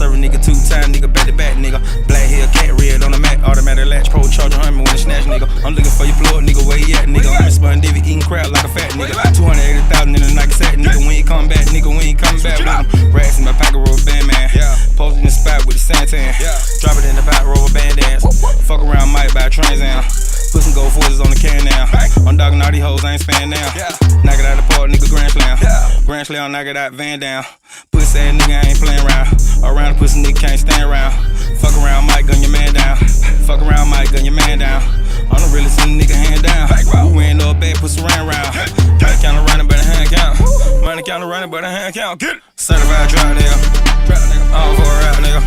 serve a nigga 2 times, nigga, back to back, nigga. Black hair, cat red on the mat, automatic latch, pro charger, Hummer when it snatch, nigga. I'm looking for your plug, nigga, where you at, nigga? I'm spun Divvy, eating crap like a fat nigga. 280,000 in the Nike sack, nigga. We ain't coming back, nigga, we ain't coming back with him. Racks in my pocket, rubber band, man. Posted in the spot with the Santan. Drop it in the pot, rubber band dance. Fuck around, might buy a Trans Am. Put some gold forces on the can now. I'm dogging all these hoes, I ain't span now. Knock it out the park, nigga, grand slam. Grand slam, knock it out, van down. Pussy ass nigga, I ain't playing around. Around the pussy nigga, can't stand around. Fuck around, might gun your man down. Fuck around, might gun your man down. I'm the realest in the nigga, hand down. We ain't no bad, pussy round. Money count running, but a hand count. Money count running, but a hand count. Get it. Certified trap nigga. All for a rap nigga.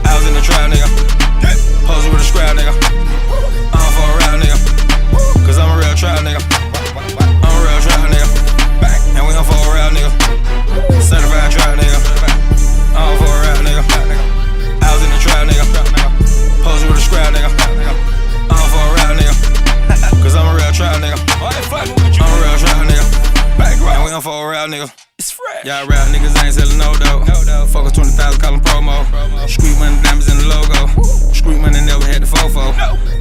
I was in the trap nigga. Posing with a scrap nigga. All for a rap nigga. Cause I'm a real trap nigga. I'm a real trap nigga. And we on for a rap nigga. Certified trap nigga. All for a rap nigga. I was in the trap nigga. Posing with a scrap nigga. All for a rap nigga. Cause I'm a real trap nigga. I'm a real trap nigga. And we on for a rap nigga. Y'all rap niggas ain't selling no dough. Fuck us 20,000, call them promo. Street money, diamonds in the logo. Street money never had the fofo.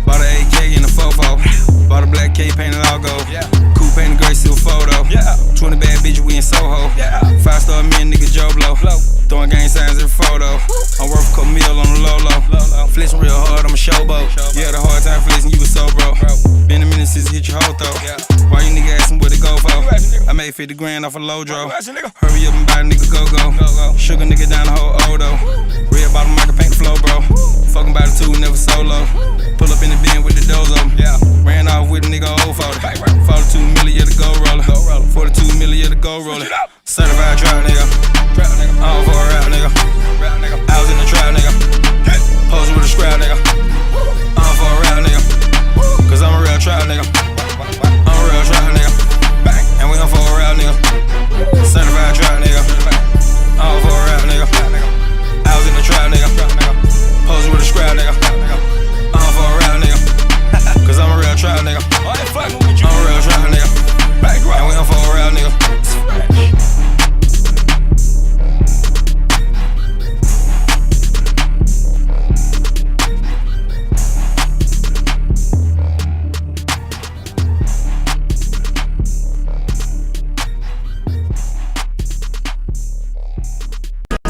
Bought an AK in the fofo. Bought a black K, painted logo. Coupe painted gray silver photo. 20 bad bitches, we in Soho. 5-star me and nigga Joe Blow. Throwing gang signs every photo. I'm worth a couple mil on the low. Flexing real hard, I'm a showboat. You had a hard time flexing, you was so broke. Been a minute since you hit your whole throat. Why you nigga asking what it go for? I made 50 grand off a low draw. Hurry up and buy a nigga go. Sugar nigga down the whole Odo. Red bottom, I can paint the flow, bro. Fucking by the 2, never solo. Pull up in the bin with the dozo. Ran off with a nigga old photo. 42 million, yeah, the gold roller. 42 million, yeah, the gold roller. Certified trap nigga. All for a rap nigga. I was in the trap nigga. Posing with a scrap nigga. All for a rap nigga. Cause I'm a real trap nigga. I'm a real trap nigga. And we on for a rap nigga. Certified trap nigga. All for a rap nigga. I was in the trap nigga. Posing with a scrap nigga. All for a rap nigga. Cause I'm a real trap nigga. I'm a real trap nigga. And we on for a rap nigga.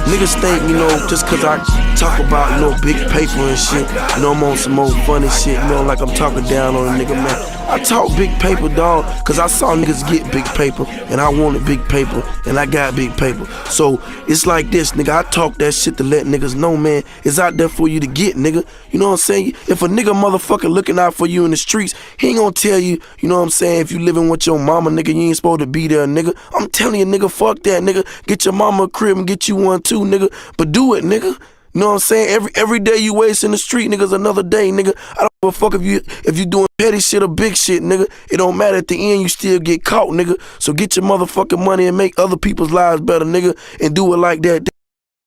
Niggas think, you know, just cause I talk about, you know, big paper and shit, you know, I'm on some more funny shit, you know, like I'm talking down on a nigga, man. I talk big paper, dog, cause I saw niggas get big paper, and I wanted big paper, and I got big paper. So, it's like this, nigga, I talk that shit to let niggas know, man, it's out there for you to get, nigga. You know what I'm saying? If a nigga motherfucker looking out for you in the streets, he ain't gonna tell you, you know what I'm saying, if you living with your mama, nigga, you ain't supposed to be there, nigga. I'm telling you, nigga, fuck that, nigga. Get your mama a crib and get you one too, nigga. But do it, nigga. You know what I'm saying? Every day you waste in the street, nigga's another day, nigga. I don't give a fuck if you doing petty shit or big shit, nigga. It don't matter. At the end, you still get caught, nigga. So get your motherfucking money and make other people's lives better, nigga. And do it like that.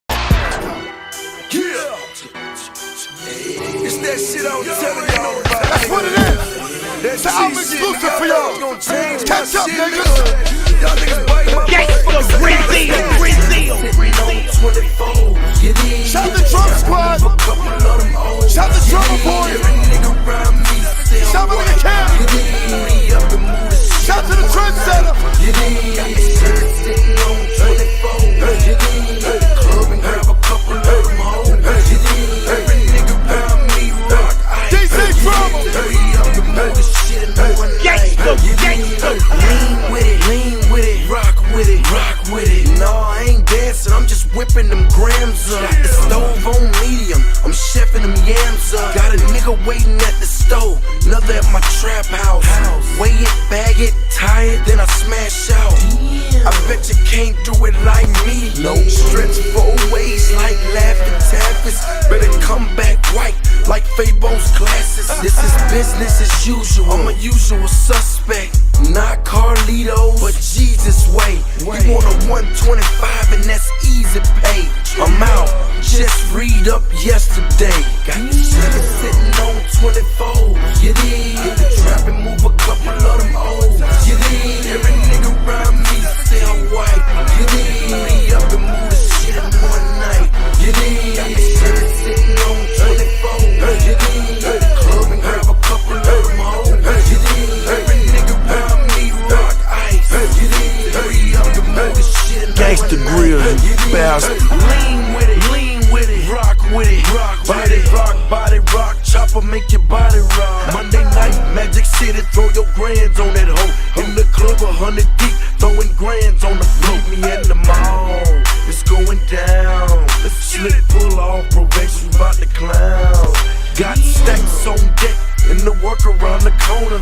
Yeah. It's that shit I was telling y'all about. That's what it is. That's I'm exclusive for y'all. Catch up, niggas. Y'all niggas bite my gangsta Brazil. Shout the drum squad. Shout the drummer boy. Shout to the camp. Shout to the trendsetter. DJ Drama. Gangsta. Lean with it, rock with it. No, I ain't dancing, I'm just whipping them grams up. Got the stove on medium, I'm chefing them yams up. Got a nigga waiting at the stove, another at my trap house. Weigh it, bag it, tie it, then I smash out. I bet you can't do it like me. No stretch 4 ways like Laughing Taffys. Better come back white like Fabo's glasses. This is business as usual, I'm a usual suspect. Not Carlito, but Jesus way. You want a 125 and that's easy pay. I'm out, just read up yesterday. Got this nigga sitting on 24. You dig? Trap and move a couple of them old. You dig? Every nigga around me still white. You dig? Hurry up and move the shit in one night. You dig? make your body rock. Monday night, Magic City, throw your grands on that hoe. In the club, 100 deep, throwing grands on the floor. Meet me in the mall, it's going down. Let's slip, pull off, probation, bout to clown. Got stacks on deck, and the work around the corner.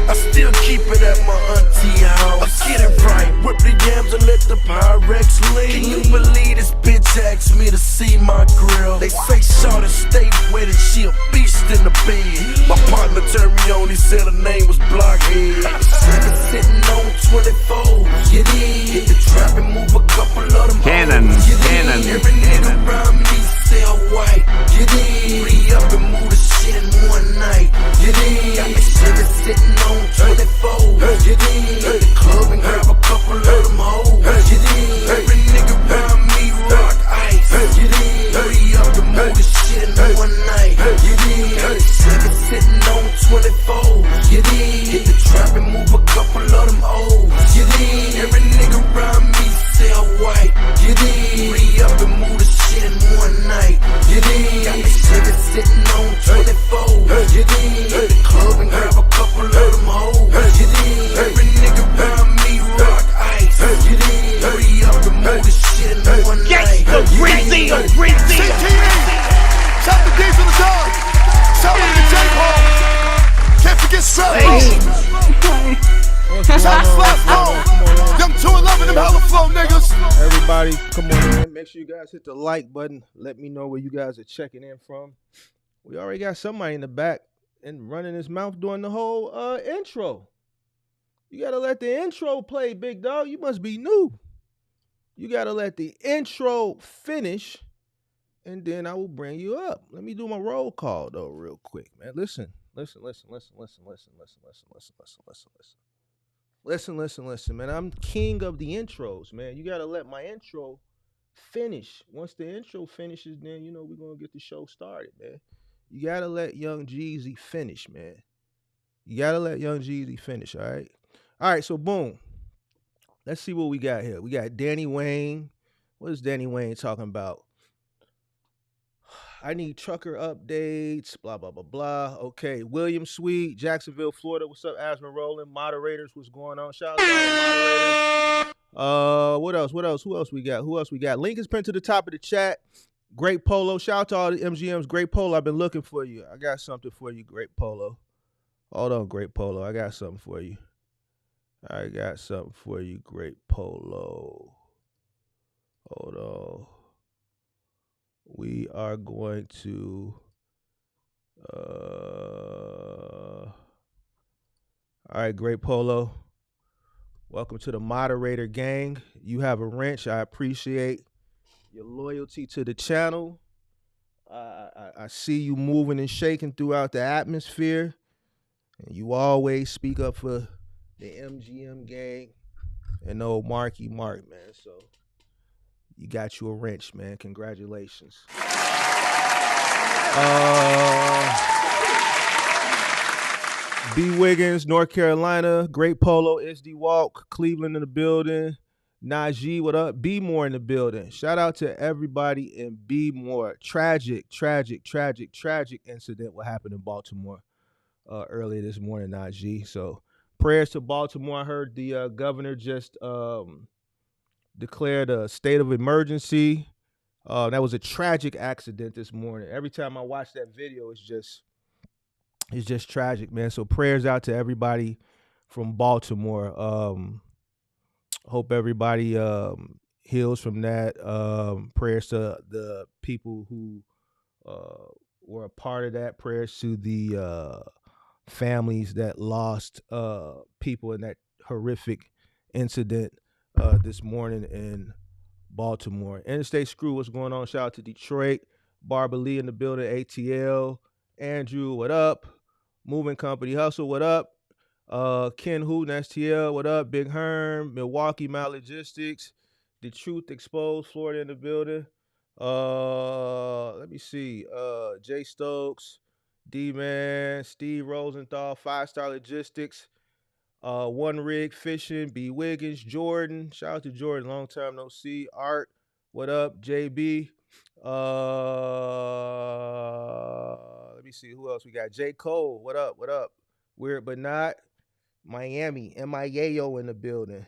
I still keep it at my auntie house. I get it right, whip the yams and let the Pyrex lean. Can you believe this bitch asked me to see my grill? They say Shawty stay wet and she a beast in the bed. My partner turned me on, he said her name was Blockhead. Nigga sitting on 24s, you did. Hit the trap and move a couple of them Cannon, hoes, you did. cannon, Every nigga around me sell white, you did. Re up and move the shit in one night, you did. Got me sitting on 24s, you did. Hit the club and grab a couple of them hoes, you did. Every nigga around me rock ice, you did. Hurry up and move the shit in one night, you did. Nigga sitting on 24s, you did. Hit the trap and move a couple of them O's, you did. Every nigga around me sell white, you did. Hurry up and move the shit in one night, you did. Got me sitting on 24s, you did. Hit the club and grab a couple of them hoes, you did. Every nigga around me rock ice, you did. Hurry up and move the shit in one night, Brazil, Brazil. CTE, shout the D from the dog. Shout out to J-Paul. Can't forget Shout out Them 211, them hella flow niggas. Everybody, come on in. Make sure you guys hit the like button. Let me know where you guys are checking in from. We already got somebody in the back and running his mouth during the whole intro. You got to let the intro play, big dog. You must be new. You got to let the intro finish, and then I will bring you up. Let me do my roll call, though, real quick, man. Listen, man. I'm king of the intros, man. You got to let my intro finish. Once the intro finishes, then, you know, we're going to get the show started, man. You got to let Young Jeezy finish, man. You got to let Young Jeezy finish, all right? All right, so boom. Let's see what we got here. We got Danny Wayne. What is Danny Wayne talking about? I need trucker updates, blah, blah, blah, blah. Okay, William Sweet, Jacksonville, Florida. What's up, Asman Roland? Moderators, what's going on? Shout out to all the moderators. What else? Who else we got? Link is pinned to the top of the chat. Great Polo. Shout out to all the MGMs. Great Polo, I've been looking for you. I got something for you, Great Polo. Hold on, Great Polo. I got something for you. Great Polo. Hold on. We are going to all right, Great Polo. Welcome to the moderator gang. You have a wrench. I appreciate your loyalty to the channel. I see you moving and shaking throughout the atmosphere. And you always speak up for the MGM gang and old Marky Mark, man. So you got you a wrench, man. Congratulations. B. Wiggins, North Carolina. Great Polo, SD Walk, Cleveland in the building. Najee, what up? B. More in the building. Shout out to everybody in B. More. Tragic incident what happened in Baltimore earlier this morning, Najee. So prayers to Baltimore. I heard the governor just declared a state of emergency. That was a tragic accident this morning. Every time I watch that video, it's just tragic, man. So prayers out to everybody from Baltimore. Hope everybody heals from that. Prayers to the people who were a part of that. Prayers to the families that lost people in that horrific incident this morning in Baltimore. Interstate Screw, what's going on? Shout out to Detroit. Barbara Lee in the building. ATL. Andrew, what up? Moving Company Hustle, what up? Ken Hooten, STL, what up? Big Herm, Milwaukee Mount Logistics. The Truth Exposed, Florida in the building. Let me see. Jay Stokes, D-Man, Steve Rosenthal, 5-Star Logistics. One Rig Fishing, B. Wiggins, Jordan. Shout out to Jordan, long time no see. Art, what up? JB. Let me see who else we got. J. Cole, what up? What up? Weird but not. Miami, MIAO in the building.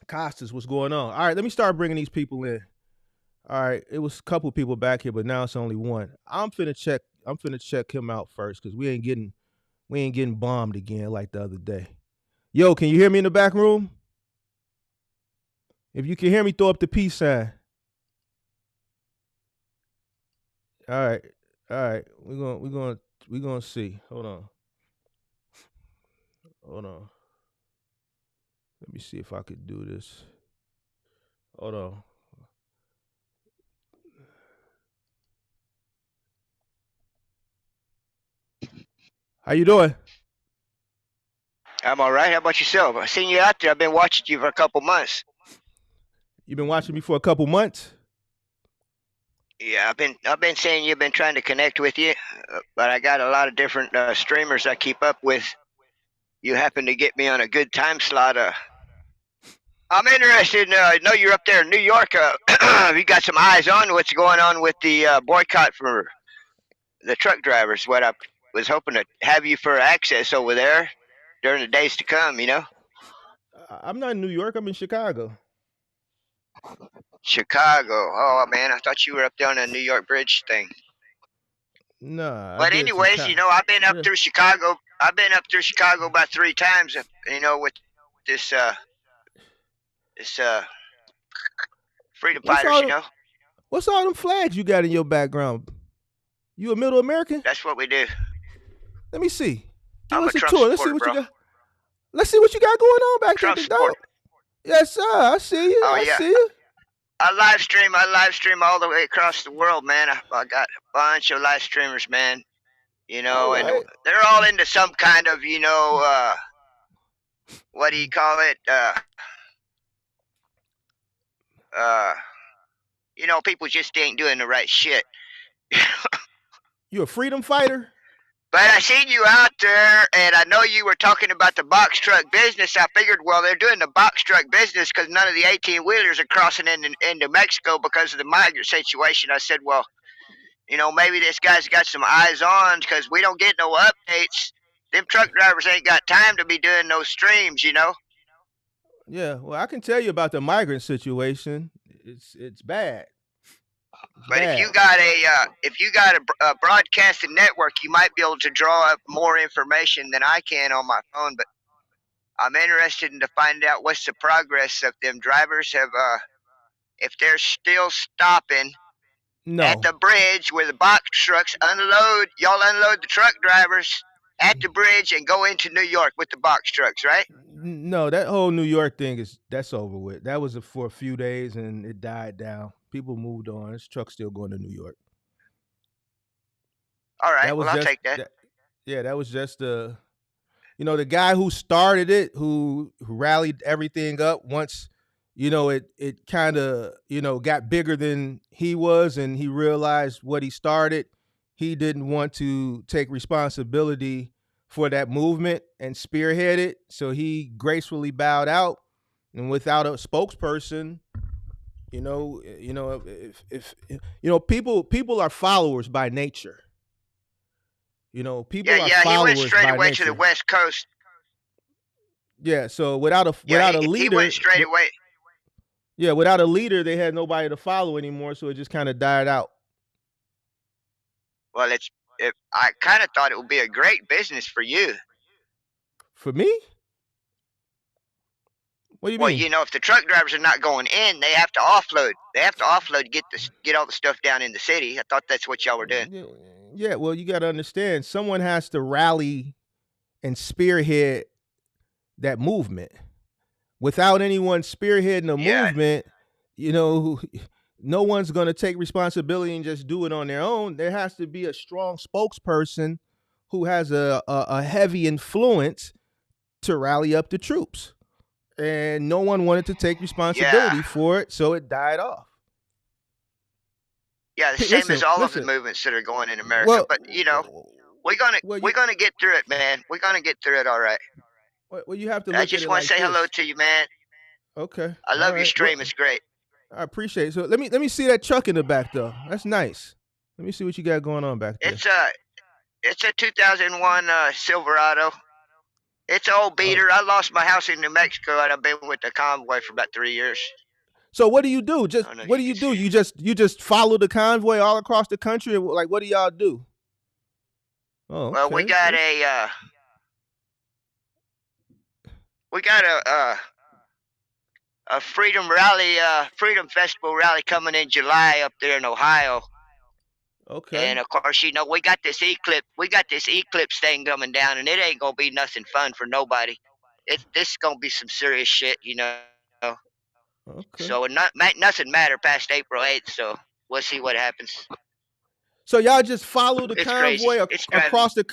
Costas, what's going on? All right, let me start bringing these people in. All right, it was a couple people back here, but now it's only one. I'm finna check him out first because we ain't getting bombed again like the other day. Yo, can you hear me in the back room? If you can hear me, throw up the peace sign. All right. We're gonna see. Hold on. Let me see if I could do this. Hold on. How you doing? I'm all right. How about yourself? I've seen you out there. I've been watching you for a couple months. You've been watching me for a couple months? Yeah, I've been saying you've been trying to connect with you, but I got a lot of different streamers I keep up with. You happen to get me on a good time slot. I'm interested. I know you're up there in New York. You got some eyes on what's going on with the boycott for the truck drivers. What I was hoping to have you for access over there during the days to come. You know. I'm not in New York. I'm in Chicago. Chicago. Oh man, I thought you were up there on a New York Bridge thing. Nah. But anyways, you know, I've been up through Chicago. I've been up through Chicago about 3 times. You know, with this freedom fighters. You know. What's all them flags you got in your background? You a Middle American? That's what we do. Let me see. I'm a Trump supporter, Let's see what bro. you got. Let's see what you got going on back Trump there. supporter. Yes, sir. I see you. Oh, I yeah. see you. I live stream all the way across the world, man. I got a bunch of live streamers, man. You know, All right. and they're all into some kind of, you know, what do you call it? You know, people just ain't doing the right shit. You a freedom fighter? But I seen you out there, and I know you were talking about the box truck business. I figured, well, they're doing the box truck business because none of the 18-wheelers are crossing into Mexico because of the migrant situation. I said, well, you know, maybe this guy's got some eyes on because we don't get no updates. Them truck drivers ain't got time to be doing those streams, you know. Yeah, well, I can tell you about the migrant situation. It's bad. But if you got a broadcasting network, you might be able to draw up more information than I can on my phone. But I'm interested in to find out what's the progress of them drivers have, if they're still stopping at the bridge where the box trucks unload. Y'all unload the truck drivers at the bridge and go into New York with the box trucks, right? No, that whole New York thing that's over with. That was for a few days and it died down. People moved on. This truck's still going to New York. All right, well, I'll take that. That was just the guy who started it, who rallied everything up once, it kind of, got bigger than he was and he realized what he started. He didn't want to take responsibility for that movement and spearhead it. So he gracefully bowed out, and without a spokesperson, people are followers by nature. People are followers by nature. He went straight away to the West Coast. Yeah, so without a leader, he went straight away. Yeah, without a leader, they had nobody to follow anymore, so it just kind of died out. Well, I kind of thought it would be a great business for you. For me? What do you mean? Well, if the truck drivers are not going in, they have to offload. They have to offload to get all the stuff down in the city. I thought that's what y'all were doing. Yeah, well, you got to understand, someone has to rally and spearhead that movement. Without anyone spearheading the movement, no one's going to take responsibility and just do it on their own. There has to be a strong spokesperson who has a heavy influence to rally up the troops. And no one wanted to take responsibility for it, so it died off. Yeah, the same as all of the movements that are going in America. Well, but we're gonna get through it, man. We're gonna get through it, all right. Well, you have to. I just want to say hello to you, man. Okay. I love your stream. It's great. I appreciate it. So let me see that truck in the back though. That's nice. Let me see what you got going on back there. It's a 2001 Silverado. It's an old beater. I lost my house in New Mexico, and I've been with the convoy for about 3 years. So what do you do? Just what do you do? You just follow the convoy all across the country? Like, what do y'all do? Oh, okay. Well, we got a freedom rally, freedom festival rally coming in July up there in Ohio. Okay. And of course, you know, we got this eclipse thing coming down, and it ain't gonna be nothing fun for nobody. This is gonna be some serious shit, you know. Okay. So nothing matter past April 8th. So we'll see what happens. So y'all just follow the convoy across the.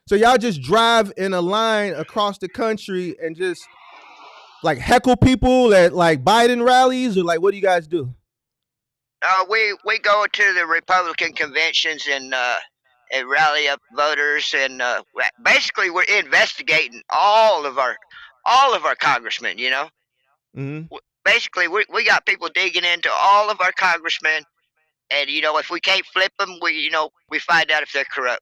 So y'all just drive in a line across the country and just like heckle people at like Biden rallies, or like what do you guys do? We go to the Republican conventions and rally up voters, and basically we're investigating all of our congressmen. You know, basically we got people digging into all of our congressmen, and you know, if we can't flip them, we find out if they're corrupt.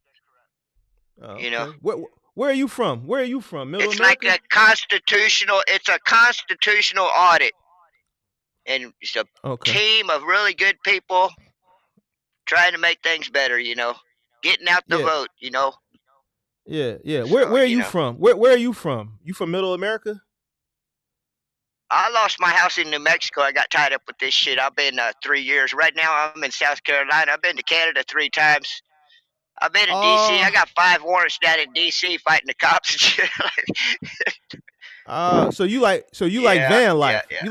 Oh, okay. You know, where are you from? Where are you from? Middle it's America? like it's a constitutional audit, and it's a team of really good people trying to make things better. You know, getting out the vote. You know. Yeah. Where are you from? Where are you from? You from Middle America? I lost my house in New Mexico. I got tied up with this shit. I've been 3 years. Right now, I'm in South Carolina. I've been to Canada 3 times. I've been in D.C. I got 5 warrants down in D.C. fighting the cops and shit. So you like van life. Yeah.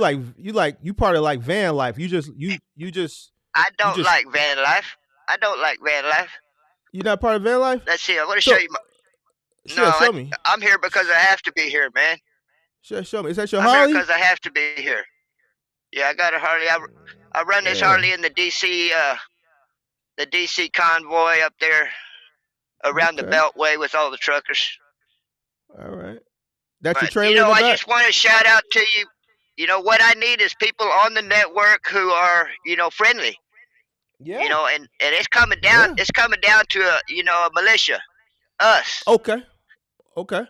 You part of like van life. You just I don't like van life. I don't like van life. You're not part of van life? Let's see. I want to show you show me. I'm here because I have to be here, man. Show me. Is that your I'm Harley? here because I have to be here. Yeah, I got a Harley. I run this Harley in the DC convoy up there around the Beltway with all the truckers. All right. That's your trailer. You know, I just want to shout out to you. You know, what I need is people on the network who are, you know, friendly. Yeah. You know, and it's coming down. Yeah. It's coming down to a militia, us. Okay.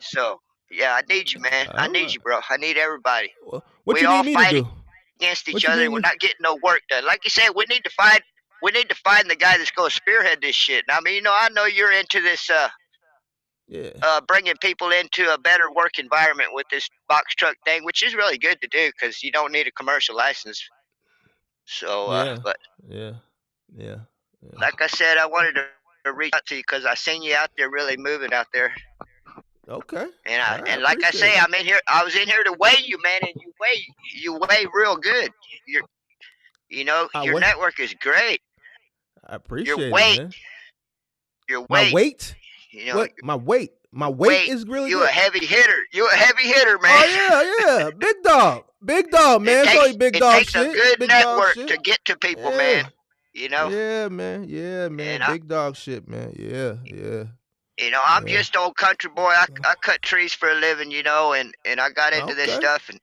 So yeah, I need you, man. I need you, bro. I need everybody. What we you all need me fight to do? Against each other. We're not getting no work done. Like you said, we need to find the guy that's going to spearhead this shit. And I mean, you know, I know you're into this. Bringing people into a better work environment with this box truck thing, which is really good to do because you don't need a commercial license. So, yeah. Like I said, I wanted to reach out to you because I seen you out there really moving out there. Okay. And like I say, I'm in here. I was in here to weigh you, man, and you weigh real good. Your network is great. I appreciate your weight. It, man. Your weight. My weight? You know, what? My weight is really you good. A heavy hitter. You a heavy hitter, man. Oh yeah. Big dog, man. It's only big dog shit. It takes a good big network to get to people, man. You know? Yeah, man. Big dog shit, man. Yeah. You know, I'm just old country boy. I cut trees for a living, you know, and I got into this stuff, and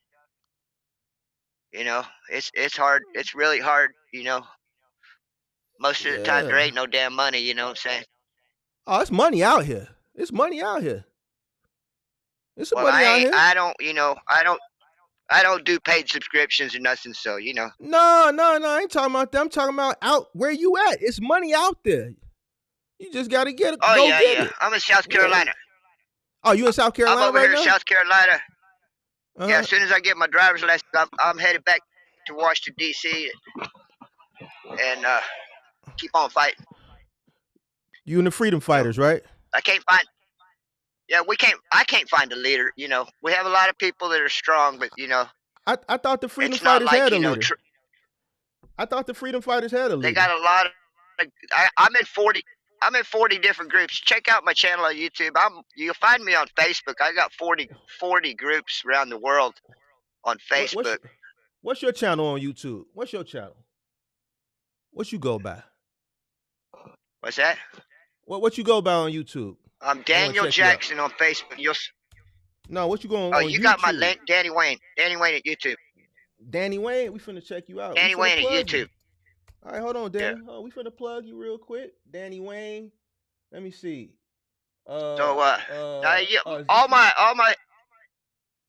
you know, it's hard. It's really hard, you know. Most of the time, there ain't no damn money. You know what I'm saying? Oh, it's money out here. It's money out here. It's money out here. I don't do paid subscriptions or nothing. So you know. No. I ain't talking about that. I'm talking about out where you at. It's money out there. You just gotta get it. Oh, get it. I'm in South Carolina. Oh, you in South Carolina? I'm over right here now? in South Carolina. Yeah, as soon as I get my driver's license, I'm headed back to Washington D.C. and keep on fighting. You and the freedom fighters, right? I can't find. Yeah, I can't find a leader. You know, we have a lot of people that are strong, but you know. I thought the freedom fighters had a leader. I thought the freedom fighters had a leader. They got a lot of. I'm in 40 different groups. Check out my channel on YouTube. You'll find me on Facebook. I got 40 groups around the world on Facebook. What's your channel on YouTube? What's your channel? What you go by? What's that? What you go by on YouTube? I'm Daniel Jackson on Facebook. No, what you going on? Oh, you got my link, Danny Wayne. Danny Wayne at YouTube. Danny Wayne, we finna check you out. Danny Wayne at YouTube. All right, hold on, Yeah. Danny. Oh, we finna plug you real quick. Danny Wayne. Let me see. So yeah, Is this you?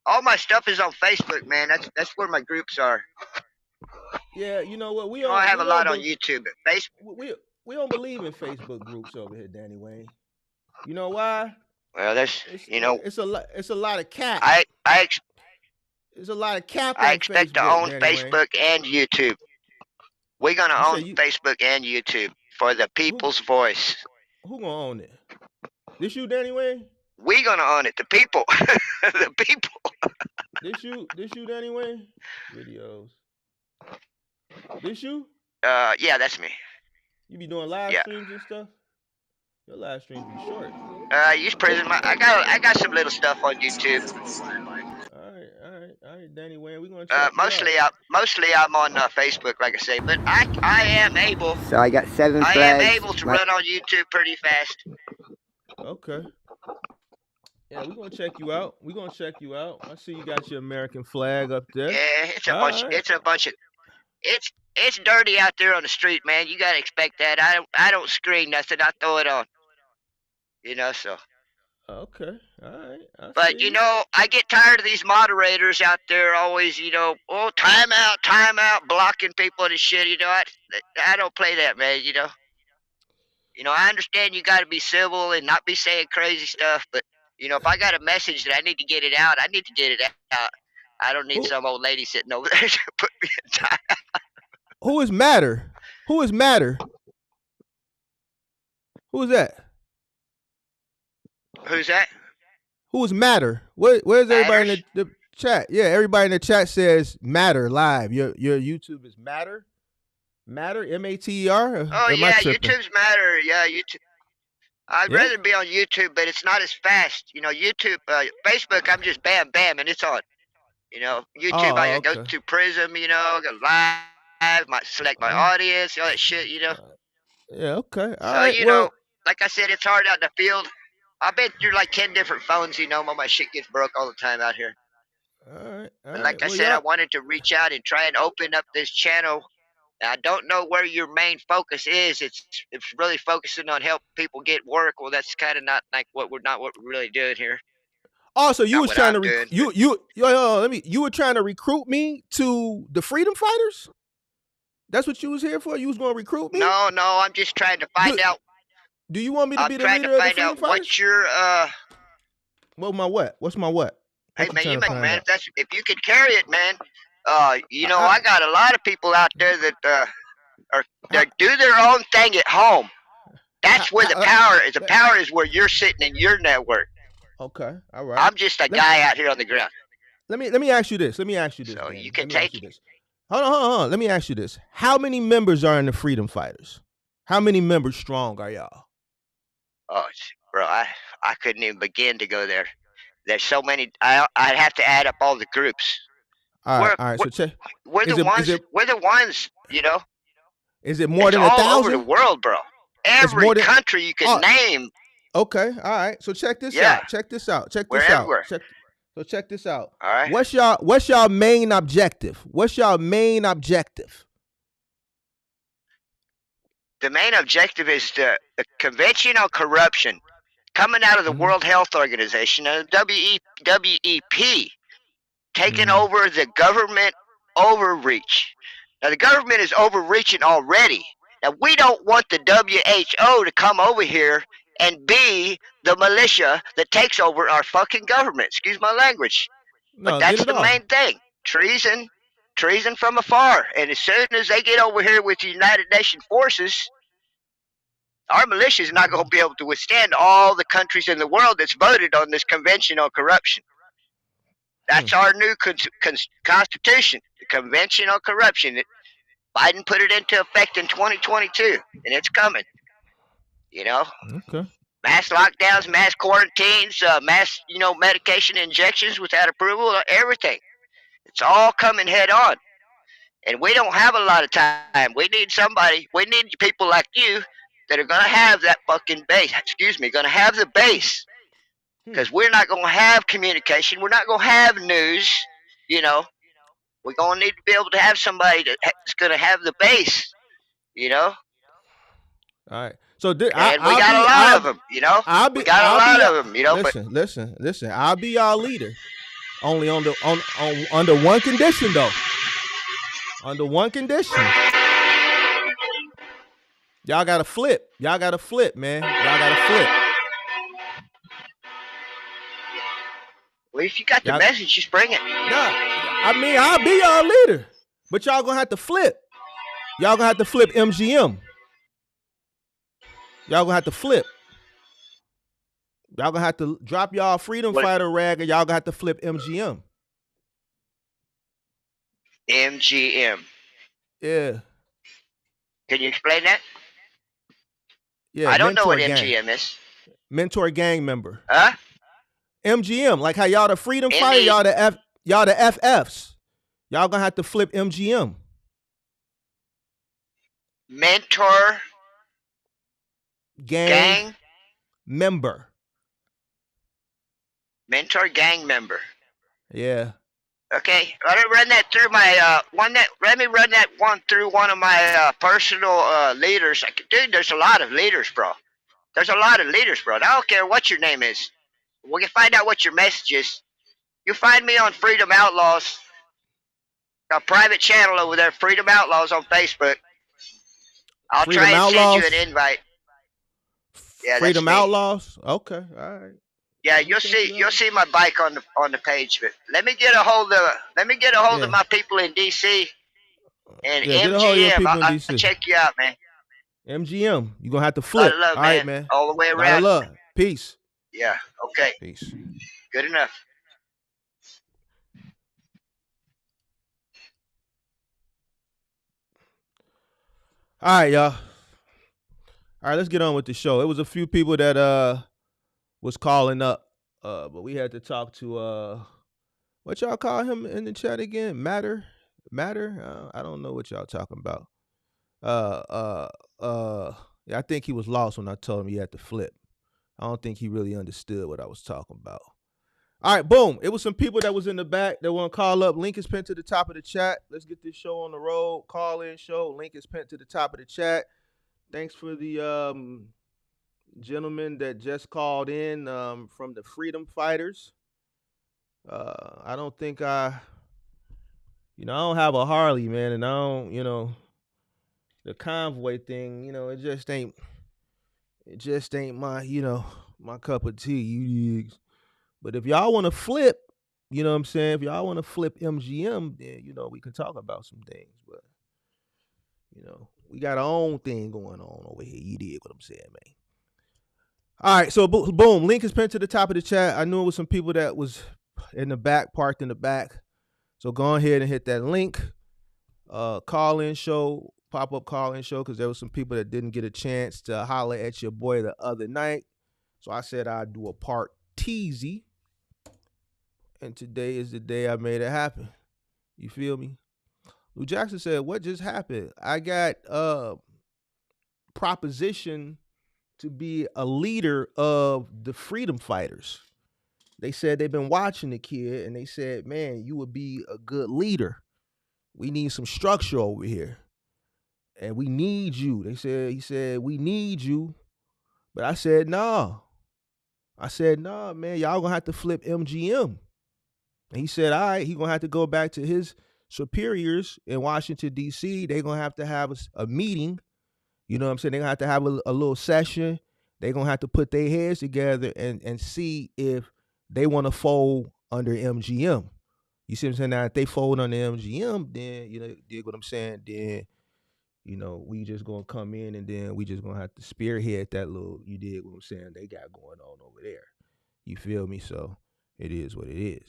all my stuff is on Facebook, man. That's where my groups are. Yeah, you know what? You know, I have a We don't lot on YouTube. But we don't believe in Facebook groups over here, Danny Wayne. You know why? well, there's It's you know, it's a lot of cap. I I ex- There's a lot of cap I on expect to Facebook, own Danny Wayne. Facebook and YouTube. We're gonna You say own you Facebook and YouTube for the who people's voice. who gonna own it? This you, Danny Wayne? We gonna own it. The people, the people. This you, Danny Wayne? Videos. This you? Yeah, that's me. You be doing live Yeah. streams and stuff? Your live streams be short. Use prison. I got some little stuff on YouTube. All right, Danny Wayne. We're gonna check you out. Mostly I'm on Facebook, like I say. But I am able. So I got 7 I flags. am able to run on YouTube pretty fast. Okay. Yeah, we're gonna check you out. I see you got your American flag up there. Yeah, it's a All bunch. right. It's a bunch of. It's dirty out there on the street, man. You gotta expect that. I don't screen nothing. I throw it on. You know, so. Okay. All right. But you know, I get tired of these moderators out there always, oh, time out, blocking people and shit. You know, I don't play that, man. You know, I understand you got to be civil and not be saying crazy stuff, but if I got a message that I need to get it out, I need to get it out. I don't need some old lady sitting over there to put me in time. Who is Matter? Who is Matter? Who is that? Who's that? Who is Matter? Where's everybody in the chat? Yeah, everybody in the chat says Matter live. Your YouTube is Matter? Matter? M-A-T-E-R? Oh, yeah, YouTube's Matter. Yeah, YouTube. I'd rather be on YouTube, but it's not as fast. YouTube, Facebook, I'm just bam, bam, and it's on. YouTube, I go to Prism, go live, might select my audience, all that shit, Yeah, okay. All so, right, like I said, it's hard out in the field. I've been through like 10 different phones, my shit gets broke all the time out here. All right. And like I said, I wanted to reach out and try and open up this channel. I don't know where your main focus is. It's really focusing on helping people get work. Well, that's kind of not like what we're really doing here. Oh, so you was trying to you were trying to recruit me to the freedom fighters? That's what you was here for? You was going to recruit me? No, I'm just trying to find out. Do you want me to be the leader of the freedom fighters? What's your What's my what? Hey man, if you could carry it, man. I got a lot of people out there that do their own thing at home. That's where the power is. The power is where you're sitting in your network. Okay, all right. I'm just a guy out here on the ground. Let me ask you this. So Danny. You can take it. Hold on. Let me ask you this. How many members are in the freedom fighters? How many members strong are y'all? Oh, bro, I couldn't even begin to go there. There's so many. I'd have to add up all the groups. All right. So check. We're the ones. Is it more than all 1,000? over the world, bro? Every country you can name. Okay. All right. So check this out. Check this out. Check this out. All right. What's y'all main objective? The main objective is the Convention on Corruption coming out of the World Health Organization and the WEP taking over the government overreach. Now, the government is overreaching already. Now, we don't want the WHO to come over here and be the militia that takes over our fucking government. Excuse my language. But that's the main thing. Treason from afar. And as soon as they get over here with the United Nations forces, our militia is not going to be able to withstand all the countries in the world that's voted on this Convention on Corruption. That's our new constitution, the Convention on Corruption. Biden put it into effect in 2022, and it's coming. Okay. Mass lockdowns, mass quarantines, mass, medication injections without approval, everything. It's all coming head on. And we don't have a lot of time. We need people like you that are going to have that fucking base. Going to have the base. Because we're not going to have communication. We're not going to have news. We're going to need to be able to have somebody that's going to have the base. You know, All right. So and we got a lot of them. You know, we got a lot of them. You know, but listen. I'll be y'all leader. Only on under one condition though. Under one condition. Y'all gotta flip. Y'all gotta flip, man. Y'all gotta flip. well, if you got the message, just bring it. Nah, I mean, I'll be y'all leader. But y'all gonna have to flip. Y'all gonna have to flip MGM. Y'all gonna have to flip. Y'all gonna have to drop y'all freedom fighter rag and y'all gonna have to flip MGM. MGM. Yeah. Can you explain that? Yeah. I don't know what gang. MGM is. Mentor gang member. Huh? MGM, like how y'all the freedom fighter, y'all the FFs. Y'all gonna have to flip MGM. Mentor gang member. Mentor gang member. Yeah. Okay, let me run that through my Let me run that one through one of my personal leaders. Dude, there's a lot of leaders, bro. There's a lot of leaders, bro. I don't care what your name is. We can find out what your message is. You find me on Freedom Outlaws, a private channel over there, Freedom Outlaws on Facebook. I'll Freedom try and Outlaws? send you an invite. Yeah, Freedom that's me. Outlaws. Okay, all right. Yeah, you'll see my bike on the page. But let me get a hold of my people in DC and Yeah, get a hold of your MGM. people in I'll DC. check you out, man. MGM, you're gonna have to flip. Lot of love, all man. right, man. All the way Lot around. of love. Peace. Yeah. Okay. Peace. Good enough. All right, y'all. All right, let's get on with the show. It was a few people that was calling up, but we had to talk to what y'all call him in the chat again? Matter? I don't know what y'all talking about. Yeah, I think he was lost when I told him he had to flip. I don't think he really understood what I was talking about. All right, boom. It was some people that was in the back that want to call up. Link is pinned to the top of the chat. Let's get this show on the road. Call-in show. Link is pinned to the top of the chat. Thanks for the gentleman that just called in from the Freedom Fighters. I don't think I don't have a Harley, man, and I don't, the convoy thing, it just ain't my, my cup of tea, you digs. But if y'all want to flip, you know what I'm saying? If y'all want to flip MGM, then, we can talk about some things. But, we got our own thing going on over here. You dig what I'm saying, man? All right, so boom, link is pinned to the top of the chat. I knew it was some people that was in the back, parked in the back. So go ahead and hit that link. Call-in show, pop-up call-in show, because there was some people that didn't get a chance to holler at your boy the other night. So I said I'd do a part teasy. And today is the day I made it happen. You feel me? Lou Jackson said, what just happened? I got proposition to be a leader of the Freedom Fighters. They said they've been watching the kid, and they said, man, you would be a good leader. We need some structure over here. And we need you. He said, we need you. But I said, nah. Man, y'all gonna have to flip MGM. And he said, all right, he gonna have to go back to his superiors in Washington, D.C. They're gonna have to have a meeting. You know what I'm saying? They're gonna have to have a little session. They're gonna have to put their heads together and see if they want to fold under MGM. You see what I'm saying? Now, if they fold under MGM, then, you dig what I'm saying? Then, we just gonna come in and then we just gonna have to spearhead that little, you dig what I'm saying, they got going on over there. You feel me? So it is what it is.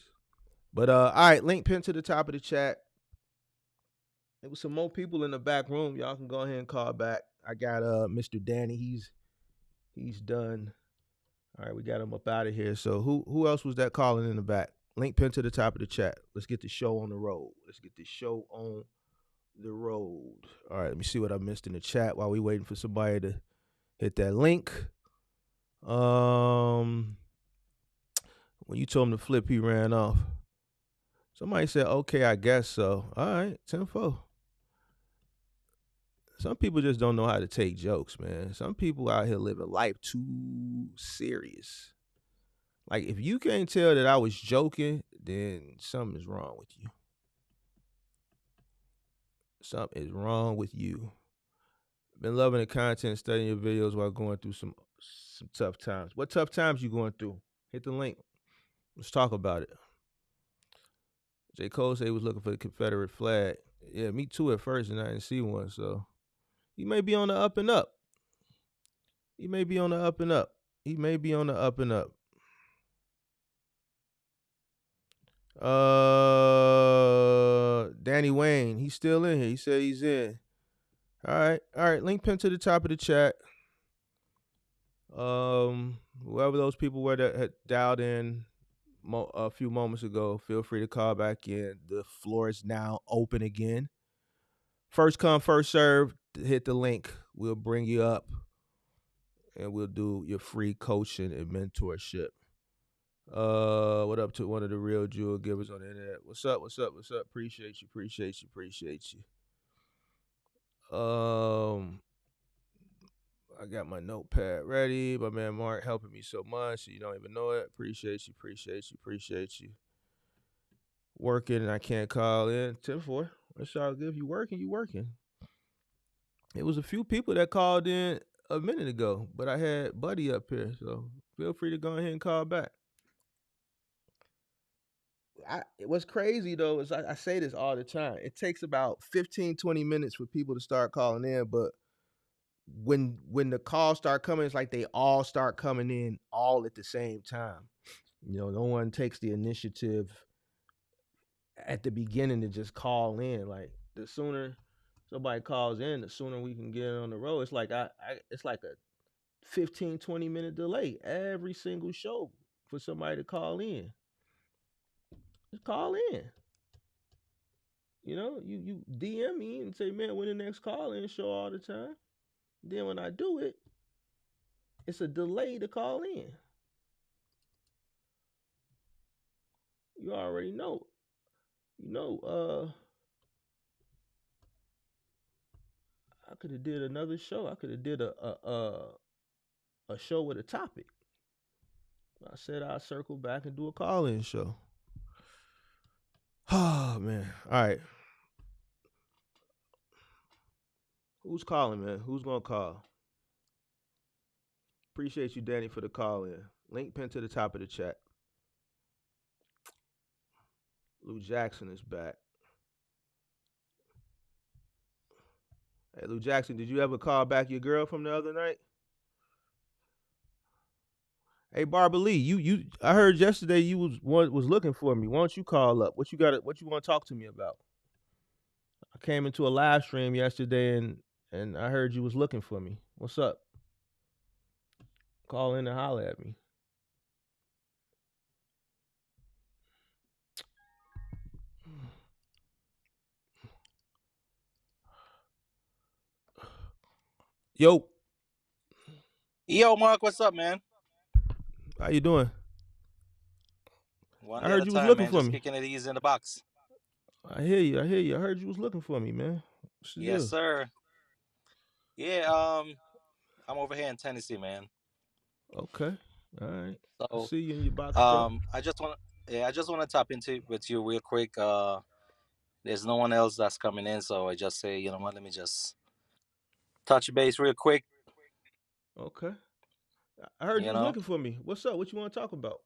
But all right, link pinned to the top of the chat. There was some more people in the back room. Y'all can go ahead and call back. I got Mr. Danny. He's done. All right, we got him up out of here. So who else was that calling in the back? Link pinned to the top of the chat. Let's get the show on the road. All right, let me see what I missed in the chat while we waiting for somebody to hit that link. When you told him to flip, he ran off. Somebody said, okay, I guess so. All right, 10-4. some people just don't know how to take jokes, man. Some people out here living life too serious. Like, if you can't tell that I was joking, then something is wrong with you. Something is wrong with you. Been loving the content, studying your videos while going through some tough times. What tough times you going through? Hit the link. Let's talk about it. J. Cole said he was looking for the Confederate flag. Yeah, me too at first, and I didn't see one. So he may be on the up and up. He may be on the up and up. He may be on the up and up. Danny Wayne, he's still in here. He said he's in. All right. Link pin to the top of the chat. Whoever those people were that had dialed in a few moments ago, feel free to call back in. The floor is now open again. First come, first serve. Hit the link. We'll bring you up, and we'll do your free coaching and mentorship. What up to one of the real jewel givers on the internet? What's up? Appreciate you. I got my notepad ready. My man Mark helping me so much, so you don't even know it. Appreciate you. Working and I can't call in. 10-4. That's all good. If you working, you working. It was a few people that called in a minute ago, but I had Buddy up here, so feel free to go ahead and call back. What's crazy though is I say this all the time. It takes about 15-20 minutes for people to start calling in, but when the calls start coming, it's like they all start coming in all at the same time. You know, no one takes the initiative at the beginning to just call in. Like, the sooner somebody calls in, the sooner we can get on the road. It's like it's like a 15-20 minute delay every single show for somebody to call in. Just call in. You know, you DM me and say, man, when the next call in show all the time. Then when I do it, it's a delay to call in. You already know. You know, I could have did another show. I could have did a show with a topic. I said I'll circle back and do a call-in show. Oh, man. All right. Who's calling, man? Who's going to call? Appreciate you, Danny, for the call-in. Link pin to the top of the chat. Lou Jackson is back. Hey, Lou Jackson, did you ever call back your girl from the other night? Hey, Barbara Lee, you I heard yesterday you was looking for me. Why don't you call up? What you want to talk to me about? I came into a live stream yesterday and I heard you was looking for me. What's up? Call in and holler at me. Yo, Mark, what's up, man? how you doing? One I day heard at a you was time, looking man. for Just me. kicking it easy in the box. I hear you. I heard you was looking for me, man. What's the Yes, deal? sir. Yeah, I'm over here in Tennessee, man. Okay. All right. I So, see you in your box truck. I just want to tap into with you real quick. There's no one else that's coming in, so I just say, you know what? Let me just touch base real quick. Okay. I heard you You was know, looking for me. What's up? What you want to talk about?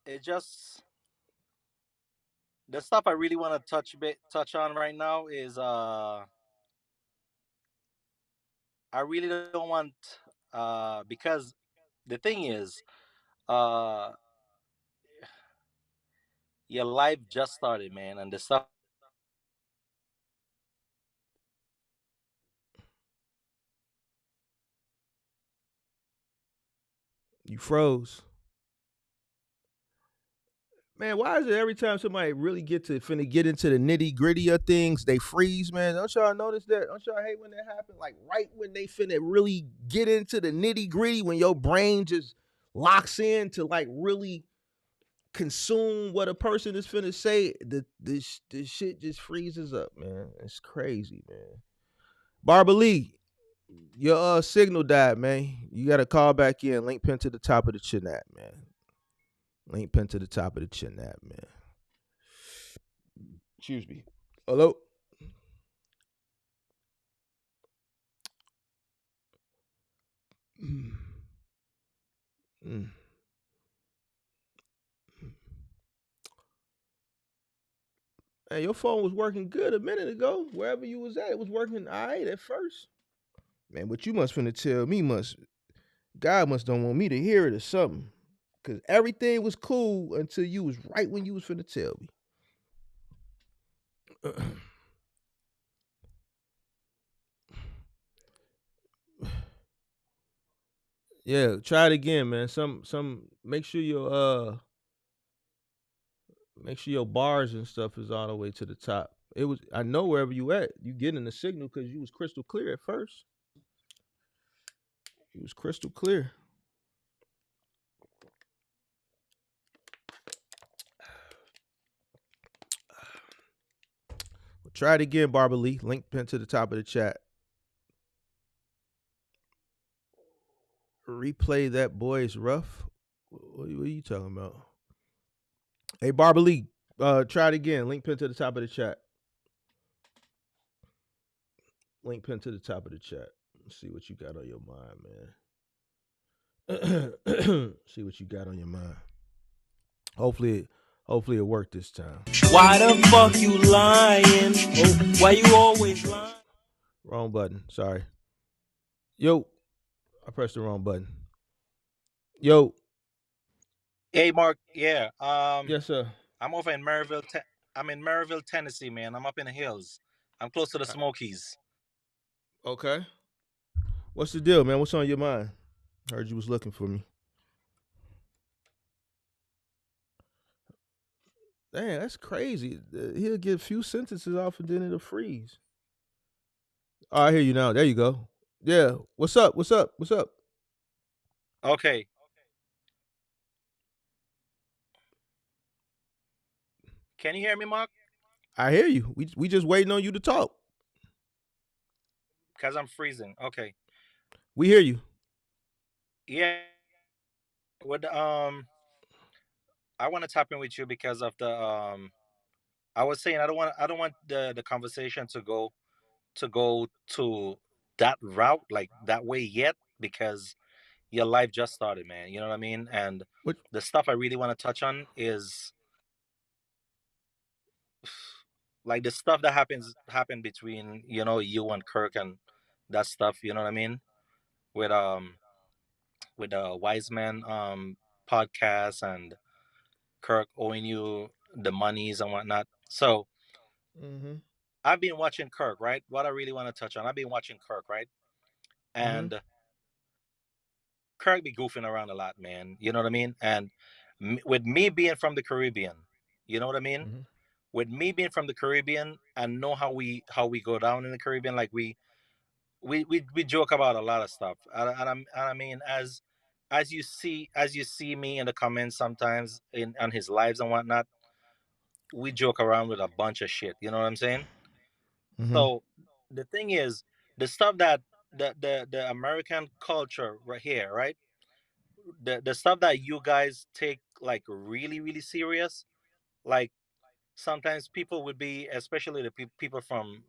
it just the stuff I really want to touch on right now is I really don't want because the thing is your life just started, man, and the stuff. You froze. Man, why is it every time somebody really get into the nitty gritty of things, they freeze, man? Don't y'all notice that? Don't y'all hate when that happens? Like, right when they finna really get into the nitty gritty, when your brain just locks in to like really consume what a person is finna say, the shit just freezes up, man. It's crazy, man. Barbara Lee, your signal died, man. You gotta call back in. Link pin to the top of the chat, man. Link pin to the top of the chat, man. Excuse me. Hello. Mm. Hey, your phone was working good a minute ago. Wherever you was at, it was working all right at first. Man, what you must finna tell me God must don't want me to hear it or something. Cause everything was cool until you was right when you was finna tell me. Yeah, try it again, man. Some make sure your bars and stuff is all the way to the top. It was I know wherever you at, you getting the signal because you was crystal clear at first. You was crystal clear. Try it again, Barbara Lee. Link pinned to the top of the chat. Replay that boy's rough. What are you talking about? Hey, Barbara Lee, try it again. Link pinned to the top of the chat. Link pinned to the top of the chat. Let's see what you got on your mind, man. See what you got on your mind. Hopefully it worked this time. Why the fuck you lying? Oh, why you always lying? Wrong button. Sorry. Yo, I pressed the wrong button. Yo. Hey, Mark. Yeah. Yes, sir. I'm over in Maryville. I'm in Maryville, Tennessee, man. I'm up in the hills. I'm close to the Smokies. Okay. What's the deal, man? What's on your mind? Heard you was looking for me. Damn, that's crazy. He'll get a few sentences off and then it'll freeze. Oh, I hear you now. There you go. Yeah. What's up? What's up? What's up? Okay. Can you hear me, Mark? I hear you. We just waiting on you to talk. Because I'm freezing. Okay. We hear you. Yeah. With I want to tap in with you because of the I was saying I don't want the conversation to go to that route, like that way yet, because your life just started, man. You know what I mean? And What? the stuff I really want to touch on is like the stuff that happened between you and Kirk and that stuff. You know what I mean? With the Wise Man podcast and Kirk owing you the monies and whatnot. So Mm-hmm. I've been watching Kirk, right? What I really want to touch on, I've been watching Kirk, right? Mm-hmm. And Kirk be goofing around a lot, man. You know what I mean? And with me being from the Caribbean, you know what I mean? Mm-hmm. With me being from the Caribbean, I know how we go down in the Caribbean. Like we joke about a lot of stuff, and I mean as you see me in the comments sometimes in on his lives and whatnot, we joke around with a bunch of shit. You know what I'm saying? Mm-hmm. So the thing is, the stuff that the American culture right here, right? The stuff that you guys take like really really serious, like sometimes people would be, especially the people from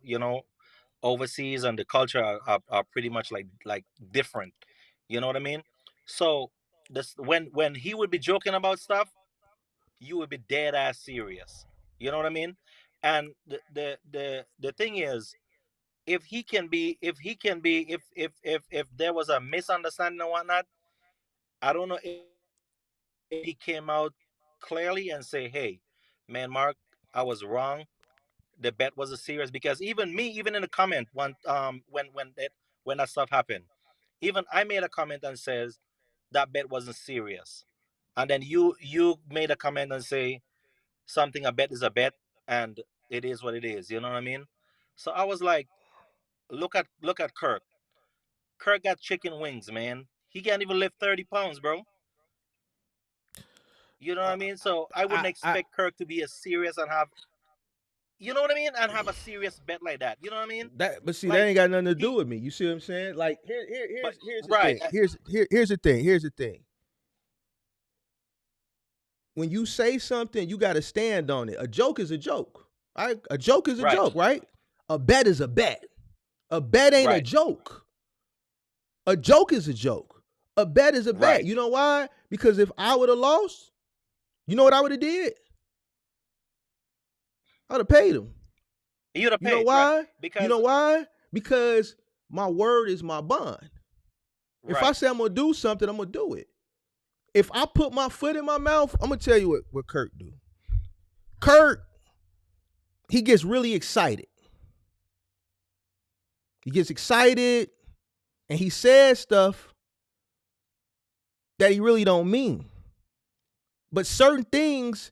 overseas, and the culture are pretty much like different. You know what I mean? So this when he would be joking about stuff, you would be dead ass serious. You know what I mean? And the thing is, if there was a misunderstanding and whatnot, I don't know if he came out clearly and say, "Hey, man, Mark, I was wrong. The bet was a serious." Because even me, even in the comment when that stuff happened, even I made a comment and says that bet wasn't serious, and then you made a comment and say something, a bet is a bet, and it is what it is. You know what I mean? So I was like, look at Kirk. Kirk got chicken wings, man. He can't even lift 30 pounds, bro. You know what I mean? So I wouldn't expect Kirk to be as serious and have, you know what I mean, and have a serious bet like that. You know what I mean? But see, that Like ain't got nothing to do he, with me. You see what I'm saying? Like but here's the right, thing. Here's the thing. Here's the thing. When you say something, you got to stand on it. A joke is a joke. Right? A joke is a right, joke, right? A bet is a bet. A bet ain't a right, joke. A joke is a joke. A bet is a bet. right. You know why? Because if I would have lost, you know what I would have did? I would have paid him. You'd have You know paid, right? why? You Because know why? Because my word is my bond. If I right, say I'm gonna do something, I'm gonna do it. If I put my foot in my mouth, I'm gonna tell you what Kurt do. Kurt, he gets really excited. He gets excited and he says stuff that he really don't mean. But certain things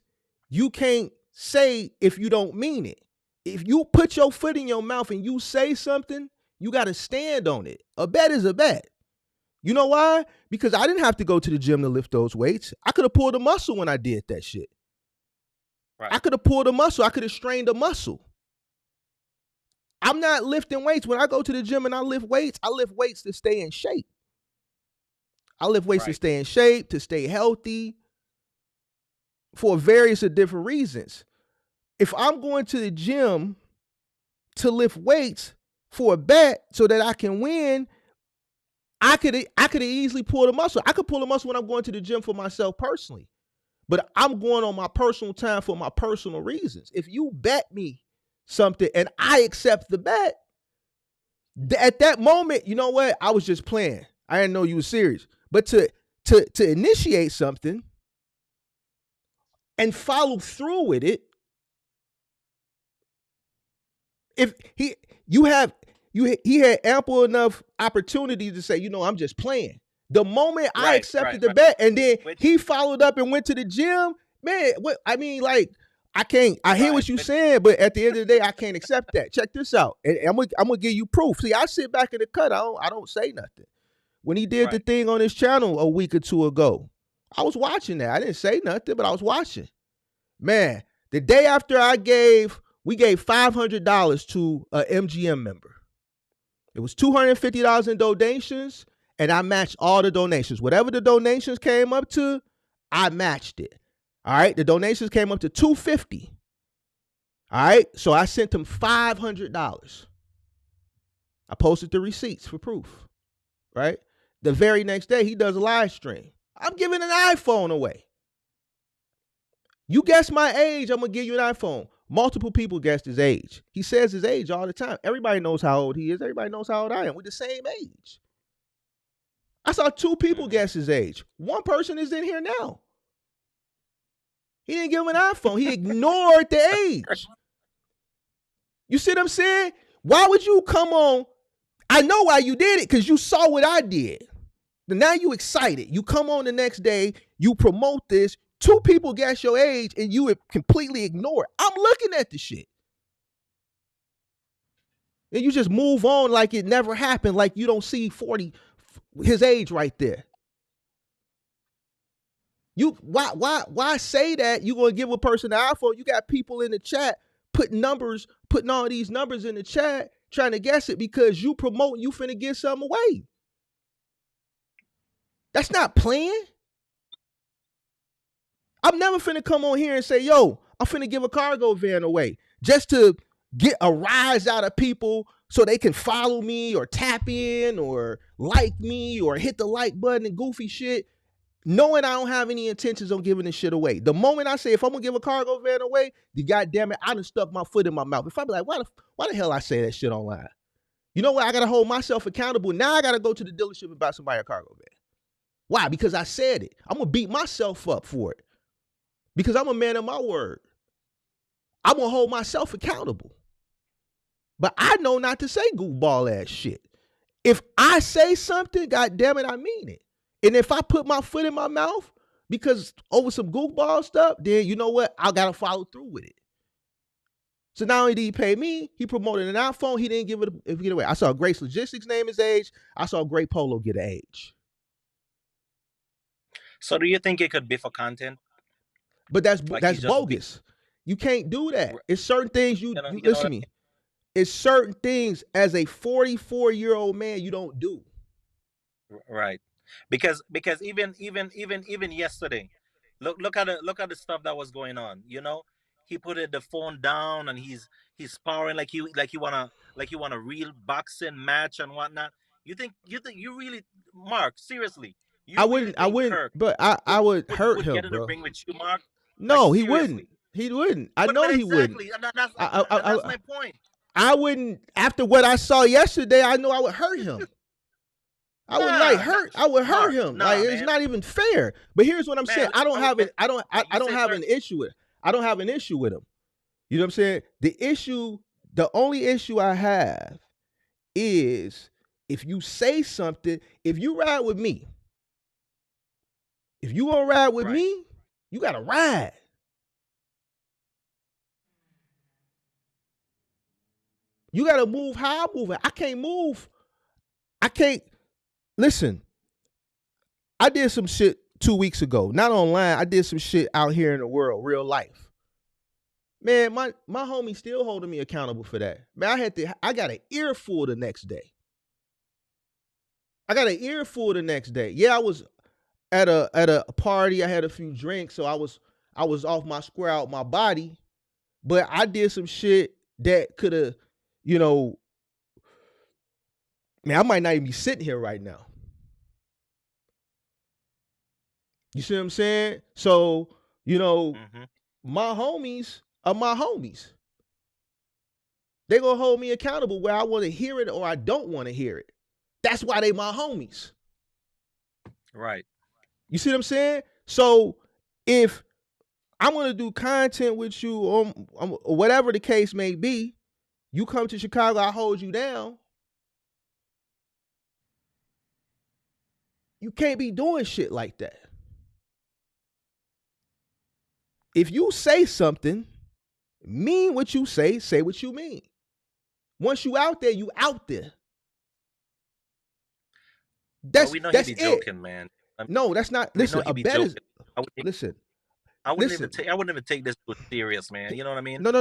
you can't say if you don't mean it. If you put your foot in your mouth and you say something, you got to stand on it. A bet is a bet. You know why? Because I didn't have to go to the gym to lift those weights. I could have pulled a muscle when I did that shit. right, I could have pulled a muscle. I could have strained a muscle. I'm not lifting weights. When I go to the gym and I lift weights to stay in shape. I lift weights to right, stay in shape, to stay healthy, for various of different reasons. If I'm going to the gym to lift weights for a bet so that I can win, I could have easily pulled a muscle. I could pull a muscle when I'm going to the gym for myself personally. But I'm going on my personal time for my personal reasons. If you bet me something and I accept the bet, at that moment, you know what? I was just playing. I didn't know you were serious. But to initiate something and follow through with it, if he had ample enough opportunity to say, you know, I'm just playing. The moment I right, accepted right, the right. bet and then Which he followed up and went to the gym, man, what I mean, like, I can't, I hear right, what you're but saying, but at the end of the day, I can't accept that. Check this out. And I'm gonna give you proof. See, I sit back in the cut, I don't say nothing. When he did the right, thing on his channel a week or two ago, I was watching that. I didn't say nothing, but I was watching. Man, the day after we gave $500 to a MGM member. It was $250 in donations, and I matched all the donations. Whatever the donations came up to, I matched it. All right, the donations came up to $250. All right, so I sent him $500. I posted the receipts for proof. Right, the very next day he does a live stream. I'm giving an iPhone away. You guess my age, I'm gonna give you an iPhone. Multiple people guessed his age. He says his age all the time. Everybody knows how old he is. Everybody knows how old I am. We're the same age. I saw two people guess his age. One person is in here now. He didn't give him an iPhone. He ignored the age. You see what I'm saying? Why would you come on? I know why you did it, because you saw what I did. Now you excited. You come on the next day, you promote this. Two people guess your age and you completely ignore it. I'm looking at the shit. And you just move on like it never happened, like you don't see 40, his age right there. Why say that you're gonna give a person an iPhone? You got people in the chat putting all these numbers in the chat, trying to guess it because you promoting you finna give something away. That's not playing. I'm never finna come on here and say, yo, I'm finna give a cargo van away just to get a rise out of people so they can follow me or tap in or like me or hit the like button and goofy shit, knowing I don't have any intentions on giving this shit away. The moment I say, if I'm gonna give a cargo van away, the goddamn it, I done stuck my foot in my mouth. If I be like, why the hell I say that shit online? You know what? I gotta hold myself accountable. Now I gotta go to the dealership and buy somebody a cargo van. Why? Because I said it. I'm gonna beat myself up for it. Because I'm a man of my word. I'm going to hold myself accountable. But I know not to say goofball ass shit. If I say something, God damn it, I mean it. And if I put my foot in my mouth because over some goofball stuff, then you know what? I got to follow through with it. So not only did he pay me, he promoted an iPhone. He didn't give it away. I saw Grace Logistics name his age. I saw Great Polo get an age. so do you think it could be for content? But that's Like he's just bogus. You can't do that. It's certain things you you know listen what to me. It's certain things as a 44-year-old man you don't do. Right. Because even yesterday, look at the stuff that was going on. He put the phone down and he's sparring like you wanna real boxing match and whatnot. You think you really, Mark, seriously, I you really wouldn't, think Kirk but I would hurt would him, get in the bro. ring with you, Mark? Like No, he wouldn't. seriously. He wouldn't. I But know he wouldn't. exactly, and that's I, I, and that's I, my point. I wouldn't. After what I saw yesterday, I know I would hurt him. I would I would hurt Mark, him. Like nah, it's man. not even fair. But here's what I'm Man, saying. I don't have it. I don't. like I you don't say, have Kirk, an issue with. I don't have an issue with him. You know what I'm saying? The only issue I have is if you say something. If you ride with me, if you gonna ride with right. me, you gotta ride. You gotta move how I'm moving. I can't move. I can't listen. I did some shit 2 weeks ago. Not online. I did some shit out here in the world, real life. Man, my homie still holding me accountable for that. Man, I got an earful the next day. Yeah, I was at a party. I had a few drinks, so I was off my square out my body. But I did some shit that could have, man, I might not even be sitting here right now. You see what I'm saying? So, my homies are my homies. They gonna hold me accountable where I want to hear it or I don't want to hear it. That's why they my homies. Right. You see what I'm saying? So if I want to do content with you or whatever the case may be, you come to Chicago, I hold you down. You can't be doing shit like that. If you say something, mean what you say what you mean. Once you out there, you out there. Well, we know he be joking, man. No, that's not. Listen, a bet is. Listen. I wouldn't even take this too serious, man. You know what I mean? No. Go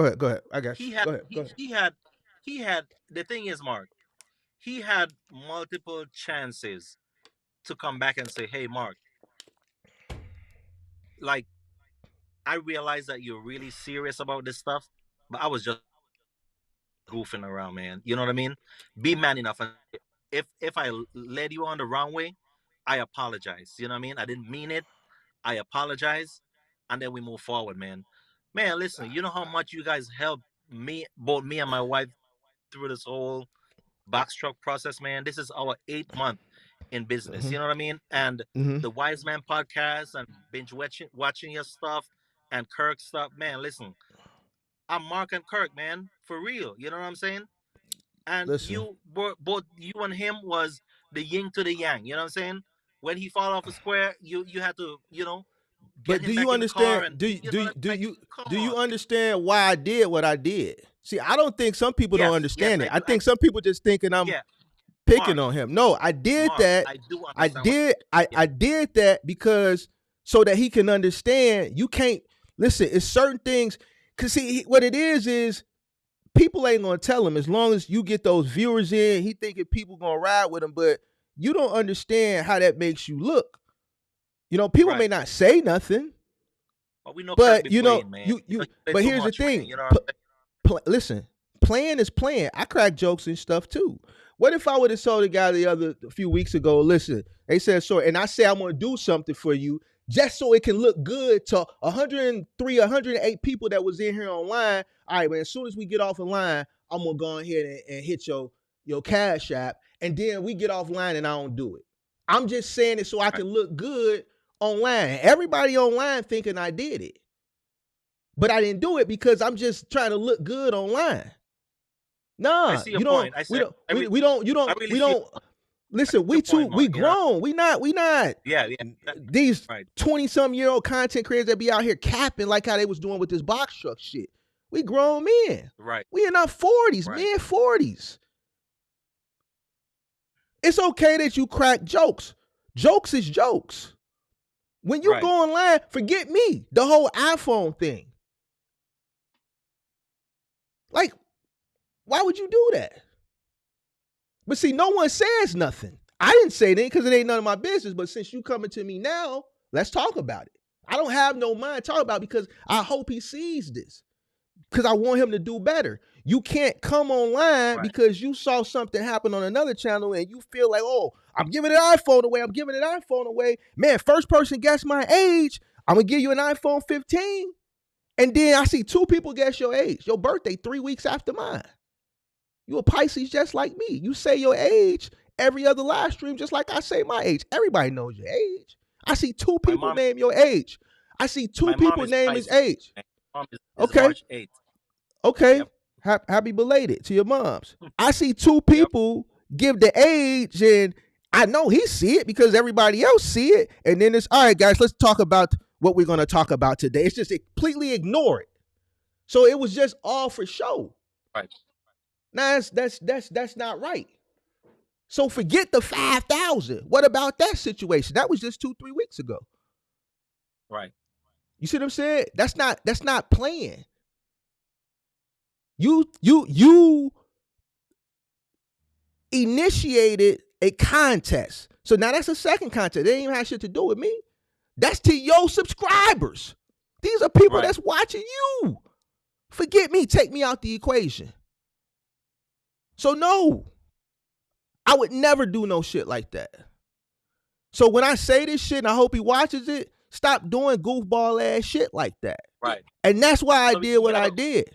ahead. I got you. Go ahead. He had. The thing is, Mark, he had multiple chances to come back and say, "Hey, Mark, like, I realize that you're really serious about this stuff, but I was just goofing around, man. You know what I mean? Be man enough. And if I led you on the wrong way, I apologize. You know what I mean? I didn't mean it. I apologize, and then we move forward, man. Man, listen, you know how much you guys helped both me and my wife, through this whole box truck process, man. This is our 8th month in business. Mm-hmm. You know what I mean? And the Wise Man podcast and binge watching your stuff and Kirk stuff, man. Listen, I'm Mark and Kirk, man, for real. You know what I'm saying? And listen. both you and him was the yin to the yang. You know what I'm saying? When he fall off a square, you had to, get him back in the car. And do you understand why I did what I did? See, I don't think some people don't understand it. I think some people just thinking I'm picking on him. No, I did that. I did that because so that he can understand. You can't listen. It's certain things. Cause see, what it is people ain't gonna tell him as long as you get those viewers in. He thinking people gonna ride with him, but you don't understand how that makes you look. People may not say nothing. Well, we know but playing, man. But here's the thing. Man, listen, playing is playing. I crack jokes and stuff too. What if I would have told the guy a few weeks ago, listen, they said so, and I say I'm gonna do something for you just so it can look good to 103, 108 people that was in here online. All right, man, as soon as we get off the line, I'm gonna go ahead and hit your Cash App, and then we get offline and I don't do it. I'm just saying it so I can look good online. Everybody online thinking I did it. But I didn't do it because I'm just trying to look good online. Nah, you don't. We don't. Listen, we grown. We not. Yeah. These 20-some-year-old content creators that be out here capping like how they was doing with this box truck shit. We grown men. Right. We in our 40s, mid 40s. It's okay that you crack jokes. Jokes is jokes. When you go online, forget me. The whole iPhone thing. Forget me. The whole iPhone thing. Like, why would you do that? But see, no one says nothing. I didn't say anything because it ain't none of my business. But since you coming to me now, let's talk about it. I don't have no mind to talk about it because I hope he sees this. Because I want him to do better. You can't come online because you saw something happen on another channel and you feel like, oh, I'm giving an iPhone away. Man, first person guess my age, I'm going to give you an iPhone 15. And then I see 2 people guess your age. Your birthday 3 weeks after mine. You a Pisces just like me. You say your age every other live stream just like I say my age. Everybody knows your age. I see 2 people name your age. I see 2 people name his age. Okay. March 8th. Okay. Yep. Happy belated to your moms. I see 2 people give the age, and I know he see it because everybody else see it. And then it's all right, guys. Let's talk about what we're going to talk about today. It's just completely ignore it. So it was just all for show. Right. Now that's not right. So forget the 5,000. What about that situation? That was just 2-3 weeks ago. Right. You see what I'm saying? That's not playing. You initiated a contest. So now that's a second contest. They ain't even have shit to do with me. That's to your subscribers. These are people that's watching you. Forget me. Take me out the equation. So no, I would never do no shit like that. So when I say this shit and I hope he watches it, stop doing goofball ass shit like that. Right. And that's why I did what I did.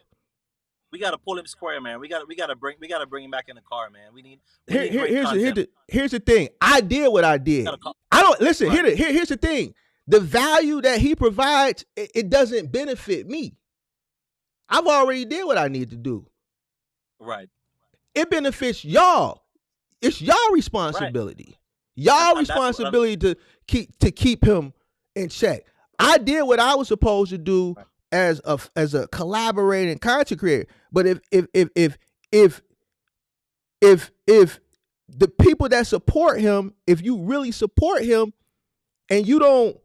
We gotta pull him square, man. We gotta bring him back in the car, man. Here's the thing. I did what I did. I don't listen. Right. Here's the thing. The value that he provides, it doesn't benefit me. I've already did what I need to do. Right. It benefits y'all. It's y'all responsibility. Right. Y'all responsibility to keep him in check. I did what I was supposed to do as a collaborating content creator. But if the people that support him, if you really support him and you don't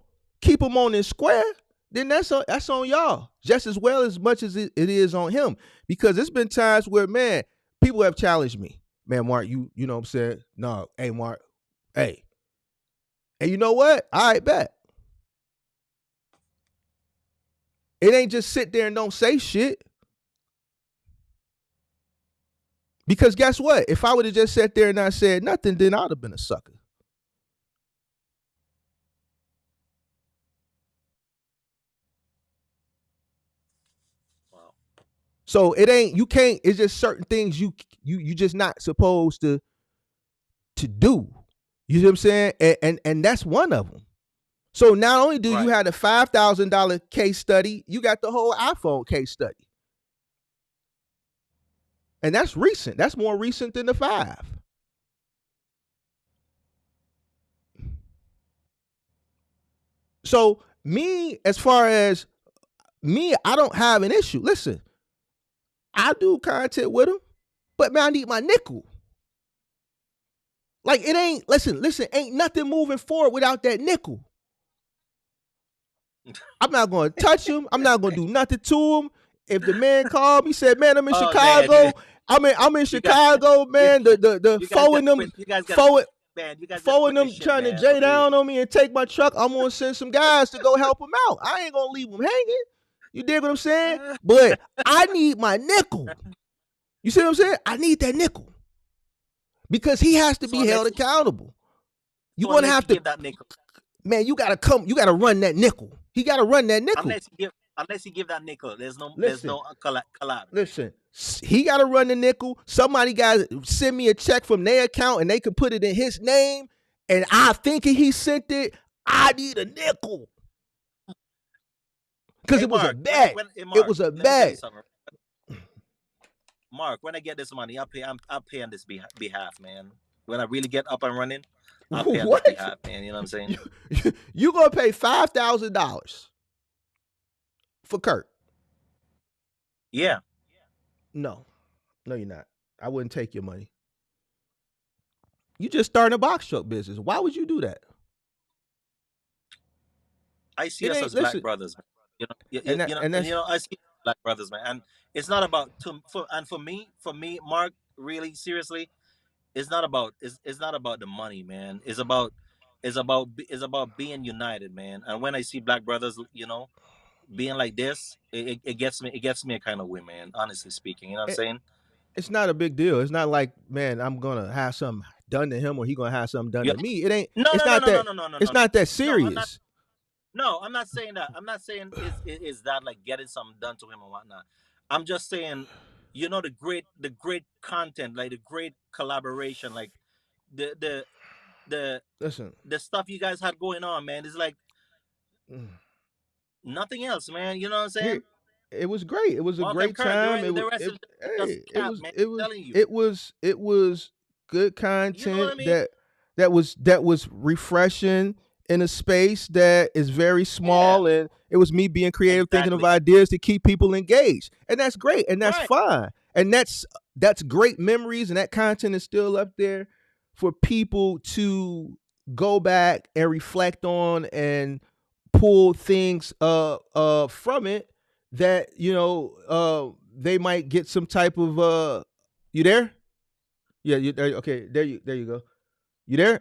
keep him on his square, then that's on y'all just as much as it is on him. Because there's been times where, man, people have challenged me. Man, Mark, you know what I'm saying? No, hey, Mark, hey. And you know what? All right, bet. It ain't just sit there and don't say shit. Because guess what? If I would have just sat there and not said nothing, then I would have been a sucker. Wow. So it's just certain things you just not supposed to do. You see what I'm saying? And that's one of them. So not only do you have the $5,000 case study, you got the whole iPhone case study. And that's recent. That's more recent than the 5. So me, as far as me, I don't have an issue. Listen, I do content with him, but man, I need my nickel. Like it ain't, listen, ain't nothing moving forward without that nickel. I'm not going to touch him. I'm not going to do nothing to him. If the man called me, said, "Man, I'm in Chicago. Man. I'm in Chicago, man. The forwarding them trying to J down on me and take my truck. I'm gonna send some guys to go help him out. I ain't gonna leave him hanging. You dig what I'm saying? But I need my nickel. You see what I'm saying? I need that nickel because he has to be held accountable. You're gonna have to give that nickel. Man, you gotta come. You gotta run that nickel. He gotta run that nickel. Unless you give that nickel, there's no collab. Listen, he gotta run the nickel. Somebody gotta send me a check from their account, and they can put it in his name. And I think he sent it. I need a nickel because it was a bet. It was a bet. Mark, when I get this money, I'll pay on this behalf, man. When I really get up and running, I'll pay on this behalf, man. You know what I'm saying? You gonna pay $5,000 for Kurt? Yeah. No, you're not. I wouldn't take your money. You just starting a box truck business. Why would you do that? I see It us ain't as black listen, brothers, man. and that and that's I see black brothers, man. And it's not about for me, Mark, really seriously, it's not about the money, man. It's about being united, man. And when I see black brothers, being like this, it gets me a kind of way, man. Honestly speaking, you know what I'm it, saying? it's not a big deal. It's not like, man, I'm gonna have something done to him or he gonna have something done Yeah. to me. It ain't. No, It's no, no, not no, no, that. no, no, no, It's no. not that No, I'm not. serious. No, I'm not saying that. I'm not saying is that like getting something done to him or whatnot. I'm just saying, the great content, like the great collaboration, like the the the Listen, the stuff you guys had going on, man. It's like mm, nothing else, man. You know what I'm here, saying? it was great. It was a Mark, I'm great Kurt. time. The rest is just Hey, cap, man. Telling you. it was good You know what content I mean? that was refreshing in a space that is very Yeah, small, and it was me being creative, thinking of exactly. ideas to keep people engaged, and that's great, and that's Right. fine, and that's great memories, and that content is still up there for people to go back and reflect on and pull things from it that they might get some type of you there? Yeah, you there. Okay, there you go. You there?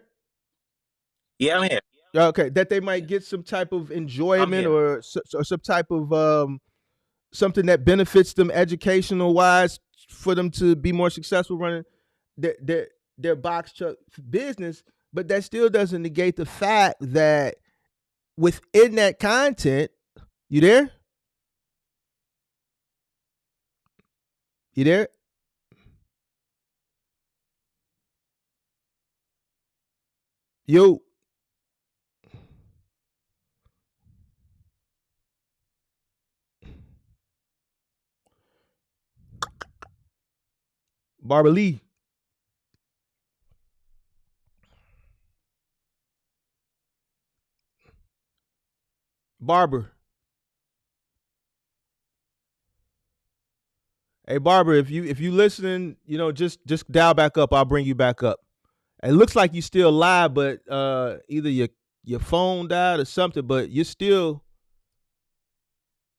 Yeah, I'm here. Okay, that they might get some type of I'm enjoyment, here. or some type of something that benefits them educational wise, for them to be more successful running their box truck business. But that still doesn't negate the fact that within that content, you there? You there? Yo, Barbara Lee. Barber. Hey Barber, if you listening, just dial back up. I'll bring you back up. It looks like you still live, but either your phone died or something, but you're still.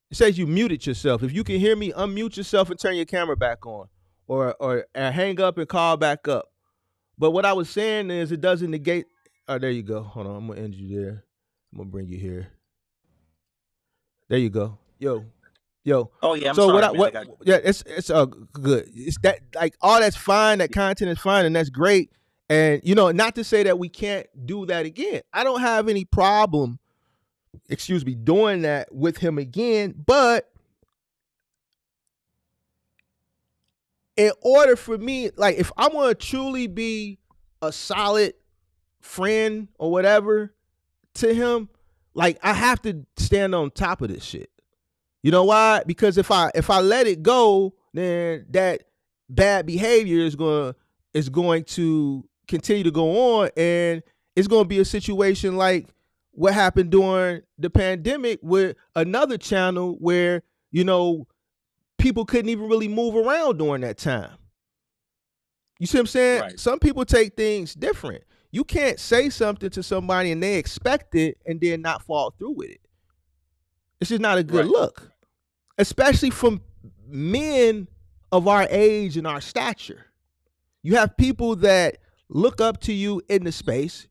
It says you muted yourself. If you can hear me, unmute yourself and turn your camera back on, or hang up and call back up. But what I was saying is, it doesn't negate. Oh, there you go. Hold on, I'm gonna end you there. I'm gonna bring you here. There you go. Yo. Oh yeah, I'm So sorry, man. I what? got Yeah, it's good. It's that, like, all that's fine. That content is fine, and that's great. And not to say that we can't do that again. I don't have any problem, excuse me, doing that with him again. But in order for me, like, if I want to truly be a solid friend or whatever to him, like, I have to stand on top of this shit. You know why? Because if I let it go, then that bad behavior is going to continue to go on, and it's going to be a situation like what happened during the pandemic with another channel where people couldn't even really move around during that time. You see what I'm saying? right, Some people take things different. You can't say something to somebody and they expect it and then not follow through with it. It's just not a good right, look, especially from men of our age and our stature. You have people that look up to you in the space,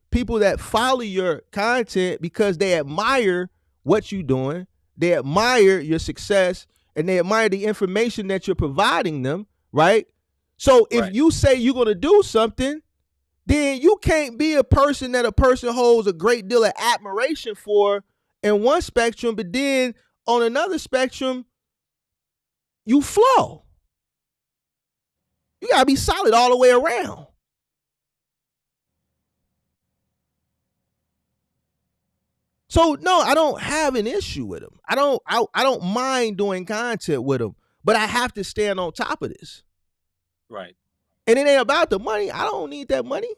people that follow your content because they admire what you're doing, they admire your success, and they admire the information that you're providing them, right? So if right, you say you're going to do something, then you can't be a person that a person holds a great deal of admiration for in one spectrum, but then on another spectrum, you flow. You gotta be solid all the way around. So no, I don't have an issue with him. I don't mind doing content with him, but I have to stand on top of this. right. And it ain't about the money. I don't need that money.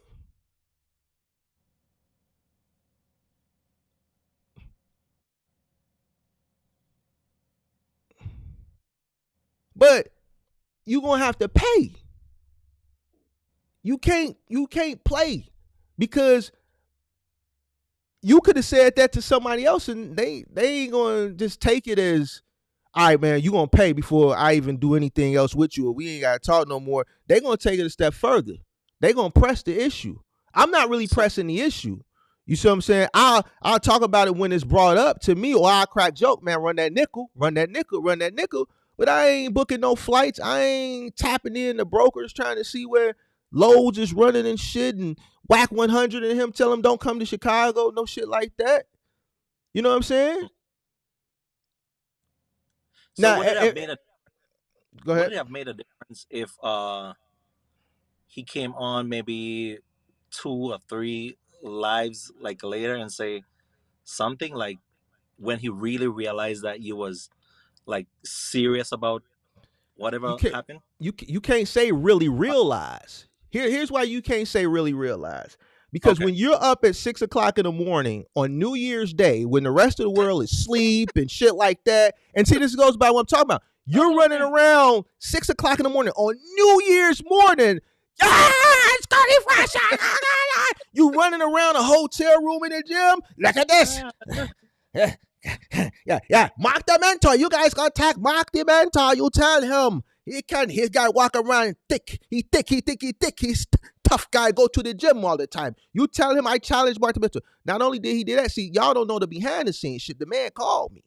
But you gonna have to pay. You can't play, because you could have said that to somebody else, and they ain't gonna just take it as, all right, man, you gonna pay before I even do anything else with you, or we ain't gotta talk no more. They gonna take it a step further. They gonna press the issue. I'm not really pressing the issue. You see what I'm saying? I'll talk about it when it's brought up to me, or I'll crack joke, man, run that nickel, run that nickel, run that nickel. But I ain't booking no flights. I ain't tapping in the brokers trying to see where loads is running and shit, and whack 100 and him tell him don't come to Chicago, no shit like that. You know what I'm saying? So Now, would it have made a go would ahead. it have made a difference if he came on maybe 2 or 3 lives like later and say something like when he really realized that you was like serious about You whatever can't happened? you can't say really realize. Here's why you can't say really realize. Because Okay. when you're up at 6 o'clock in the morning on New Year's Day, when the rest of the world is asleep and shit like that, and see, this goes by what I'm talking about. You're running around 6 o'clock in the morning on New Year's morning. Yeah, it's Cardi Fresh. You running around a hotel room in the gym. Look at this. Yeah. Mark the mentor. You guys got to tag Mark the mentor. You tell him. He's got to walk around thick. He's thick. He's tough guy. Go to the gym all the time. You tell him I challenge Mark the mentor. Not only did he do that, see, y'all don't know the behind the scenes shit. The man called me.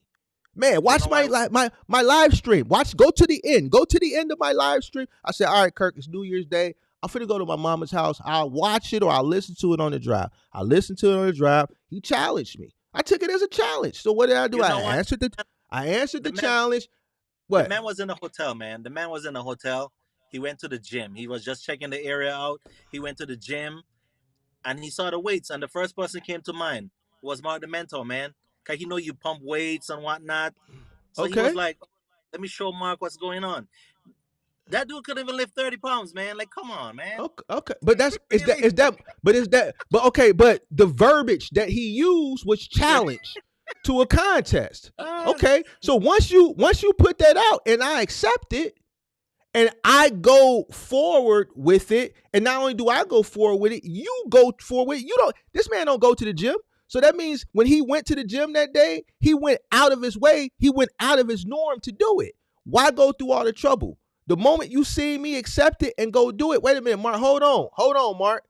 Man, watch my live stream. Go to the end. Go to the end of my live stream. I said, all right, Kirk, it's New Year's Day. I'm finna go to my mama's house. I'll watch it or I'll listen to it on the drive. I listened to it on the drive. He challenged me. I took it as a challenge. So what did I do? I answered the challenge. What? The man was in a hotel, man. The man was in a hotel. He went to the gym. He was just checking the area out. He went to the gym and he saw the weights. And the first person came to mind was Mark the mentor, man. Cause he know you pump weights and whatnot. So he was like, let me show Mark what's going on. That dude couldn't even lift 30 pounds, man. Like, come on, man. Okay. But but the verbiage that he used was challenge to a contest. Okay. So once you put that out and I accept it and I go forward with it, and not only do I go forward with it, you go forward with it. This man don't go to the gym. So that means when he went to the gym that day, he went out of his way. He went out of his norm to do it. Why go through all the trouble? The moment you see me accept it and go do it, wait a minute, Mark, hold on, Mark.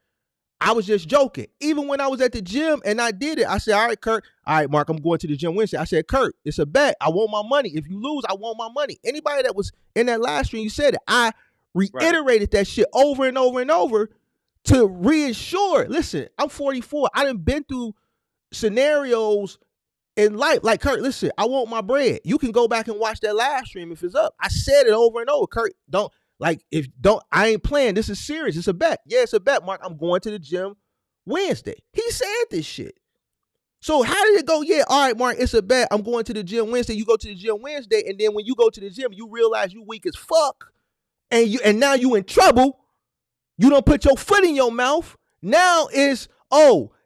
I was just joking. Even when I was at the gym and I did it, I said, all right, Kurt, all right, Mark, I'm going to the gym Wednesday. I said, Kurt, it's a bet. I want my money. If you lose, I want my money. Anybody that was in that live stream, you said it. I reiterated that shit over and over and over to reassure. Listen, I'm 44. I done been through scenarios in life. Like, Kurt, listen, I want my bread. You can go back and watch that live stream if it's up. I said it over and over. Kurt, I ain't playing. This is serious. It's a bet. Yeah, it's a bet, Mark. I'm going to the gym Wednesday. He said this shit. So how did it go? Yeah, all right, Mark, it's a bet. I'm going to the gym Wednesday. You go to the gym Wednesday, and then when you go to the gym, you realize you weak as fuck, and now you in trouble. You don't put your foot in your mouth. Now is,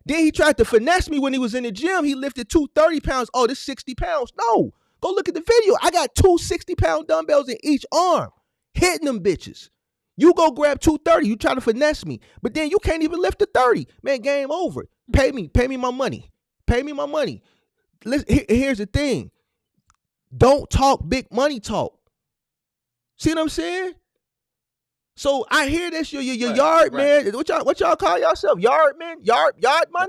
then he tried to finesse me when he was in the gym. He lifted 230 pounds. Oh, this 60 pounds. No, go look at the video. I got 2 60-pound dumbbells in each arm, hitting them bitches. You go grab 230. You try to finesse me, but then you can't even lift the 30. Man, game over. Pay me my money. Pay me my money. Listen, here's the thing. Don't talk big money talk. See what I'm saying? So I hear this, your yard man. What y'all call yourself? Yard man? Yardman?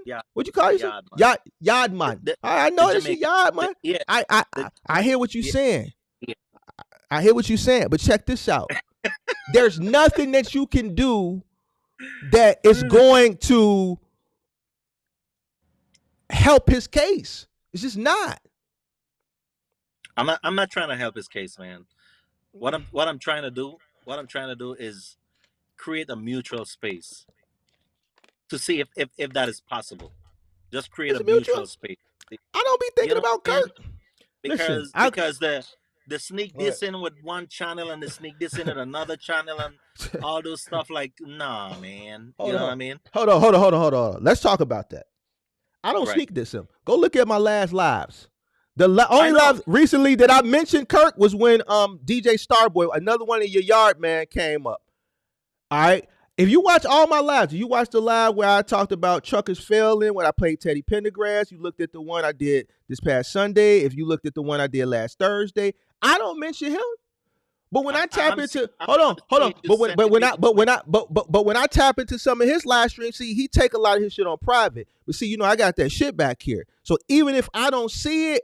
Yeah. What you call yourself? Yardman. I know this is yardman. Yeah. I hear what you're saying. Yeah. I hear what you're saying, but check this out. There's nothing that you can do that is going to help his case. It's just not. I'm not trying to help his case, man. What I'm trying to do is create a mutual space to see if that is possible. Just create a mutual space. I don't be thinking about Kurt. Because the sneak this in with one channel and the sneak this in at another channel and all those stuff, like, nah, man. You know what I mean? Hold on. Let's talk about that. I don't sneak this in. Go look at my last lives. The only live recently that I mentioned Kirk was when DJ Starboy, another one of your yard man, came up. All right. If you watch all my lives, you watch the live where I talked about truckers failing, when I played Teddy Pendergrass, you looked at the one I did this past Sunday, if you looked at the one I did last Thursday, I don't mention him. But when I tap into hold on. But when I tap into some of his live streams, see, he take a lot of his shit on private. But see, I got that shit back here. So even if I don't see it,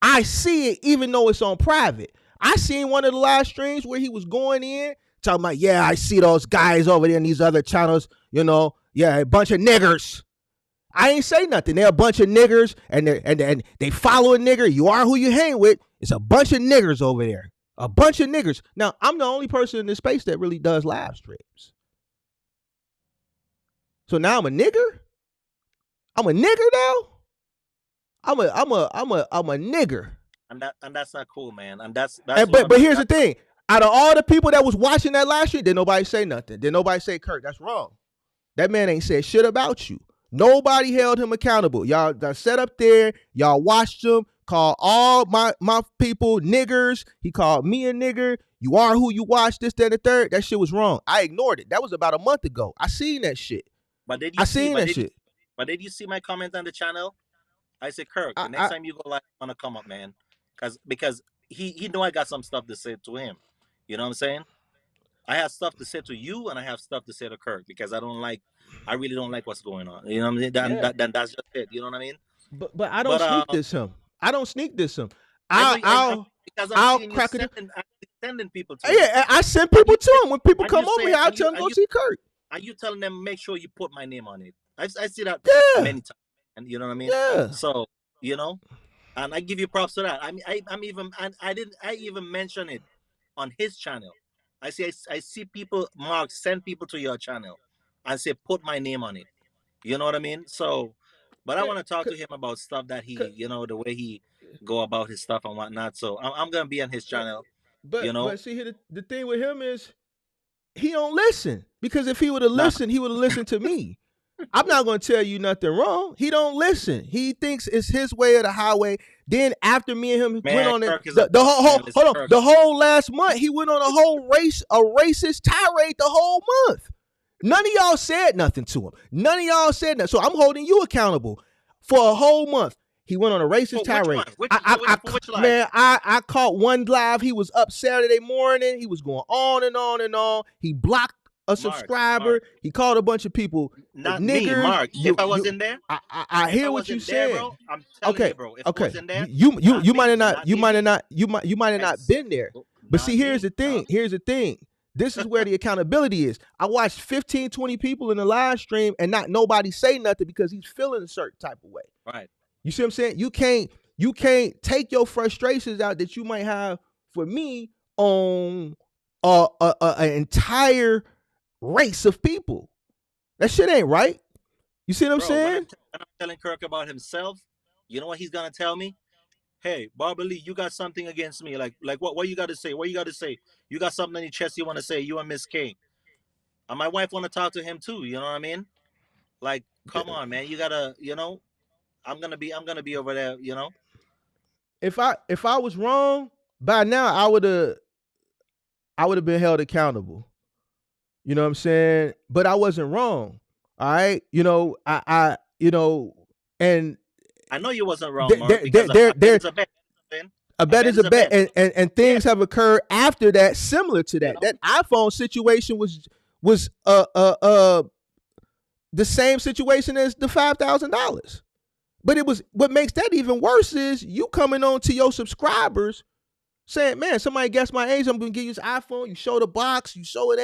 I see it even though it's on private. I seen one of the live streams where he was going in, talking about, yeah, I see those guys over there in these other channels, yeah, a bunch of niggers. I ain't say nothing. They're a bunch of niggers, and they follow a nigger. You are who you hang with. It's a bunch of niggers over there. A bunch of niggers. Now, I'm the only person in this space that really does live streams. So now I'm a nigger? I'm a nigger now? I'm a nigger. And that's not cool, man. And that's but here's the thing. Out of all the people that was watching that live stream, did nobody say nothing. Did nobody say, Kirk, that's wrong. That man ain't said shit about you. Nobody held him accountable. Y'all got set up there. Y'all watched him. Called all my people niggers. He called me a nigger. You are who you watch, this, that, and the third. That shit was wrong. I ignored it. That was about a month ago. I seen that shit. But did you see that shit? But did you see my comment on the channel? I said, Kirk, the next time you go live, I'm gonna come up, man. Because he know I got some stuff to say to him. You know what I'm saying? I have stuff to say to you, and I have stuff to say to Kirk, because I really don't like what's going on. You know what I mean? That's just it. You know what I mean? But I don't sneak this him. I don't sneak this him. I'll crack it. Sending people to yeah, I send people to him. When people come over here, I'll tell them go see Kirk. Are you telling them make sure you put my name on it? I see that many times, and you know what I mean. Yeah. So and I give you props to that. I mean, I even mention it on his channel. I see people, Mark, send people to your channel and say put my name on it. You know what I mean? So, but I want to talk to him about stuff that he, the way he go about his stuff and whatnot. So I'm gonna be on his channel. But see, here the thing with him is he don't listen, because if he would have listened, he would have listened to me. I'm not going to tell you nothing wrong. He don't listen. He thinks it's his way or the highway. Then after me and him went on the whole last month, he went on a racist tirade the whole month. None of y'all said nothing to him. None of y'all said nothing. So I'm holding you accountable for a whole month. He went on a racist tirade. Man, I caught one live. He was up Saturday morning. He was going on and on and on. He blocked a subscriber. Mark. He called a bunch of people not niggers. Me, Mark. If I was in there, I hear what you said. Bro, I'm telling you, bro. If I was in there, you might have not been there. But see, here's the thing. Here's the thing. This is where the accountability is. I watched 15, 20 people in the live stream and not nobody say nothing because he's feeling a certain type of way. Right. You see what I'm saying? You can't take your frustrations out that you might have for me on an entire race of people. That shit ain't right. You see what I'm saying? When I'm telling Kirk about himself, you know what he's gonna tell me? Hey, Barbara Lee, you got something against me. Like what you got to say? What you got to say? You got something in your chest you want to say? You and Miss K. And my wife want to talk to him too. You know what I mean? Like, come on, man. You gotta, I'm gonna be over there. If I was wrong, by now I would have been held accountable. You know what I'm saying? But I wasn't wrong. All right. And I know you wasn't wrong, Mark, because a bet is a bet. A bet is a bet. And things have occurred after that similar to that. That iPhone situation was the same situation as the $5,000. But it was, what makes that even worse is you coming on to your subscribers saying, man, somebody guessed my age, I'm gonna give you this iPhone. You show the box, you show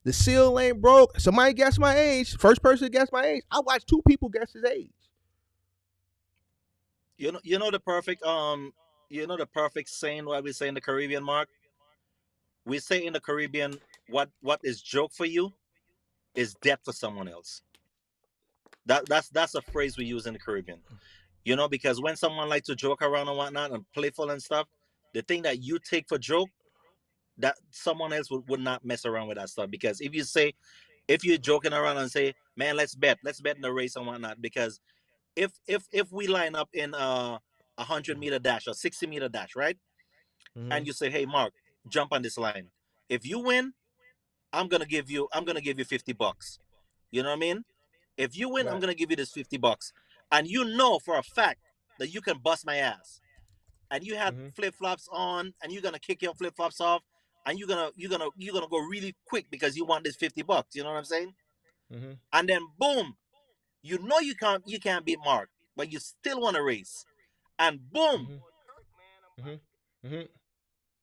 the seal ain't broke. Somebody guessed my age. First person to guess my age. I watched 2 people guess his age. You know the perfect saying what we say in the Caribbean, Mark? We say in the Caribbean, what is joke for you is death for someone else. That's a phrase we use in the Caribbean. Because when someone likes to joke around and whatnot and playful and stuff, the thing that you take for joke, that someone else would not mess around with that stuff. Because if you're joking around and say, man, let's bet in the race and whatnot, because if we line up in a 100-meter dash or 60-meter dash, right? Mm-hmm. And you say, hey, Mark, jump on this line. If you win, I'm gonna give you $50. You know what I mean? If you win, I'm Right. gonna give you this $50, and you know for a fact that you can bust my ass. And you had Mm-hmm. flip flops on, and you're gonna kick your flip flops off, and you're gonna go really quick because you want this $50. You know what I'm saying? Mm-hmm. And then boom, you can't beat Mark, but you still want to race, and boom, Mm-hmm. Mm-hmm. Mm-hmm.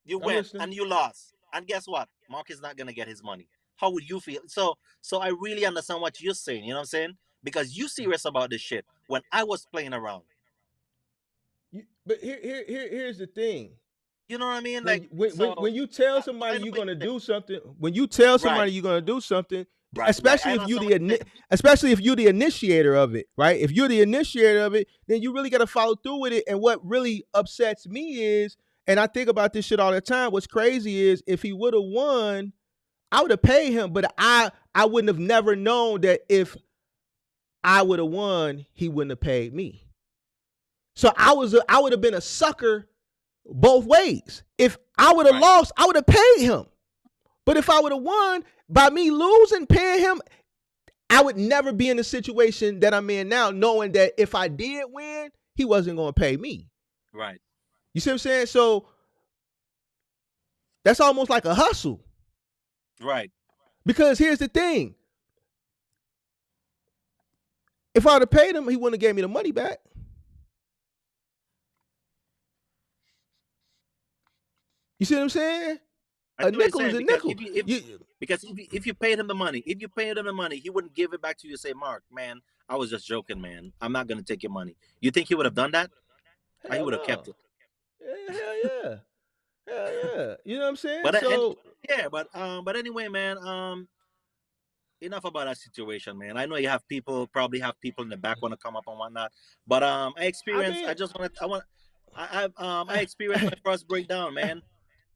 you I'm went listening. and you lost. And guess what? Mark is not gonna get his money. How would you feel? So I really understand what you're saying. You know what I'm saying? Because you serious about this shit. When I was playing around, But here's the thing. you know what I mean? When Like, so when you tell I somebody know you're what gonna you're saying. do something, when you tell Right, somebody you're gonna do something, right. I understand what you're saying. especially if you're the initiator of it, right? If you're the initiator of it, then you really got to follow through with it. And what really upsets me is, and I think about this shit all the time. What's crazy is if he would have won, I would have paid him, but I wouldn't have never known that if I would have won, he wouldn't have paid me. So I would have been a sucker both ways. If I would have Right, lost, I would have paid him. But if I would have won, by me losing, paying him, I would never be in the situation that I'm in now, knowing that if I did win, he wasn't going to pay me. right, You see what I'm saying? So that's almost like a hustle. right. Because here's the thing. If I would have paid him, he wouldn't have gave me the money back. You see what I'm saying? I A see what you're nickel is saying, a because nickel. if you paid him the money, he wouldn't give it back to you and say, Mark, man, I was just joking, man. I'm not gonna take your money. You think he would have done that? Or he Hell would have kept no. it. Hell yeah. Hell yeah. You know what I'm saying? But So but anyway, man, enough about that situation, man. I know you have probably have people in the back want to come up and whatnot. But I mean, I experienced my first breakdown, man.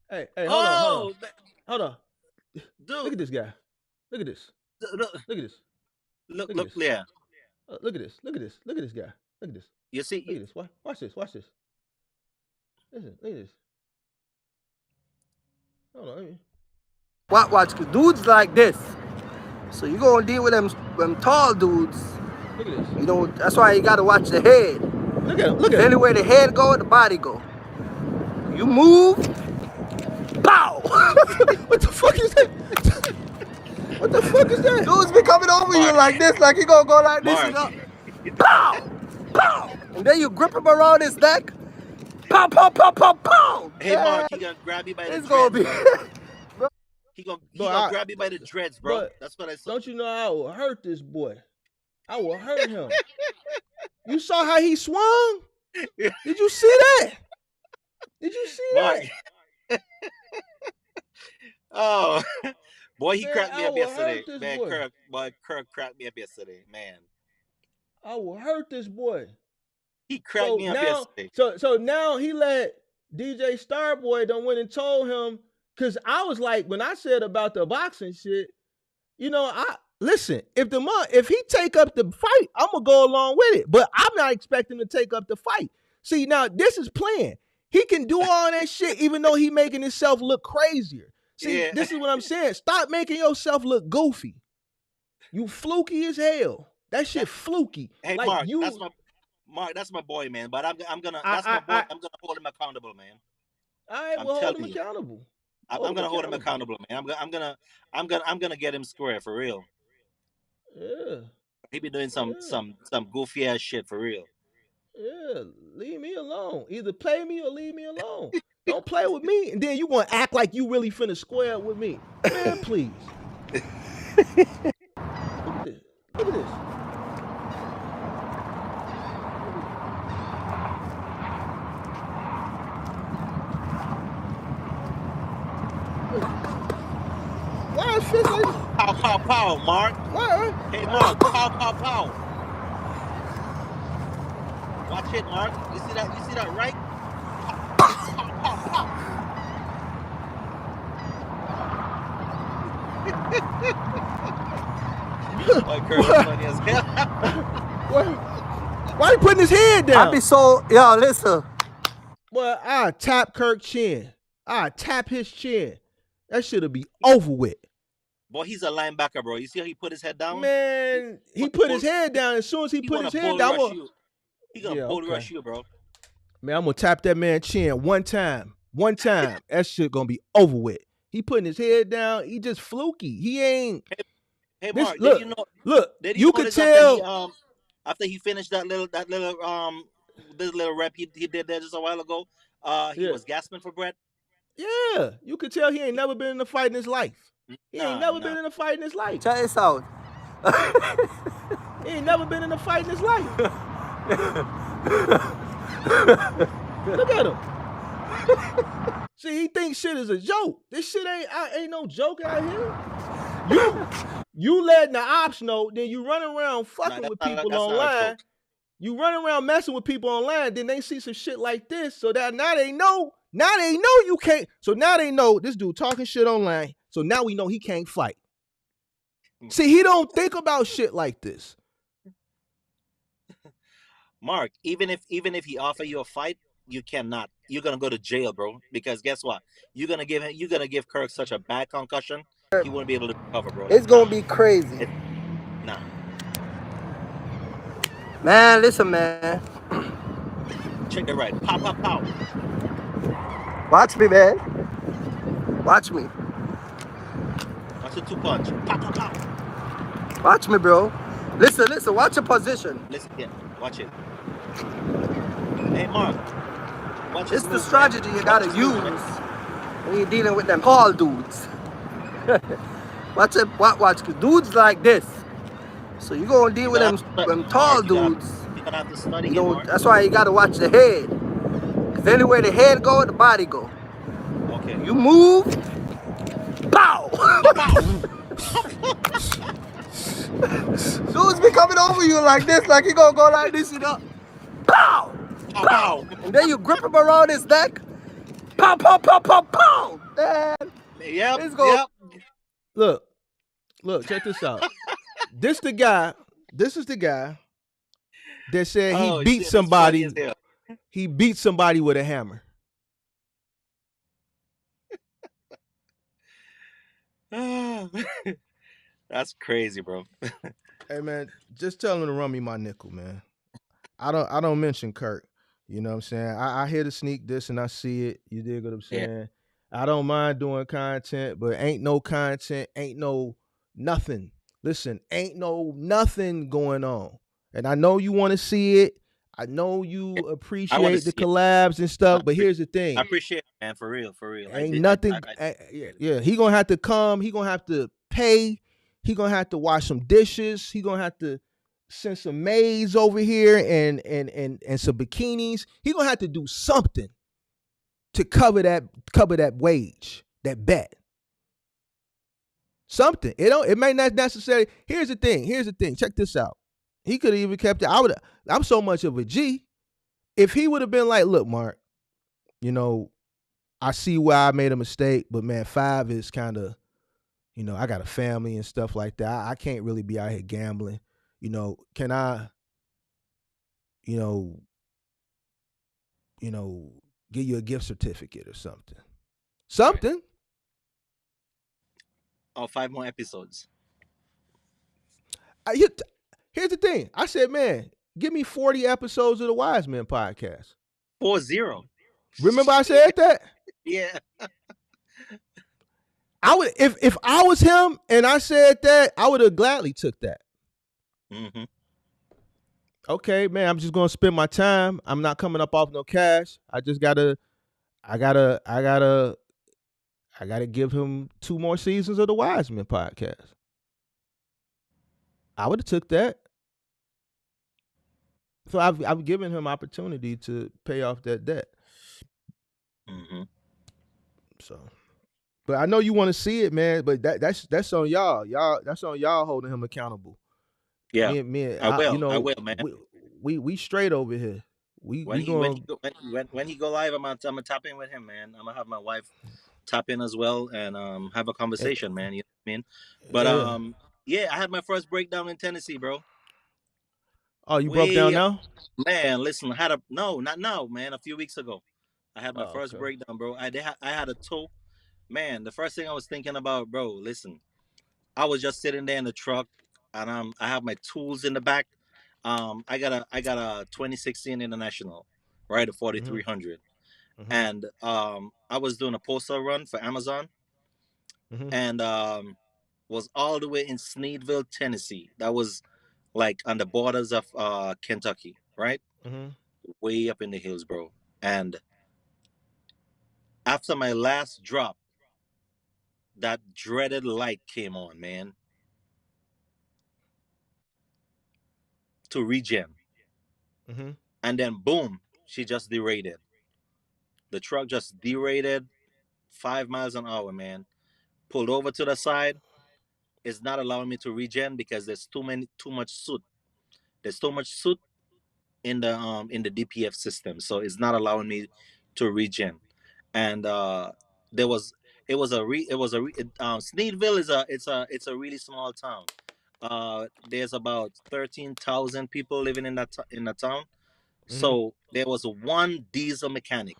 hey, hold on, Oh, hold on. dude, Look at this guy. Look at this. look, Look at this. Look at look, this. yeah. Look at this. Look at this. Look at this guy. Look at this. You see, Look at this. Watch this. Watch this. Listen. Look at this. Hold on. Let me... Watch, dudes like this. So you gonna deal with them tall dudes. Look at this. You know, that's why you gotta watch the head. Look at him. Look at him. Anywhere the head go, the body go. You move, pow! What the fuck is that? What the fuck is that? Dudes be coming over you like this, like he gonna go like this and Mark. go, pow! Pow! And then you grip him around his neck, pow, pow, pow, pow, pow! Hey, Mark, he gonna grab you by the It's dreads, gonna be. bro. He gonna grab you by the dreads, bro. But That's what I saw. don't you know I will hurt this boy? I will hurt him. You saw how he swung? Did you see that? Did you see Mark. that? Oh, boy, he Man, cracked me I up will hurt yesterday. this Man, boy. Kirk cracked me up yesterday. Man, I will hurt this boy. he cracked me up yesterday. So now he let DJ Starboy done went and told him, because I was like, when I said about the boxing shit, you know, listen, if he take up the fight, I'm gonna go along with it. But I'm not expecting him to take up the fight. See, now this is playing. He can do all that shit even though he making himself look crazier. See, Yeah. This is what I'm saying. Stop making yourself look goofy. You fluky as hell. That shit fluky. Hey, like Mark, you, that's my boy, man. But I'm gonna I'm gonna hold him accountable, man. All right, I'm well, hold telling him you. accountable. I'm gonna hold him accountable, man. I'm gonna get him square for real. Yeah. He be doing some goofy ass shit for real. Yeah, leave me alone. Either play me or leave me alone. Don't play with me, and then you want to act like you really finna square up with me. Man, please. Look at this. Look at this. Why is fist like... Pow, pow, pow, Mark. Why? Hey, Mark, pow, pow, pow. Watch it, Mark. You see that, right? Pow, pow, pow, pow. My girl is funny as hell. Why he putting his head down? I be so, yo, listen. Well, I tap Kirk chin. I tap his chin. That shit'll be over with. Boy, he's a linebacker, bro. You see how he put his head down? Man, he want put bull- his head down. As soon as he He put want his to head bull down, rush you. He gonna yeah, bull okay. rush you, bro. Man, I'm gonna tap that man's chin one time. One time. That shit gonna be over with. He putting his head down. He just fluky. He ain't. Hey, This Mark, look. Did you You could notice tell. after he finished that little this little rap he did there just a while ago, he Yeah, was gasping for breath. yeah. You could tell he ain't never been in a fight in his life. He ain't Nah, never nah. been in a fight in his life. Check this out. He ain't never been in a fight in his life. Look at him. See, he thinks shit is a joke. This shit ain't no joke out here. You letting the ops know, then you run around fucking with people online. You run around messing with people online, then they see some shit like this. So that now they know you can't. So now they know this dude talking shit online. So now we know he can't fight. See, he don't think about shit like this. Mark, even if he offer you a fight, you cannot. You're gonna go to jail, bro. Because guess what? You're gonna give Kirk such a bad concussion, he won't be able to recover, bro. It's gonna be crazy. Nah. Man, listen, man. Check it right. Pow, pow, pow. Watch me, man. Watch me. Watch the 2-punch. Pow, pow, pow. Watch me, bro. Listen. Watch your position. Listen, yeah. Watch it. Hey, Mark. Watch It's the strategy you gotta use when you're dealing with them tall dudes. Watch it. Watch. Dudes like this. So you gonna deal with them tall dudes. You're gonna have to study. You know, that's why you gotta watch the head. Cause anywhere the head go, the body go. Okay. You move. Pow! Dudes be coming over you like this, like he gonna go like this, you know. Pow! Pow! And then you grip him around his neck. Pow, pow, pow, pow, pow! Man. Yep. Look, check this out. This is the guy that said he beat somebody. He beat somebody with a hammer. That's crazy, bro. Hey man, just tell him to run me my nickel, man. I don't mention Kirk. You know what I'm saying? I hear the sneak this and I see it. You dig what I'm saying? Yeah. I don't mind doing content, but ain't no content, ain't no nothing. Listen, ain't no nothing going on. And I know you want to see it. I know you appreciate the collabs and stuff, but here's the thing. I appreciate it, man, for real. Ain't nothing. Yeah, he gonna have to come. He gonna have to pay. He gonna have to wash some dishes. He gonna have to send some maids over here and some bikinis. He gonna have to do something to cover that wage, that bet. Something. It may not necessarily. Here's the thing. Check this out. He could have even kept it. I'm so much of a G. If he would have been like, look, Mark, you know, I see where I made a mistake, but man, 5 is kind of, you know, I got a family and stuff like that. I can't really be out here gambling. You know, can I, you know, give you a gift certificate or something? Something. Oh, 5 more episodes. Here's the thing. I said, man, give me 40 episodes of the Wise Men podcast. 40. Remember I said that? Yeah. I would if I was him and I said that, I would have gladly took that. Mm-hmm. Okay, man, I'm just gonna spend my time. I'm not coming up off no cash. I gotta give him 2 more seasons of the Wise Men podcast. I would have took that. So I've given him opportunity to pay off that debt. Mm-hmm. So, but I know you want to see it, man. But that's on y'all. That's on y'all holding him accountable. Yeah, I will, man. We straight over here. When he go live, I'm gonna tap in with him, man. I'm gonna have my wife tap in as well and have a conversation, man. You know what I mean? But yeah, I had my first breakdown in Tennessee, bro. Oh, you broke down now? Man, listen, not now, man. A few weeks ago, I had my first breakdown, bro. I had a toe. Man, the first thing I was thinking about, bro, listen, I was just sitting there in the truck, and I have my tools in the back. I got a 2016 International, right, a Mm-hmm. 4300, Mm-hmm. and I was doing a postal run for Amazon, Mm-hmm. and was all the way in Sneedville, Tennessee. That was like on the borders of Kentucky, right, Mm-hmm. way up in the hills, bro. And after my last drop, that dreaded light came on, man, to regen. Mm-hmm. And then boom, she just derated. The truck just derated 5 miles an hour, man. Pulled over to the side. It's not allowing me to regen because there's too much soot. There's too much soot in the DPF system, so it's not allowing me to regen. And there was it was a re, Sneedville is a really small town. There's about 13,000 people living in the town. Mm-hmm. So there was one diesel mechanic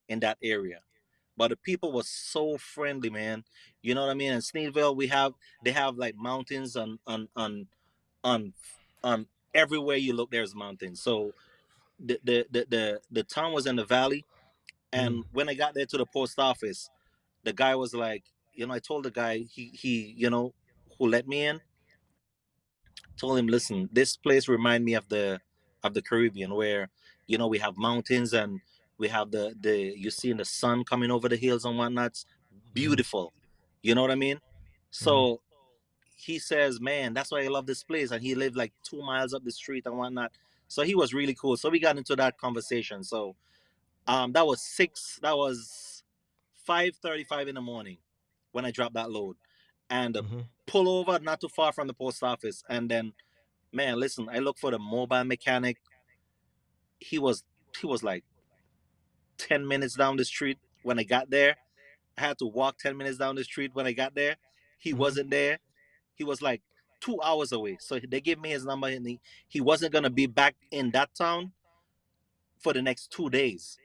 in that area, but the people were so friendly, man. You know what I mean? In Sneedville, they have like mountains on on everywhere you look. There's mountains. So the town was in the valley, Mm-hmm. and when I got there to the post office, the guy was like, I told the guy who let me in, told him, listen, this place remind me of the Caribbean, where we have mountains, and we have the you see in the sun coming over the hills and whatnot. It's Mm-hmm. beautiful. You know what I mean? Mm-hmm. So he says, man, that's why I love this place. And he lived like 2 miles up the street and whatnot. So he was really cool. So we got into that conversation. So that was 5:35 in the morning when I dropped that load. And Mm-hmm. pull over not too far from the post office. And then, man, listen, I looked for the mobile mechanic. He was he was like 10 minutes down the street when I got there. I had to walk 10 minutes down the street when I got there. He Mm-hmm. wasn't there. He was like 2 hours away. So they gave me his number, and he wasn't gonna be back in that town for the next 2 days.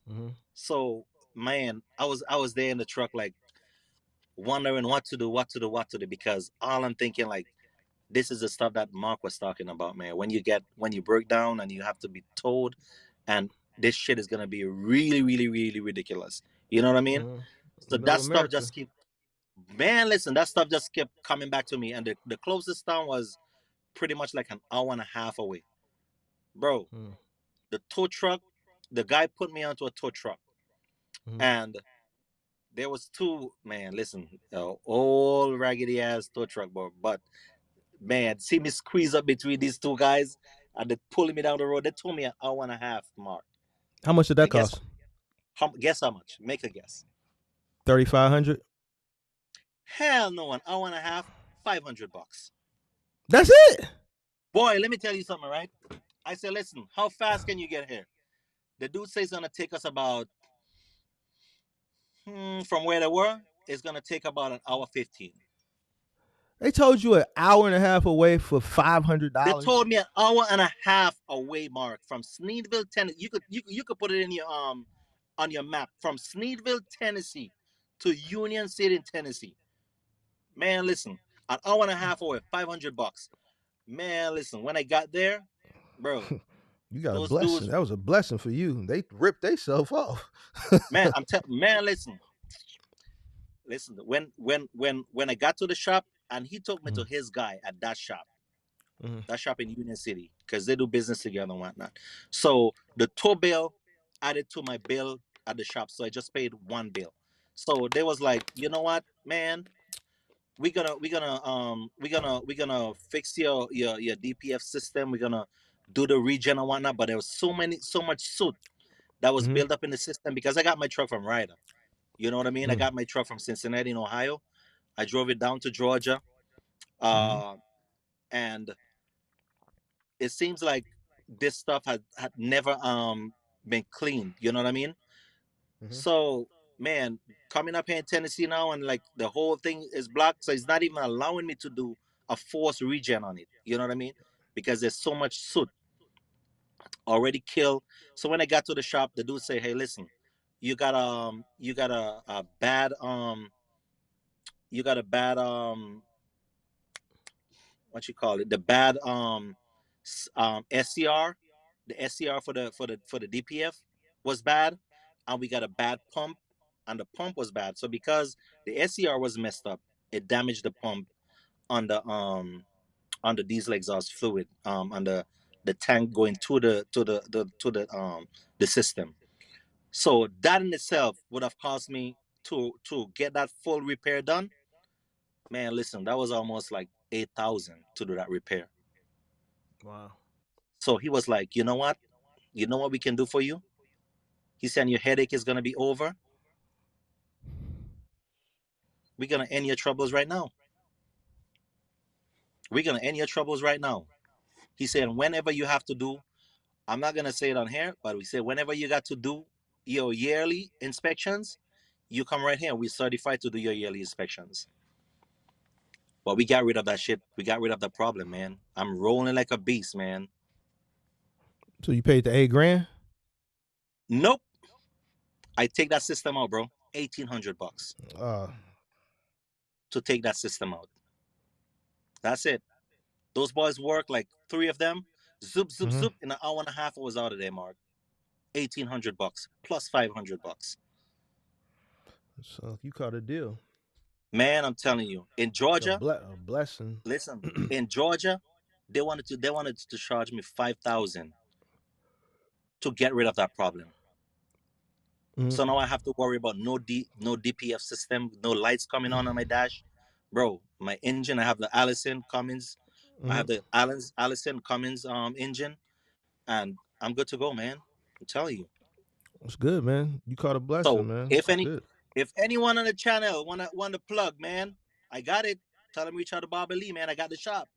Mm-hmm. So, man, I was there in the truck, like wondering what to do, because all I'm thinking, like, this is the stuff that Mark was talking about, man. When you break down and you have to be told, and this shit is gonna be really, really, really ridiculous. You know what I mean? Mm-hmm. So Middle that stuff America. just keep man, listen, that stuff just kept coming back to me, and the closest town was pretty much like an hour and a half away, bro. Mm-hmm. The tow truck, the guy put me onto a tow truck, and there was two, man. Listen, old raggedy ass tow truck, bro. But man, see me squeeze up between these two guys, and they pulling me down the road. They told me an hour and a half, Mark. How much did that And cost? guess how much? Make a guess. 3,500. Hell no, an hour and a half, $500. That's it. Boy, let me tell you something, right? I said, listen, how fast can you get here? The dude says it's gonna take us about from where they were. It's gonna take about an hour 15. They told you an hour and a half away for They $500. told me an hour and a half away, Mark, from Sneedville, Tennessee. You could put it in your on your map, from Sneedville, Tennessee, to Union City, Tennessee. Man, listen, an hour and a half away, $500. Man, listen, when I got there, bro, You got a those blessing. dudes, That was a blessing for you. They ripped themselves off. man, man, listen. When I got to the shop, and he took me to his guy at Mm-hmm. that shop in Union City, because they do business together and whatnot. So the tow bill added to my bill at the shop, so I just paid one bill. So they was like, you know what, man, we're gonna fix your DPF system. We're gonna do the regen and whatnot. But there was so much soot that was Mm-hmm. built up in the system, because I got my truck from Ryder. You know what I mean? I got my truck from Cincinnati in Ohio. I drove it down to Georgia, Mm-hmm. uh, and it seems like this stuff had never been cleaned. You know what I mean? Mm-hmm. So, man, coming up here in Tennessee now, and like the whole thing is blocked, so it's not even allowing me to do a forced regen on it. You know what I mean? Because there's so much soot already killed. So when I got to the shop, the dude say, "Hey, listen, you got a bad you got a bad what you call it, the bad SCR, the SCR for the DPF was bad, and we got a bad pump, and the pump was bad. So because the SCR was messed up, it damaged the pump on the diesel exhaust fluid, on the tank going to the system. So that in itself would have cost me to get that full repair done. Man, listen, that was almost like 8,000 to do that repair. Wow. So he was like, you know what? You know what we can do for you? He said, your headache is going to be over. We're going to end your troubles right now. We're going to end your troubles right now. He said, whenever you have to do, I'm not going to say it on here, but we said, whenever you got to do your yearly inspections, you come right here. We're certified to do your yearly inspections. But we got rid of that shit. We got rid of the problem, man. I'm rolling like a beast, man. So you paid the $8,000? Nope. I take that system out, bro. $1,800 to take that system out. That's it. Those boys work like three of them. Zoop, zoop, Mm-hmm. zoop. In an hour and a half, I was out of there, Mark. $1,800 plus $500. So you caught a deal. Man, I'm telling you, in A, Georgia, a blessing. listen, in Georgia, they wanted to charge me 5,000 to get rid of that problem. So now I have to worry about no DPF system, no lights coming on my dash, bro. My engine, I have the Allison Cummins, I have the Allison Cummins engine, and I'm good to go, man. I'm telling you. It's good, man. You caught a blessing, So man. if It's any good. if anyone on the channel wanna plug, man, I got it. Tell them reach out to Bobby Lee, man. I got the shop.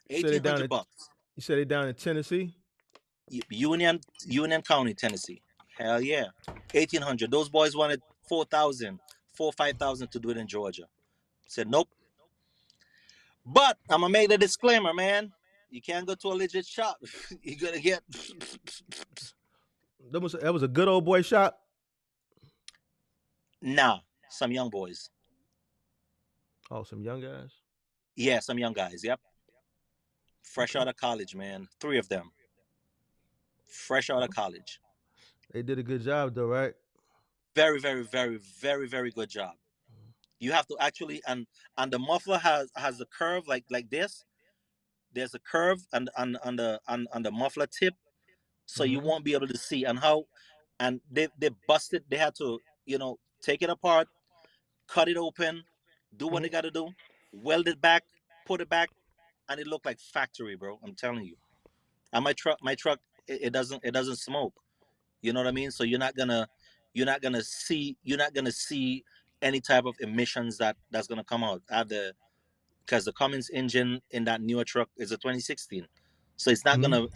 You said they eighteen down hundred in bucks. you said they down in Tennessee? Union County, Tennessee. Hell yeah. 1,800. Those boys wanted 4,000, 5,000 to do it in Georgia. Said nope. But I'm gonna make the disclaimer, man. You can't go to a legit shop. You're gonna get That was a good old boy shop. nah, some young boys. Oh, some young guys. Yeah, some young guys. Yep. Fresh Okay. out of college, man. Three of them. Fresh out of Well, college. they did a good job though, right? Very, very, very, very, very good job. You have to actually and the muffler has a curve like this. There's a curve on the muffler tip, so you Mm-hmm. won't be able to see and how and they busted. They had to take it apart, cut it open, do what Mm-hmm. they got to do, weld it back, put it back, and it looked like factory, bro. I'm telling you. And my truck, it doesn't smoke. You know what I mean? So you're not gonna see any type of emissions that's gonna come out. I have the because the Cummins engine in that newer truck is a 2016, so it's not gonna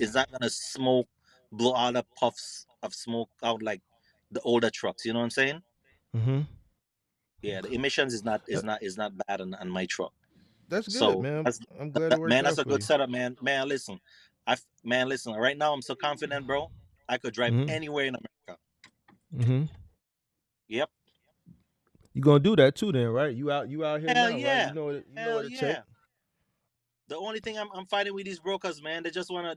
smoke, blow out the puffs of smoke out like the older trucks. You know what I'm saying? Mm-hmm. Yeah, the Okay. emissions is not is That, not is not bad on my truck. that's good, So man. that's I'm glad it worked man, that's out a for good you. setup, man. Man, listen, listen. Right now, I'm so confident, bro. I could drive Mm-hmm. anywhere in America. Mm-hmm. Yep. You gonna do that too, then, right? You out here Hell now, right? yeah. You know Hell what it take. yeah. The only thing I'm fighting with these brokers, man, they just wanna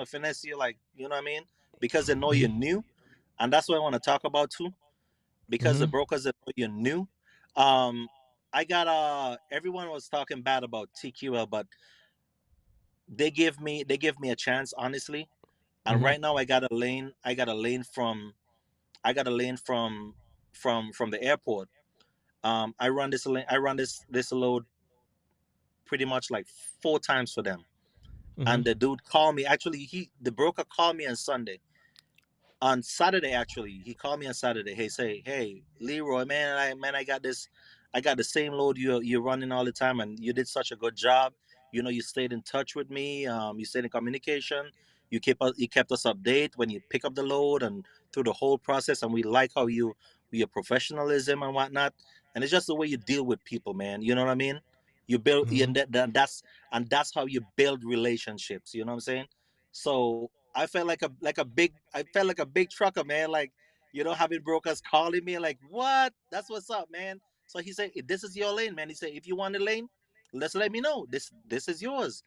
finesse you, like, you know what I mean? Because they know you're Mm-hmm. new, and that's what I want to talk about too. Because the Mm-hmm. brokers that know you're new, um, I got everyone was talking bad about TQL, but they give me a chance, honestly. And Mm-hmm. right now I got a lane from the airport. I run this load pretty much like 4 times for them. Mm-hmm. And the dude called me. Actually, the broker called me on Sunday. On Saturday, actually, he called me on Saturday. Hey, Leroy, man, I got this. I got the same load you're running all the time, and you did such a good job. You stayed in touch with me. You stayed in communication. You kept us updated when you pick up the load and through the whole process, and we like how your professionalism and whatnot. And it's just the way you deal with people, man. You know what I mean? You build, Mm-hmm. and that's how you build relationships. You know what I'm saying? So I felt like a big trucker, man. Like, having brokers calling me like, what? That's what's up, man. So he said, "This is your lane, man." He said, "If you want the lane, let's let me know. This is yours."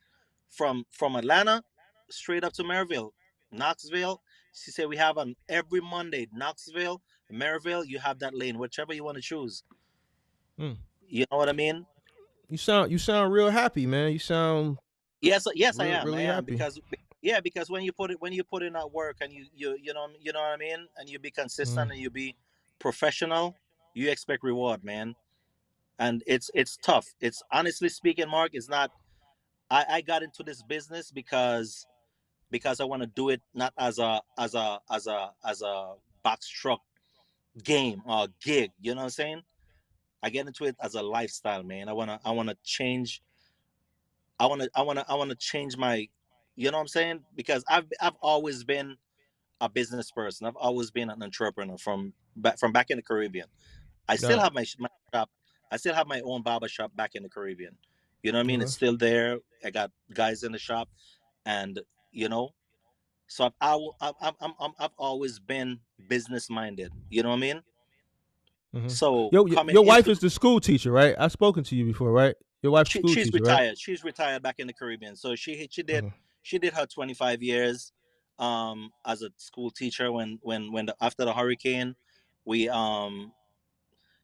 From Atlanta straight up to Maryville, Knoxville. She said we have on every Monday, Knoxville, Maryville. You have that lane, whichever you want to choose. Mm. You know what I mean? You sound real happy, man. You sound Yes, yes, I real am. I really am happy. because yeah, because when you put in that work and you know what I mean, and you be Mm. consistent and you be professional, you expect reward, man. And it's tough. It's honestly speaking, Mark, it's not. I got into this business because I want to do it not as a box truck game or gig. You know what I'm saying? I get into it as a lifestyle, man. I wanna change. I wanna change my. You know what I'm saying? Because I've always been a business person. I've always been an entrepreneur from back in the Caribbean. I still Yeah. have my shop. I still have my own barber shop back in the Caribbean. You know what I mean? It's Okay. still there. I got guys in the shop, and you know, so I've always been business minded. You know what I mean? Hmm. So Yo, coming your wife into is the school teacher, right? I've spoken to you before, right? Your wife's school she's teacher, right? retired. She's retired back in the Caribbean. So she did Okay. she did her 25 years as a school teacher when after the hurricane we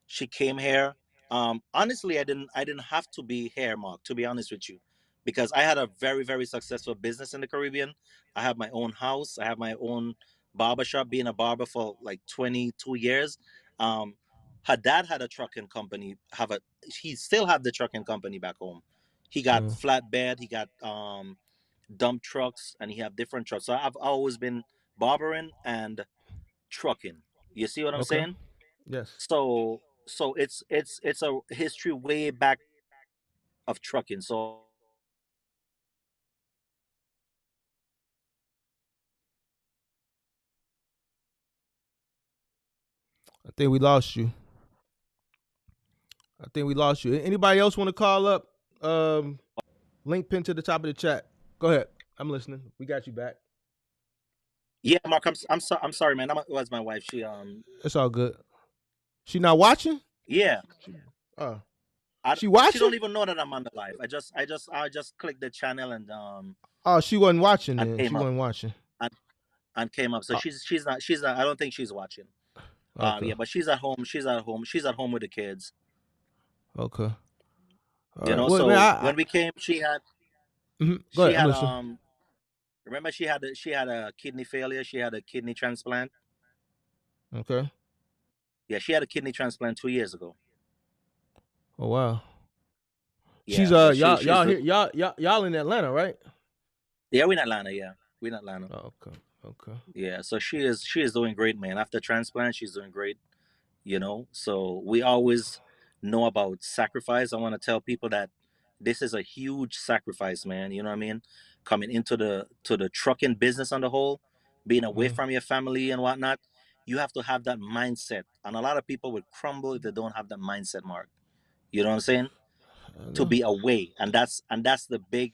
she came here. Honestly, I didn't have to be here, Mark, to be honest with you, because I had a very, very successful business in the Caribbean. I have my own house. I have my own barber shop, being a barber for like 22 years. Um, Her dad had a trucking company. He still have the trucking company back home. He got Mm. flatbed. He got dump trucks, and he have different trucks. So I've always been barbering and trucking. You see what I'm Okay. saying? Yes. So it's a history way back of trucking. So I have my own business. I have my own company. I think we lost you. I think we lost you. Anybody else want to call up? Link pin to the top of the chat. Go ahead. I'm listening. We got you back. Yeah, Mark, I'm sorry, man. That was my wife. It's all good. She not watching? Yeah. She, oh, I she She watching? don't even know that I'm on the live. I just clicked the channel Oh, she wasn't watching and then. She came up wasn't watching. and, and came up. So Oh, she's not. I don't think she's watching. okay. Yeah, but she's at home. She's at home. She's at home with the kids. Okay. All You right. know. Well, man, So when we came, go she ahead. I'm had listening. remember she had a kidney failure. She had a kidney transplant. Okay. Yeah, she had a kidney transplant 2 years ago. Oh wow. She's Yeah, so she's y'all the here y'all in Atlanta, right? yeah, we're in Atlanta. Yeah, we're in Atlanta. Oh, okay. Okay. Yeah, so she is doing great, man. After transplant, she's doing great. So we always know about sacrifice. I want to tell people that this is a huge sacrifice, man. You know what I mean? Coming into the trucking business on the whole, being away Mm, from your family and whatnot, you have to have that mindset. And a lot of people would crumble if they don't have that mindset, Mark. You know what I'm saying? I To know. be away, and that's the big,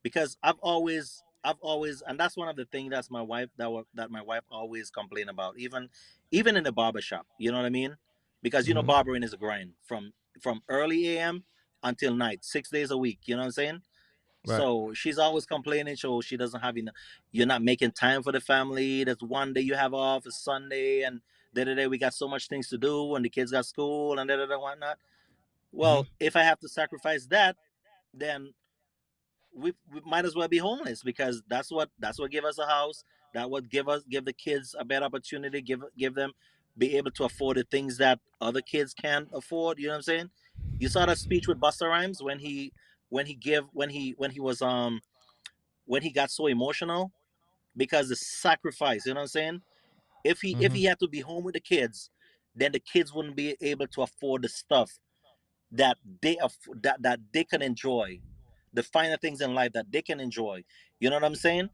because I've always, and that's one of the things that's my wife that my wife always complain about, even in the barber shop. You know what I mean? Because Hmm. barbering is a grind from early a.m. until night, 6 days a week. You know what I'm saying? Right. So she's always complaining. So she doesn't have enough. You're not making time for the family. That's one day you have off, it's Sunday, and day we got so much things to do, and the kids got school and whatnot. Hmm. Well, if I have to sacrifice that, then we might as well be homeless, because that's what give us a house. That would give the kids a better opportunity, give them be able to afford the things that other kids can't afford. You know what I'm saying? You saw that speech with Busta Rhymes when he got so emotional because the sacrifice. You know what I'm saying? If Hmm. he had to be home with the kids, then the kids wouldn't be able to afford the stuff that they can enjoy, the finer things in life that they can enjoy. You know what I'm saying?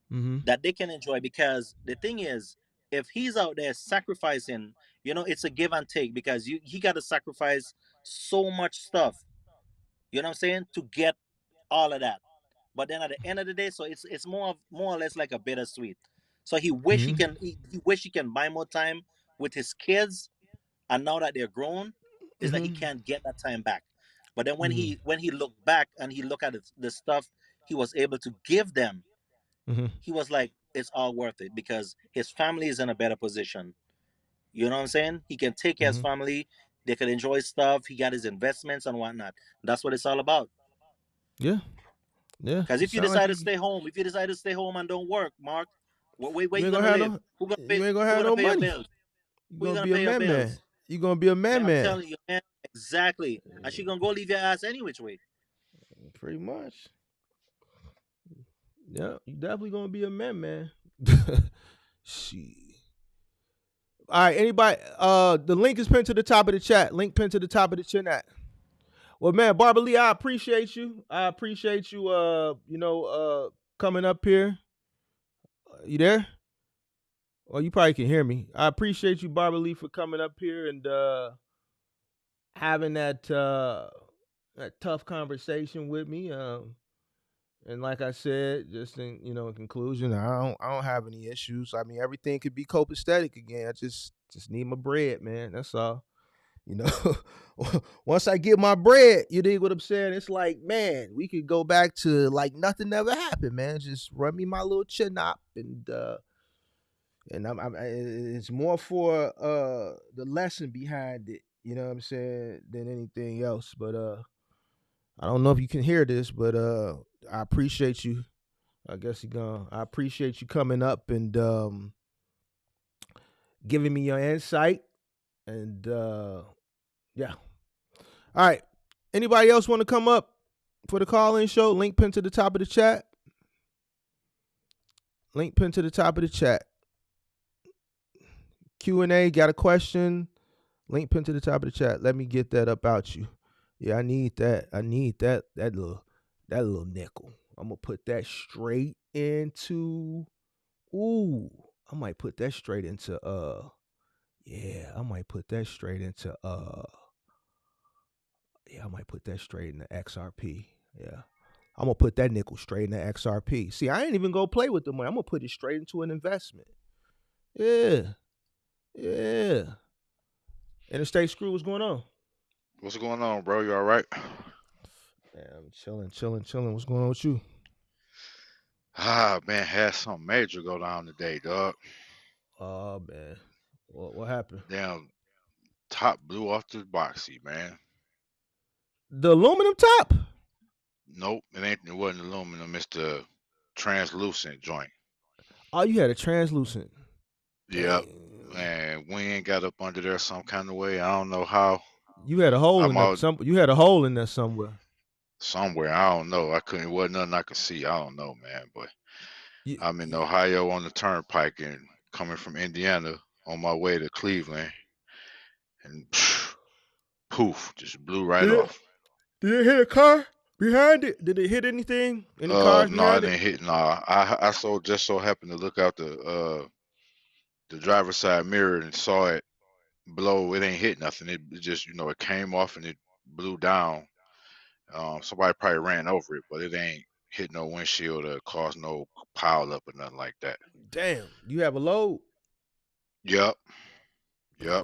Hmm. That they can enjoy, because the thing is, if he's out there sacrificing, it's a give and take, because he got to sacrifice so much stuff. You know what I'm saying, to get all of that. But then at the end of the day, so it's more or less like a bittersweet. So he wish he can buy more time with his kids, and now that they're grown, is that he can't get that time back. But then when he looked back and he looked at the stuff he was able to give them, he was like, it's all worth it because his family is in a better position. You know what I'm saying? He can take care of his family. They can enjoy stuff. He got his investments and whatnot. That's what it's all about. Yeah. Yeah. Because if you Sound like decide to stay home, and don't work, Mark, where you you ain't gonna gonna have live? no Who gonna pay? you ain't gonna Who have gonna no pay your money. bills? You Who you gonna gonna be a pay your man. bills? You gonna be a Man, I'm man. telling you, man. Exactly. And she gonna go leave your ass any which way. Pretty much. Yeah, you definitely gonna be a man. Shit. All right, anybody? The link is pinned to the top of the chat. Link pinned to the top of the chat. Well, man, Barbara Lee, I appreciate you. Coming up here. You there? Well, you probably can hear me. I appreciate you, Barbara Lee, for coming up here and having that tough conversation with me. And like I said, just in conclusion, I don't have any issues. I mean, everything could be copacetic again. I just need my bread, man. That's all. You know, once I get my bread, you dig what I'm saying? It's like, man, we could go back to like nothing ever happened, man. Just run me my little chin up, and it's more for the lesson behind it. You know what I'm saying, than anything else. But I don't know if you can hear this, but I appreciate you. I guess I appreciate you coming up and giving me your insight. And yeah. All right. Anybody else want to come up for the call-in show? Link pinned to the top of the chat. Link pinned to the top of the chat. Q&A, got a question? Link pinned to the top of the chat. Let me get that up out you. Yeah, I need that. I need that little nickel. I'm gonna put that straight into. Ooh, I might put that straight into. Yeah, I might put that straight into. Yeah, I might put that straight into XRP. Yeah, I'm gonna put that nickel straight into XRP. See, I ain't even gonna play with the money. I'm gonna put it straight into an investment. Yeah. Interstate Screw, what's going on? What's going on, bro? You all right? Man, I'm chilling. What's going on with you? Ah, man, had something major go down today, dog. Oh, man. What happened? Damn, top blew off the boxy, man. The aluminum top? Nope, it wasn't aluminum. It's the translucent joint. Oh, you had a translucent. Yep. Damn. Man, wind got up under there some kind of way. I don't know how. You had a hole I'm out you had a hole in there somewhere. somewhere. I don't know. It wasn't nothing I could see. I don't know, man. But I'm in Ohio on the turnpike and coming from Indiana on my way to Cleveland. And poof, just blew right off. Did it hit a car behind it? Did it hit anything? Any cars No, I behind didn't hit. No, I just so happened to look out the driver's side mirror and saw it blow. It ain't hit nothing. It just it came off and it blew down. Somebody probably ran over it, but it ain't hit no windshield or caused no pile up or nothing like that. Damn, you have a load? Yep.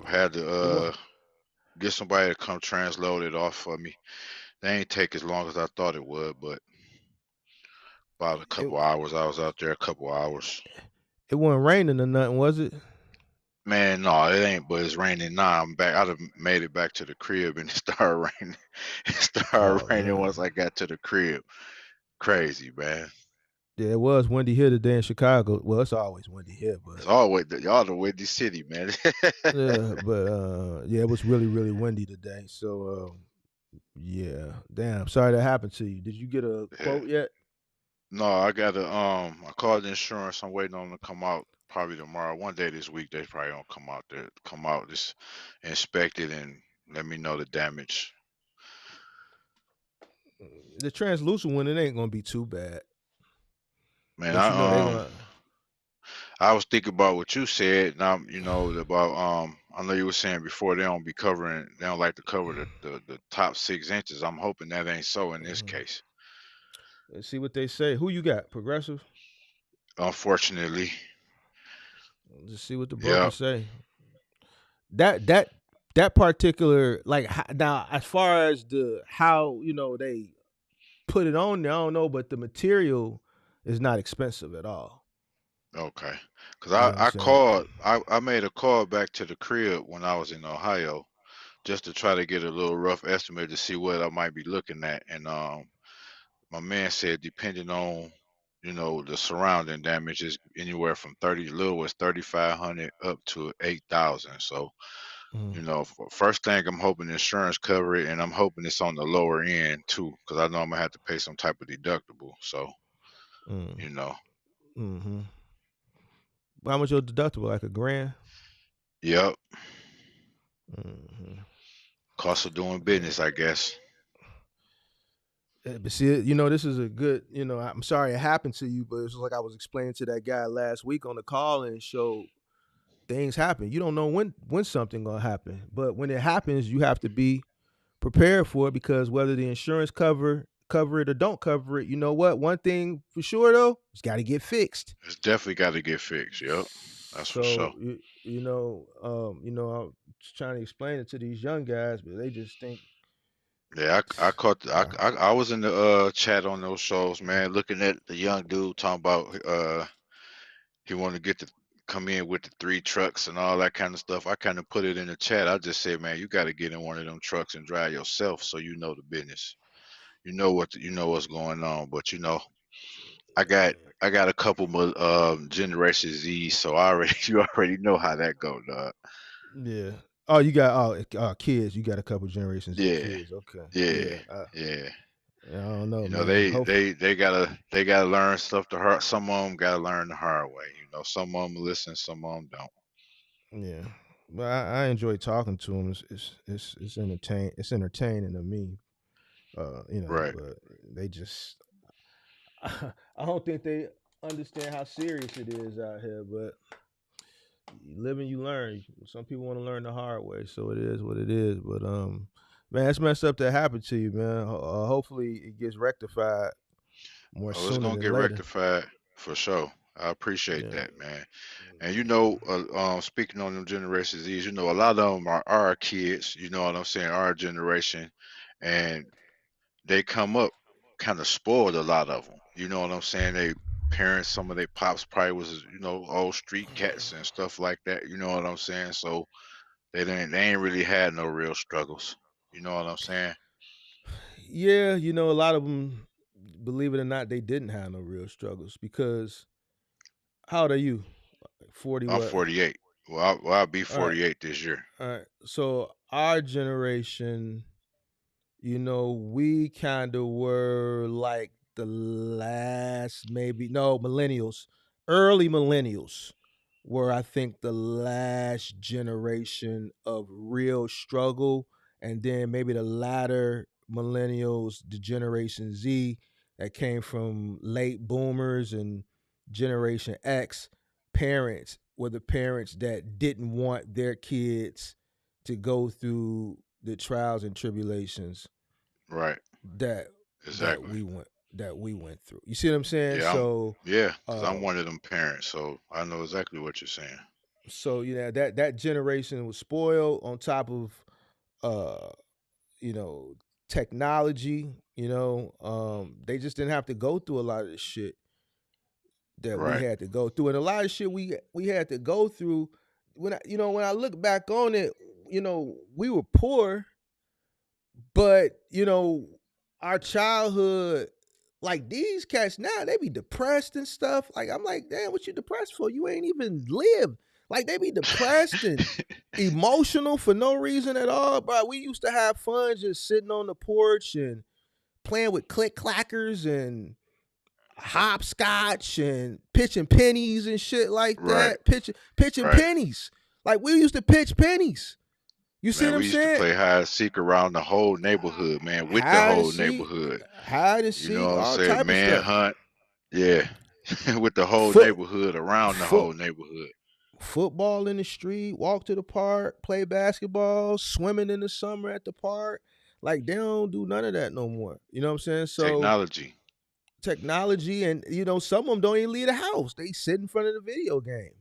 Had It to get somebody to come transload it off for me. They ain't take as long as I thought it would, but about a couple hours. I was out there a couple hours. It wasn't raining or nothing, was it? Man, no, it ain't. But it's raining now. I'm back. I'd have made it back to the crib, and it started raining. It started raining once I got to the crib. Crazy, man. Yeah, it was windy here today in Chicago. Well, it's always windy here, but it's always y'all the windy city, man. Yeah, but yeah, it was really, really windy today. So yeah, damn. Sorry that happened to you. Did you get a quote yet? No, I got to I called the insurance. I'm waiting on them to come out probably tomorrow. One day this week they probably gonna come out there, just inspect it and let me know the damage. The translucent one, it ain't gonna be too bad. Man, but I was thinking about what you said. Now about I know you were saying before they don't like to cover the top 6 inches. I'm hoping that ain't so in this case. Let's see what they say. Who you got? Progressive? Unfortunately. Let's see what the brokers say. That that particular now as far as the how they put it on there, I don't know, but the material is not expensive at all. Okay. Cause You know what I'm saying? I made a call back to the crib when I was in Ohio just to try to get a little rough estimate to see what I might be looking at. And my man said depending on the surrounding damage is anywhere from 30 little as 3,500 up to 8,000. So Mm, first thing I'm hoping insurance cover it, and I'm hoping it's on the lower end too, because I know I'm gonna have to pay some type of deductible. So mm, you know, mm-hmm. How much your deductible? Like $1,000? yep, Mm-hmm. cost of doing Yeah. business, I guess. But see, this is a good, I'm sorry it happened to you, but it's like I was explaining to that guy last week on the call and show things happen. You don't know when something gonna happen, but when it happens, you have to be prepared for it because whether the insurance cover it or don't cover it, you know what? One thing for sure though, it's got to get fixed. It's definitely got to get fixed. Yep, that's for sure. So I'm just trying to explain it to these young guys, but they just think, Yeah, I caught uh, I was in the chat on those shows, man, looking at the young dude talking about he wanted to get to come in with the 3 trucks and all that kind of stuff. I kind of put it in the chat. I just said, man, you got to get in one of them trucks and drive yourself so you know the business. You know what's going on. But I got I got a couple more Generation Z, so I already you already know how that go, dog. yeah. Oh, you got kids. You got a couple generations of Yeah, kids. Okay, yeah, yeah. yeah. I don't know, man. They Hope they they gotta learn stuff the hard. Some of them gotta learn the hard way. Some of them listen, some of them don't. Yeah, but I enjoy talking to them. It's entertaining to me. Right. But they just I don't think they understand how serious it is out here. But you live and you learn. Some people want to learn the hard way, so it is what it is. But man, it's messed up that happened to you, man. Hopefully it gets rectified more Oh, it's sooner gonna than get later. rectified for sure. I appreciate Yeah. that, man. And speaking on them Generation Z's, a lot of them are our kids. You know what I'm saying? Our generation, and they come up kind of spoiled. A lot of them. You know what I'm saying? They parents, some of their pops probably was old street cats and stuff like that. You know what I'm saying? So they ain't really had no real struggles. You know what I'm saying? Yeah, a lot of them, believe it or not, they didn't have no real struggles because how old are you? Like 40 I'm what? 48. I'll be All right. 48 this year. All right. So our generation, we kind of were like the last, maybe, no, millennials, early millennials were, I think, the last generation of real struggle. And then maybe the latter millennials, the Generation Z that came from late boomers and Generation X parents were the parents that didn't want their kids to go through the trials and tribulations Right. that that Exactly. we went that we went through. You see what I'm saying? Yeah, So because I'm one of them parents, so I know exactly what you're saying. that generation was spoiled on top of uh you know technology. They just didn't have to go through a lot of the shit that we Right. had to go through, and a lot of shit we had to go through. When I look back on it, we were poor, but our childhood, like these cats now, they be depressed and stuff. Like I'm like, damn, what you depressed for? You ain't even lived. Like they be depressed and emotional for no reason at all. But we used to have fun just sitting on the porch and playing with click clackers and hopscotch and pitching pennies and shit like Right. that. Pitching Right. pennies. Like we used to pitch pennies. You see Man, what I'm we used to saying? play hide and seek around the whole neighborhood, man, with the Hide and whole seek, neighborhood. hide and You know seek, what I'm all saying? type of stuff. Manhunt. Yeah. With the whole Foot, neighborhood, around the foot, whole neighborhood. football in the street, walk to the park, play basketball, swimming in the summer at the park. Like they don't do none of that no more. You know what I'm saying? So Technology. technology, and some of them don't even leave the house. They sit in front of the video game.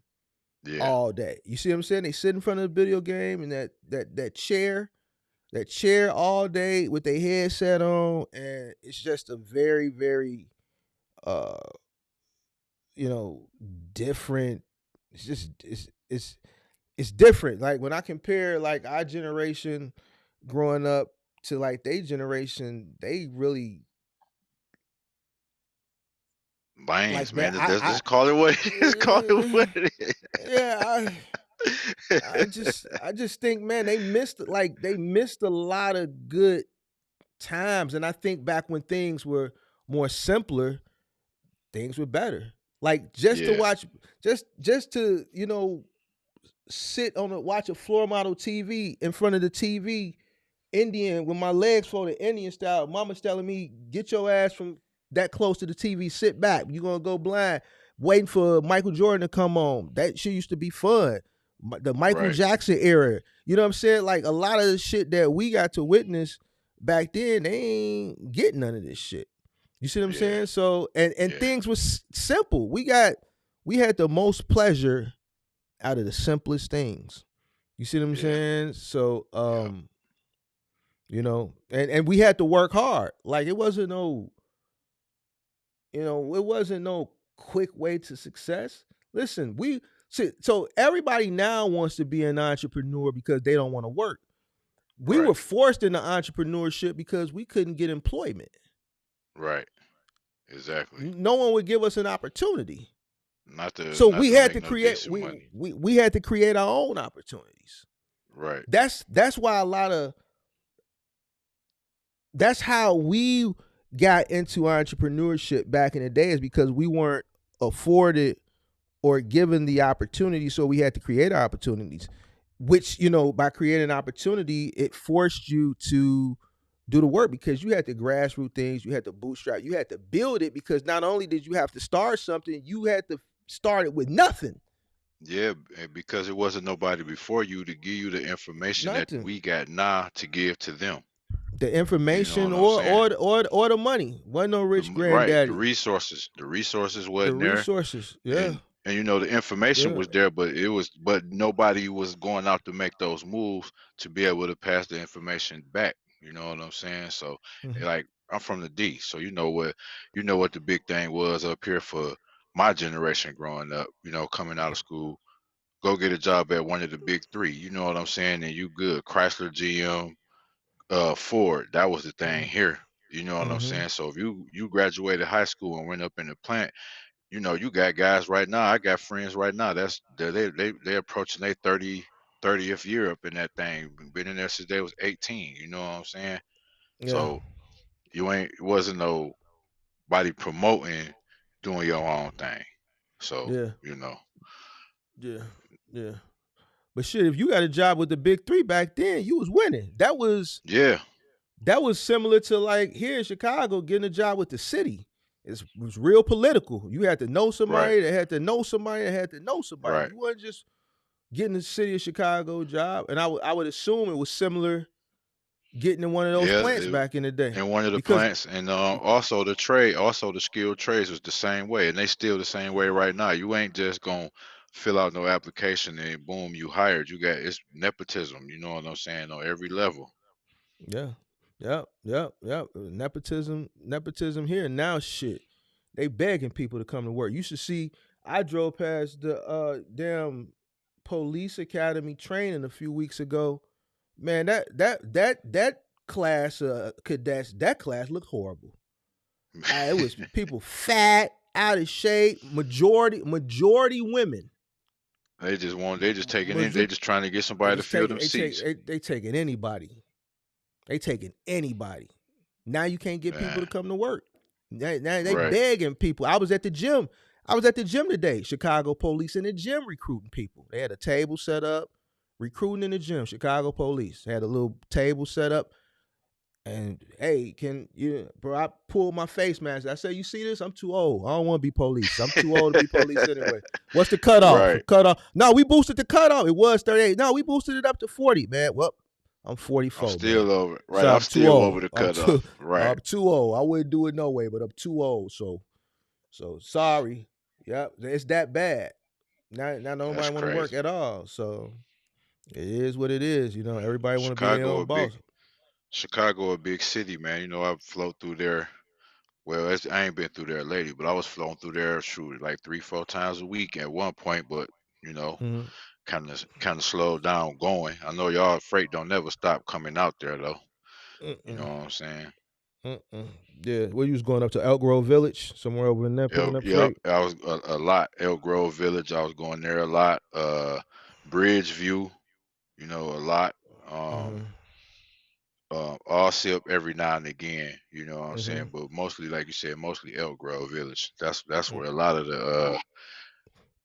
Yeah. all day. You see what I'm saying? They sit in front of the video game and that chair all day with their headset on, and it's just a very, very uh you know, different. It's just it's different. Like when I compare like our generation growing up to like their generation, they really like Lanes, man. man. Just call it what call it what it is. Yeah, I just think man they missed a lot of good times, and I think back when things were more simpler, things were better. Like just to Yeah. watch, just to sit on a watch a floor model TV in front of the TV, Indian with my legs folded, Indian style. Mama's telling me, get your ass from that close to the TV, sit back. You're gonna go blind. Waiting for Michael Jordan to come on. That shit used to be fun. The Michael Right. Jackson era. You know what I'm saying? Like a lot of the shit that we got to witness back then, they ain't getting none of this shit. You see what I'm Yeah. saying? So and Yeah. things was simple. We had the most pleasure out of the simplest things. You see what I'm Yeah. saying? So Yeah. and we had to work hard. Like it wasn't no quick way to success. Listen, so everybody now wants to be an entrepreneur because they don't want to work. We Right. were forced into entrepreneurship because we couldn't get employment. Right. Exactly. No one would give us an opportunity. Not to So not we to had make to no create decent money. we had to create our own opportunities. Right. That's why that's how we got into entrepreneurship back in the day, is because we weren't afforded or given the opportunity, so we had to create our opportunities, which by creating an opportunity, it forced you to do the work, because you had to grassroots things, you had to bootstrap, you had to build it, because not only did you have to start something, you had to start it with nothing. Yeah, because it wasn't nobody before you to give you the information that Nothing. we got now to give to them. The You know information what I'm saying? or the money. Wasn't no rich Right, granddaddy. the resources The wasn't there, resources. Yeah. and the information Yeah. was there, but nobody was going out to make those moves to be able to pass the information back. You know what I'm saying? So, Mhm. like, I'm from the D, so you know what the big thing was up here for my generation growing up. Coming out of school, go get a job at one of the big three. You know what I'm saying? And you good. Chrysler, GM, Ford. That was the thing here. You know what I'm Mhm. saying? So if you graduated high school and went up in the plant, you got guys right now. I got friends right now. They're approaching their 30th year up in that thing. Been in there since they was 18. You know what I'm saying? Yeah. So it wasn't nobody promoting doing your own thing. So Yeah. you know, Yeah. Yeah. But shit, if you got a job with the big three back then, you was winning. yeah, That was similar to like here in Chicago getting a job with the city. It was real political. You had to know right, somebody that had to know somebody that had to know somebody. right. You wasn't just getting the city of Chicago job. And I would assume it was similar getting in one of those Yeah, plants back in the day. in one of the Because plants, and also the skilled trades was the same way, and they still the same way right now. You ain't just gonna fill out no application and boom, you hired. It's nepotism. You know what I'm saying? On every level. yeah. Yep. Nepotism here now. Shit, they begging people to come to work. You should see. I drove past the damn police academy training a few weeks ago. Man, that class cadets, that class looked horrible. It was people fat, out of shape, majority women. They just trying to get somebody to fill them seats. They taking anybody. They taking anybody. Now you can't get people to Man, come to work. Now they right. begging people. I was at the gym. I was at the gym today. Chicago police in the gym recruiting people. They had a table set up, recruiting in the gym. Chicago police they had a little table set up. And hey, can you, bro? I pulled my face mask. I said, "You see this? I'm too old. I don't want to be police. I'm too old to be police anyway. What's the cutoff? Right. Cutoff? No, we boosted the cutoff. It was 38. No, we boosted it up to 40, man. Well, I'm I'm 44, man. still over. Right. So I'm I'm too still over old. the cutoff. Right. I'm too old. I wouldn't do it no way, but I'm too old. So sorry. Yeah, it's that bad. Not That's nobody want to work crazy. at all. So it is what it is. You know, everybody want to be their Chicago own a big boss. Chicago a big city, man. You know, I've flown through there. Well, I ain't been through there lately, but I was flown through there, shoot, like 3, 4 times a week at one point. But you know, Mm-hmm. kind of slowed down going. I know y'all freight don't never stop coming out there though. You know Mm-mm. what I'm saying? Mm-mm. Yeah, where you was going up to Elk Grove Village, somewhere over in there, picking up Yep, freight. I was a lot. Elk Grove Village, I was going there a lot. Bridgeview, you know, a lot. Um, Mm-hmm. all sip every now and again, you know what I'm Mm-hmm. saying? But mostly, like you said, mostly Elk Grove Village. That's Mm. where a lot of the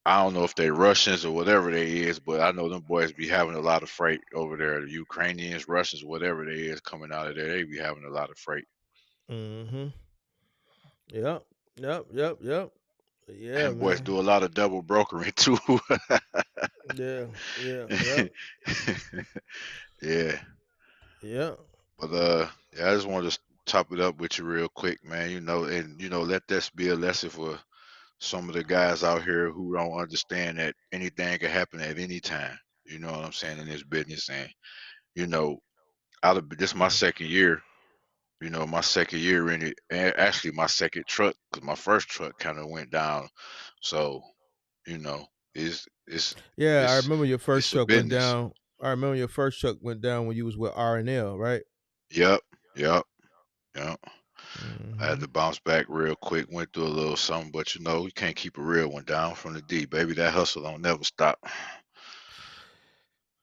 I don't know if they Russians or whatever they is, but I know them boys be having a lot of freight over there. The Ukrainians, Russians, whatever they is coming out of there, they be having a lot of freight. Mm-hmm. Yep. Yep. Yep. Yep. And Yeah, them boys man. do a lot of double brokering too. Yeah. Yeah. Yep. Yeah. Yeah. But yeah, I just wanted to top it up with you real quick, man. You know, and let this be a lesson for some of the guys out here who don't understand that anything can happen at any time. You know what I'm saying in this business, and you know, out of this my second year. You know, my second year in it, and actually my second truck, because my first truck kind of went down. So you know, it's Yeah, I it's remember your first it's a truck went business. down. I remember your first truck went down when you was with R&L, right? Yep, yep, yep. I had Mm-hmm. to bounce back real quick, went through a little something, but you know, you can't keep a real one down from the D, baby. That hustle don't never stop.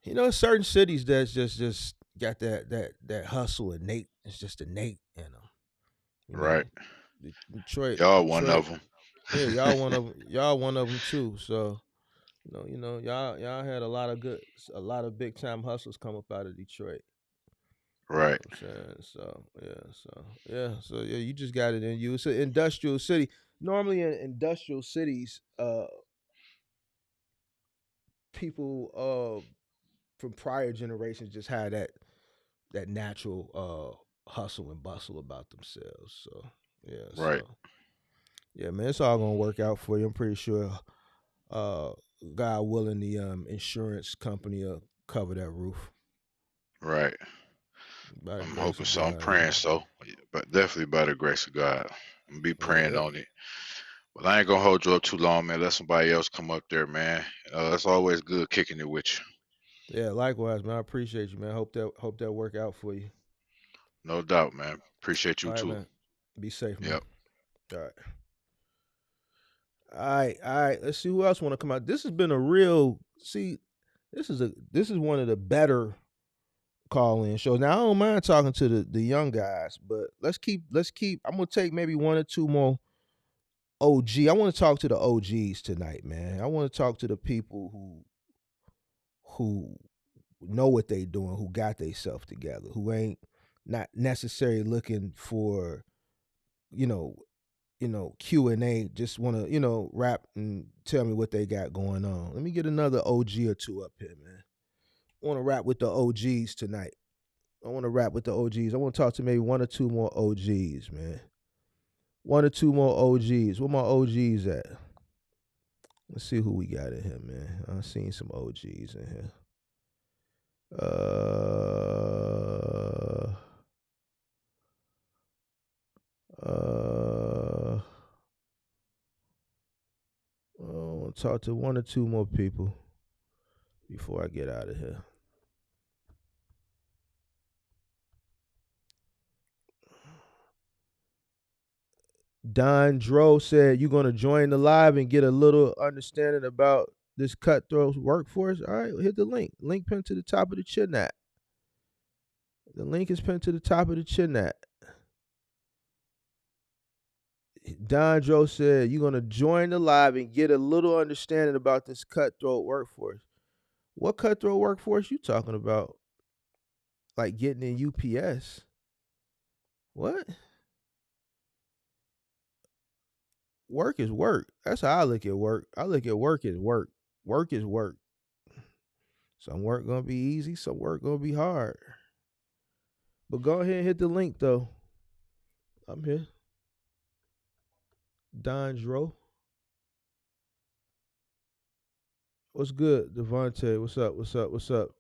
You know, certain cities that's just got that hustle innate. It's just innate in them. You Right. know, Detroit, Y'all one Detroit. of them. Yeah, y'all one of y'all one of them too. So y'all had a lot of big time hustlers come up out of Detroit. You know Right, what I'm saying? So yeah, you just got it in you. It's an industrial city. Normally in industrial cities, people from prior generations just had that natural hustle and bustle about themselves. So yeah, right, yeah, man, it's all gonna work out for you. I'm pretty sure. Uh, God willing, the insurance company will cover that roof right. by the I'm grace hoping of so. I'm God, man. praying so. Yeah, but definitely by the grace of God. I'm be Yeah, praying yeah, on it. But I ain't gonna hold you up too long, man. Let somebody else come up there, man. It's always good kicking it with you. yeah. Likewise, man. I appreciate you, man. Hope that work out for you. No doubt, man. Appreciate All you right, too. man. Be safe, man. Yep. All right. All right. Let's see who else want to come out. This has been a real see. This is one of the better call in shows. Now I don't mind talking to the young guys, but let's keep. I'm gonna take maybe one or two more OG. I want to talk to the OGs tonight, man. I want to talk to the people who know what they doing, who got themselves together, who ain't not necessarily looking for you know Q&A, just want to rap and tell me what they got going on. Let me get another OG or two up here, man. I want to rap with the OGs tonight. I want to rap with the OGs. I want to talk to maybe one or two more OGs, man. One or two more OGs. Where my OGs at? Let's see who we got in here, man. I've seen some OGs in here. Uh, uh, I want to talk to one or two more people before I get out of here. Don Dro said you're gonna join the live and get a little understanding about this cutthroat workforce. All right, hit the link. Link pinned to the top of the chin app. The link is pinned to the top of the chin app. Don Dro said you're gonna join the live and get a little understanding about this cutthroat workforce. What cutthroat workforce you talking about? Like getting in UPS? What? Work is work. That's how I look at work. I look at work as work. Work is work. Some work gonna be easy, some work gonna be hard. But go ahead and hit the link though. I'm here. Don Dro. What's good, Devontae? What's up? What's up? What's up?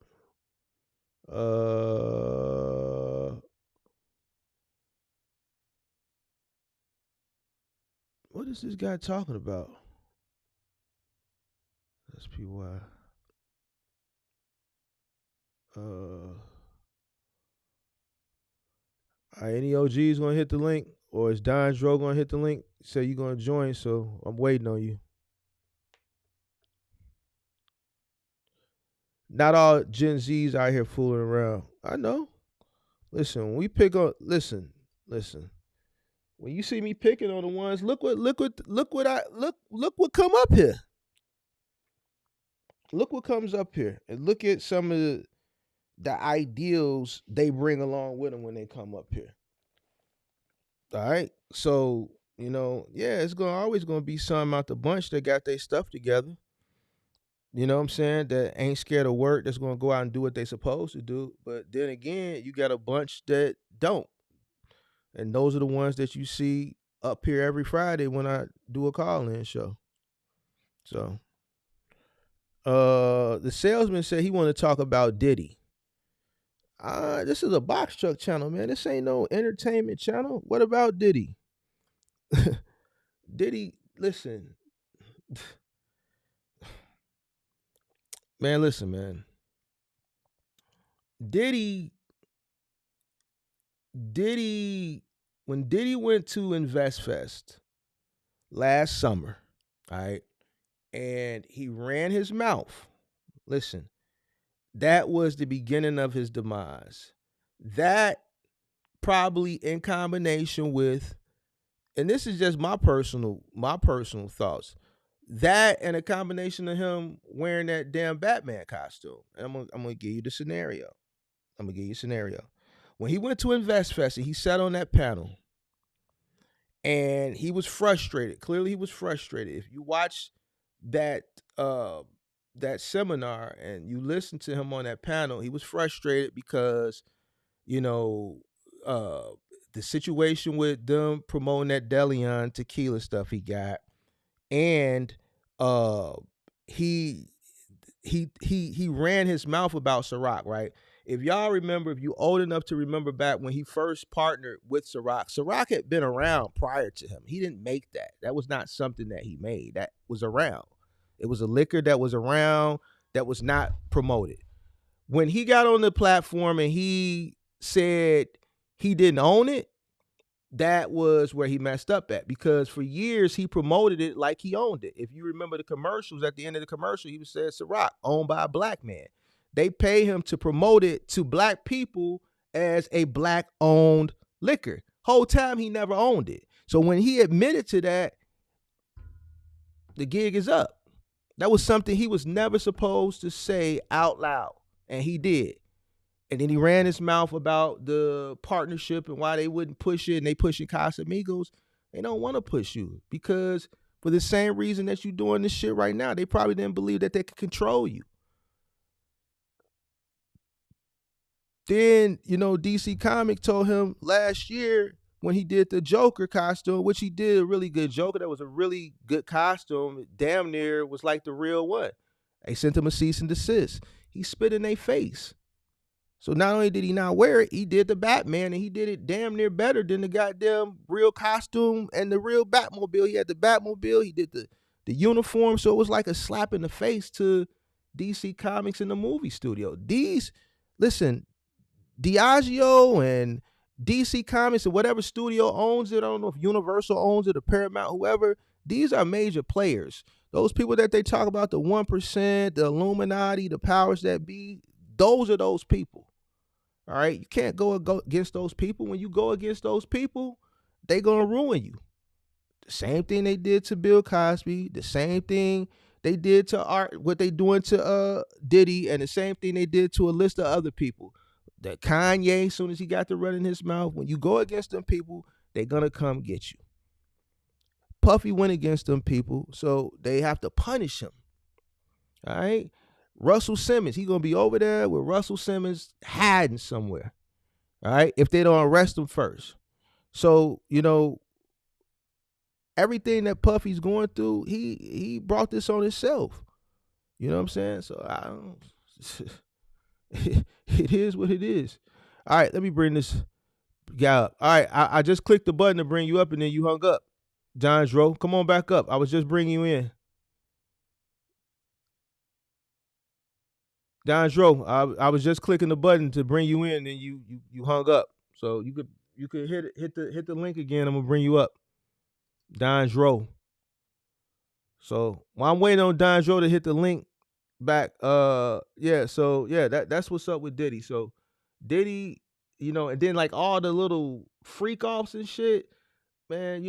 What is this guy talking about? SPY. Any OGs gonna hit the link, or is Don Dro gonna hit the link? Say you gonna join, so I'm waiting on you. Not all Gen Zs out here fooling around. I know. Listen, when we pick on, listen. When you see me picking on the ones, look what come up here. Look what comes up here, and look at some of the ideals they bring along with them when they come up here. All right, so yeah, it's always gonna be some out the bunch that got their stuff together. You know what I'm saying? That ain't scared of work. That's gonna go out and do what they supposed to do. But then again, you got a bunch that don't, and those are the ones that you see up here every Friday when I do a call-in show. So, the salesman said he wanted to talk about Diddy. This is a box truck channel, man. This ain't no entertainment channel. What about Diddy? Diddy, listen. Man, listen, man. Diddy, when Diddy went to Invest Fest last summer, all right, and he ran his mouth. Listen, that was the beginning of his demise. That probably in combination with, and this is just my personal thoughts, that and a combination of him wearing that damn Batman costume. And I'm gonna give you the scenario. When he went to Invest Fest and he sat on that panel, and he was frustrated. Clearly, he was frustrated. If you watch that seminar and you listen to him on that panel, he was frustrated because the situation with them promoting that Deleon tequila stuff he got, and he ran his mouth about Ciroc, right? If y'all remember, if you old enough to remember back when he first partnered with Ciroc had been around prior to him. He didn't make that. That was not something that he made. That was around. It was a liquor that was around that was not promoted. When he got on the platform and he said he didn't own it, that was where he messed up at, because for years he promoted it like he owned it. If you remember the commercials, at the end of the commercial, he said Ciroc, owned by a black man. They pay him to promote it to black people as a black-owned liquor. Whole time he never owned it. So when he admitted to that, the gig is up. That was something he was never supposed to say out loud, and he did. And then he ran his mouth about the partnership and why they wouldn't push it, and they pushing Casamigos. They don't want to push you because for the same reason that you're doing this shit right now, they probably didn't believe that they could control you. Then, DC Comic told him last year when he did the Joker costume, which he did a really good Joker. That was a really good costume. It damn near was like the real one. They sent him a cease and desist. He spit in their face. So not only did he not wear it, he did the Batman, and he did it damn near better than the goddamn real costume and the real Batmobile. He had the Batmobile, he did the uniform, so it was like a slap in the face to DC Comics in the movie studio. Diageo and DC Comics and whatever studio owns it, I don't know if Universal owns it or Paramount, whoever, these are major players. Those people that they talk about, the 1%, the Illuminati, the powers that be, those are those people. All right, you can't go against those people. When you go against those people, they gonna ruin you. The same thing they did to Bill Cosby, the same thing they did to Art, what they doing to Diddy, and the same thing they did to a list of other people. That Kanye, as soon as he got to running his mouth, when you go against them people, they're gonna come get you. Puffy went against them people, so they have to punish him. All right. Russell Simmons, he gonna be over there with Russell Simmons hiding somewhere. All right, if they don't arrest him first. So everything that Puffy's going through, he brought this on himself. You know what I'm saying? So I don't. It is what it is. All right, let me bring this guy up. All right, I just clicked the button to bring you up, and then you hung up. John Dro, come on back up. I was just bringing you in. Don Dro, I was just clicking the button to bring you in, and you hung up. So you could hit the link again. I'm gonna bring you up, Don Dro. So while I'm waiting on Don Dro to hit the link back, yeah. So yeah, that's what's up with Diddy. So Diddy, and then like all the little freak offs and shit, man.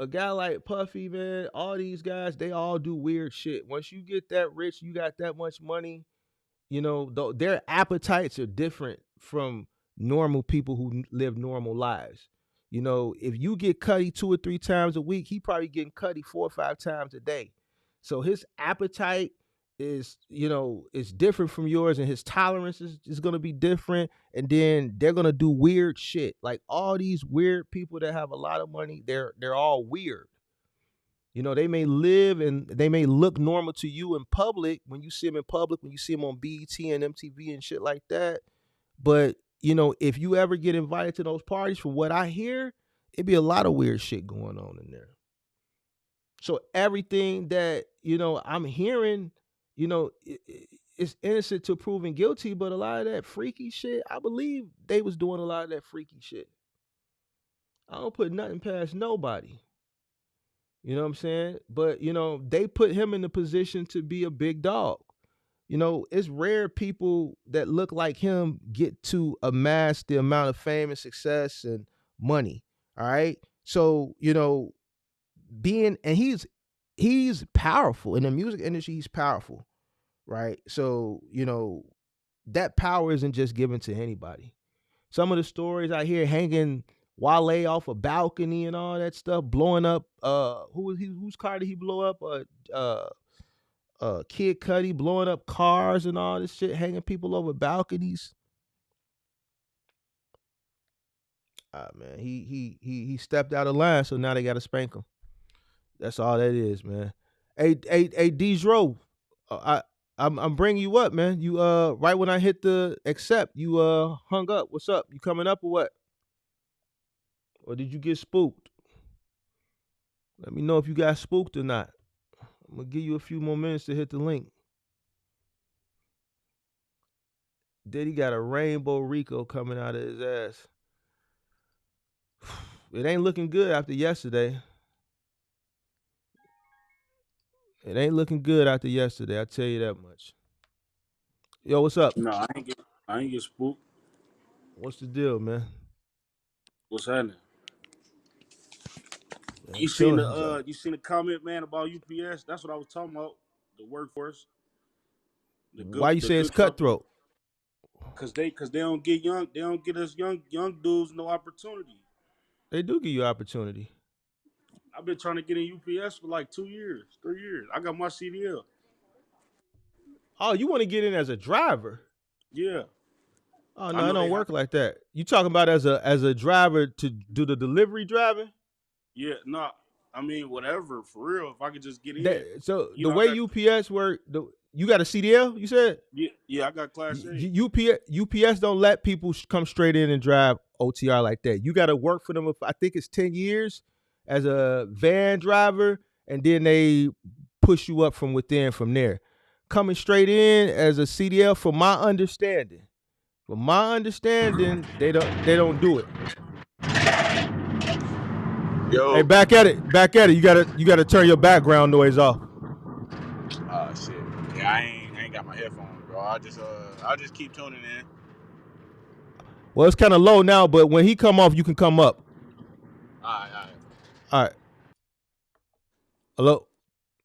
A guy like Puffy, man, all these guys, they all do weird shit. Once you get that rich, you got that much money, their appetites are different from normal people who live normal lives. If you get Cuddy 2 or 3 times a week, he probably getting Cuddy 4 or 5 times a day. So his appetite is different from yours, and his tolerance is gonna be different. And then they're gonna do weird shit. Like all these weird people that have a lot of money, they're all weird. They may live and they may look normal to you in public when you see them in public, when you see them on BET and MTV and shit like that. But, if you ever get invited to those parties, from what I hear, it'd be a lot of weird shit going on in there. So everything that, I'm hearing, it's innocent to proven guilty, but a lot of that freaky shit, I believe they was doing a lot of that freaky shit. I don't put nothing past nobody. You know what I'm saying? But, they put him in the position to be a big dog. It's rare people that look like him get to amass the amount of fame and success and money. All right. So, he's powerful in the music industry. He's powerful. Right. So, that power isn't just given to anybody. Some of the stories I hear, hanging Wale off a balcony and all that stuff, blowing up. Whose car did he blow up? Kid Cudi blowing up cars and all this shit, hanging people over balconies. Man, he stepped out of line, so now they got to spank him. That's all that is, man. Hey, Dro, I'm bringing you up, man. You right when I hit the accept, you hung up. What's up? You coming up or what? Or did you get spooked? Let me know if you got spooked or not. I'm gonna give you a few more minutes to hit the link. Diddy got a rainbow Rico coming out of his ass. It ain't looking good after yesterday. It ain't looking good after yesterday. I tell you that much. Yo, what's up? No, I ain't get spooked. What's the deal, man? What's happening? Man, You seen chilling. the comment, man, about UPS? That's what I was talking about. The workforce. Why you say it's cutthroat? Cause they don't get us young dudes no opportunity. They do give you opportunity. I've been trying to get in UPS for like 2 years, 3 years. I got my CDL. Oh, you want to get in as a driver? Yeah. Oh no, it don't work like that. You talking about as a driver to do the delivery driving? Yeah, no. I mean, whatever, for real. If I could just get in. So the way UPS work, you got a CDL? You said? Yeah, I got Class A. UPS don't let people come straight in and drive OTR like that. You got to work for them. I think it's 10 years as a van driver, and then they push you up from within from there. Coming straight in as a CDL, from my understanding, they don't do it. Yo. Hey, back at it. You gotta turn your background noise off. Oh shit. Yeah, I ain't got my headphones, bro. I'll just keep tuning in. Well, it's kind of low now, but when he come off, you can come up. All right. Hello.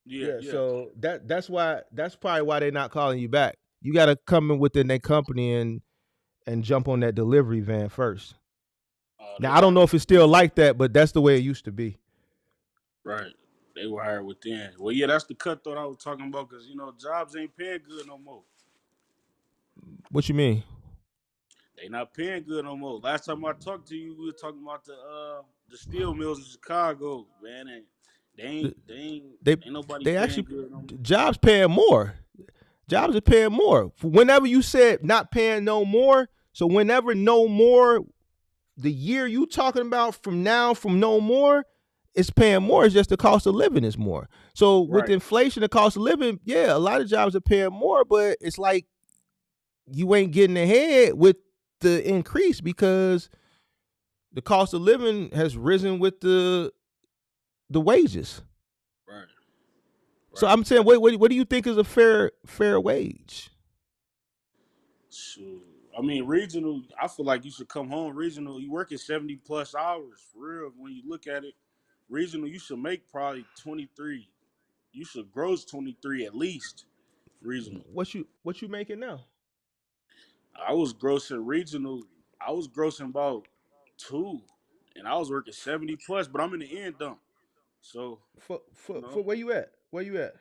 Yeah. So that's probably why they're not calling you back. You gotta come in within their company and jump on that delivery van first. Now I don't know if it's still like that, but that's the way it used to be. Right. They were hired within. Well, yeah, that's the cutthroat I was talking about, because jobs ain't paying good no more. What you mean? They not paying good no more. Last time I talked to you, we were talking about the steel mills in Chicago, man, and They ain't nobody they paying actually good no more. jobs paying more. Jobs are paying more. Whenever you said not paying no more, so whenever no more, the year you talking about from now from no more, it's paying more. It's just the cost of living is more. So with Right. inflation, the cost of living, yeah, a lot of jobs are paying more, but it's like you ain't getting ahead with the increase because the cost of living has risen with the wages. Right. So Right. I'm saying, what do you think is a fair wage? Shoot. I mean, regional, I feel like you should come home regional. You working 70 plus hours for real. When you look at it, regional, you should make probably 23. You should gross 23 at least. Regional. What you making now? I was grossing regional. I was grossing about 2, and I was working 70 plus. But I'm in the end dump, so For you for know, for where you at? Where you at?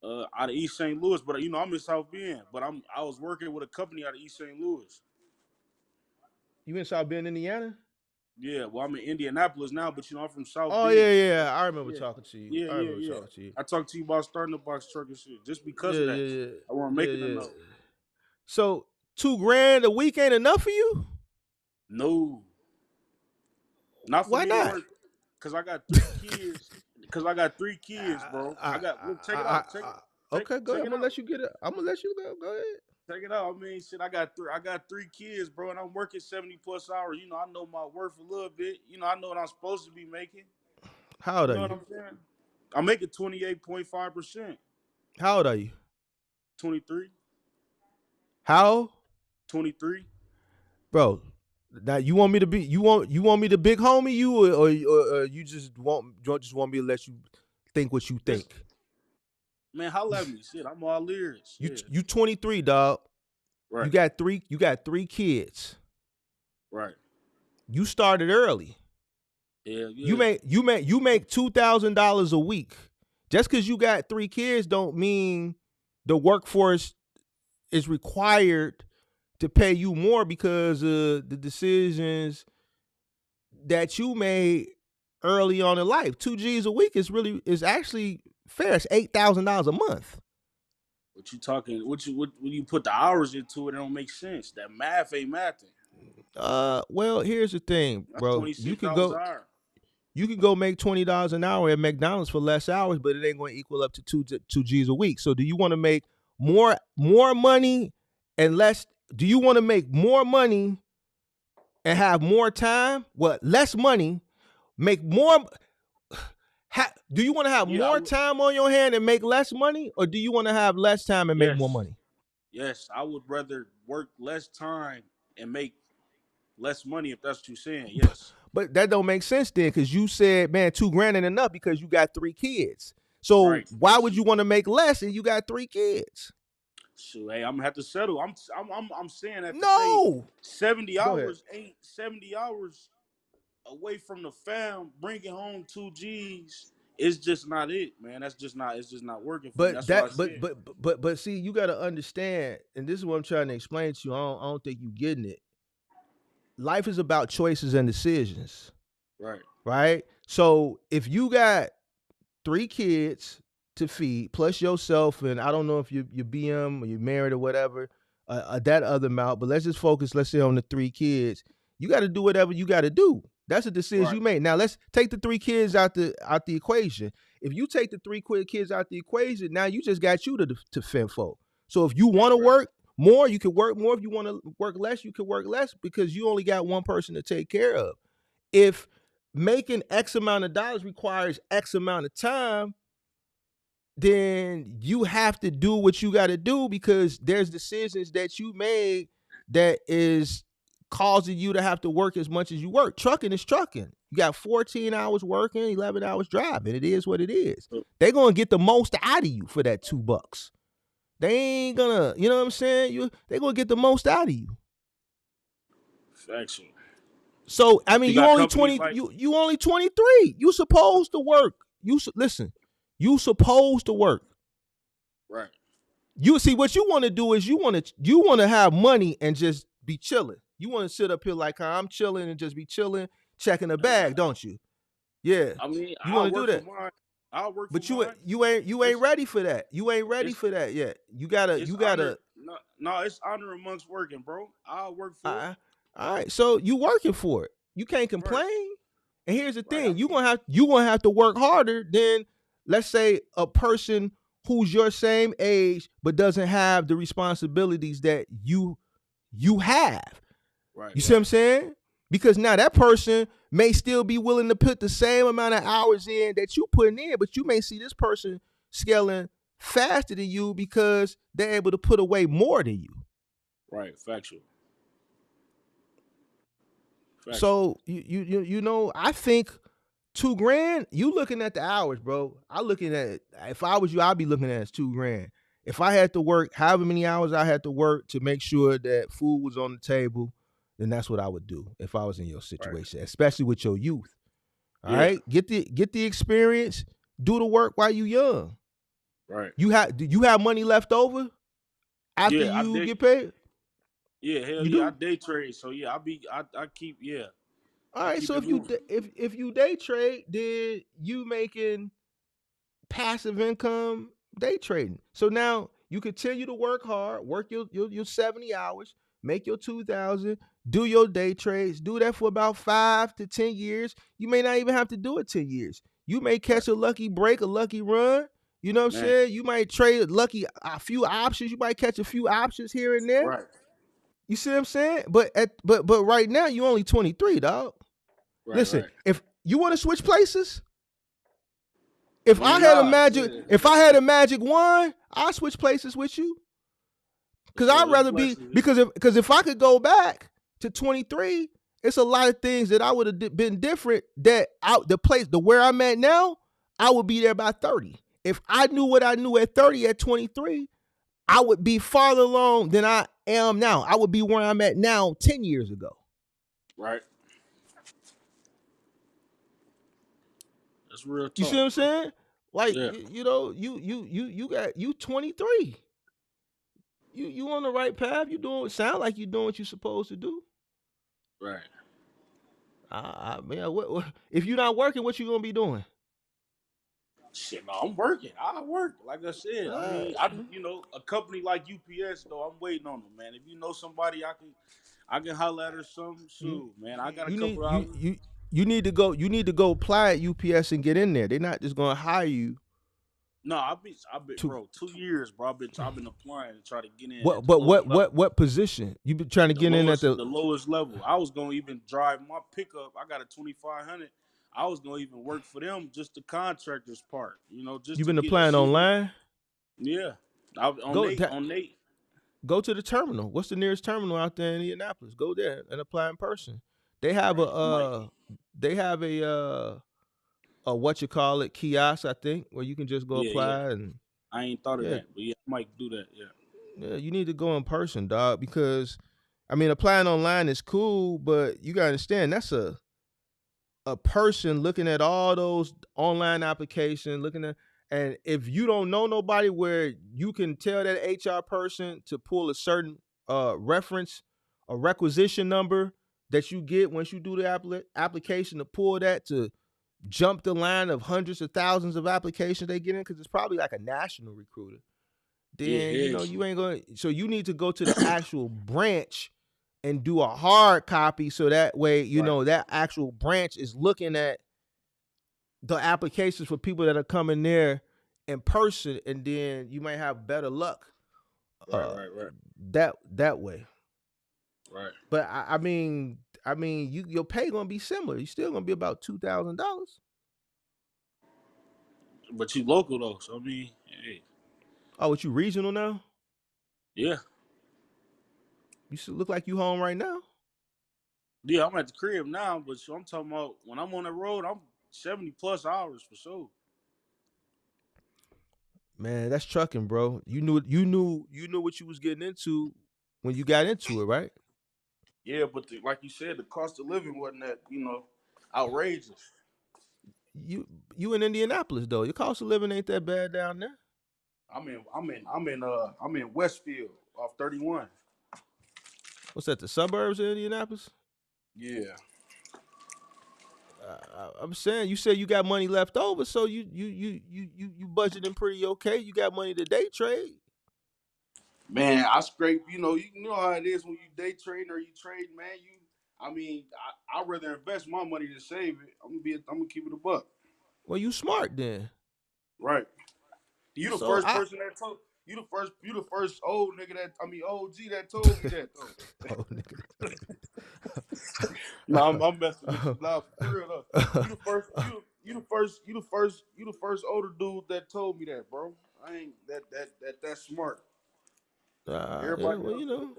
out of East St. Louis. But I'm in South Bend. But I was working with a company out of East St. Louis. You in South Bend, Indiana? Yeah, well, I'm in Indianapolis now, but I'm from South Oh Bend. yeah. I remember Yeah, talking to you. yeah, I yeah, remember yeah. talking to you. I talked to you about starting a box truck and shit, just because Yeah, of yeah, that. yeah, I wasn't yeah, making yeah. enough. So $2,000 a week ain't enough for you? No, not for Why me to not? work, cause I got 3 kids. Cause I got 3 kids, bro. I got look, check it out. Okay, go Check ahead. I'm it gonna out. let you get it. I'm gonna let you go. Go ahead. Check it out. I mean, shit. I got 3 kids, bro, and I'm working 70 plus hours. I know my worth a little bit. I know what I'm supposed to be making. How old You are know what you? I'm saying? I'm making 28.5%. How old are you? 23. How? 23. Bro, now you want me to be you want me to big homie you or you just want me to let you think what you Just think? man, holla at me. Shit, I'm all ears. You Yeah. you 23, dog. You Right. got three kids. Right. You started early. Yeah. You Yeah. make $2,000 a week. Just because you got 3 kids don't mean the workforce is required to pay you more because of the decisions that you made early on in life. 2 G's a week is actually fair. It's $8,000 a month. What you talking? What when you put the hours into it? It don't make sense. That math ain't mathing. Well, here's the thing, That's bro. $26 an hour. You can go make $20 an hour at McDonald's for less hours, but it ain't going to equal up to two G's a week. So, do you want to make more money and less? Do you want to make more money and have more time? What less money, make more? Do you want to have Yeah. I more would. time on your hand and make less money, or do you want to have less time and make more Yes. money? Yes. I would rather work less time and make less money if that's what you're saying. Yes. But that don't make sense then, because you said, man, $2,000 ain't enough because you got 3 kids. So Right. why would you want to make less and you got 3 kids? So hey, I'm gonna have to settle. I'm saying that to say No. 70 Go ahead. hours ain't 70 hours away from the fam, bringing home 2 G's. It's just not it, man. That's just not. It's just not working for me. But That's why I that said. but see, you got to understand, and this is what I'm trying to explain to you. I don't think you getting it. Life is about choices and decisions, Right. right? So if you got 3 kids to feed plus yourself, and I don't know if you BM or you're married or whatever, that other amount, but let's just focus, let's say, on the 3 kids. You got to do whatever you got to do. That's a decision Right. you made. Now let's take the 3 kids out the equation. If you take the 3 kids out the equation, now you just got you to fend for. So if you want to work more, you can work more. If you want to work less, you can work less because you only got one person to take care of. If making X amount of dollars requires X amount of time, then you have to do what you got to do because there's decisions that you made that is causing you to have to work as much as you work. Trucking is trucking. You got 14 hours working, 11 hours driving. It is what it is. They're going to get the most out of you for that $2. They ain't gonna, you know what I'm saying? They're going to get the most out of you. Factual. So, I mean, You you got only companies 20, like you only 23. You supposed to work. Listen, you supposed to work. right. You see, what you want to do is you want to have money and just be chilling. You want to sit up here like I'm chilling and just be chilling, checking the bag, don't you? Yeah. I mean, You I want to do work for that. mine. I'll work for But mine. you ain't It's ready for that. You ain't ready it's for that yet. You gotta it's you honor. gotta. No, it's honor amongst working, bro. I'll work for it. All right. So you working for it. You can't Right, complain. And here's the right. I thing: you mean, gonna have to work harder than, let's say, a person who's your same age but doesn't have the responsibilities that you have. right, You see what right, I'm saying? Because now that person may still be willing to put the same amount of hours in that you putting in, but you may see this person scaling faster than you because they're able to put away more than you. right. Factual. Factual. So you know, I think $2,000. You looking at the hours, bro. I looking at, if I was you, I'd be looking at it as $2,000. If I had to work however many hours I had to work to make sure that food was on the table, then that's what I would do if I was in your Right. situation, especially with your youth. All Yeah. right, get the experience, do the work while you young. Right. Do you have money left over after Yeah, I you did. get paid? Yeah, hell You yeah, I do. day trade. So yeah, I keep All I right, keep so it moving. if you day trade, then you making passive income day trading. So now you continue to work hard, work your 70 hours, make your 2,000, do your day trades, do that for about 5 to 10 years. You may not even have to do it 10 years. You may Right. catch a lucky break, a lucky run. You know what I'm Man. saying? You might trade a few options. You might catch a few options here and there. Right. You see what I'm saying? But right now you only 23, dog. Right. Listen, Right. if you want to switch places, I if I mean, had a nah, magic, shit. if I had a magic wand, I'd switch places with you. Cause Shit, I'd it's rather be, blessings. because if I could go back to 23, it's a lot of things that I would have been different. That out the place, the where I'm at now, I would be there by 30. If I knew what I knew at 30, at 23, I would be farther along than I am now. I would be where I'm at now 10 years ago. Right. That's real You see talk. what I'm saying? Like Yeah. you know, you got you 23. You on the right path. You doing, sound like you doing what you supposed to do. Right. Man, what if you're not working? What you gonna be doing? Shit, no, I'm working. I work. Like I said, I Uh, mean, a company like UPS though, I'm waiting on them, man. If you know somebody, I can holler at her some you soon, man. I got a you need couple hours. you need to go apply at UPS and get in there. They're not just gonna hire you No, I've been, to bro, 2 years, bro. I've been applying to try to get in what at the but lowest level. what position? You been trying to The get in at lowest, the the lowest level. I was gonna even drive my pickup. I got a 2500. I was gonna even work for them, just the contractors part, just you to been get applying see. online? Yeah, I, on Go Nate, that on Nate. Go to the terminal. What's the nearest terminal out there in Indianapolis? Go there and apply in person. They have Right, I might. they have a what you call it kiosk, I think, where you can just go Yeah, yeah. apply. And I ain't thought of yeah, that, but yeah, I might do that. Yeah. yeah, you need to go in person, dog, because I mean applying online is cool, but you gotta understand that's a person looking at all those online applications, looking at, and if you don't know nobody where you can tell that HR person to pull a certain reference, a requisition number that you get once you do the application, to pull that to jump the line of hundreds of thousands of applications they get in, because it's probably like a national recruiter. Yeah, Then yeah. you ain't going, so you need to go to the actual branch and do a hard copy, so that way Right, that actual branch is looking at the applications for people that are coming there in person, and then you might have better luck right, uh right, right, that way. right. But I mean your pay gonna be similar. You still gonna be about $2,000. But you local though, so I mean, hey, Oh, what, you regional now? yeah, You should look like you home right now. yeah. I'm at the crib now, but I'm talking about when I'm on the road, I'm 70+ hours for sure. Man, that's trucking, bro. You knew what you was getting into when you got into it, right? Yeah, but like you said, the cost of living wasn't that outrageous. You in Indianapolis though. Your cost of living ain't that bad down there. I'm in Westfield off 31. What's that? The suburbs of Indianapolis? Yeah. I'm saying you said you got money left over, so you budgeting pretty okay. You got money to day trade. Man, I scrape. You know how it is when you day trading or you trade, man. I'd rather invest my money than save it. I'm gonna keep it a buck. Well, you smart then. Right. You the So first person that told you the first old nigga OG that told me that though. Oh, nigga. No, I'm messing with you. Nah, for real though. You the first older dude that told me that, bro. I ain't that's smart. Yeah, Everybody well, else, you know,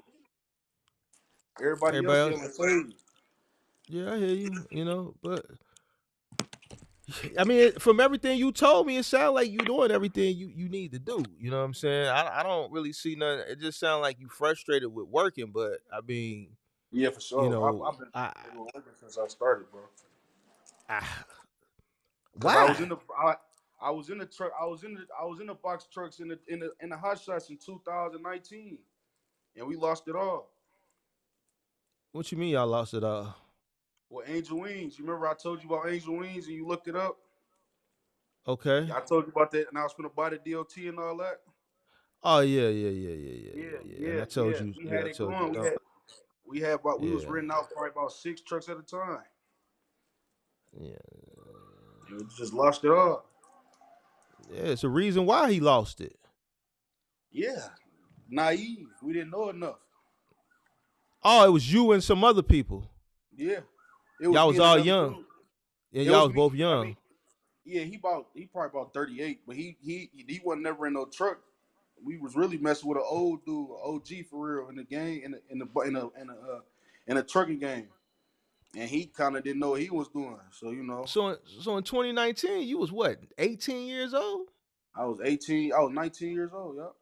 everybody else everybody yelling else. crazy. Yeah, I hear you. But I mean, from everything you told me, it sounds like you doing everything you need to do. You know what I'm saying? I don't really see nothing. It just sounds like you frustrated with working, but I mean, Yeah, for sure. I've been I, working since I started, bro. I Cause I was why? in the I was in the truck. I was in the box trucks in the hot shots in 2019, and we lost it all. What you mean y'all lost it all? Well, Angel Wings. You remember I told you about Angel Wings and you looked it up? Okay. Yeah, I told you about that, and I was gonna buy the DOT and all that. Oh yeah. And I told Yeah. you, We yeah, had I it told you going. don't. We was Yeah, renting out probably about 6 trucks at a time. yeah, We just lost it all. yeah. It's a reason why he lost it. Yeah, naive. We didn't know enough. Oh, it was you and some other people. Yeah, it was Y'all me was and all another young. dude. Yeah, It y'all was was me. both young. Yeah, he probably about 38, but he wasn't never in no truck. We was really messing with an old dude, OG for real, in the game, in a trucking game, and he kind of didn't know what he was doing. So So in 2019, you was what, 18 years old? I was 18, I was 19 years old. Yep,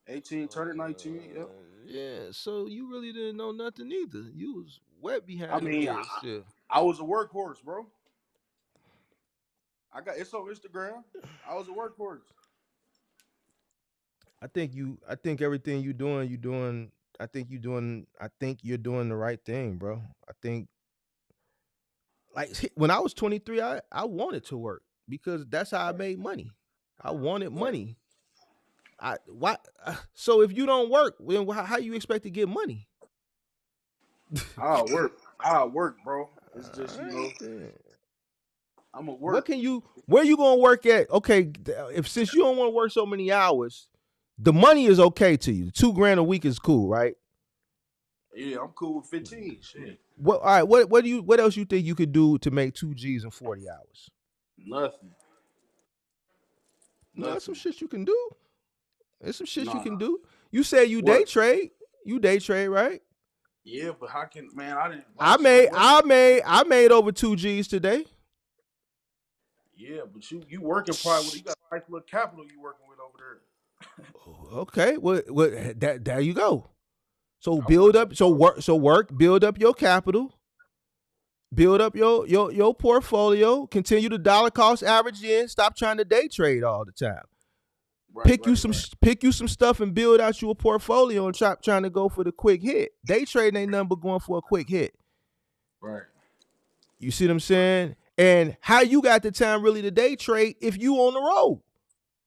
18, turning 19. Yep. Yeah. So you really didn't know nothing either. You was wet I behind the mean, ears still. I was a workhorse, bro. It's on Instagram. I was a workhorse. I think everything you doing. I think you're doing the right thing, bro. I think like when I was 23, I wanted to work because that's how I made money. I wanted Right. money. I why so if you don't work, then how you expect to get money? I'll work. I'll work, bro. It's All just right, then. I'm a What work. can you? Where you gonna work at? Okay, if since you don't want to work so many hours, the money is okay to you. $2,000 a week is cool, right? Yeah, I'm cool with 15. Shit, What? All right. What else you think you could do to make 2 G's in 40 hours? nothing, No, that's some nothing. shit you can do. There's some shit you Nah. can do. You say you day What? trade. You day trade, right? Yeah, but how can man? I didn't buy I so made much. I made over 2 G's today. Yeah, but you working probably with you got a nice little capital you working with over there. Okay, what that there you go. So I work build so up, hard. build up your capital, build up your portfolio, continue to dollar cost average in, stop trying to day trade all the time. Right, right, right, Pick you some stuff and build out your portfolio and stop trying to go for the quick hit. Day trading ain't nothing but going for a quick hit. right. You see what I'm saying? And how you got the time really to day trade if you on the road?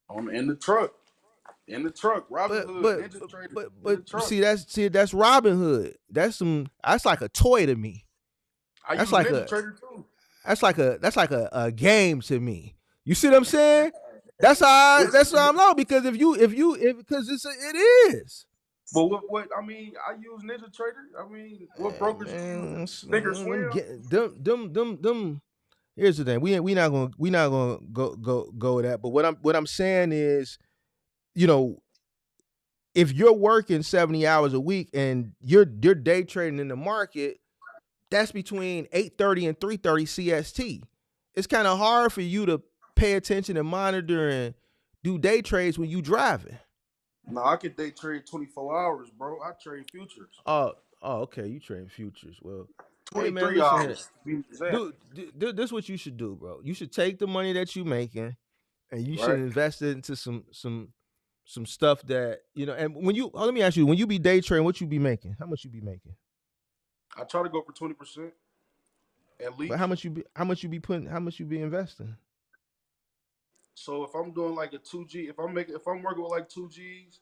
I'm in the truck. In the truck. Robin But Hood, but Ninja Trader. but In but the truck. that's Robin Hood. That's like a toy to me. I That's use like Ninja a Trader too. that's like a game to me. You see what I'm saying? It's, That's how I'm low because if because it is. but what I mean, I use Ninja Trader. I mean, what brokers you Man, using? Thinker Swim? them. Here's the thing. We not gonna go with that. But what I'm saying is, you know, if you're working 70 hours a week and you're day trading in the market, that's between 8:30 and 3:30 CST. It's kind of hard for you to pay attention and monitor and do day trades when you driving. No, I could day trade 24 hours, bro. I trade futures. Okay. You trade futures. Well, hey man, 23 listen here. hours to be exact. This is what you should do, bro. You should take the money that you making and you should Right? invest it into some stuff that And when you let me ask you, when you be day trading, what you be making? How much you be making? I try to go for 20%, at But least. how much you be investing? So if I'm doing like a 2G, if I'm working with like 2Gs,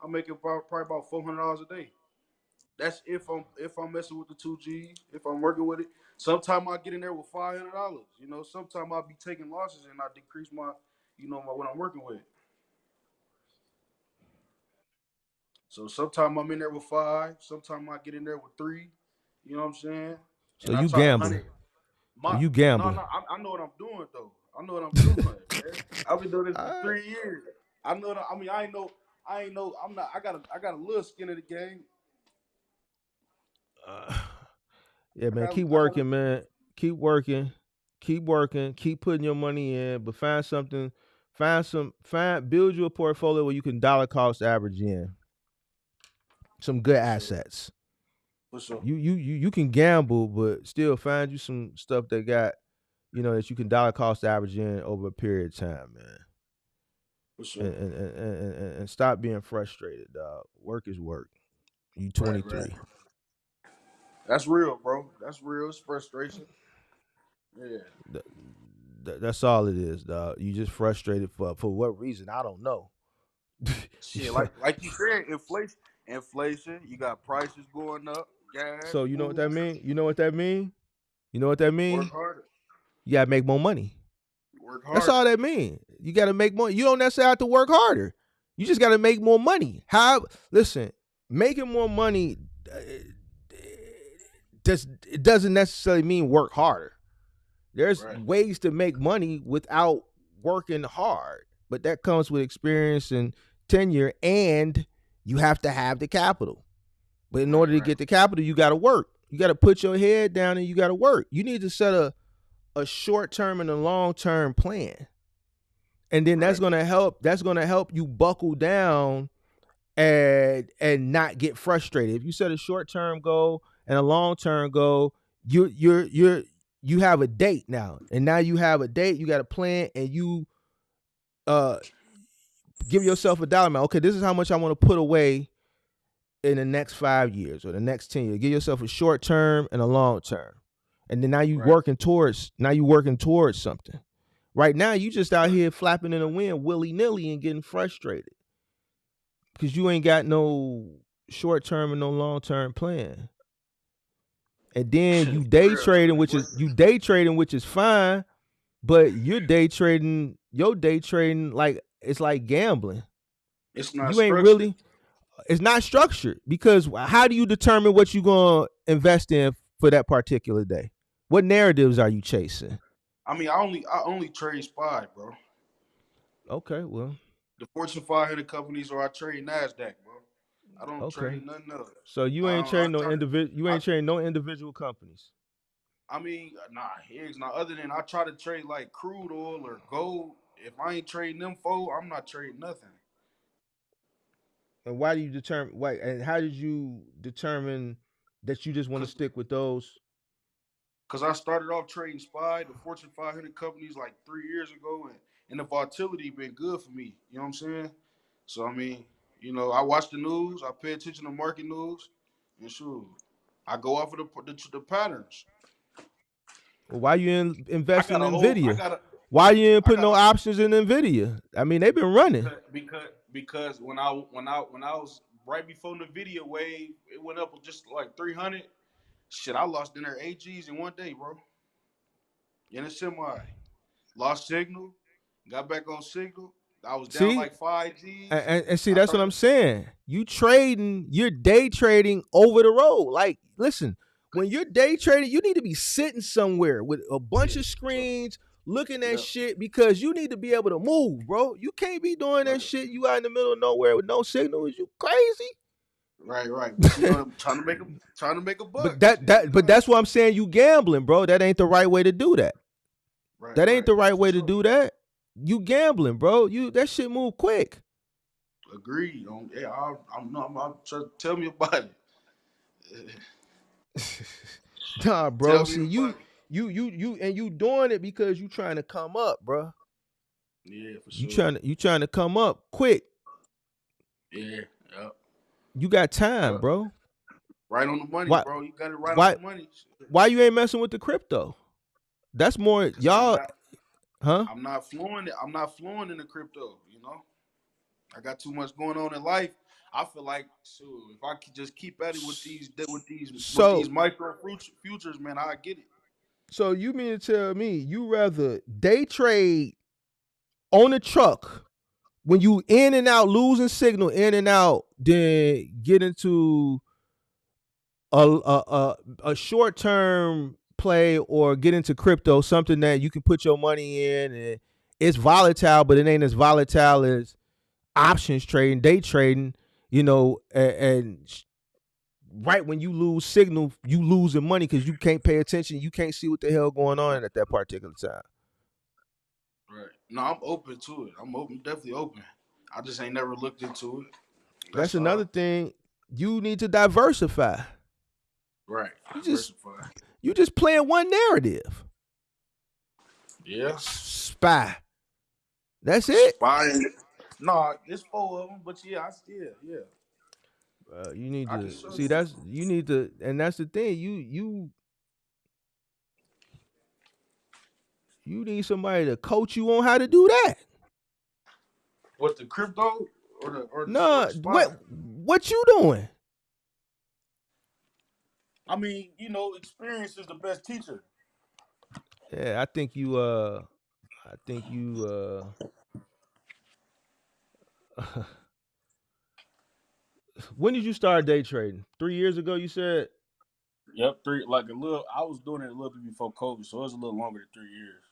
I'm making probably about $400 a day. That's if I'm messing with the 2Gs. If I'm working with it, sometimes I get in there with $500. You know, sometimes I'll be taking losses and I decrease my, what I'm working with. So sometimes I'm in there with five. Sometimes I get in there with three. You know what I'm saying? So And I you try to hunt gambling. it. So My you no, gambling. no, I know what I'm doing though. I know what I'm doing, man. I've been doing this for All 3 years. I know. I mean, I ain't know. I'm not. I got a little skin in the game. right. Yeah, I man. got. Keep I got. working, man. Keep working. Keep working. Keep putting your money in, but find something. Build you a portfolio where you can dollar cost average in some good For sure. assets. For sure. You can gamble, but still find you some stuff that got that you can dollar cost average in over a period of time, man. For sure. And stop being frustrated, dog. Work is work. You Right. Right. 23. That's real, bro. That's real. It's frustration. Yeah. That's all it is, dog. You just frustrated for what reason? I don't know. Shit, like you said, inflation. Inflation. You got prices going up. Gas, So you know what that food. mean? You know what that mean? You know what that Work mean? harder. You gotta make more money. Work That's all harder. that mean. You gotta make more. You don't necessarily have to work harder. You just gotta make more money. How? Listen, making more money it doesn't necessarily mean work harder. There's Right. ways to make money without working hard, but that comes with experience and tenure, and you have to have the capital. But in Right. order to Right. get the capital, you got to work. You got to put your head down and you got to work. You need to set a short term and a long term plan, and then that's Right. gonna help. That's gonna help you buckle down and not get frustrated. If you set a short term goal and a long term goal, you have a date now, and now you have a date. You got a plan, and you uh give yourself a dollar amount. Okay, this is how much I want to put away in the next 5 years or the next 10 years. Give yourself a short term and a long term, and then Right. you working towards something. Right now, you just out here flapping in the wind willy nilly and getting frustrated because you ain't got no short term and no long term plan. And then For real. you day trading, which is fine, but your day trading like it's like gambling. It's not You ain't structured. really it's not structured because how do you determine what you're gonna invest in for that particular day? What narratives are you chasing? I mean, I only trade SPY, bro. Okay, well, The Fortune 500 companies, or I trade Nasdaq, bro. I don't okay. trade nothing else. So you I ain't don't. I trading no try to. you I. ain't trading no individual companies. I mean, nah. Here's not. Other than I try to trade like crude oil or gold. If I ain't trading them I'm not trading nothing. And why do you determine why and how did you determine that you just want to Cause, stick with those? Cause I started off trading SPY, the Fortune 500 companies, like 3 years ago, and the volatility been good for me. You know what I'm saying? So I mean, I watch the news, I pay attention to market news, and sure, I go off of the patterns. Well, why you I investing got a in whole, I Nvidia? got a, Why you ain't I putting got no a, options in Nvidia? I mean, they've been running. because when I was right before the video wave, it went up just like 300. Shit, I lost in there 8 G's in one day, bro. In a semi, lost signal, got back on signal. I was down See, like 5 G's. and see, I that's what I'm started saying. You're day trading over the road. Like, listen, when you're day trading, you need to be sitting somewhere with a bunch yeah, of for sure. screens looking at Yeah, shit because you need to be able to move, bro. You can't be doing that right, shit. You out in the middle of nowhere with no signal. Is you crazy? right. But I'm trying to make a But buck. Shit, that's what I'm saying. You gambling, bro. That ain't the right way to do that. That ain't right, the right for way to sure. do that. You gambling, bro. That shit move quick. Agreed. Yeah, tell me about it. Nah, bro. Tell me See, about it. you doing it because you trying to come up, bro. Yeah, for You sure. trying to come up quick. Yeah, yeah, You got time, yeah. bro. Right on the money, Why bro. You got it right on why the money. why you ain't messing with the crypto? That's more y'all, huh? I'm not fluent. I'm not fluent in the crypto. You know, I got too much going on in life. I feel like, shoot, if I could just keep at it with these So micro futures, man, I get it. so you mean to tell me you rather day trade on a truck when you in and out losing signal in and out, then get into a short term play or get into crypto, something that you can put your money in and it's volatile, but it ain't as volatile as options trading, day trading, and right when you lose signal, you losing money because you can't pay attention, you can't see what the hell going on at that particular time. Right. No, I'm open to it. I'm open, definitely open. I just ain't never looked into it. That's That's another all. thing. You need to diversify. Right. You just Diversify. you just playing one narrative. Yeah. Spy. That's it. Spying. No, it's 4 of them, but yeah, yeah. You need I can to show see you. you need to, and that's the thing. You need somebody to coach you on how to do that. What, the crypto or Nah, the spy? what you doing? I mean, experience is the best teacher. Yeah, I think you when did you start day trading? 3 years ago, you said? Yep, like a little. I was doing it a little bit before COVID, so it was a little longer than 3 years.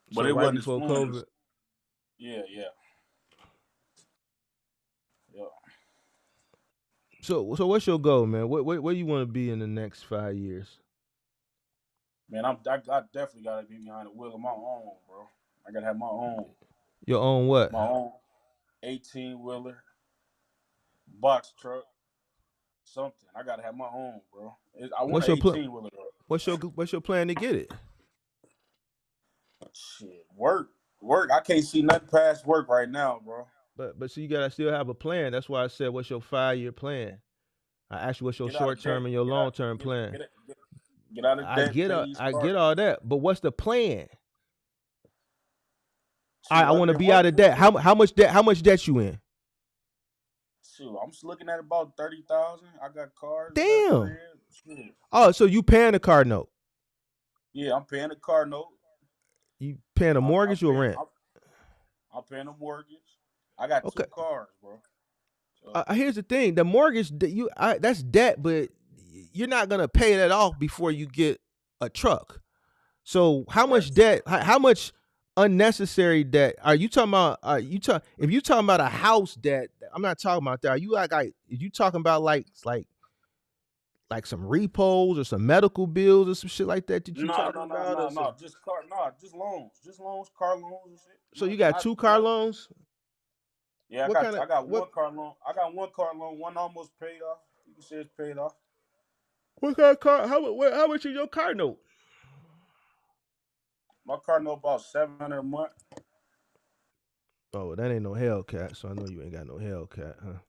But So it right wasn't as before fluent COVID. as. Yeah. So what's your goal, man? Where you want to be in the next 5 years? Man, I definitely gotta be behind the wheel of my own, bro. I gotta have Your own what? my own 18-wheeler, box truck, something. I gotta have my own, bro. I want What's an your plan? 18-wheeler though. What's your plan to get it? Shit, work. I can't see nothing past work right now, bro. But so you gotta still have a plan. That's why I said, what's your 5 year plan? I asked you what's your Get out short of debt. term and your Get out. long term plan. Get out of debt. Pay these I cards. get all that, but what's the plan? Shoot, I other want to than be out of working, debt. How much debt? How much debt you in? shoot, I'm just looking at about 30,000. I got cars. I got Damn. crib. Shit. Oh, so you paying a car note? Yeah, I'm paying a car note. You paying a I'm mortgage or paying. rent? I'm paying a mortgage. I got Okay. 2 cars, bro. So, Here's the thing: the mortgage that's debt, but you're not gonna pay that off before you get a truck. So how right. much debt? How much unnecessary debt are you talking about? If you talking about a house debt, I'm not talking about that. Are you you talking about like some repos or some medical bills or some shit like that you talking about? Or some, No. Just loans, car loans and shit. so you got 2 car loans? Yeah, What kind of I got what one car loan. I got one car loan. One almost paid off. You can say it's paid off. what kind of car? How much is your car note? My car note about $700 a month. Oh, that ain't no Hellcat, so I know you ain't got no Hellcat, huh?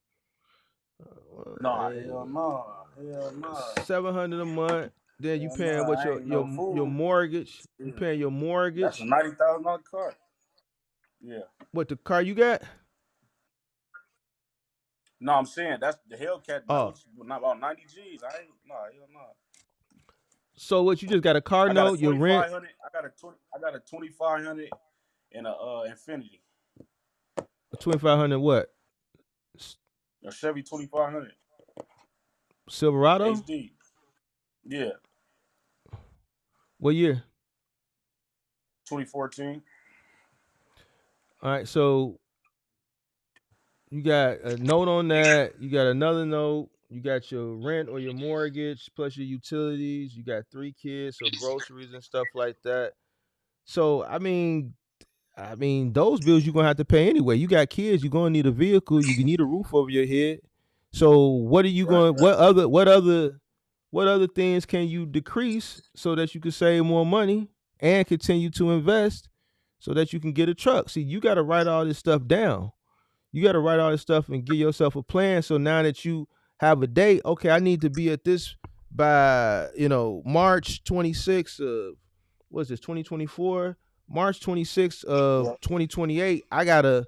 Nah, hell no, hell no, 700 a month. Then you hell paying no. what I ain't no your fool. mortgage? You Yeah. paying your That's a mortgage? $90,000 car. Yeah. What the car you got? No, I'm saying that's the Hellcat. Oh, Not about 90 G's. I ain't. No, hell no. so what? You just got a car I got a note, your rent, 2500. I got a 2500 and a Infinity. a 2500 what? A Chevy 2500 Silverado? HD. Yeah, What year? 2014. All right, so you got a note on that. You got another note. You got your rent or your mortgage plus your utilities. You got 3 kids, so groceries and stuff like that. So I mean, those bills you're gonna have to pay anyway. You got kids, you're gonna need a vehicle, you need a roof over your head. So what are you Right. going? What other things can you decrease so that you can save more money and continue to invest so that you can get a truck? See, you got to write all this stuff down. You got to write all this stuff and give yourself a plan. So now that you have a date, okay, I need to be at this by March 26th of what's this, 2024? March 26th of Yeah. 2028, I gotta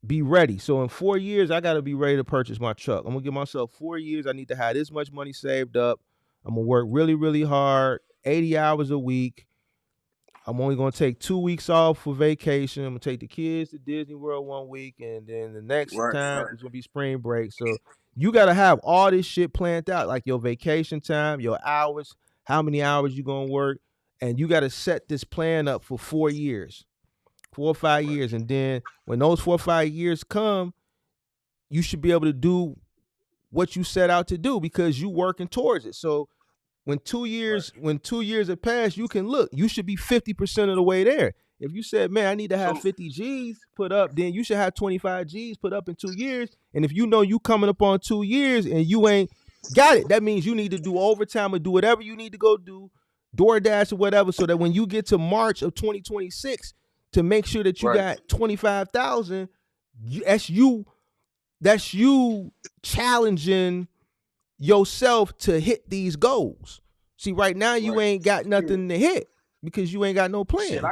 be ready. So in 4 years, I gotta be ready to purchase my truck. I'm gonna give myself 4 years. I need to have this much money saved up. I'm gonna work really, really hard, 80 hours a week. I'm only gonna take 2 weeks off for vacation. I'm gonna take the kids to Disney World 1 week, and then the next Right. time it's gonna be spring break. So you gotta have all this shit planned out, like your vacation time, your hours, how many hours you gonna work, and you gotta set this plan up for 4 years, 4 or 5 years, and then when those 4 or 5 years come, you should be able to do what you set out to do because you working towards it. So when two Right. years when 2 years have passed, you can look. You should be 50% of the way there. If you said, man, I need to have So 50 G's put up, then you should have 25 G's put up in 2 years. And if you know you coming up on 2 years and you ain't got it, that means you need to do overtime or do whatever you need to go do, DoorDash or whatever, so that when you get to March of 2026, to make sure that you right. got 25,000, that's you challenging yourself to hit these goals. See, right now you Right. ain't got Yeah. nothing to hit because you ain't got no Shit, plan.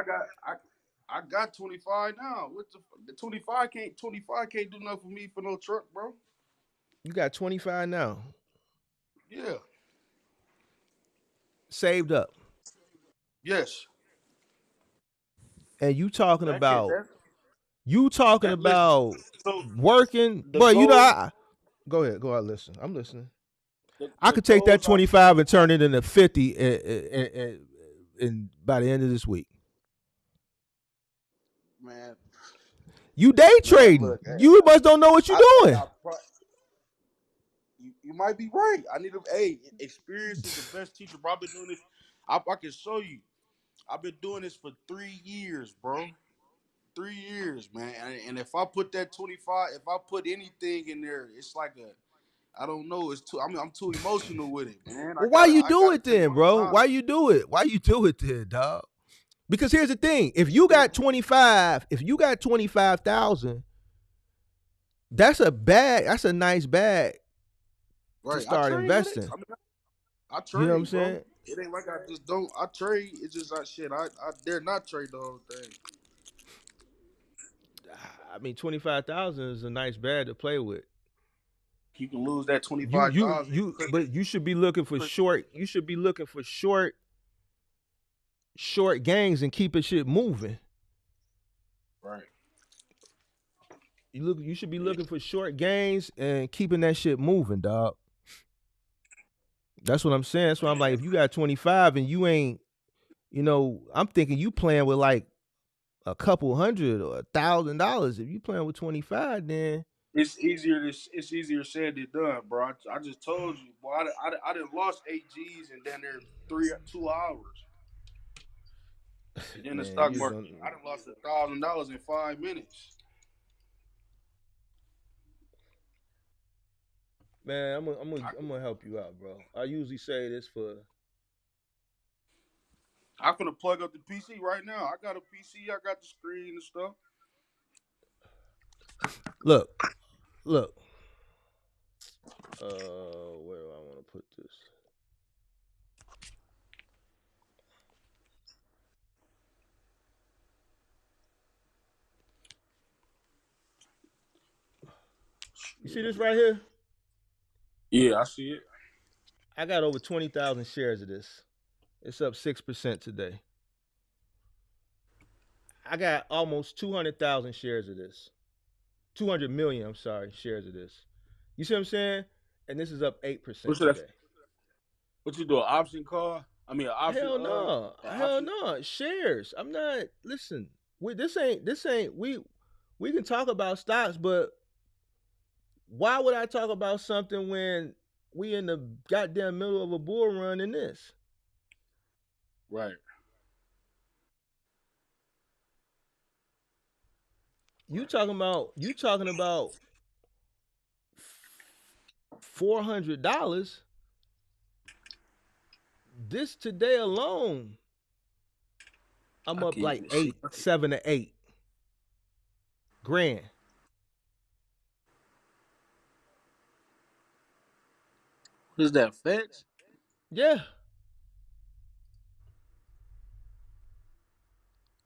I got 25 now. What the 25 can't do nothing for me for no truck, bro. You got 25 now, Yeah. saved up, Yes. and you talking That can't about that you talking that listen. about So working, the but you know, goals go ahead, go ahead, listen. I'm listening. I the could take that goals I 25 and turn it into 50 in by the end of this week. man, You day man, trading. look, You must don't know what you doing. you might be right. I need to. Hey, experience is the best teacher, bro. I've been doing this. I can show you. I've been doing this for 3 years, bro. 3 years, man. And if I put that 25, if I put anything in there, it's like a. I don't know. It's too. I mean, I'm too emotional with it, man. Well, why you I do gotta it take then, my bro? time. Why you do it? Why you do it then, dog? Because here's the thing: if you got 25, if you got 25,000, that's a bag. That's a nice bag to Right. I start trade with it. investing. I mean, I You know what I'm trade, bro. saying? It ain't like I just don't. I trade. It's just like shit. I dare not trade the whole thing. I mean, 25,000 is a nice bag to play with. You can lose that You you 25,000. you, but you should be looking for short. You should be looking for short gains and keeping shit moving. Right. You should be Yeah. looking for short gains and keeping that shit moving, dog. That's what I'm saying. That's why I'm like, if you got 25 and you ain't, I'm thinking you playing with like a couple hundred or $1,000. If you playing with 25, then It's easier said than done, bro. I just told you, boy. I done lost 8 G's and then there 2 hours. And then the man, stock you market, don't. I done lost $1,000 in 5 minutes. Man, I'm gonna help you out, bro. I usually say this for I'm gonna plug up the PC right now. I got a PC. I got the screen and stuff. look. Where do I want to put this? You see this right here? Yeah, I see it. I got over 20,000 shares of this. It's up 6% today. I got almost 200,000 shares of this. 200 million, I'm sorry, shares of this. You see what I'm saying? And this is up 8% What's that? today. What you do? An option call? I mean, an option. Hell no. An Hell option. no. Shares. I'm not listen. This ain't we can talk about stocks, but why would I talk about something when we in the goddamn middle of a bull run in this? Right. You talking about $400. This today alone, I'm I up can't like even see. 7 to 8 grand. What is that? Fetch? Yeah.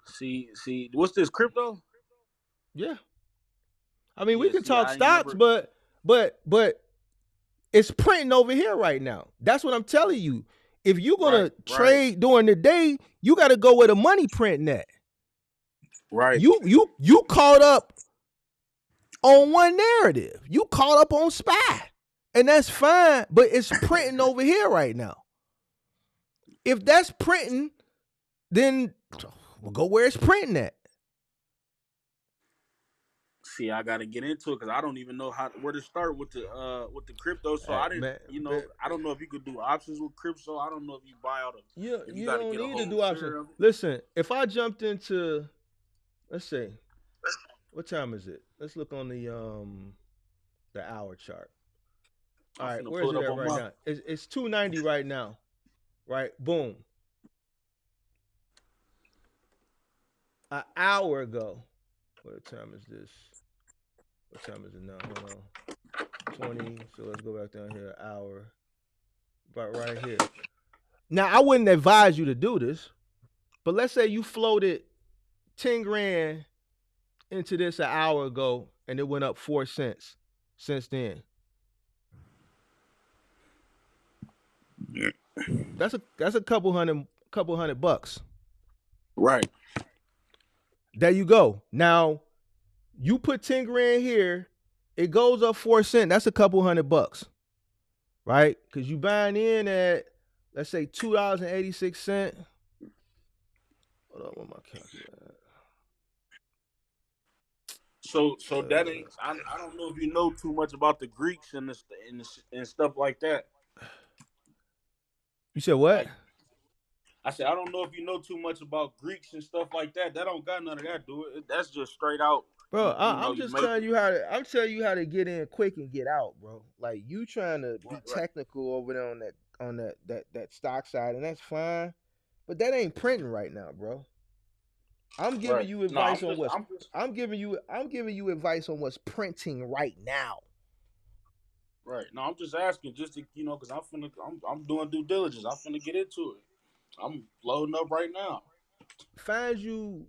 See, what's this crypto? Yeah. I mean, we Yeah, can see, talk I ain't stocks, never. but it's printing over here right now. That's what I'm telling you. If you're gonna Right. trade during the day, you got to go where the money printing at. Right. You caught up on one narrative. You caught up on SPY, and that's fine. But it's printing over here right now. If that's printing, then we'll go where it's printing at. See, I got to get into it because I don't even know where to start with the crypto. So I didn't, Man, I don't know if you could do options with crypto. I don't know if you buy out if you you got to don't get a need to whole do options. share of it. Listen, if I jumped into, let's see, what time is it? Let's look on the hour chart. All I'm right, finna where pull is it it up at on right my. now? It's 290 right now. Right, boom. An hour ago. What time is this? What time is it now? Hold on. 20. So let's go back down here. Hour. About right here. Now I wouldn't advise you to do this, but let's say you floated 10 grand into this an hour ago and it went up 4 cents since then. Yeah. That's a couple hundred bucks. Right. There you go. Now you put 10 grand here, it goes up 4 cents. That's a couple $100, right? Because you buying in at, let's say, $2.86. Hold on, where my calculator? So that ain't. I don't know if you know too much about the Greeks and stuff like that. You said what? Like, I said I don't know if you know too much about Greeks and stuff like that. That don't got none of that, do it. That's just straight out. Bro, I'm You just make telling you how to. I'm telling you how to get in quick and get out, bro. Like you trying to be right. technical over there on that stock side, and that's fine. But that ain't printing right now, bro. I'm giving Right. you No, advice on what's. I'm giving you advice on what's printing right now. Right. No, I'm just asking, just to, because I'm doing due diligence. I'm finna get into it. I'm loading up right now. Find you.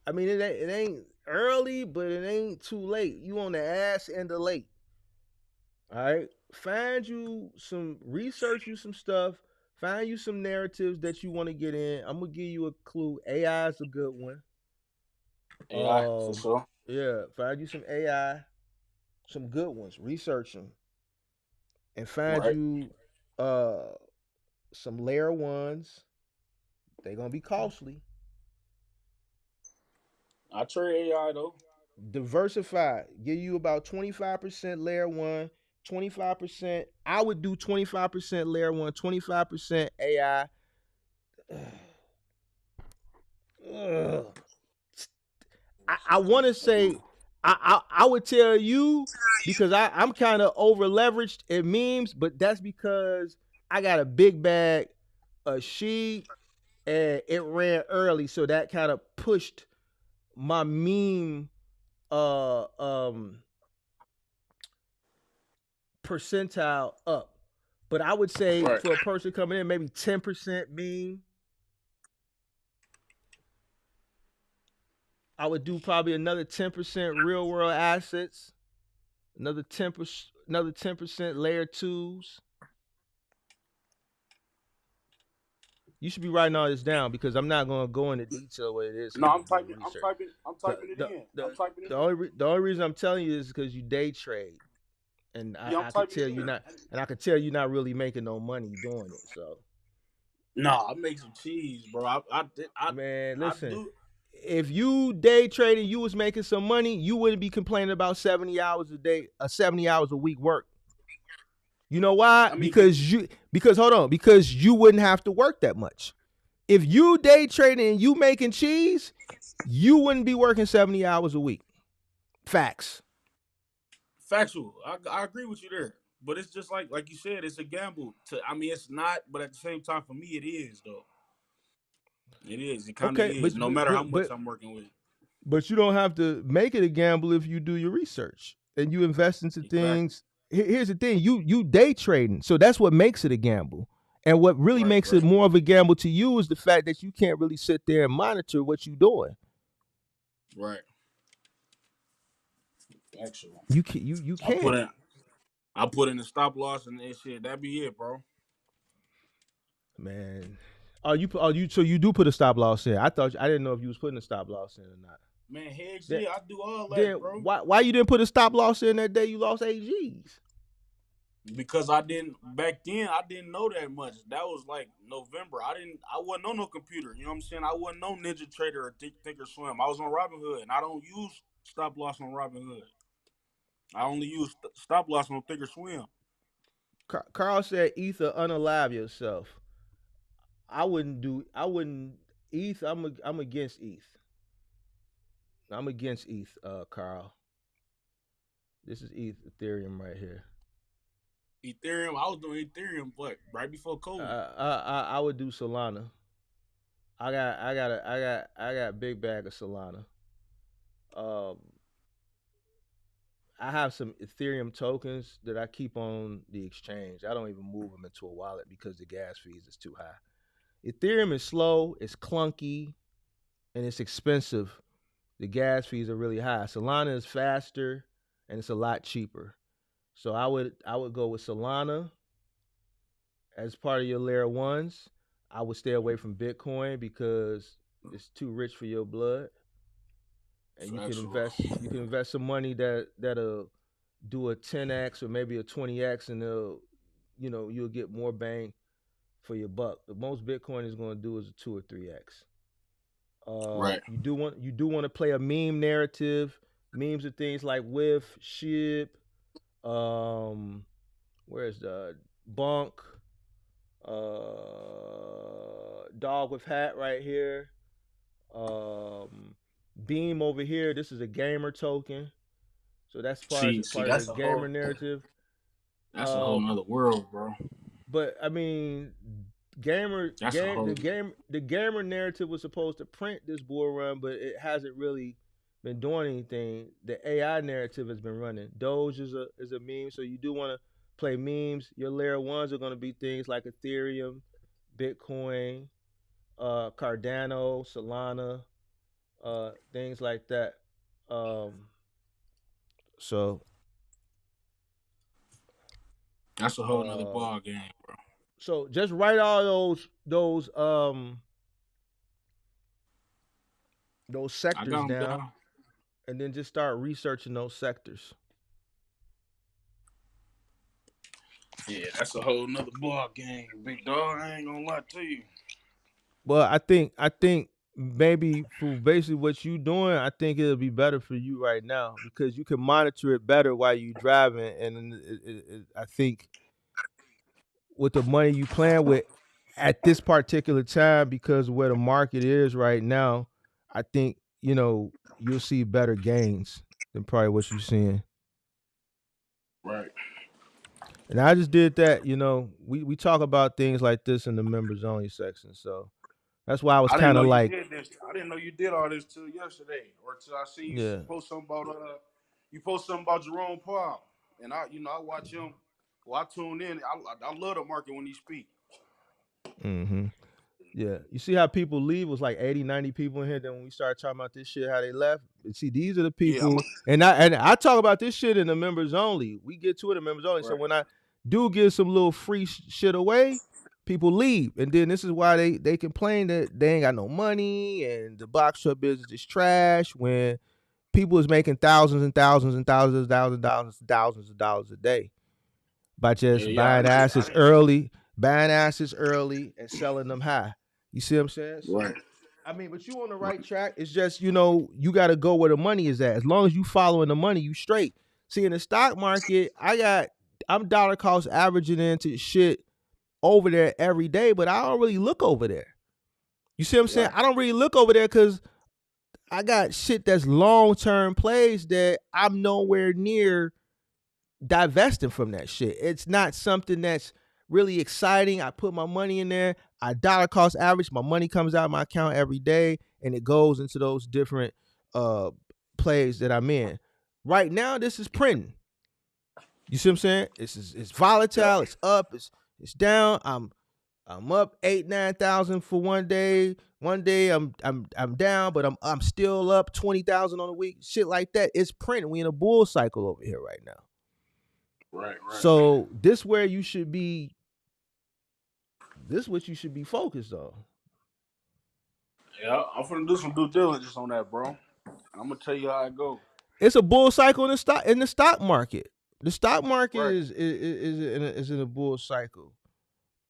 I mean, it ain't early, but it ain't too late. You on the ass end of late. All right. Find you some research, you some stuff. Find you some narratives that you want to get in. I'm gonna give you a clue. AI is a good one. AI for sure. Yeah. Find you some AI, some good ones. Research them, and find Right. you some layer ones. They're gonna be costly. I trade AI though. Diversify. Give you about 25% layer one, 25%. I would do 25% layer one, 25% AI. I want to say I would tell you because I'm kind of over leveraged in memes, but that's because I got a big bag of sheep and it ran early, so that kind of pushed my meme percentile up. But I would say Right. for a person coming in, maybe 10% meme. I would do probably another 10% real world assets, another 10% layer twos. You should be writing all this down because I'm not going to go into detail what it is No, because I'm you're doing typing. I'm research. typing. I'm typing it in. I'm typing it in. The only reason I'm telling you is because you day trade, and Yeah, I'm I could typing tell it you in. not, and I could tell you're not really making no money doing it. So, No, I make some cheese, bro. man, I listen. do. If you day trading, you was making some money, you wouldn't be complaining about 70 hours a day, 70 hours a week work. You know why? I mean, Because you wouldn't have to work that much. If you day trading and you making cheese, you wouldn't be working 70 hours a week. Facts. factual. I agree with you there. But it's just like you said, it's a gamble. I mean, it's not, but at the same time, for me, it is though. It is. It kind of Okay, is. No matter how much I'm working with. but you don't have to make it a gamble if you do your research and you invest into Exactly. things. Here's the thing: you day trading, so that's what makes it a gamble. And what really Right, makes it more of a gamble to you is the fact that you can't really sit there and monitor what you're doing. right. Actually, You can't. I put in a stop loss and that shit. That be it, bro. Man. So you do put a stop loss in. I didn't know if you was putting a stop loss in or not. Man, heck That, yeah, I do all then that, bro. why you didn't put a stop loss in that day you lost 8Gs? Because I didn't back then. I didn't know that much. That was like November. I wasn't on no computer. You know what I'm saying? I wasn't on Ninja Trader or Thinkorswim. I was on Robinhood, and I don't use stop loss on Robinhood. I only use stop loss on Thinkorswim. Carl said, "Ether, unalive yourself." I wouldn't ETH. I'm against ETH. I'm against ETH, Carl. This is Ethereum right here. Ethereum. I was doing Ethereum, but right before COVID. I would do Solana. I got a big bag of Solana. Um, I have some Ethereum tokens that I keep on the exchange. I don't even move them into a wallet because the gas fees is too high. Ethereum is slow, it's clunky, and it's expensive. The gas fees are really high. Solana is faster and it's a lot cheaper. So I would go with Solana as part of your layer ones. I would stay away from Bitcoin because it's too rich for your blood. And you can invest some money that'll do a 10x or maybe a 20x, and you'll get more bang for your buck. The most Bitcoin is going to do is a 2 or 3x. Right. You do want to play a meme narrative. Memes of things like with ship, where's the bunk, dog with hat right here, beam over here. This is a gamer token, so that's part of the gamer narrative. That's a whole nother world, bro. But I mean, the gamer narrative was supposed to print this bull run, but it hasn't really been doing anything. The AI narrative has been running. Doge is a meme, so you do want to play memes. Your layer ones are going to be things like Ethereum, Bitcoin, Cardano, Solana, things like that. So that's a whole nother ball game, bro. So just write all those sectors down, and then just start researching those sectors. Yeah, that's a whole nother ball game, big dog. I ain't gonna lie to you. Well, I think maybe for basically what you doing, I think it'll be better for you right now because you can monitor it better while you driving, and I think with the money you plan with at this particular time, because of where the market is right now, I think you'll see better gains than probably what you're seeing. Right. And I just did that. We talk about things like this in the members only section, so that's why I was kind of like, I didn't know you did all this till yesterday, or till I see you post something about Jerome Powell, and I watch him. Well, I tune in. I love the market when he speak. Mm-hmm. Yeah. You see how people leave? It was like 80, 90 people in here. Then when we started talking about this shit, how they left. And see, these are the people. And I talk about this shit in the members only. We get to it in members only. Right. So when I do give some little free shit away, people leave. And then this is why they complain that they ain't got no money and the box truck business is trash when people is making thousands and thousands and thousands and thousands and thousands of dollars a day by just buying assets early and selling them high. You see what I'm saying? So, right. I mean, but you on the right track. It's just, you got to go where the money is at. As long as you following the money, you straight. See, in the stock market, I'm dollar cost averaging into shit over there every day, but I don't really look over there. You see what I'm saying? I don't really look over there because I got shit that's long-term plays that I'm nowhere near divesting from that shit. It's not something that's really exciting. I put my money in there. I dollar cost average. My money comes out of my account every day, and it goes into those different plays that I'm in. Right now, this is printing. You see what I'm saying? It's volatile. It's up. It's down. I'm up 8,000-9,000 for one day. One day I'm down, but I'm still up 20,000 on a week. Shit like that. It's printing. We in a bull cycle over here right now. Right. So this where you should be. This is what you should be focused on. Yeah, I'm finna do some due diligence on that, bro. I'm gonna tell you how it go. It's a bull cycle in the stock market. The stock market Right. is in a bull cycle,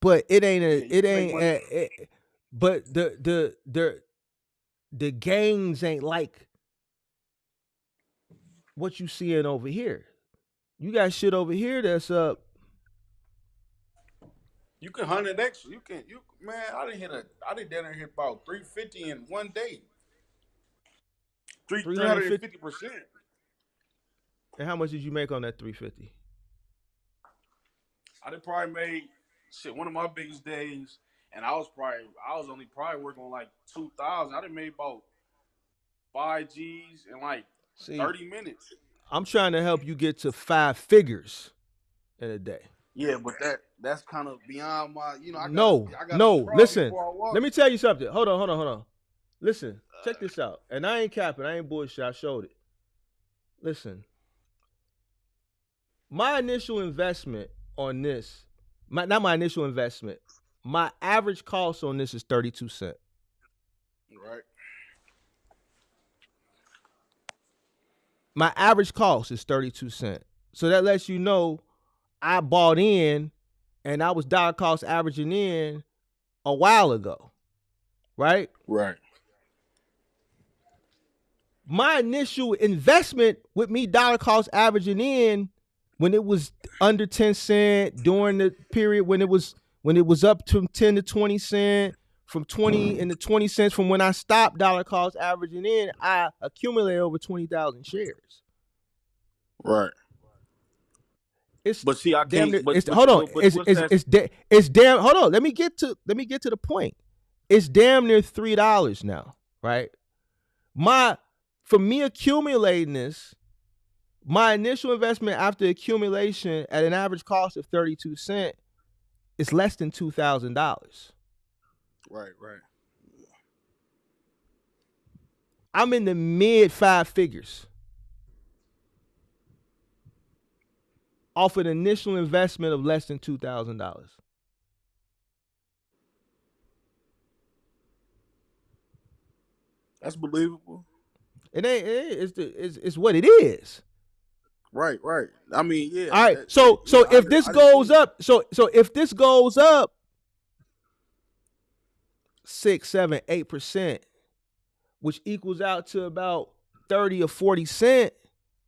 but it ain't Yeah, you can make money. but the gains ain't like what you seeing over here. You got shit over here that's up. You can 100x. You man. I didn't down there hit about 350 in one day. 350. 350%. And how much did you make on that 350? I did probably made one of my biggest days, and I was only working on like 2,000. I done made about 5 G's in like See, 30 minutes. I'm trying to help you get to 5 figures in a day. Yeah, but that's kind of beyond my. I No. gotta crawl Listen, before I walk. let me tell you something. Hold on. Listen, check this out. And I ain't capping. I ain't bullshit. I showed it. Listen, my initial investment on this, not my initial investment, my average cost on this is 32 cents. Right. My average cost is 32 cents. So that lets you know I bought in and I was dollar cost averaging in a while ago. Right? Right. My initial investment with me dollar cost averaging in when it was under 10 cent during the period when it was up to 10 to 20 cent, from 20 into 20 cents from when I stopped dollar cost averaging in, I accumulated over 20,000 shares. Right. It's but see, I damn can't. near, hold on. It's damn. Hold on. Let me get to the point. It's damn near $3 now, right? For me accumulating this, my initial investment after accumulation at an average cost of 32 cents is less than $2,000. Right. I'm in the mid 5 figures off an initial investment of less than $2,000. That's believable. It ain't. It's what it is. Right. I mean, yeah. All right. So if this goes up, so if this goes up 6, 7, 8%, which equals out to about 30 or 40 cents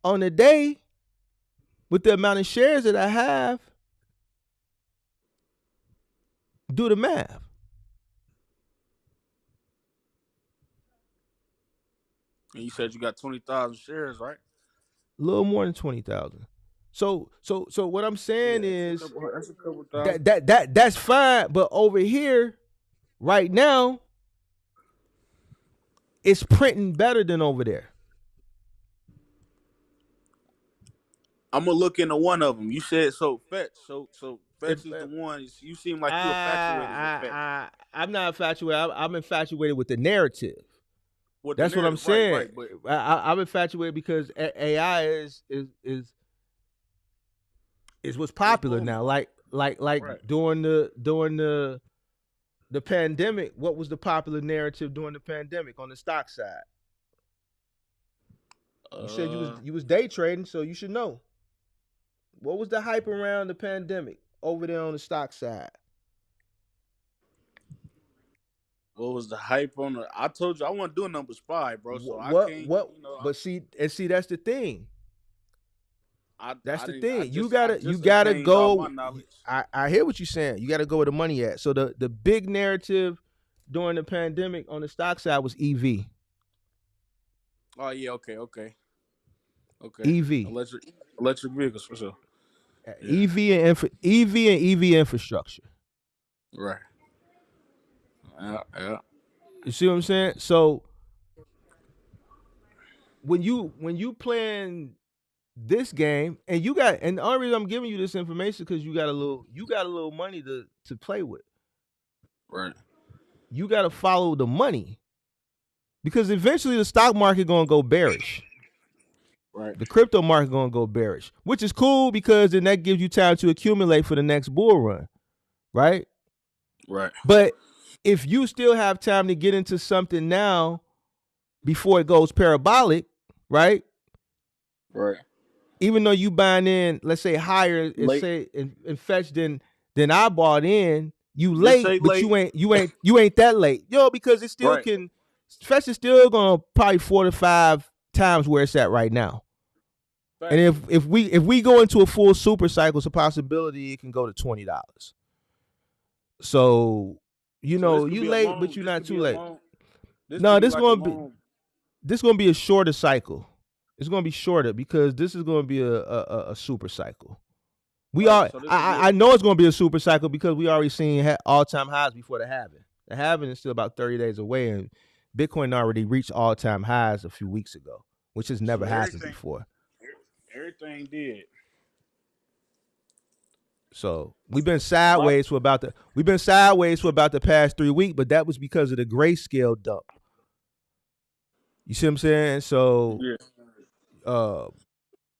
on a day, with the amount of shares that I have, do the math. And you said you got 20,000 shares, right? A little more than 20,000. So what I'm saying is that's a couple thousand. That's fine, but over here, right now, it's printing better than over there. I'm gonna look into one of them. You said so. Fetch. So Fetch is the one. You seem like you infatuated with Fetch. I'm not infatuated. I'm infatuated with the narrative. That's what I'm narrative, saying. Right, I'm infatuated because AI is what's popular now. Like during the pandemic, what was the popular narrative during the pandemic on the stock side? You said you was day trading, so you should know. What was the hype around the pandemic over there on the stock side? What was the hype on the? I told you I wasn't doing number spy, bro. So I can't. But see, that's the thing. That's the thing. You gotta go. I hear what you're saying. You gotta go where the money at. So the big narrative during the pandemic on the stock side was EV. Oh yeah, okay. EV, electric vehicles for sure. Yeah. EV and EV infrastructure. Right. Yeah. You see what I'm saying? So when you playing this game, and the only reason I'm giving you this information because you got a little money to play with. Right. You got to follow the money because eventually the stock market going to go bearish. Right. The crypto market going to go bearish, which is cool because then that gives you time to accumulate for the next bull run, right? Right. But if you still have time to get into something now before it goes parabolic, right? Right. Even though you buying in, let's say higher, Late. say and fetch than I bought in, you Just late, say but late. you ain't that late, because it still Right. can. Fetch is still gonna probably 4 to 5 times where it's at right now. And Factual. if we go into a full super cycle, it's a possibility it can go to $20. So So this could you be a late, but long. you're This not could be too a late. long. This could No, be like a long. this gonna be a shorter cycle. It's gonna be shorter because this is gonna be a super cycle. Right. So this could be. I know it's gonna be a super cycle because we already seen all time highs before the halving. The halving is still about 30 days away, and Bitcoin already reached all time highs a few weeks ago, which has So never happened everything. before. Everything did. So we've been A lot. sideways for about the past 3 weeks, but that was because of the grayscale dump. You see what I'm saying? So Yeah. uh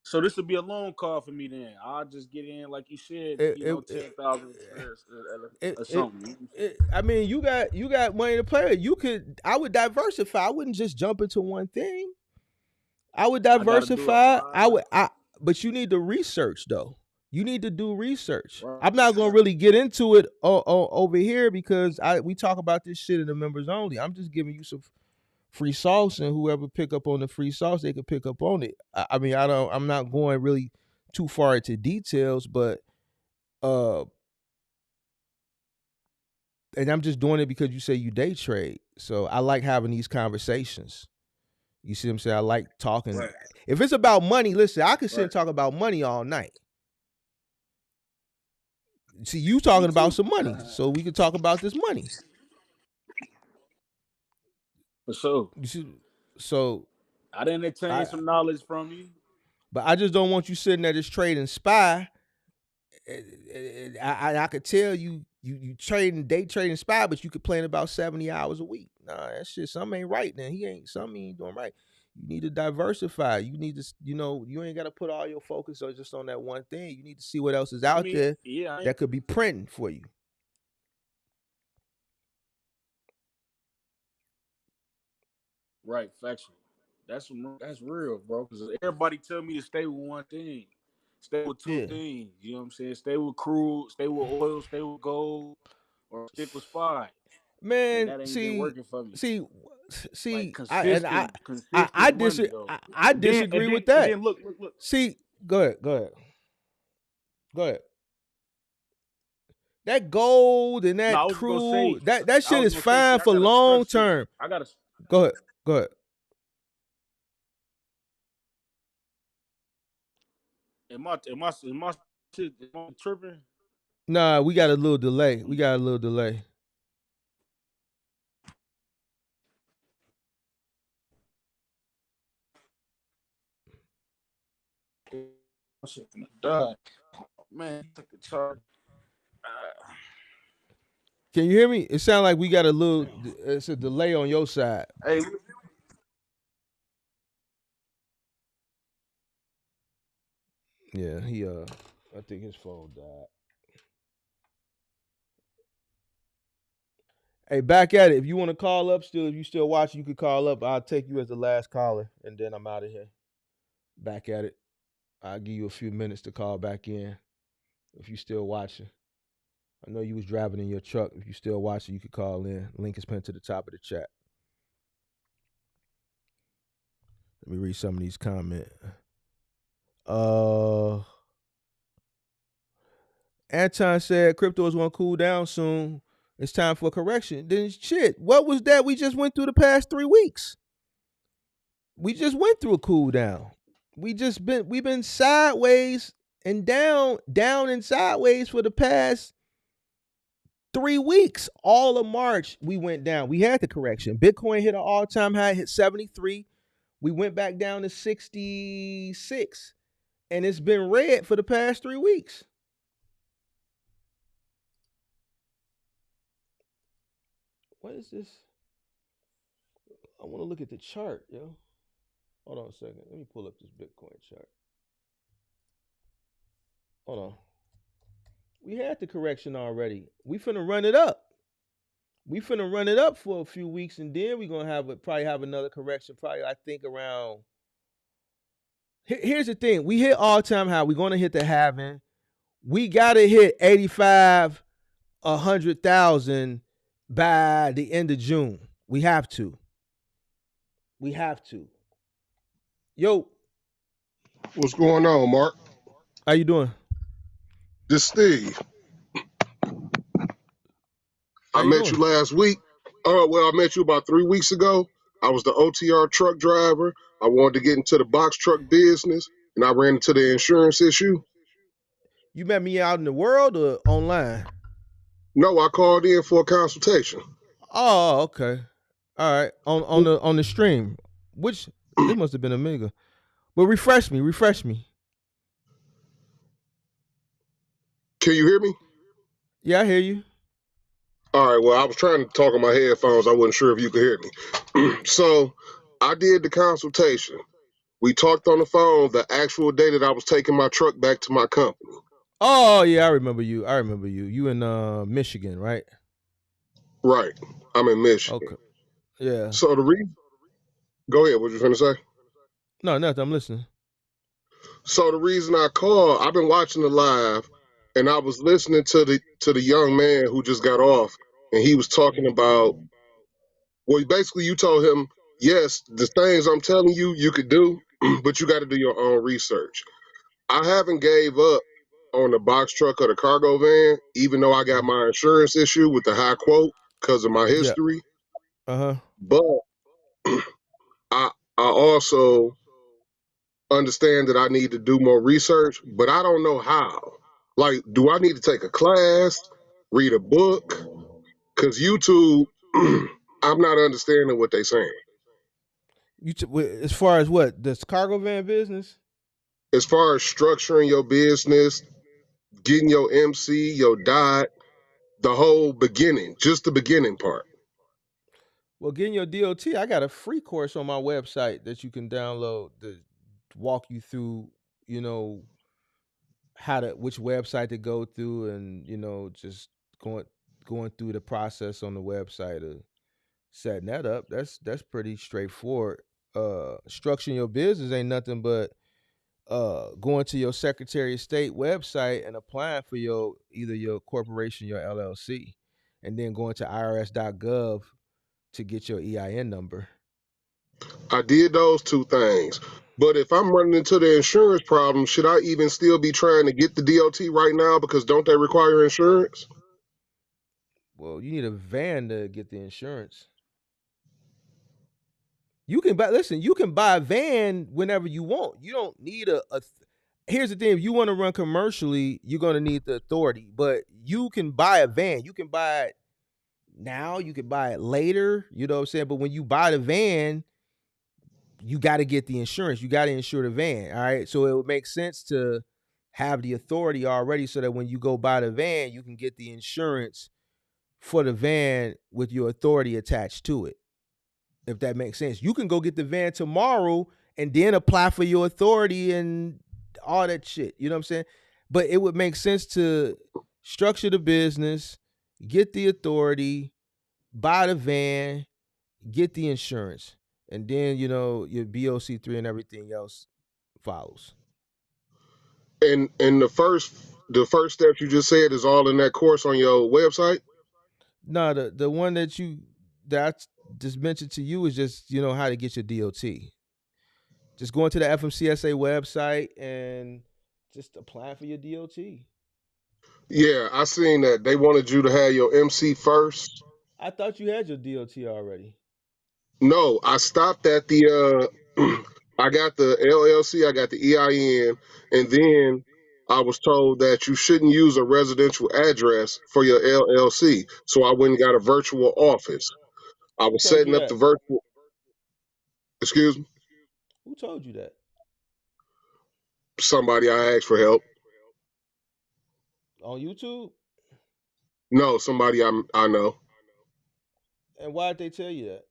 So this would be a long call for me then. I'll just get in, like you said, it, you it, know, 10,000 it, or it, something. I mean, you got money to play with. I would diversify. I wouldn't just jump into one thing. I would I got to do a diversify. lot. But you need to research though. You need to do research. Right. I'm not gonna really get into it over here because we talk about this shit in the members only. I'm just giving you some free sauce, and whoever pick up on the free sauce, they can pick up on it. I mean, I'm not going really too far into details, but and I'm just doing it because you say you day trade. So I like having these conversations. You see what I'm saying? I like talking. Right. If it's about money, listen, I can sit Right. and talk about money all night. See, you Me talking about too. some money, so we can talk about this money. For sure. You see, so I didn't attain I, some knowledge from you. but I just don't want you sitting there just trading SPY. I could tell you day trading SPY, but you could play in about 70 hours a week. Nah, that shit, something ain't right. Then something he ain't doing right. You need to diversify. You need to, you ain't got to put all your focus on just on that one thing. You need to see what else is I out mean, there yeah, that could be printing for you. right, factual. That's real, bro. Because everybody tell me to stay with one thing, stay with two Yeah, things. You know what I'm saying? Stay with crude, stay with oil, stay with gold, or stick with spy. And man. that ain't been See, working for me. see, Like see. I consistent money though. I And then disagree with that. look. See, go ahead. That gold and No, I that was gonna say, crude, that I shit was is gonna say, see, fine I for got a long structure. term. I got a. Go ahead. Am I shit? Am I tripping? Nah, we got a little delay. My shit finna die. Man, he took the charge. Can you hear me? It sounds like we got a little. It's a delay on your side. Hey, Yeah, I think his phone died. Hey, back at it. If you want to call up still, if you still watching, you could call up. I'll take you as the last caller, and then I'm out of here. Back at it. I'll give you a few minutes to call back in if you still watching. I know you was driving in your truck. If you still watching, you could call in. Link is pinned to the top of the chat. Let me read some of these comments. Anton said crypto is gonna cool down soon. It's time for a correction. Then shit, what was that we just went through the past 3 weeks? We just went through a cool down. We've been sideways and down and sideways for the past 3 weeks. All of March we went down. We had the correction. Bitcoin hit an all-time high, hit 73. We went back down to 66. And it's been red for the past 3 weeks. What is this? I want to look at the chart, yo. Hold on a second. Let me pull up this Bitcoin chart. Hold on. We had the correction already. We finna run it up. We finna run it up for a few weeks, and then we're gonna probably have another correction. Probably, I think around. Here's the thing: we hit all-time high. We're gonna hit the halving. We gotta hit 85, 100,000 by the end of June. We have to. We have to. Yo, What's going on, Mark? how you doing? This Steve. How I you met you doing? last week. Well, I met you about 3 weeks ago. I was the OTR truck driver. I wanted to get into the box truck business, and I ran into the insurance issue. You met me out in the world or online? No, I called in for a consultation. Oh, okay. All right. On the stream. Which this must have been Amiga. But refresh me. Can you hear me? Yeah, I hear you. All right, well, I was trying to talk on my headphones. I wasn't sure if you could hear me. So I did the consultation. We talked on the phone the actual day that I was taking my truck back to my company. Oh yeah, I remember you. You in Michigan, right? Right. I'm in Michigan. Okay. Yeah. So the reason, go ahead, what you finna say? No, nothing. I'm listening. So the reason I called, I've been watching the live, and I was listening to the young man who just got off, and he was talking about, well, basically you told him, yes, the things I'm telling you, you could do, but you got to do your own research. I haven't gave up on the box truck or the cargo van, even though I got my insurance issue with the high quote because of my Yeah. history. Uh-huh. But I also understand that I need to do more research, but I don't know how. Like, do I need to take a class, read a book? Because YouTube, I'm not understanding what they're saying. As far as what? This cargo van business? As far as structuring your business, getting your MC, your dot, the whole beginning, just the beginning part. Well, getting your DOT, I got a free course on my website that you can download to walk you through, you know, which website to go through, and just going through the process on the website of setting that up. That's pretty straightforward. Structuring your business ain't nothing but going to your Secretary of State website and applying for either your corporation, your LLC, and then going to irs.gov to get your EIN number. I did those two things. But if I'm running into the insurance problem, should I even still be trying to get the DOT right now? Because don't they require insurance? Well, you need a van to get the insurance. You can buy a van whenever you want. You don't need here's the thing: if you want to run commercially, you're gonna need the authority. But you can buy a van. You can buy it now. You can buy it later. You know what I'm saying? But when you buy the van, you got to get the insurance. You got to insure the van. All right. So it would make sense to have the authority already, so that when you go buy the van, you can get the insurance for the van with your authority attached to it. If that makes sense. You can go get the van tomorrow and then apply for your authority and all that shit. You know what I'm saying? But it would make sense to structure the business, get the authority, buy the van, get the insurance, and then your BOC3 and everything else follows. And the first step you just said is all in that course on your website? No, the one that I just mentioned to you is just how to get your DOT. Just going to the FMCSA website and just applying for your DOT. Yeah, I seen that. They wanted you to have your MC first. I thought you had your DOT already. No, I stopped at the I got the LLC, I got the EIN, and then I was told that you shouldn't use a residential address for your LLC. So I went and got a virtual office. I Who was told you setting up that? the virtual, excuse me, Who told you that? somebody I asked for help. On YouTube? No, somebody I know. And why'd they tell you that?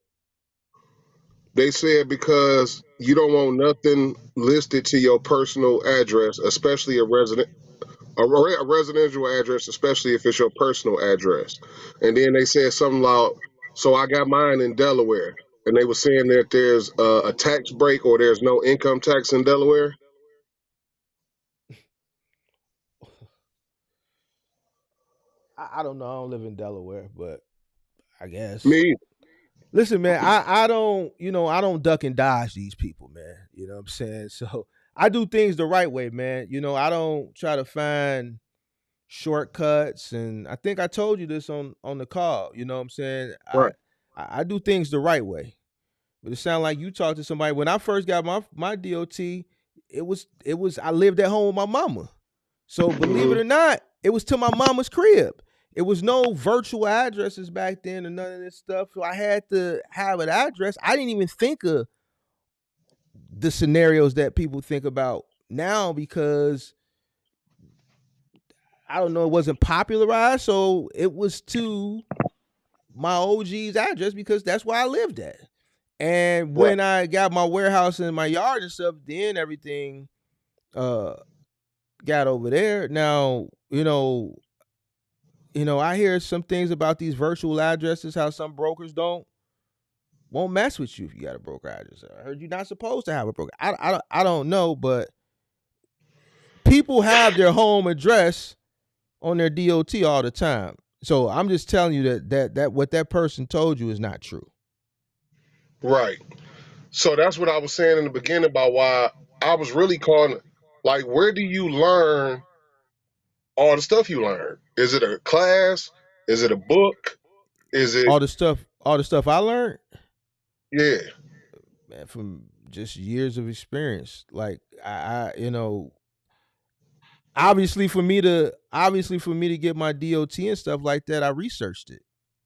They said because you don't want nothing listed to your personal address, especially a residential address, especially if it's your personal address. And then they said something like, so I got mine in Delaware, and they were saying that there's a tax break or there's no income tax in Delaware. I don't know. I don't live in Delaware, but I guess. Me, Listen, man, I don't, I don't duck and dodge these people, man. You know what I'm saying? So I do things the right way, man. I don't try to find shortcuts, and I think I told you this on the call. You know what I'm saying? I right? I do things the right way. But it sounds like you talked to somebody. When I first got my DOT, it was I lived at home with my mama. So believe it Hmm. or not, it was to my mama's crib. It was no virtual addresses back then or none of this stuff. So I had to have an address. I didn't even think of the scenarios that people think about now because I don't know, it wasn't popularized. So it was to my OG's address because that's where I lived at. And Right. when I got my warehouse in my yard and stuff, then everything uh got over there. Now, I hear some things about these virtual addresses, how some brokers won't mess with you if you got a broker address. I heard you're not supposed to have a broker. I don't know, but people have their home address on their DOT all the time. So I'm just telling you that what that person told you is not true. Right. So that's what I was saying in the beginning about why I was really calling. Like, where do you learn all the stuff you learn? Is it a class? Is it a book? Is it, All the stuff I learned, yeah, man, from just years of experience. Like I obviously for me to get my DOT and stuff like that, I researched it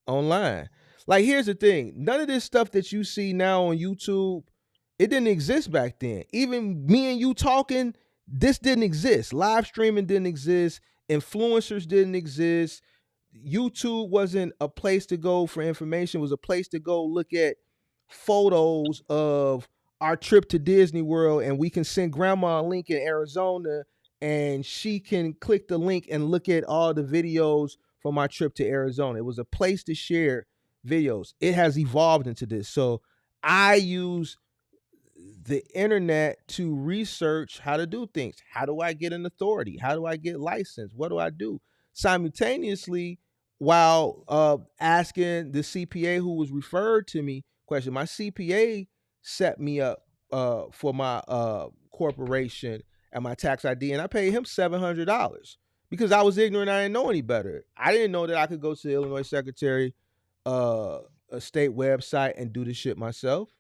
online. Like, here's the thing: none of this stuff that you see now on YouTube, it didn't exist back then. Even me and you talking, this didn't exist. Live streaming didn't exist. Influencers didn't exist. YouTube wasn't a place to go for information. It was a place to go look at photos of our trip to Disney World, and we can send grandma a link in Arizona, and she can click the link and look at all the videos from my trip to Arizona. It was a place to share videos. It has evolved into this. So I use the internet to research how to do things. How do I get an authority? How do I get licensed? What do I do? Simultaneously, while asking the CPA who was referred to me question, my CPA set me up for my corporation and my tax ID, and I paid him $700 because I was ignorant. I didn't know any better. I didn't know that I could go to the Illinois Secretary a state website and do the shit myself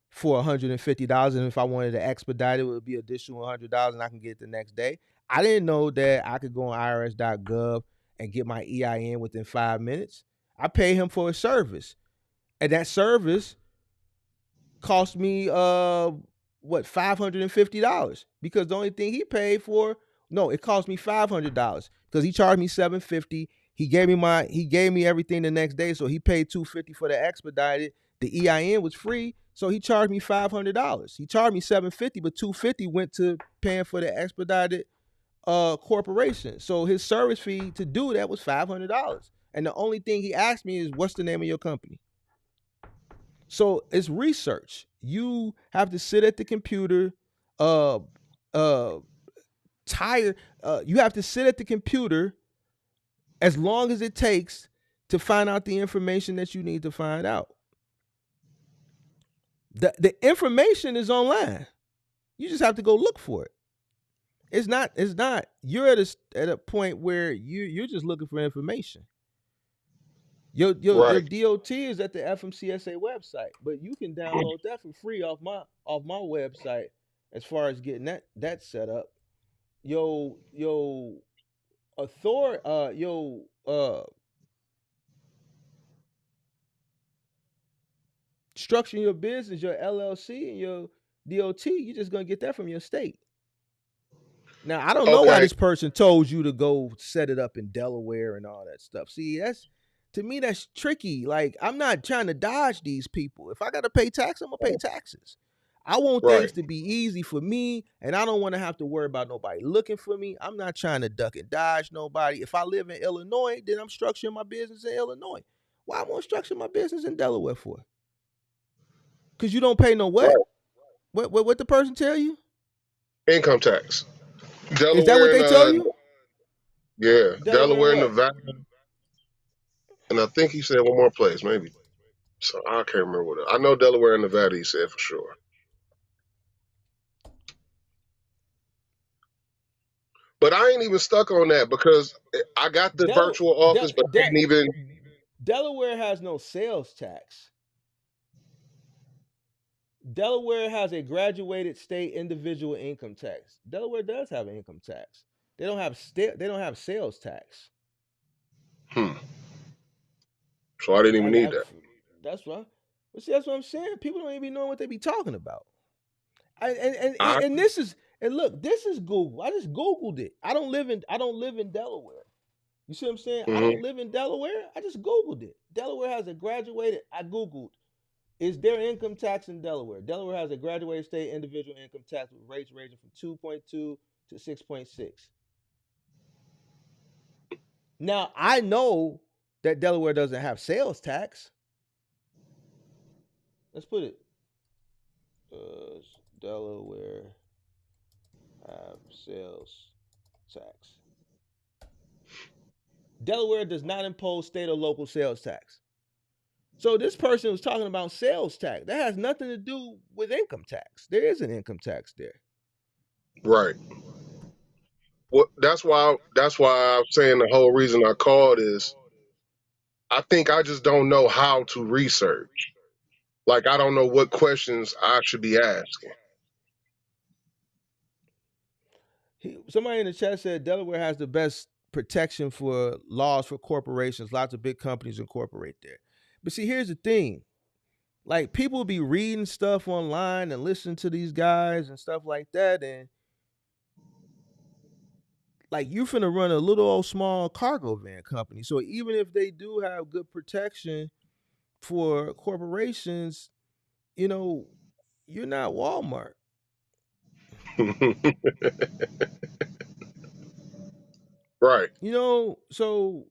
for $150. And if I wanted to expedite it, it would be additional $100 and I can get it the next day. I didn't know that I could go on irs.gov and get my EIN within 5 minutes. I pay him for a service. And that service cost me $550 because the only thing he paid for, no, it cost me $500 because he charged me $750. He gave me everything the next day, so he paid $250 for the expedited. The EIN was free, so he charged me $500. He charged me $750, but $250 went to paying for the expedited corporation. So his service fee to do that was $500. And the only thing he asked me is, what's the name of your company? So it's research. You have to sit at the computer, uh, uh, tired. You have to sit at the computer as long as it takes to find out the information that you need to find out. The information is online. You just have to go look for it. It's not. You're at a point where you're just looking for information. Your right. DOT is at the FMCSA website, but you can download that for free off my website. As far as getting that set up, yo author yo structuring your business, your LLC and your DOT, you're just gonna get that from your state. Now I don't know why Okay. this person told you to go set it up in Delaware and all that stuff. See, to me that's tricky. Like I'm not trying to dodge these people. If I gotta pay tax, I'm gonna pay taxes. I want Right. things to be easy for me, and I don't want to have to worry about nobody looking for me. I'm not trying to duck and dodge nobody. If I live in Illinois, then I'm structuring my business in Illinois. Why am I structure my business in Delaware for? Because you don't pay no what? Right. What the person tell you? Income tax. Is that what Delaware they tell you? Delaware and what? Nevada, and I think he said one more place, maybe. So I can't remember what. I know Delaware and Nevada. He said for sure. But I ain't even stuck on that because I got the virtual office, but I ain't even. Delaware has no sales tax. Delaware has a graduated state individual income tax. Delaware does have an income tax. They don't have sales tax. So I didn't even need that. That's right. But see, that's what I'm saying. People don't even be knowing what they be talking about. And this is look, this is Google. I just Googled it. I don't live in Delaware. You see what I'm saying? I don't live in Delaware. I just Googled it. Delaware has a graduated. I Googled. Is there income tax in Delaware? Delaware has a graduated state individual income tax with rates ranging from 2.2 to 6.6. Now, I know that Delaware doesn't have sales tax. Let's put it. Does Delaware have sales tax? Delaware does not impose state or local sales tax. So this person was talking about sales tax. That has nothing to do with income tax. There is an income tax there. Right. Well, that's why I'm saying the whole reason I called is I think I just don't know how to research. Like I don't know what questions I should be asking. Somebody in the chat said Delaware has the best protection for laws for corporations. Lots of big companies incorporate there. But see, here's the thing. Like people be reading stuff online and listening to these guys and stuff like that, and like you finna run a little old small cargo van company. So even if they do have good protection for corporations, you know, you're not Walmart. Right. You know, so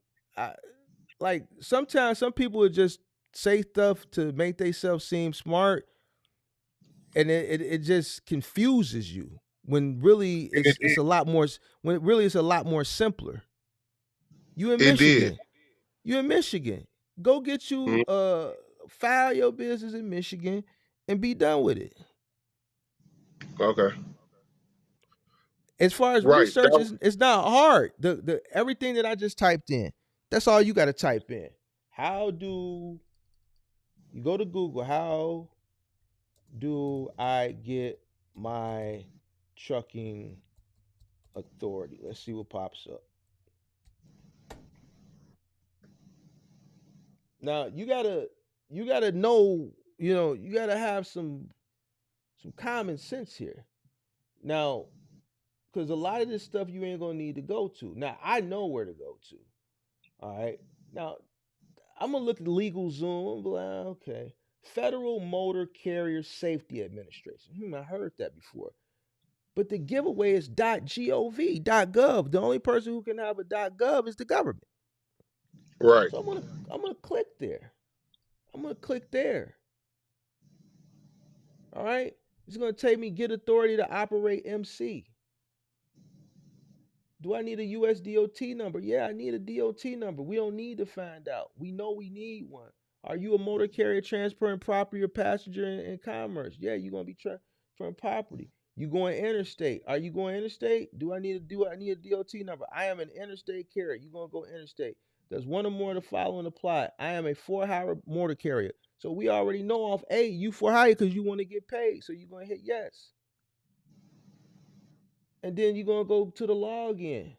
like sometimes some people would just say stuff to make themselves seem smart, and it just confuses you when really it's a lot more, when really it's a lot more simpler. You in It did. Michigan. You in Michigan. Go get you file your business in Michigan and be done with it. Okay. As far as Right. research, it's not hard. The everything that I just typed in, that's all you got to type in. How do you go to Google? How do I get my trucking authority? Let's see what pops up. Now you gotta know, you gotta have some common sense here. Now, because a lot of this stuff you ain't gonna need to go to. Now I know where to go to. All right. Now I'm gonna look at legal Zoom. Like, okay, Federal Motor Carrier Safety Administration. I heard that before. But the giveaway is .gov. The only person who can have a .gov is the government. Right. So I'm gonna click there. I'm gonna click there. All right. It's gonna take me get authority to operate MC. Do I need a US DOT number? Yeah, I need a DOT number. We don't need to find out. We know we need one. Are you a motor carrier transporting property or passenger in commerce? Yeah, you're gonna be transferring property. You going interstate? Are you going interstate? I need a DOT number? I am an interstate carrier. You gonna go interstate? Does one or more of the following apply? I am a for-hire motor carrier. So we already know off A, you for hire because you want to get paid. So you're gonna hit yes. And then you're gonna go to the login.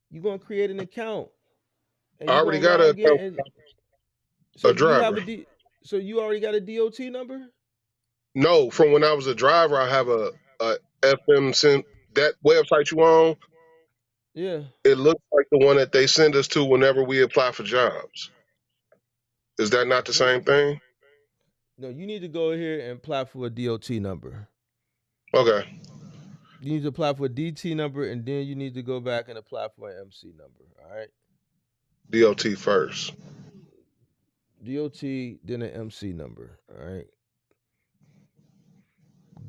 You're gonna create an account. And I you're already gonna got log in. And so a do you have driver. so you already got a DOT number? No, from when I was a driver, I have a FM sim. That website you on, Yeah. it looks like the one that they send us to whenever we apply for jobs. Is that not the same thing? No, you need to go here and apply for a DOT number. Okay. You need to apply for a DT number, and then you need to go back and apply for an MC number. All right. DOT first. DOT, then an MC number. All right.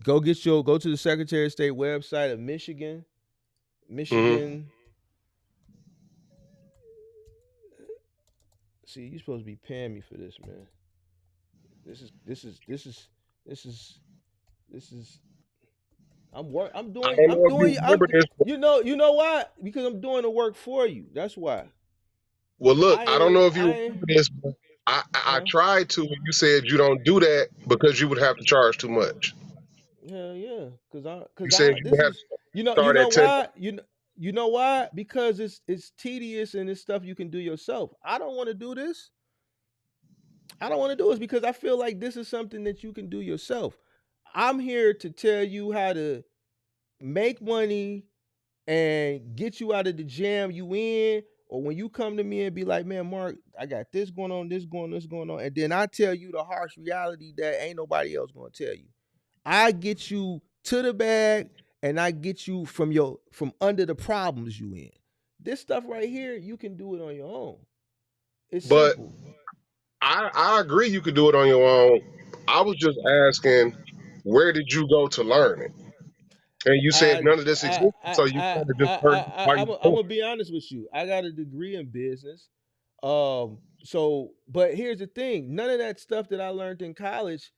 Go to the Secretary of State website of Michigan. Michigan. See, you're supposed to be paying me for this, man. This is. I'm I doing. don't I'm know if you doing. remember this. You know why? Because I'm doing the work for you. That's why. Well, look, I don't know if you I remember this, but I huh? tried to, and you said you don't do that because you would have to charge too much. Hell yeah, You said you this would have is to you start know at 10. why you know why, because it's tedious and it's stuff you can do yourself. I don't want to do this. I don't want to do this because I feel like this is something that you can do yourself. I'm here to tell you how to make money and get you out of the jam you in. Or when you come to me and be like, man, Mark, I got this going on, this going on, and then I tell you the harsh reality that ain't nobody else gonna tell you. I get you to the bag and I get you from under the problems you in. This stuff right here, you can do it on your own. It's But simple. I agree you could do it on your own. I was just asking, where did you go to learn it? And you said none of this existed, so you kind of just learned it by I'm yourself. gonna be honest with you. I got a degree in business. So, but here's the thing: none of that stuff that I learned in college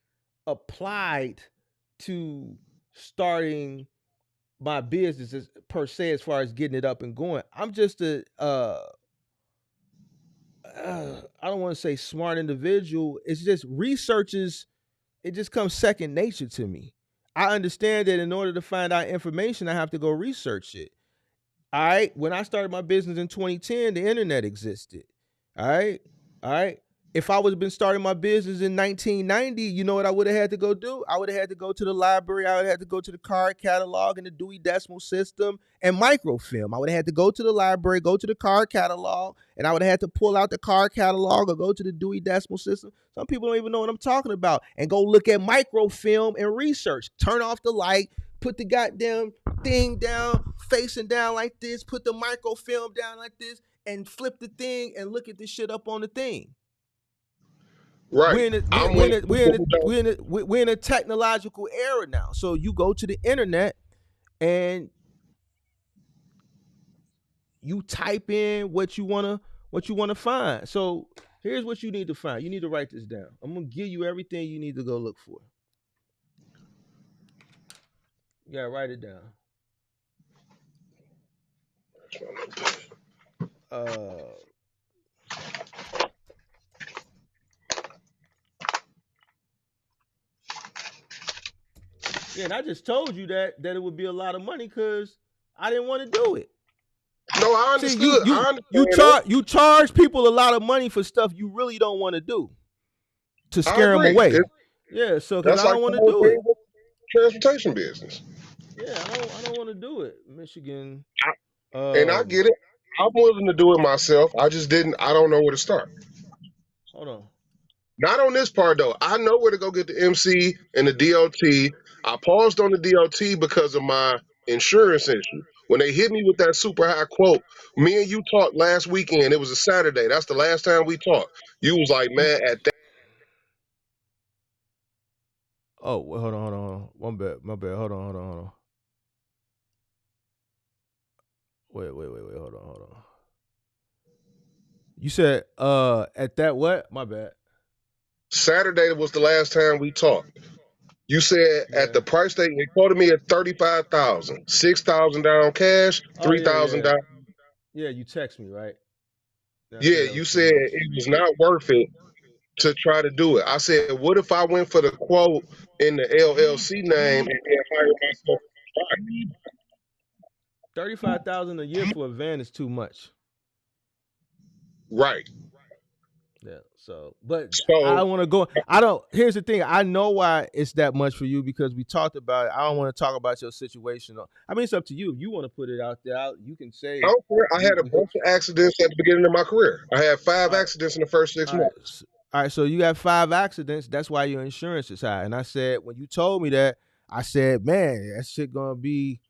applied to starting my business per se, as far as getting it up and going. I'm just a I don't want to say smart individual. It's just it just comes second nature to me. I understand that in order to find out information, I have to go research it. All right. When I started my business in 2010, the internet existed. All right. All right. If I would have been starting my business in 1990, you know what I would have had to go do? I would have had to go to the library. I would have had to go to the card catalog and the Dewey Decimal System and microfilm. I would have had to go to the library, go to the card catalog, and I would have had to pull out the card catalog or go to the Dewey Decimal System. Some people don't even know what I'm talking about. And go look at microfilm and research. Turn off the light, put the goddamn thing down, facing down like this, put the microfilm down like this, and flip the thing and look at this shit up on the thing. Right. We're in a technological era now. So you go to the internet and you type in what you wanna find. So here's what you need to find. You need to write this down. I'm gonna give you everything you need to go look for. You gotta write it down. Yeah, and I just told you that it would be a lot of money because I didn't want to do it. No, I understood. See, you charge people a lot of money for stuff you really don't want to do to scare them away. Yeah, so because I don't want to do it. Transportation business. Yeah, I don't want to do it. Michigan. And I get it. I'm willing to do it myself. I don't know where to start. Hold on. Not on this part though. I know where to go get the MC and the DOT. I paused on the DOT because of my insurance issue. When they hit me with that super high quote, me and you talked last weekend. It was a Saturday. That's the last time we talked. You was like, man, at that. Oh, well, hold on. My bad. Hold on. Wait. Hold on. You said at that what? My bad. Saturday was the last time we talked. You said at the price they quoted me at $35,000, $6,000 down cash, $3,000 down. Yeah, you text me, right? Yeah, you said it was not worth it to try to do it. I said, what if I went for the quote in the LLC name and then hired myself? $35,000 a year for a van is too much. Right. Yeah. I want to go. Here's the thing. I know why it's that much for you because we talked about it. I don't want to talk about your situation. I mean, it's up to you. If you want to put it out there, you can say. I don't care. I had a bunch of accidents at the beginning of my career. I had 5 accidents in the first 6 months. All right, so you got 5 accidents. That's why your insurance is high. And I said, when you told me that, I said, man, that shit gonna be.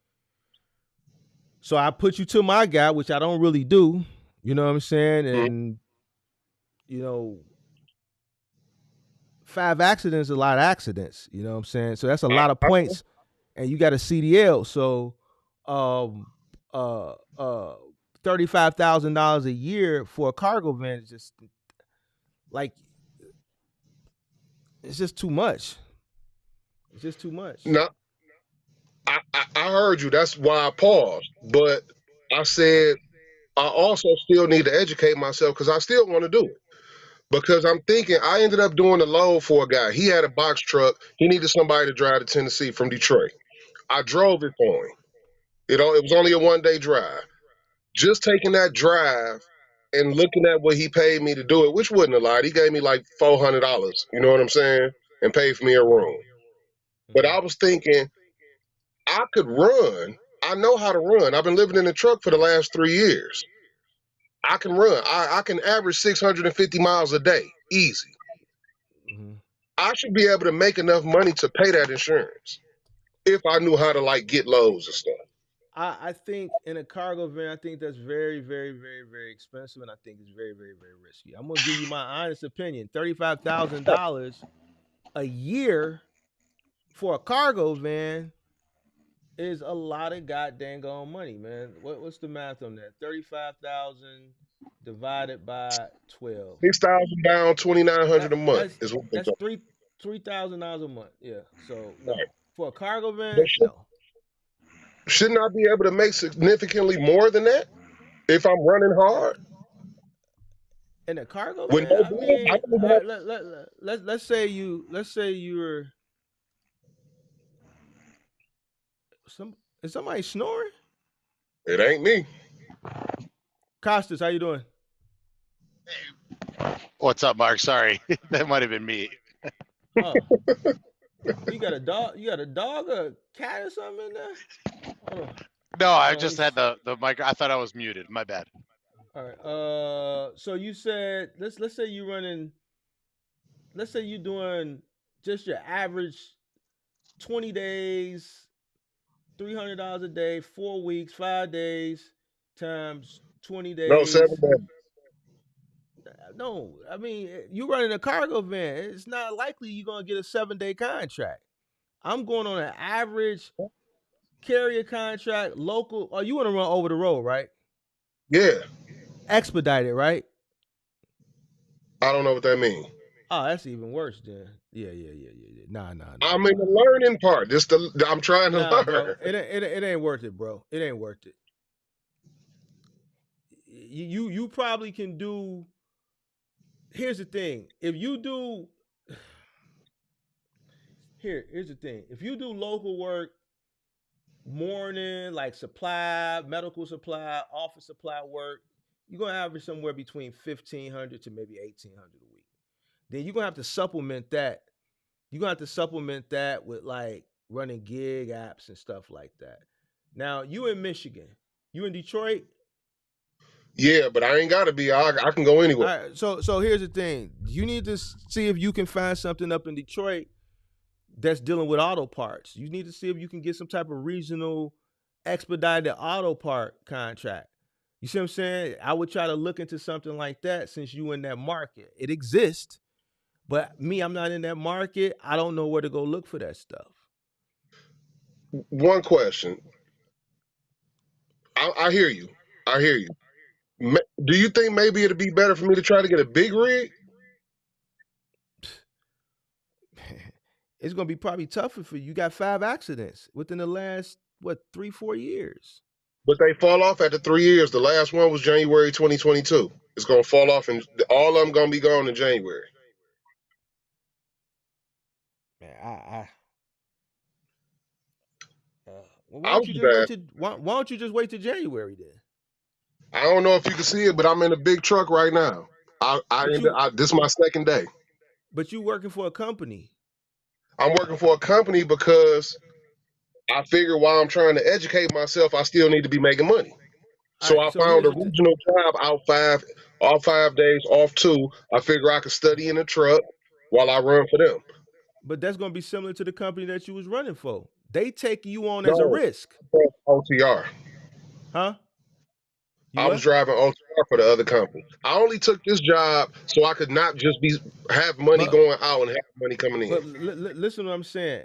So I put you to my guy, which I don't really do. You know what I'm saying? And you know, 5 accidents is a lot of accidents. You know what I'm saying? So that's a lot of points, and you got a CDL. So, uh, uh, $35,000 a year for a cargo van is just like it's just too much. It's just too much. No, I heard you. That's why I paused. But I said I also still need to educate myself because I still want to do it. Because I'm thinking I ended up doing a load for a guy. He had a box truck. He needed somebody to drive to Tennessee from Detroit. I drove it for him. It was only a 1-day drive. Just taking that drive and looking at what he paid me to do it, which wasn't a lot. He gave me like $400. You know what I'm saying? And paid for me a room. But I was thinking I could run. I know how to run. I've been living in the truck for the last 3 years. I can run. I can average 650 miles a day, easy. Mm-hmm. I should be able to make enough money to pay that insurance if I knew how to like get loads and stuff. I think in a cargo van, I think that's very, very, very, very expensive, and I think it's very, very, very risky. I'm gonna give you my honest opinion: $35,000 a year for a cargo van is a lot of goddamn gone money, man. What's the math on that? 35,000 divided by 12. 6,000 down, 2,900 a month That's is what they that's go. $3,000 a month. Yeah. So Right. no, for a cargo But van, no. shouldn't I be able to make significantly more than that if I'm running hard? In a cargo With van, no I bills, I mean, don't even all have. right, let's say you're is somebody snoring? It ain't me. Costas, how you doing? What's up, Mark? Sorry, that might have been me. Oh. You got a dog? You got a dog or a cat or something in there? Hold on. No, I just had the mic. I thought I was muted. My bad. All right. So you said let's say you running. Let's say you're doing just your average 20 days, $300 a day, 4 weeks, 5 days times 20 No, 7 days. days. No, I mean you running a cargo van. It's not likely you're gonna get a 7-day contract. I'm going on an average carrier contract, local. Oh, you want to run over the road, right? Yeah. Expedited, right? I don't know what that means. Oh, that's even worse, then. Yeah. Nah. I'm in the learning part. I'm trying to learn. Bro. It ain't worth it, bro. It ain't worth it. You probably can do. Here's the thing. If you do. Here's the thing. If you do local work, morning, like supply, medical supply, office supply work, you're gonna average somewhere between 1,500 to maybe 1,800 a week. Then you're gonna have to supplement that. You're gonna have to supplement that with like running gig apps and stuff like that. Now, you in Michigan. You in Detroit? Yeah, but I ain't gotta be. I can go anywhere. All right, so here's the thing. You need to see if you can find something up in Detroit that's dealing with auto parts. You need to see if you can get some type of regional expedited auto part contract. You see what I'm saying? I would try to look into something like that since you in that market. It exists, but me, I'm not in that market. I don't know where to go look for that stuff. One question. I hear you. I hear you. Do you think maybe it'd be better for me to try to get a big rig? It's gonna be probably tougher for you. You got 5 accidents within the last 3-4 years. But they fall off after 3 years. The last one was January 2022. It's gonna fall off, and all of them gonna be gone in January. Man, why don't you just wait till January then? I don't know if you can see it, but I'm in a big truck right now. This is my second day. But you working for a company. I'm working for a company because I figure while I'm trying to educate myself, I still need to be making money. So I So found here's a the thing. regional job all 5 days, off 2. I figure I could study in the truck while I run for them. But that's going to be similar to the company that you was running for. They take you on as a No, risk, OTR. huh? You I was what? driving OTR for the other company. I only took this job so I could not just have money But going out and have money coming in. listen to what I'm saying.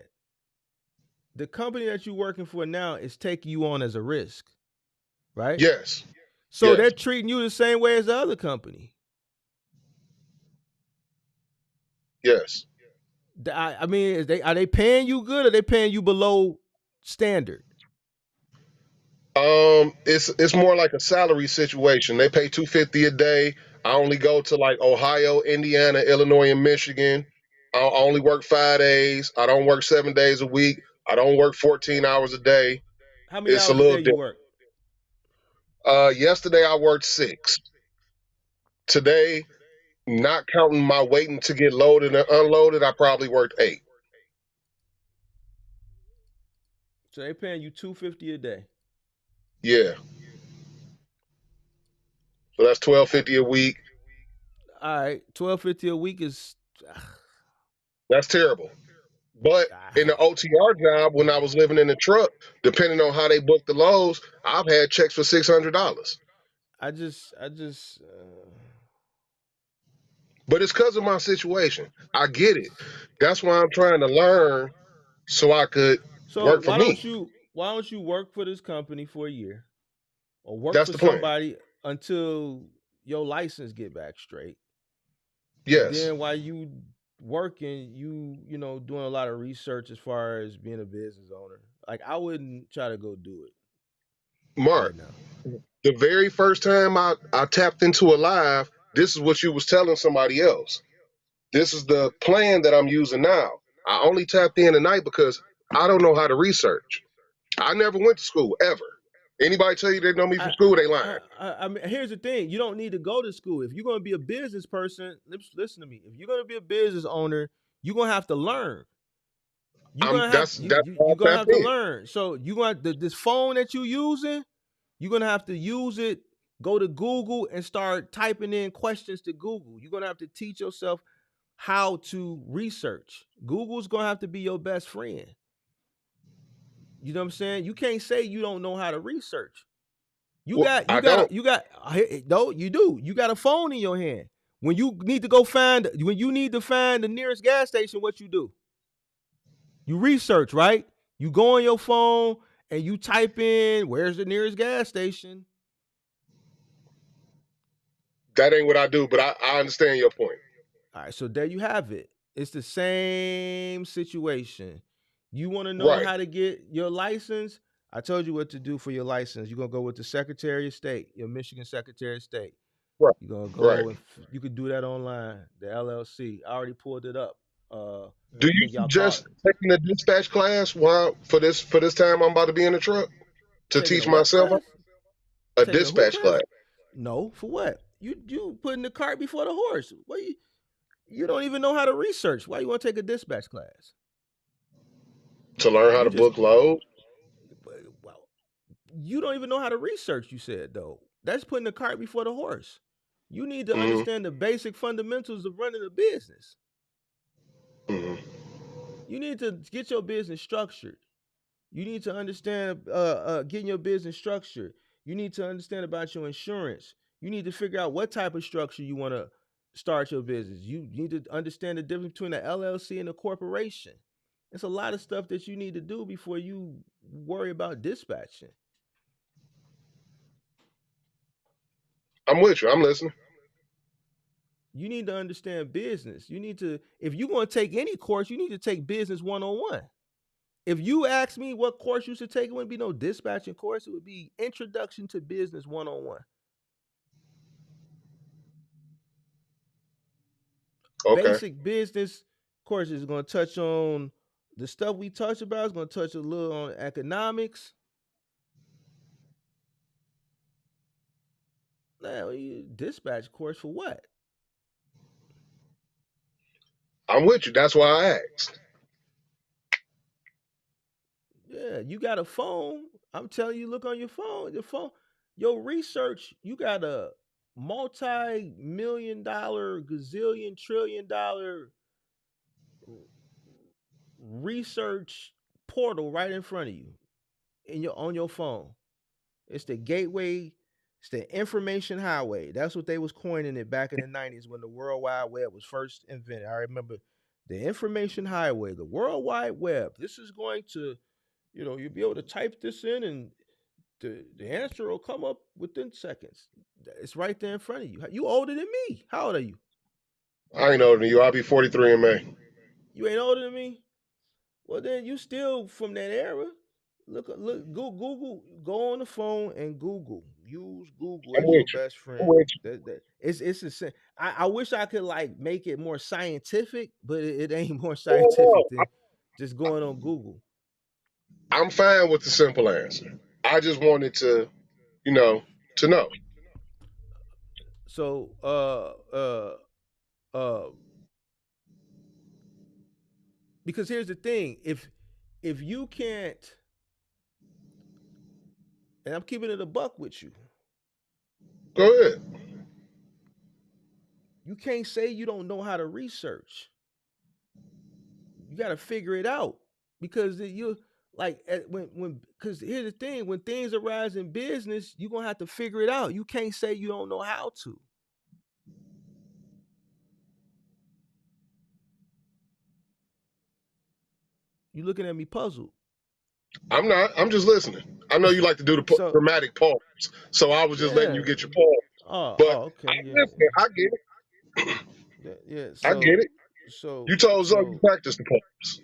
The company that you're working for now is taking you on as a risk, right? Yes, So yes. they're treating you the same way as the other company. Yes. I mean, are they paying you good or are they paying you below standard? It's more like a salary situation. They pay $250 a day. I only go to like Ohio, Indiana, Illinois, and Michigan. I only work 5 days. I don't work 7 days a week. I don't work 14 hours a day. How many It's a hours a little day you different. work? Yesterday I worked 6. Today, not counting my waiting to get loaded and unloaded, I probably worked 8. So they paying you $250 a day. Yeah. So that's $12.50 a week. All right, $12.50 a week is. That's terrible. But in the OTR job, when I was living in the truck, depending on how they book the loads, I've had checks for $600. I just. But it's because of my situation. I get it. That's why I'm trying to learn so I could So work for why me. don't you work for this company for a year, or work That's for the plan. somebody until your license get back straight, and Yes. then while you working, you know doing a lot of research as far as being a business owner. Like I wouldn't try to go do it right Mark, now. the very first time I tapped into a live, this is what you was telling somebody else. This is the plan that I'm using now. I only tapped in tonight because I don't know how to research. I never went to school ever. Anybody tell you they know me from school, they lying. I mean, here's the thing: you don't need to go to school if you're going to be a business person. Listen to me. If you're going to be a business owner, you're going to have to learn. You're gonna have That's why you're I gonna tapped have to in. learn. So you going this phone that you're using, you're gonna have to use it. Go to Google and start typing in questions to Google. You're gonna have to teach yourself how to research. Google's gonna have to be your best friend. You know what I'm saying? You can't say you don't know how to research. You Well, got I don't. no, you do. You got a phone in your hand. When you need to find the nearest gas station, what you do? You research, right? You go on your phone and you type in where's the nearest gas station. That ain't what I do, but I understand your point. All right, so there you have it. It's the same situation. You want to know Right, how to get your license? I told you what to do for your license. You're gonna go with the Secretary of State, your Michigan Secretary of State. right, You're gonna right. go and you can do that online. The LLC. I already pulled it up. Do I you think y'all called suggest taking a dispatch class while for this time I'm about to be in the truck to taking teach a what myself class? a Taking a who dispatch class? class No, for what? You putting the cart before the horse. What you don't even know how to research. Why you want to take a dispatch class? to learn how You to just book loads? well, you don't even know how to research, you said though. That's putting the cart before the horse. You need to Mm-hmm. understand the basic fundamentals of running a business. Mm-hmm. You need to get your business structured. You need to understand getting your business structured. You need to understand about your insurance. You need to figure out what type of structure you want to start your business. You need to understand the difference between an LLC and a corporation. It's a lot of stuff that you need to do before you worry about dispatching. I'm with you. I'm listening. You need to understand business. You need to, if you're going to take any course, you need to take business 101. If you ask me what course you should take, it wouldn't be no dispatching course. It would be Introduction to Business 101. Okay. Basic business course is going to touch on the stuff we touch about. It's going to touch a little on economics. Now, dispatch course for what? I'm with you. That's why I asked. Yeah, you got a phone. I'm telling you, look on your phone. Your phone. Your research, you got a multi-million dollar, gazillion, trillion dollar research portal right in front of you in your on your phone. It's the gateway, it's the information highway. That's what they was coining it back in the 90s when the World Wide Web was first invented. I remember the information highway, the World Wide Web. This is going to, you'll be able to type this in and the answer will come up within seconds. It's right there in front of you. You older than me. How old are you? I ain't older than you. I'll be 43 in May. You ain't older than me? Well, then you still from that era. Google. Go on the phone and Google. Use Google I'm as with your you. best I'm friend. with you. It's a. I wish I could like make it more scientific, but it ain't more No, no. scientific than just going on Google. I'm fine with the simple answer. I just wanted to, you know, to know. So, uh, because here's the thing: if you can't, and I'm keeping it a buck with you, Go ahead. you can't say you don't know how to research. You got to figure it out because you like when because here's the thing: when things arise in business, you're gonna have to figure it out. You can't say you don't know how to. You looking at me puzzled. I'm not. I'm just listening. I know you like to do the So dramatic pause, so I was just letting yeah. you get your pause. But Okay, I'm yeah. listening. I get it. Yeah. I get it. You So told Zoe you so practiced the pause.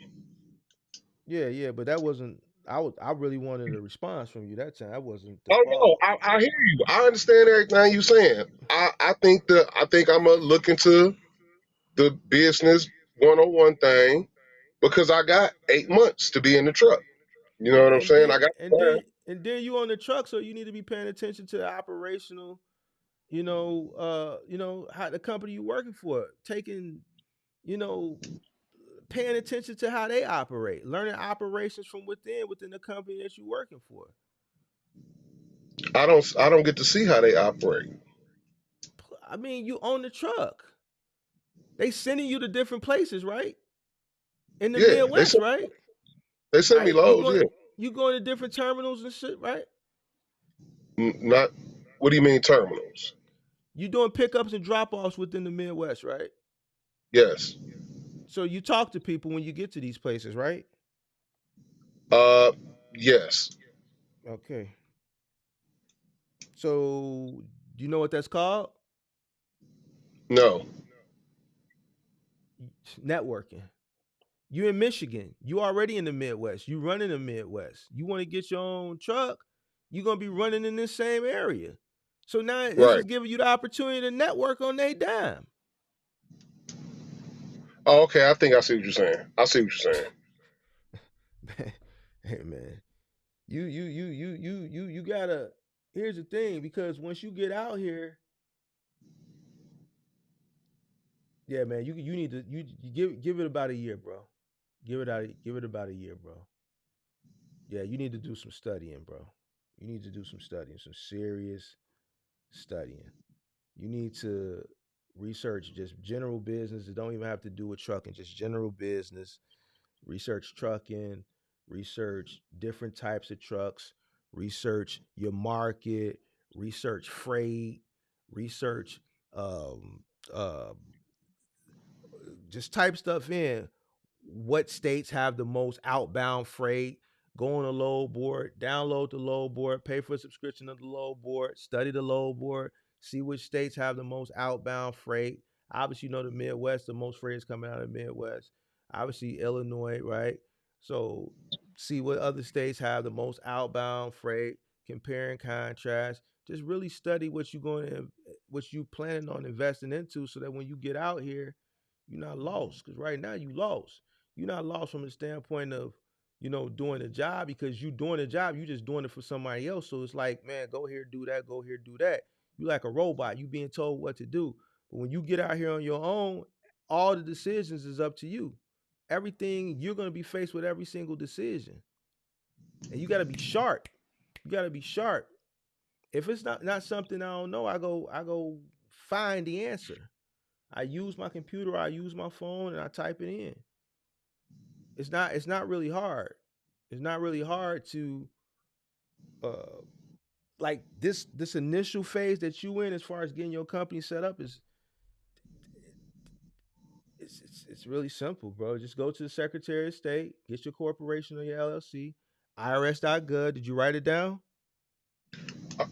yeah, but that wasn't. I really wanted a response from you that time. That wasn't the Oh no, pause. I hear you. I understand everything you saying. I think I'm gonna look into the business 101 thing because I got 8 months to be in the truck. You know And what I'm and saying? then I got and time. then and then you on the truck, so you need to be paying attention to the operational. How the company you working for, taking, you know, paying attention to how they operate, learning operations from within the company that you're working for. I don't get to see how they operate. I mean, you own the truck. They sending you to different places, right? In the Yeah, Midwest, right? they send me Right? You loads. going Yeah, you going to different terminals and shit, right? not. What do you mean terminals? You doing pickups and drop offs within the Midwest, right? Yes. So you talk to people when you get to these places, right? Uh, yes. Okay. So do you know what that's called? No. Networking. You in Michigan. You already in the Midwest. You running the Midwest. You want to get your own truck, you're gonna be running in this same area. So now this Right. is giving you the opportunity to network on their dime. Oh, okay. I think I see what you're saying. I see what you're saying. Hey man, you gotta. Here's the thing, because once you get out here, yeah, man, you need to you give it about a year, bro. Give it about a year, bro. Yeah, you need to do some studying, bro. You need to do some studying, some serious studying. You need to research just general business. It don't even have to do with trucking, just general business. Research trucking, research different types of trucks, research your market, research freight, research um, uh, just type stuff in. What states have the most outbound freight? Go on a load board, download the load board, pay for a subscription of the load board, study the load board, see which states have the most outbound freight. Obviously, you know the Midwest, the most freight is coming out of the Midwest. Obviously, Illinois, right? So see what other states have the most outbound freight, compare and contrast. Just really study what what you planning on investing into so that when you get out here, you're not lost. Because right now you lost. You're not lost from the standpoint of, doing a job, because you doing a job, you just doing it for somebody else. So it's like, man, go here, do that, go here, do that. You like a robot. You being told what to do. But when you get out here on your own, all the decisions is up to you. Everything, you're gonna be faced with every single decision. And you gotta be sharp. You gotta be sharp. If it's not something I don't know, I go find the answer. I use my computer, I use my phone, and I type it in. It's not really hard. It's not really hard to uh like this initial phase that you in as far as getting your company set up is it's really simple, bro. Just go to the Secretary of State, get your corporation or your LLC, IRS.gov. Did you write it down?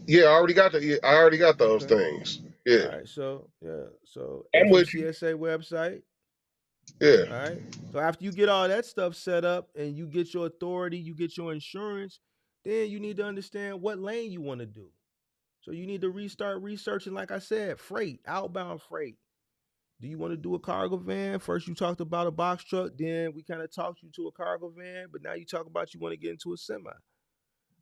Yeah, I already got those Okay. things. Yeah, All right. So yeah. So I'm with you. FMCSA website. Yeah. All right. So after you get all that stuff set up and you get your authority, you get your insurance, then you need to understand what lane you want to do. So you need to restart researching, like I said, freight, outbound freight. Do you want to do a cargo van? First you talked about a box truck, then we kind of talked you to a cargo van, but now you talk about you want to get into a semi.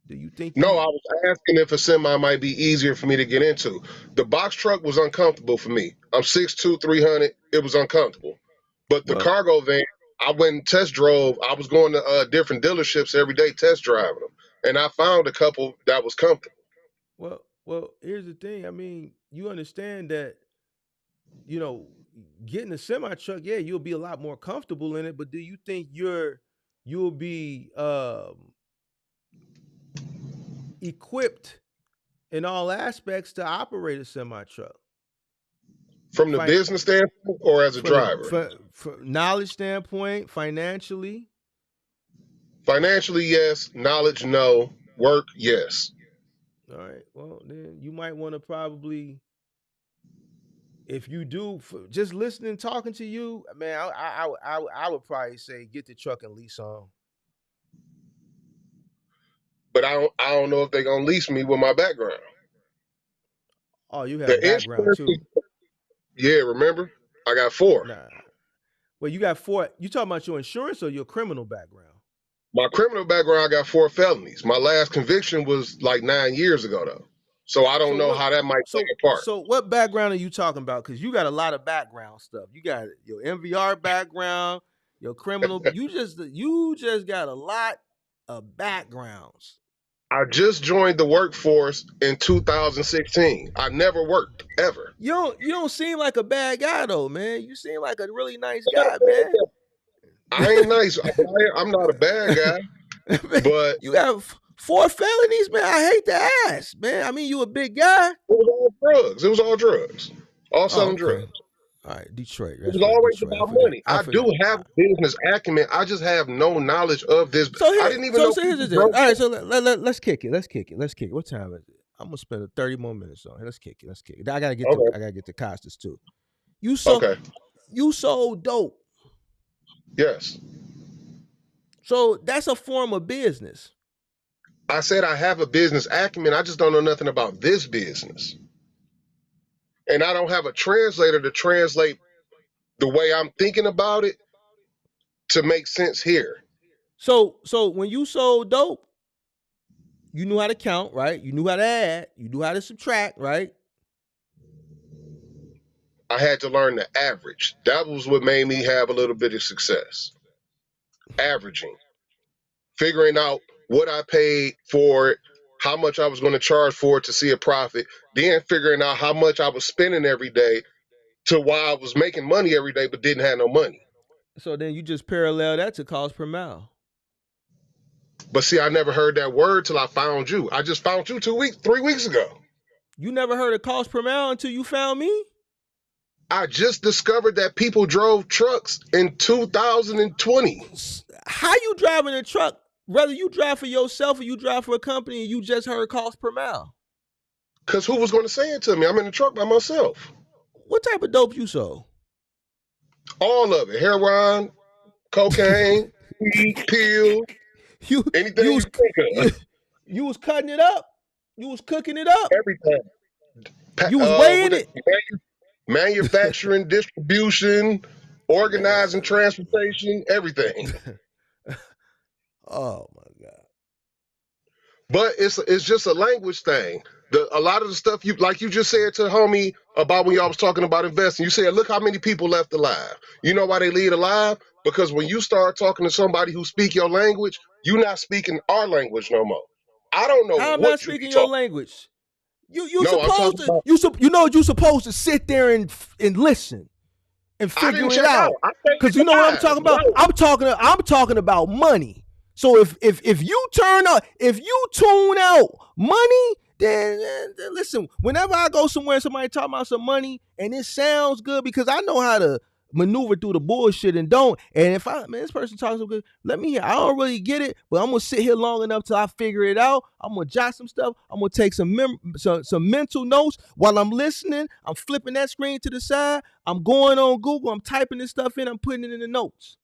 Do you think No, you I was asking if a semi might be easier for me to get into. The box truck was uncomfortable for me. I'm 6'2", 300. It was uncomfortable. But the well cargo van, I went and test drove. I was going to different dealerships every day test driving them. And I found a couple that was comfortable. well, here's the thing. I mean, you understand that, you know, getting a semi truck, yeah, you'll be a lot more comfortable in it, but do you think you'll be equipped in all aspects to operate a semi truck? From the business standpoint or as a driver? For knowledge standpoint, financially. Financially, yes. Knowledge, no. Work, yes. All right. Well, then you might want to probably, if you do, just listening, talking to you, man, I would probably say get the truck and lease on. But I don't know if they're gonna lease me with my background. Oh, you have background too. Yeah, remember? I got 4. Nah. Well, you got 4. You talking about your insurance or your criminal background? My criminal background, I got 4 felonies. My last conviction was like 9 years ago, though. So I don't know how that might play a part. So what background are you talking about? Because you got a lot of background stuff. You got your MVR background, your criminal. you just got a lot of backgrounds. I just joined the workforce in 2016. I never worked ever. You don't seem like a bad guy though, man. You seem like a really nice guy, man. I ain't nice. I'm not a bad guy, but you have 4 felonies, man. I hate to ask, man. I mean, you a big guy. It was all drugs. It was all drugs. All selling drugs. All right, Detroit. It was always about money. I do have business acumen. I just have no knowledge of this. I didn't even know. Here's the thing. All right, so let's kick it. Let's kick it. What time is it? I'm gonna spend 30 more minutes on it. Let's kick it. I gotta get to Costas too. You sold dope. Yes. So that's a form of business. I said I have a business acumen. I just don't know nothing about this business. And I don't have a translator to translate the way I'm thinking about it to make sense here. So when you sold dope, you knew how to count, right? You knew how to add, you knew how to subtract, right? I had to learn the average. That was what made me have a little bit of success. Averaging. Figuring out what I paid for it, how much I was going to charge for it to see a profit, then figuring out how much I was spending every day to why I was making money every day but didn't have no money. So then you just parallel that to cost per mile. But see, I never heard that word till I found you. I just found you 3 weeks ago. You never heard of cost per mile until you found me? I just discovered that people drove trucks in 2020. How you driving a truck? Whether you drive for yourself or you drive for a company and you just heard cost per mile. Because who was going to say it to me? I'm in the truck by myself. What type of dope you sold? All of it. Heroin, cocaine, weed, pills, anything you think of. You was cutting it up. You was cooking it up. Everything. You was weighing it. Manufacturing, distribution, organizing, transportation, everything. Oh my God. But it's just a language thing. A lot of the stuff you just said to homie about when y'all was talking about investing, you said, look how many people left alive. You know why they lead alive? Because when you start talking to somebody who speak your language, you're not speaking our language no more. I don't know I'm what not speaking your language. You No, I'm supposed talking to about. you know you supposed to sit there and listen and I didn't figure it check out. out. I stayed Cause you know what I'm live. talking about? I'm talking about money. So if you tune out money, then listen, whenever I go somewhere and somebody talk about some money and it sounds good because I know how to maneuver through the bullshit and don't. And if this person talks so good, let me hear. I don't really get it, but I'm gonna sit here long enough till I figure it out. I'm gonna jot some stuff. I'm gonna take some mental notes while I'm listening. I'm flipping that screen to the side. I'm going on Google. I'm typing this stuff in. I'm putting it in the notes.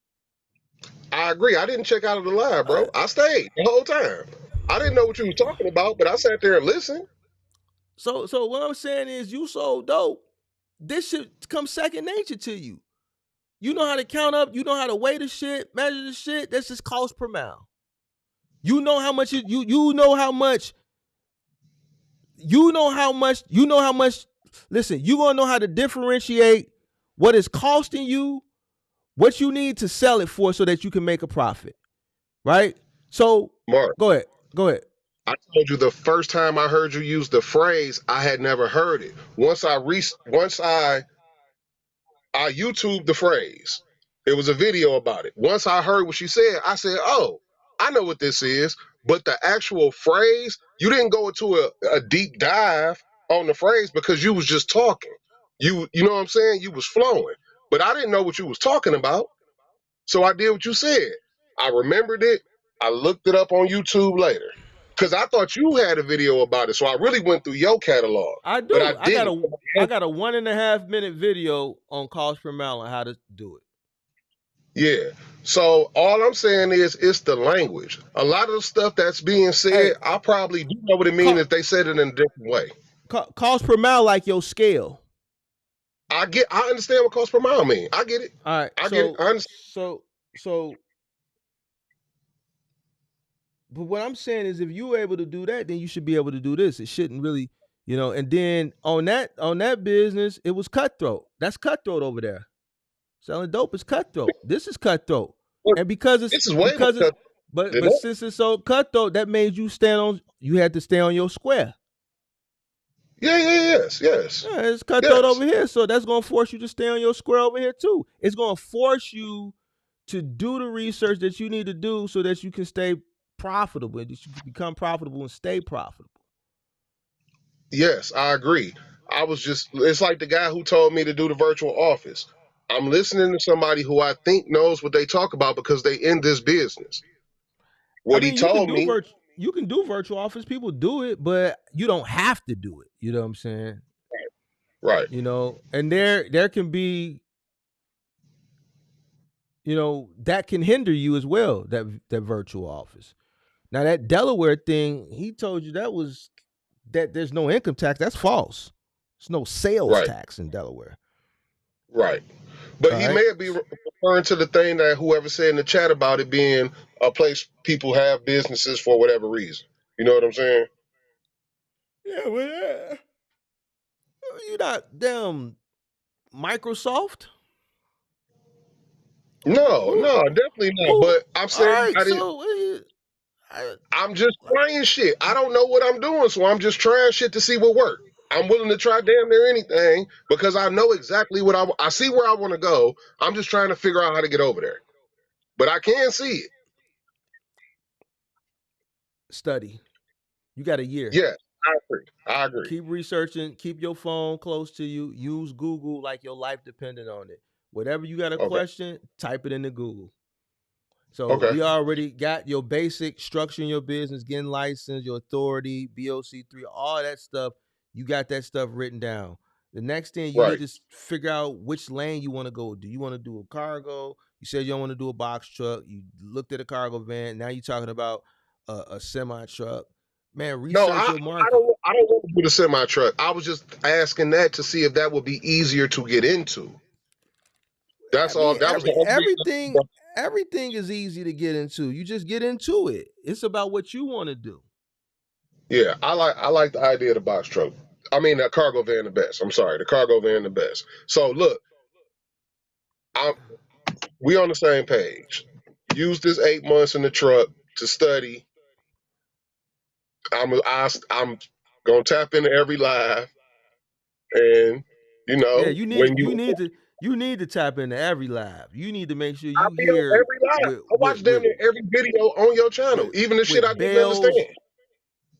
I agree. I didn't check out of the live, Uh, bro. I stayed the whole time. I didn't know what you was talking about, but I sat there and listened. so what I'm saying is, you so dope. This should come second nature to you. You know how to count up. You know how to weigh the shit, measure the shit. That's just cost per mile. You know how much you know how much. You know how much. You know how much. Listen, you gonna know how to differentiate what is costing you, what you need to sell it for, so that you can make a profit. Right? So Mark, go ahead. Go ahead. I told you the first time I heard you use the phrase, I had never heard it. Once I YouTubed the phrase. It was a video about it. Once I heard what she said, I said, "Oh, I know what this is." But the actual phrase, you didn't go into a deep dive on the phrase because you was just talking. You know what I'm saying? You was flowing. But I didn't know what you was talking about. So I did what you said. I remembered it. I looked it up on YouTube later. Because I thought you had a video about it. So I really went through your catalog. I But I do. didn't. I got a 1.5 minute video on cost per mile on how to do it. Yeah. So all I'm saying is it's the language. A lot of the stuff that's being said, Hey, I probably do know what it means if they said it in a different way. cost per mile like your scale. I understand what cost per mile mean. I get it. All right. I get it. I understand. So but what I'm saying is, if you're able to do that, then you should be able to do this. It shouldn't really, and then on that business, it was cutthroat. That's cutthroat over there. Selling dope is cutthroat. This is cutthroat. Look, And because this is way more cut than but that. since it's so cutthroat, that made you had to stay on your square. Yes. Yeah, it's cutthroat over here, so that's gonna force you to stay on your square over here too. It's gonna force you to do the research that you need to do so that you can stay profitable, and that you can become profitable and stay profitable. Yes, I agree. It's like the guy who told me to do the virtual office. I'm listening to somebody who I think knows what they talk about because they in this business. I What he mean, you can told do me, virtual office. People do it, but you don't have to do it. You know what I'm saying? right. And there can be, that can hinder you as well, that virtual office. Now that Delaware thing, he told you that there's no income tax. That's false. There's no sales Right. tax in Delaware. Right. But All he right. may be referring to the thing that whoever said in the chat about it being a place people have businesses for whatever reason. You know what I'm saying? Yeah, well, you're not damn Microsoft. No, definitely not. Who? But I'm All saying right. So, I'm just trying shit. I don't know what I'm doing, so I'm just trying shit to see what works. I'm willing to try damn near anything because I know exactly what I see where I want to go. I'm just trying to figure out how to get over there. But I can see it. study. You got a year. Yes, I agree. Keep researching. Keep your phone close to you. Use Google like your life depended on it. Whatever you got a Okay. question, type it into Google. So Okay. we already got your basic structure in your business, getting licensed, your authority, BOC3, all that stuff. You got that stuff written down. The next thing you Right. need to figure out which lane you want to go. Do you want to do a cargo? You said you don't want to do a box truck. You looked at a cargo van. Now you're talking about a semi truck. Man, No, research your I market. don't want to do the semi truck. I was just asking that to see if that would be easier to get into. That's I all. mean, That was the only everything is easy to get into. You just get into it. It's about what you want to do. Yeah, I like the idea of the box truck. I mean, the cargo van the best. I'm sorry, the cargo van the best. So look, we on the same page. Use this 8 months in the truck to study. I'm Gonna tap into every live, and Yeah, when you need to tap into every live. You need to make sure I you be on hear every live. I watch damn near every video on your channel, even the shit I with didn't understand.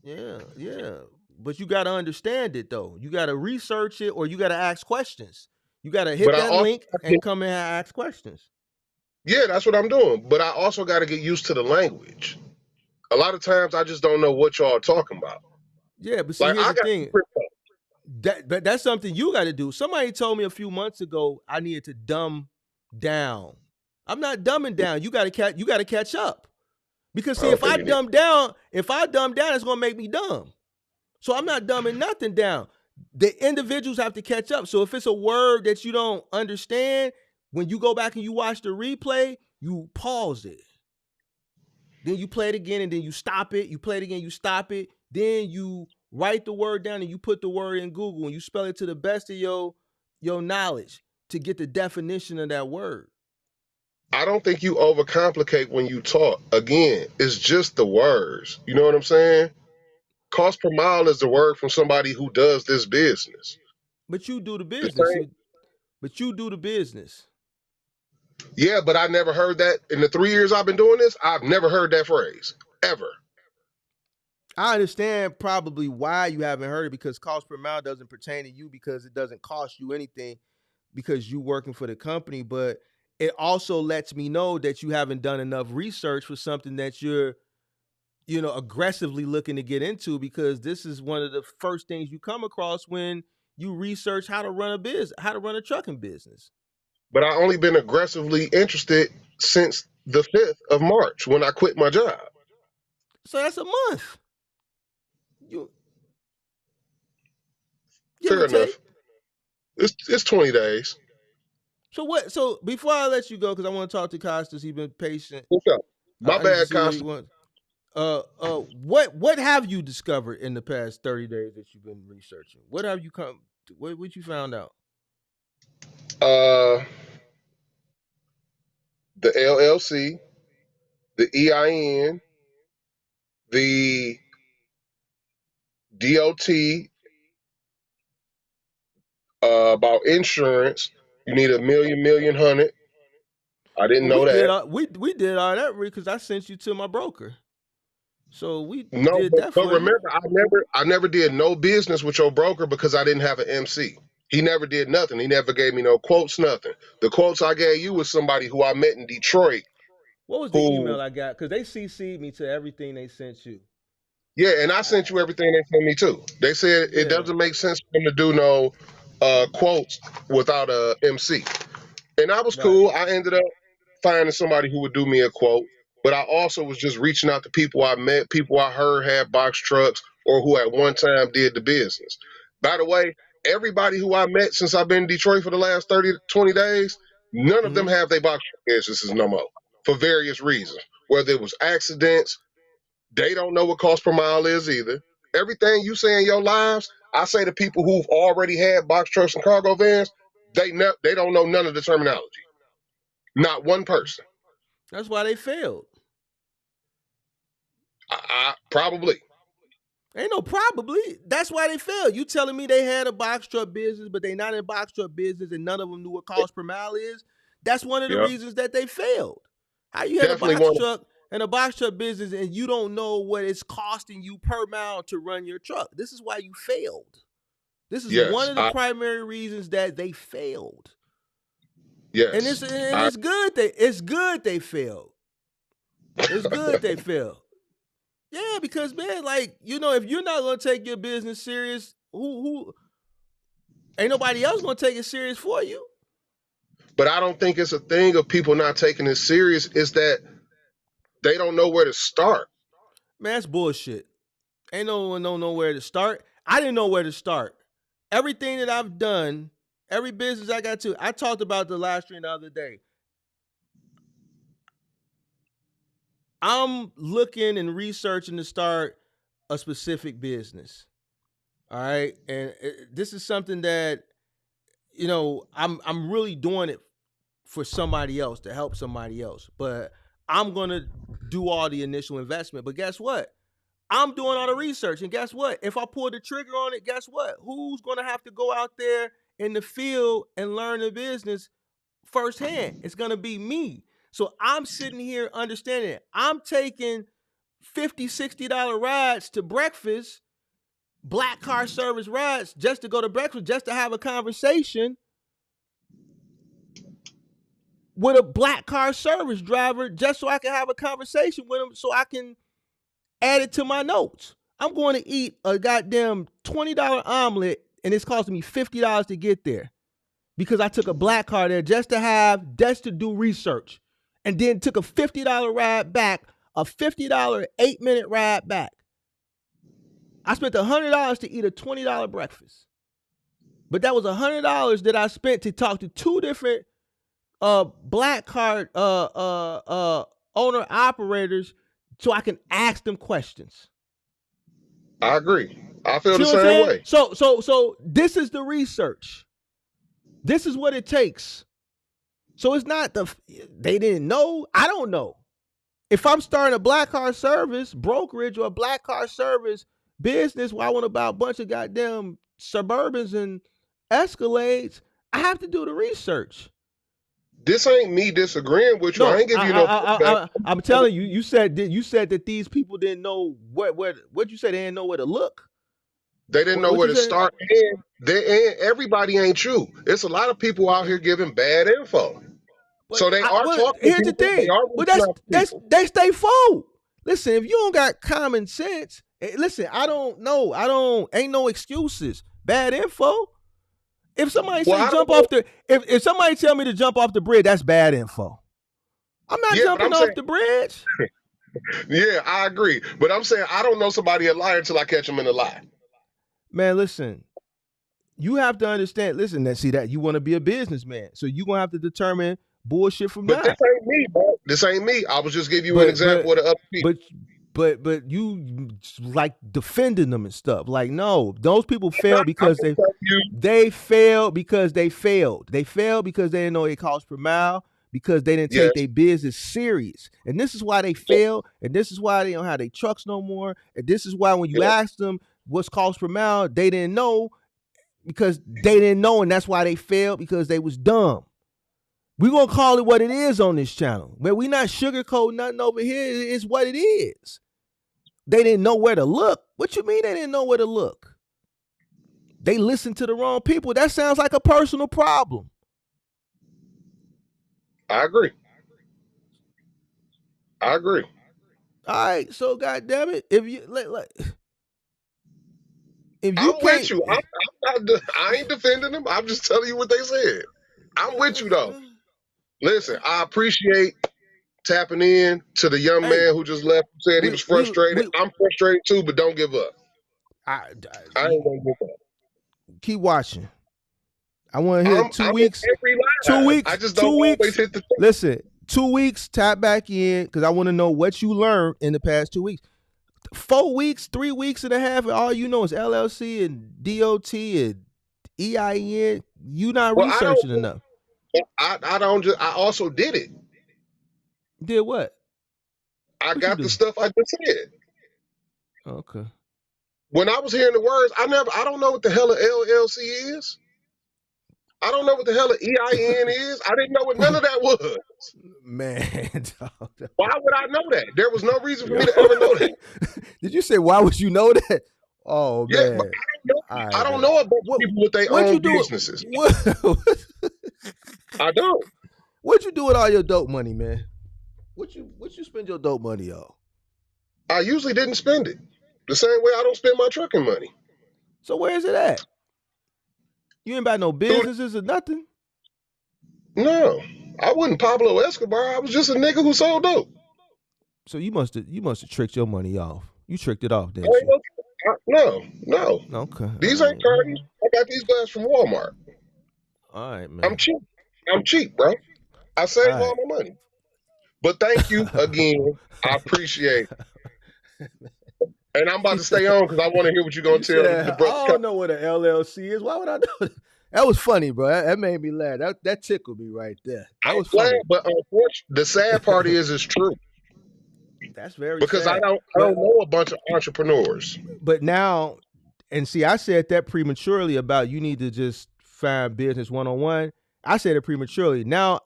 bells. Yeah. But you got to understand it though. You got to research it, or you got to ask questions. You got to hit But I that also, link and come in and ask questions. yeah, that's what I'm doing. But I also got to get used to the language. A lot of times, I just don't know what y'all are talking about. Yeah, but see, Like here's I the got thing. But that's something you got to do. Somebody told me a few months ago I needed to dumb down. I'm not dumbing down. You got to catch up. Because I see, don't think you need. if I dumb down, it's gonna make me dumb. So I'm not dumbing nothing down. The individuals have to catch up. So if it's a word that you don't understand, when you go back and you watch the replay, you pause it. Then you play it again and then you stop it. You play it again, you stop it. Then you write the word down and you put the word in Google and you spell it to the best of your knowledge to get the definition of that word. I don't think you overcomplicate when you talk. Again, it's just the words. You know what I'm saying? Cost per mile is the word from somebody who does this business. But you do the The business. same. See, but you do the business. Yeah, but I never heard that in the 3 years I've been doing this. I've never heard that phrase ever. I understand probably why you haven't heard it, because cost per mile doesn't pertain to you because it doesn't cost you anything because you working for the company. But it also lets me know that you haven't done enough research for something that you're, aggressively looking to get into, because this is one of the first things you come across when you research how to run a business, how to run a trucking business. But I only been aggressively interested since the 5th of March when I quit my job. So that's a month. You give or Fair take. enough. It's 20 days. So before I let you go, because I want to talk to Costas, he's been patient. What's up? My I need to bad, see what he Costa. wants. What have you discovered in the past 30 days that you've been researching? What have you what you found out? The LLC, the EIN, the DOT, about insurance. You need a million hundred. I didn't Well, know that. we did all that because I sent you to my broker. So we No, did that but for you. remember, I never did no business with your broker because I didn't have an MC. He never did nothing. He never gave me no quotes, nothing. The quotes I gave you was somebody who I met in Detroit. What was the Who, email I got? Because they CC'd me to everything they sent you. yeah, and I sent you everything they sent me too. They said it Yeah. doesn't make sense for them to do no quotes without a MC. And I was Right. cool. I ended up finding somebody who would do me a quote. But I also was just reaching out to people I met, people I heard had box trucks or who at one time did the business. By the way, everybody who I met since I've been in Detroit for the last 30 to 20 days, none of them have their box truck businesses no more for various reasons. Whether it was accidents, they don't know what cost per mile is either. Everything you say in your lives, I say to people who've already had box trucks and cargo vans, they don't know none of the terminology. Not one person. That's why they failed. I probably. Ain't no probably. That's why they failed. You telling me they had a box truck business, but they not in box truck business, and none of them knew what cost per mile is? That's one of the Yep. reasons that they failed. How you had Definitely a box one. truck and a box truck business, and you don't know what it's costing you per mile to run your truck? This is why you failed. This is one Yes. of the primary reasons that they failed. Yes. And it's good they failed. It's good they failed. Yeah, because man, like, if you're not gonna take your business serious, who ain't nobody else gonna take it serious for you. But I don't think it's a thing of people not taking it serious. It's that they don't know where to start. Man, that's bullshit. Ain't no one know where to start. I didn't know where to start. Everything that I've done, every business I got to, I talked about the live stream the other day. I'm looking and researching to start a specific business. All right. And this is something that, I'm really doing it for somebody else, to help somebody else. But I'm going to do all the initial investment. But guess what? I'm doing all the research. And guess what? If I pull the trigger on it, guess what? Who's going to have to go out there in the field and learn the business firsthand? It's going to be me. So I'm sitting here understanding it. I'm taking $50, $60 rides to breakfast, black car service rides, just to go to breakfast, just to have a conversation with a black car service driver, just so I can have a conversation with him, so I can add it to my notes. I'm going to eat a goddamn $20 omelet, and it's costing me $50 to get there because I took a black car there just to do research, and then took a $50 ride back, a $50 8-minute ride back. I spent $100 to eat a $20 breakfast, but that was $100 that I spent to talk to two different black car owner operators, so I can ask them questions. I agree. I feel the See what I'm same saying? way. So this is the research. This is what it takes. So it's not they didn't know. I don't know. If I'm starting a black car service brokerage or a black car service business where I want to buy a bunch of goddamn Suburbans and Escalades, I have to do the research. This ain't me disagreeing with you. No, I ain't giving you no. I'm telling you. You said that these people didn't know what you said. They didn't know where to look. They didn't know where to start, and everybody ain't you. It's a lot of people out here giving bad info. But so they are talking. Here's the thing. Well, they stay full. Listen, if you don't got common sense, listen. I don't know. Ain't no excuses. Bad info. If somebody say jump off the, if somebody tell me to jump off the bridge, that's bad info. I'm not jumping off the bridge. Yeah, I agree. But I'm saying I don't know somebody a liar until I catch them in a lie. Man, listen, you have to understand. Listen, see that you want to be a businessman, so you're gonna have to determine bullshit from that. But this ain't me, bro. This ain't me. I was just giving you an example of the other people. But you like defending them and stuff. Like, no, those people failed because they failed because they failed. They failed because they didn't know it cost per mile, because they didn't take their business serious. And this is why they fail, and this is why they don't have their trucks no more. And this is why when you ask them what's cost per mile, they didn't know, because they didn't know, and that's why they failed, because they was dumb. We're going to call it what it is on this channel. Man, we not sugarcoating nothing over here. It's what it is. They didn't know where to look. What you mean they didn't know where to look? They listened to the wrong people. That sounds like a personal problem. I agree. All right, so goddamn it, if you I'm with you. I ain't defending them. I'm just telling you what they said. I'm with you though. Listen, I appreciate tapping in to the young man who just left, who said he was frustrated. I'm frustrated too, but don't give up. I ain't gonna give up. Keep watching. I want to hear 2 weeks. 2 weeks. I just don't always hit the. Listen, 2 weeks. Tap back in, because I want to know what you learned in the past 2 weeks. 4 weeks, 3 weeks and a half, and all you know is LLC and DOT and EIN. You not researching enough. I also did it. Did what? I got the stuff I just said. Okay. When I was hearing the words, I don't know what the hell an LLC is. I don't know what the hell an EIN is. I didn't know what none of that was. Man, why would I know that? There was no reason for me to ever know that. Did you say why would you know that? Oh yeah, man, but I don't know about people with their own businesses. I don't. What'd you do with all your dope money, man? What you spend your dope money on? I usually didn't spend it. The same way I don't spend my trucking money. So where is it at? You ain't about no businesses or nothing? No, I wasn't Pablo Escobar. I was just a nigga who sold dope. So you must have tricked your money off. You tricked it off, didn't you? No. Okay. These ain't Cardis. I got these guys from Walmart. All right, man. I'm cheap, bro. I save all my money. But thank you again. I appreciate it. And I'm about to stay on because I want to hear what you're going to tell the brother. I don't know what an LLC is. Why would I know that? That was funny, bro. That made me laugh. That tickled me right there. That was funny. But unfortunately, the sad part is it's true. That's very because I sad. don't know a bunch of entrepreneurs. But now, and see, I said that prematurely about you need to just find business one on one. I said it prematurely. Now,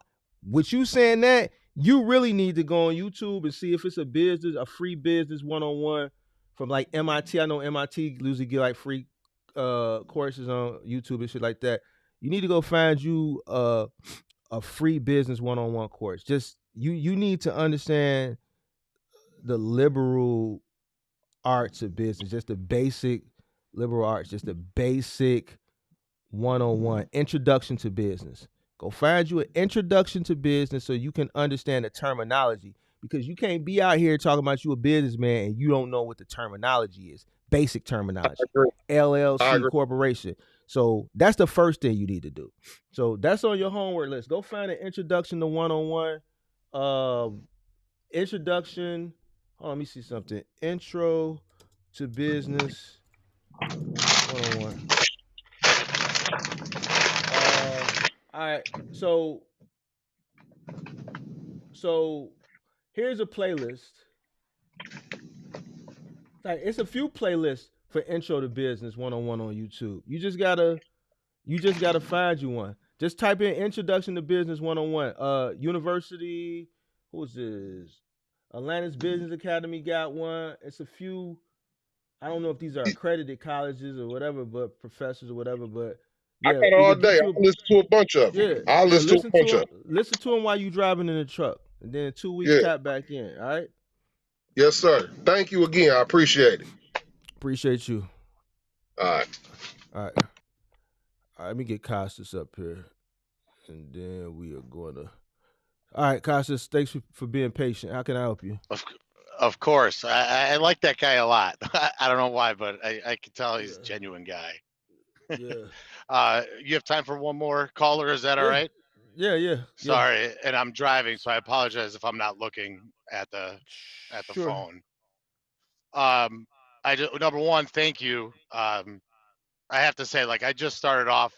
with you saying that, you really need to go on YouTube and see if it's a free business one on one from like MIT. I know MIT usually get like free courses on YouTube and shit like that. You need to go find you a free business one on one course. Just you need to understand the liberal arts of business, just the basic liberal arts, just the basic 101 introduction to business. Go find you an introduction to business so you can understand the terminology, because you can't be out here talking about you a businessman and you don't know what the terminology is. Basic terminology. I LLC, agree. corporation. So that's the first thing you need to do. So that's on your homework list. Go find an introduction to 101. Introduction. Hold on, let me see something. Intro to business 101. All right. So here's a playlist. Like, it's a few playlists for intro to business 101 on YouTube. You just gotta find you one. Just type in introduction to business 101. University, who's this? Atlantis Business Academy got one. It's a few. I don't know if these are accredited colleges or whatever, but professors or whatever. But I yeah, got either all get day. you I listen to a bunch of yeah, them. I yeah. listen to a bunch of them. Listen to them while you driving in the truck, and then in 2 weeks Yeah. tap back in. All right. Yes, sir. Thank you again. I appreciate it. Appreciate you. All right. All right. All right. Let me get Costas up here, and then we are going to. All right, Costas. Thanks for being patient. How can I help you? Of course, I like that guy a lot. I don't know why, but I can tell he's a Yeah. genuine guy. Yeah. You have time for one more caller? Is that all Yeah. right? Yeah. Sorry, and I'm driving, so I apologize if I'm not looking at the Sure. phone. Number one, thank you. I have to say, like, I just started off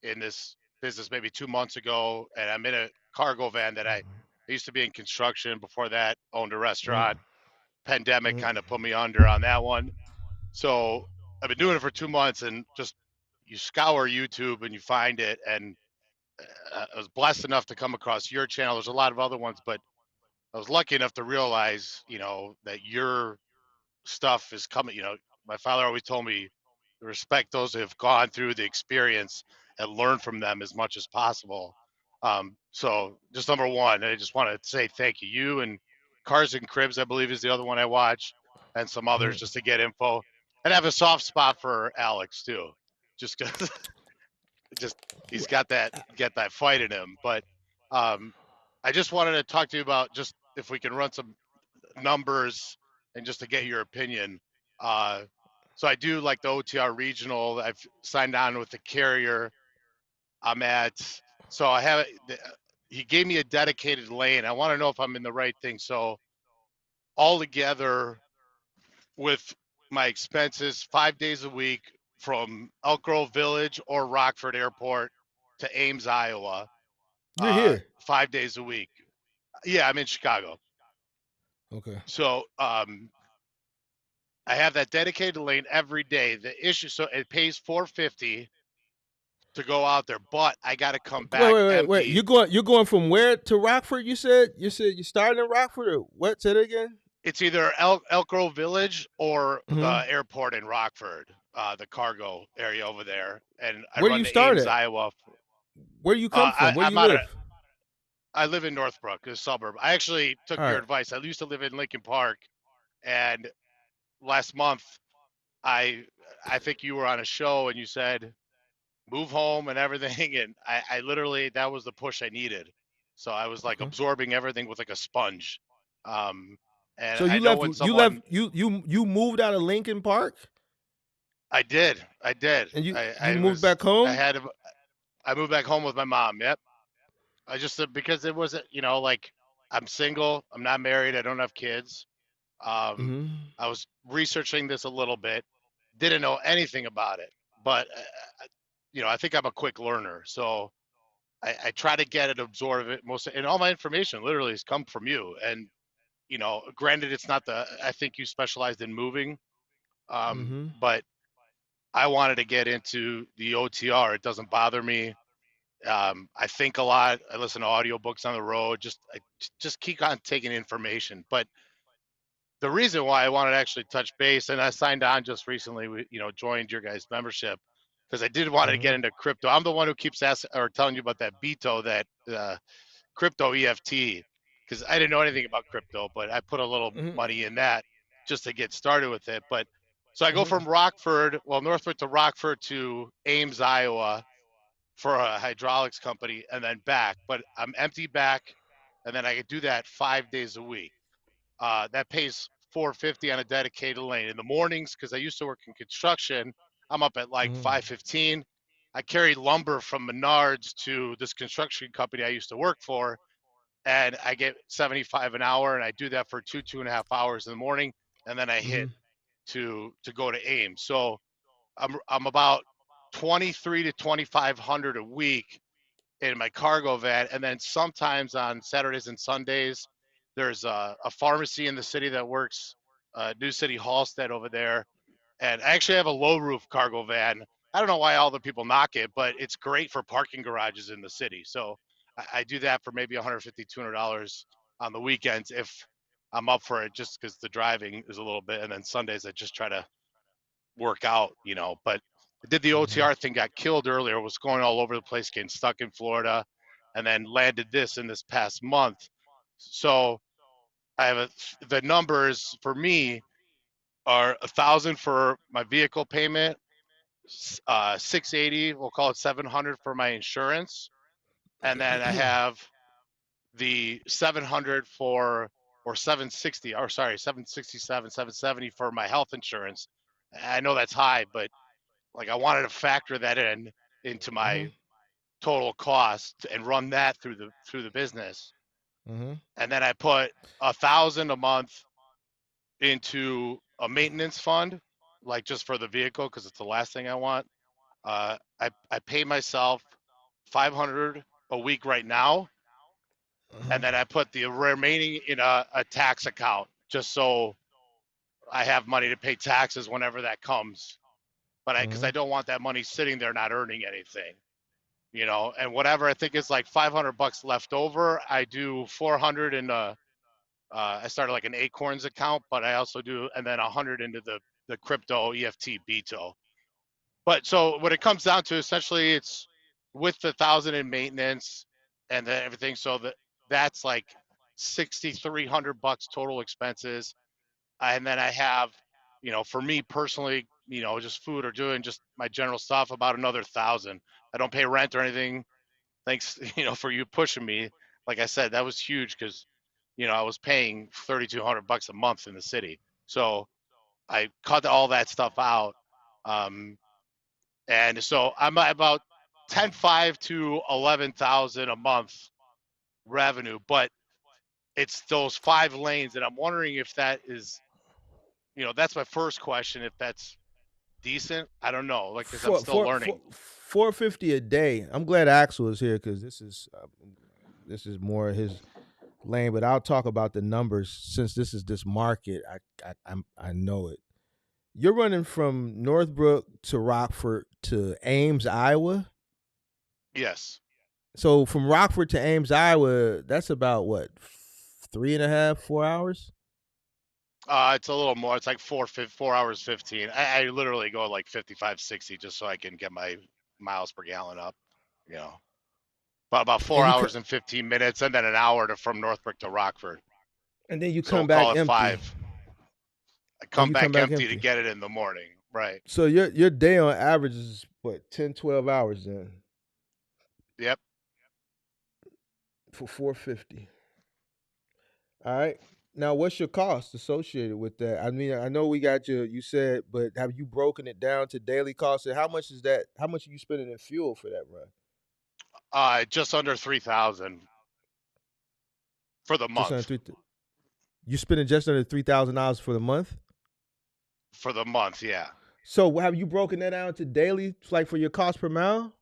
in this business maybe 2 months ago, and I'm in a cargo van that I used to be in construction. Before that, owned a restaurant. Pandemic kind of put me under on that one. So I've been doing it for 2 months, and just you scour YouTube and you find it. And I was blessed enough to come across your channel. There's a lot of other ones, but I was lucky enough to realize, that your stuff is coming. My father always told me to respect those who have gone through the experience and learn from them as much as possible. So just number one, I just want to say thank you. You and Cars and Cribs, I believe, is the other one I watch, and some others just to get info. And I have a soft spot for Alex too, just because he's got that fight in him. But I just wanted to talk to you about just if we can run some numbers and just to get your opinion. So I do like the OTR regional. I've signed on with the carrier I'm at. So I have he gave me a dedicated lane. I want to know if I'm in the right thing. So all together with my expenses, 5 days a week from Elk Grove Village or Rockford Airport to Ames, Iowa, You're here. 5 days a week. Yeah, I'm in Chicago. Okay. So I have that dedicated lane every day. The issue, so it pays $450 to go out there, but I got to come back empty. Wait. You're going from where to Rockford? You said you started in Rockford, or what? Say that again. It's either Elk Grove Village or the airport in Rockford, the cargo area over there. And I Where do run you to start Ames, at? Iowa. Where do you come from? Where do you live? I live in Northbrook, a suburb. I actually took All your right. advice. I used to live in Lincoln Park, and last month I think you were on a show and you said move home and everything, and I literally, that was the push I needed. So I was like absorbing everything with like a sponge. And So I you know left. when You left. someone You moved out of Lincoln Park, I did. and you I moved was back home. I moved back home with my mom. Yep. I just because it wasn't, like, I'm single, I'm not married, I don't have kids. Um, I was researching this a little bit, didn't know anything about it, but I think I'm a quick learner, so I try to get it, absorb it most, and all my information literally has come from you. And you know, granted, it's not the. I think you specialized in moving, Mm-hmm. but I wanted to get into the OTR. It doesn't bother me. I think a lot. I listen to audiobooks on the road. Just keep on taking information. But the reason why I wanted to actually touch base, and I signed on just recently, you know, joined your guys' membership because I did want to Mm-hmm. get into crypto. I'm the one who keeps asking or telling you about that Beto, that crypto EFT, because I didn't know anything about crypto, but I put a little Mm-hmm. money in that just to get started with it. But so I go Mm-hmm. from Rockford, well, Northwood to Rockford to Ames, Iowa for a hydraulics company and then back. But I'm empty back, and then I could do that 5 days a week. That pays 450 on a dedicated lane in the mornings because I used to work in construction. I'm up at like Mm-hmm. 5:15. I carry lumber from Menards to this construction company I used to work for, and I get 75 an hour, and I do that for 2.5 hours in the morning, and then I hit to go to Ames. So I'm about 23 to 2500 a week in my cargo van, and then sometimes on Saturdays and Sundays, there's a pharmacy in the city that works, New City Halstead over there, and I actually have a low roof cargo van. I don't know why all the people knock it, but it's great for parking garages in the city. So I do that for maybe 150, $200 on the weekends if I'm up for it, just because the driving is a little bit, and then Sundays I just try to work out, you know. But I did the OTR thing, got killed earlier, was going all over the place, getting stuck in Florida, and then landed this in this past month. So I have the numbers for me are 1,000 for my vehicle payment, 680, we'll call it 700 for my insurance, and then I have the 700 for, or 760, or sorry, 767, 770 for my health insurance. I know that's high, but like I wanted to factor that in into Mm-hmm. my total cost and run that through the business. Mm-hmm. And then I put 1,000 a month into a maintenance fund, like just for the vehicle, because it's the last thing I want. I pay myself 500 a week right now, Mm-hmm. and then I put the remaining in a tax account just so I have money to pay taxes whenever that comes. But because Mm-hmm. I don't want that money sitting there not earning anything, you know. And whatever I think is like $500 left over, I do 400 in I started like an Acorns account, but I also do, and then 100 into the crypto EFT Beto. But so what it comes down to, essentially, it's with the 1,000 in maintenance and then everything. So that's like $6,300 total expenses, and then I have, you know, for me personally, you know, just food or doing just my general stuff, about another 1,000. I don't pay rent or anything. Thanks, you know, for you pushing me. Like I said, that was huge because, you know, I was paying $3,200 a month in the city. So I cut all that stuff out. Um, and so I'm at about 10.5 to 11,000 a month revenue, but it's those 5 lanes. And I'm wondering if that is, you know, that's my first question. If that's decent, I don't know, like, because I'm For still for for learning. 450 a day. I'm glad Axel is here because this is more his lane. But I'll talk about the numbers since this is this market. I know it. You're running from Northbrook to Rockford to Ames, Iowa. Yes. So from Rockford to Ames, Iowa, that's about what, 3.5, 4 hours? It's a little more. It's like 4 hours 15. I literally go like 55, 60 just so I can get my miles per gallon up, you know. But about four And hours and 15 minutes, and then an hour from Northbrook to Rockford. then you So come we'll back call it empty. 5. I And come you come back back empty to empty. get it in the morning. Right. So your day on average is what, 10, 12 hours then Yep. for 450. All right. Now, what's your cost associated with that? I mean, I know we got you said, but have you broken it down to daily costs? And how much is that? How much are you spending in fuel for that run? Just under 3,000 for the Just under month. You spending just under $3,000 for the month? For the month, yeah. So have you broken that down to daily, like for your cost per mile?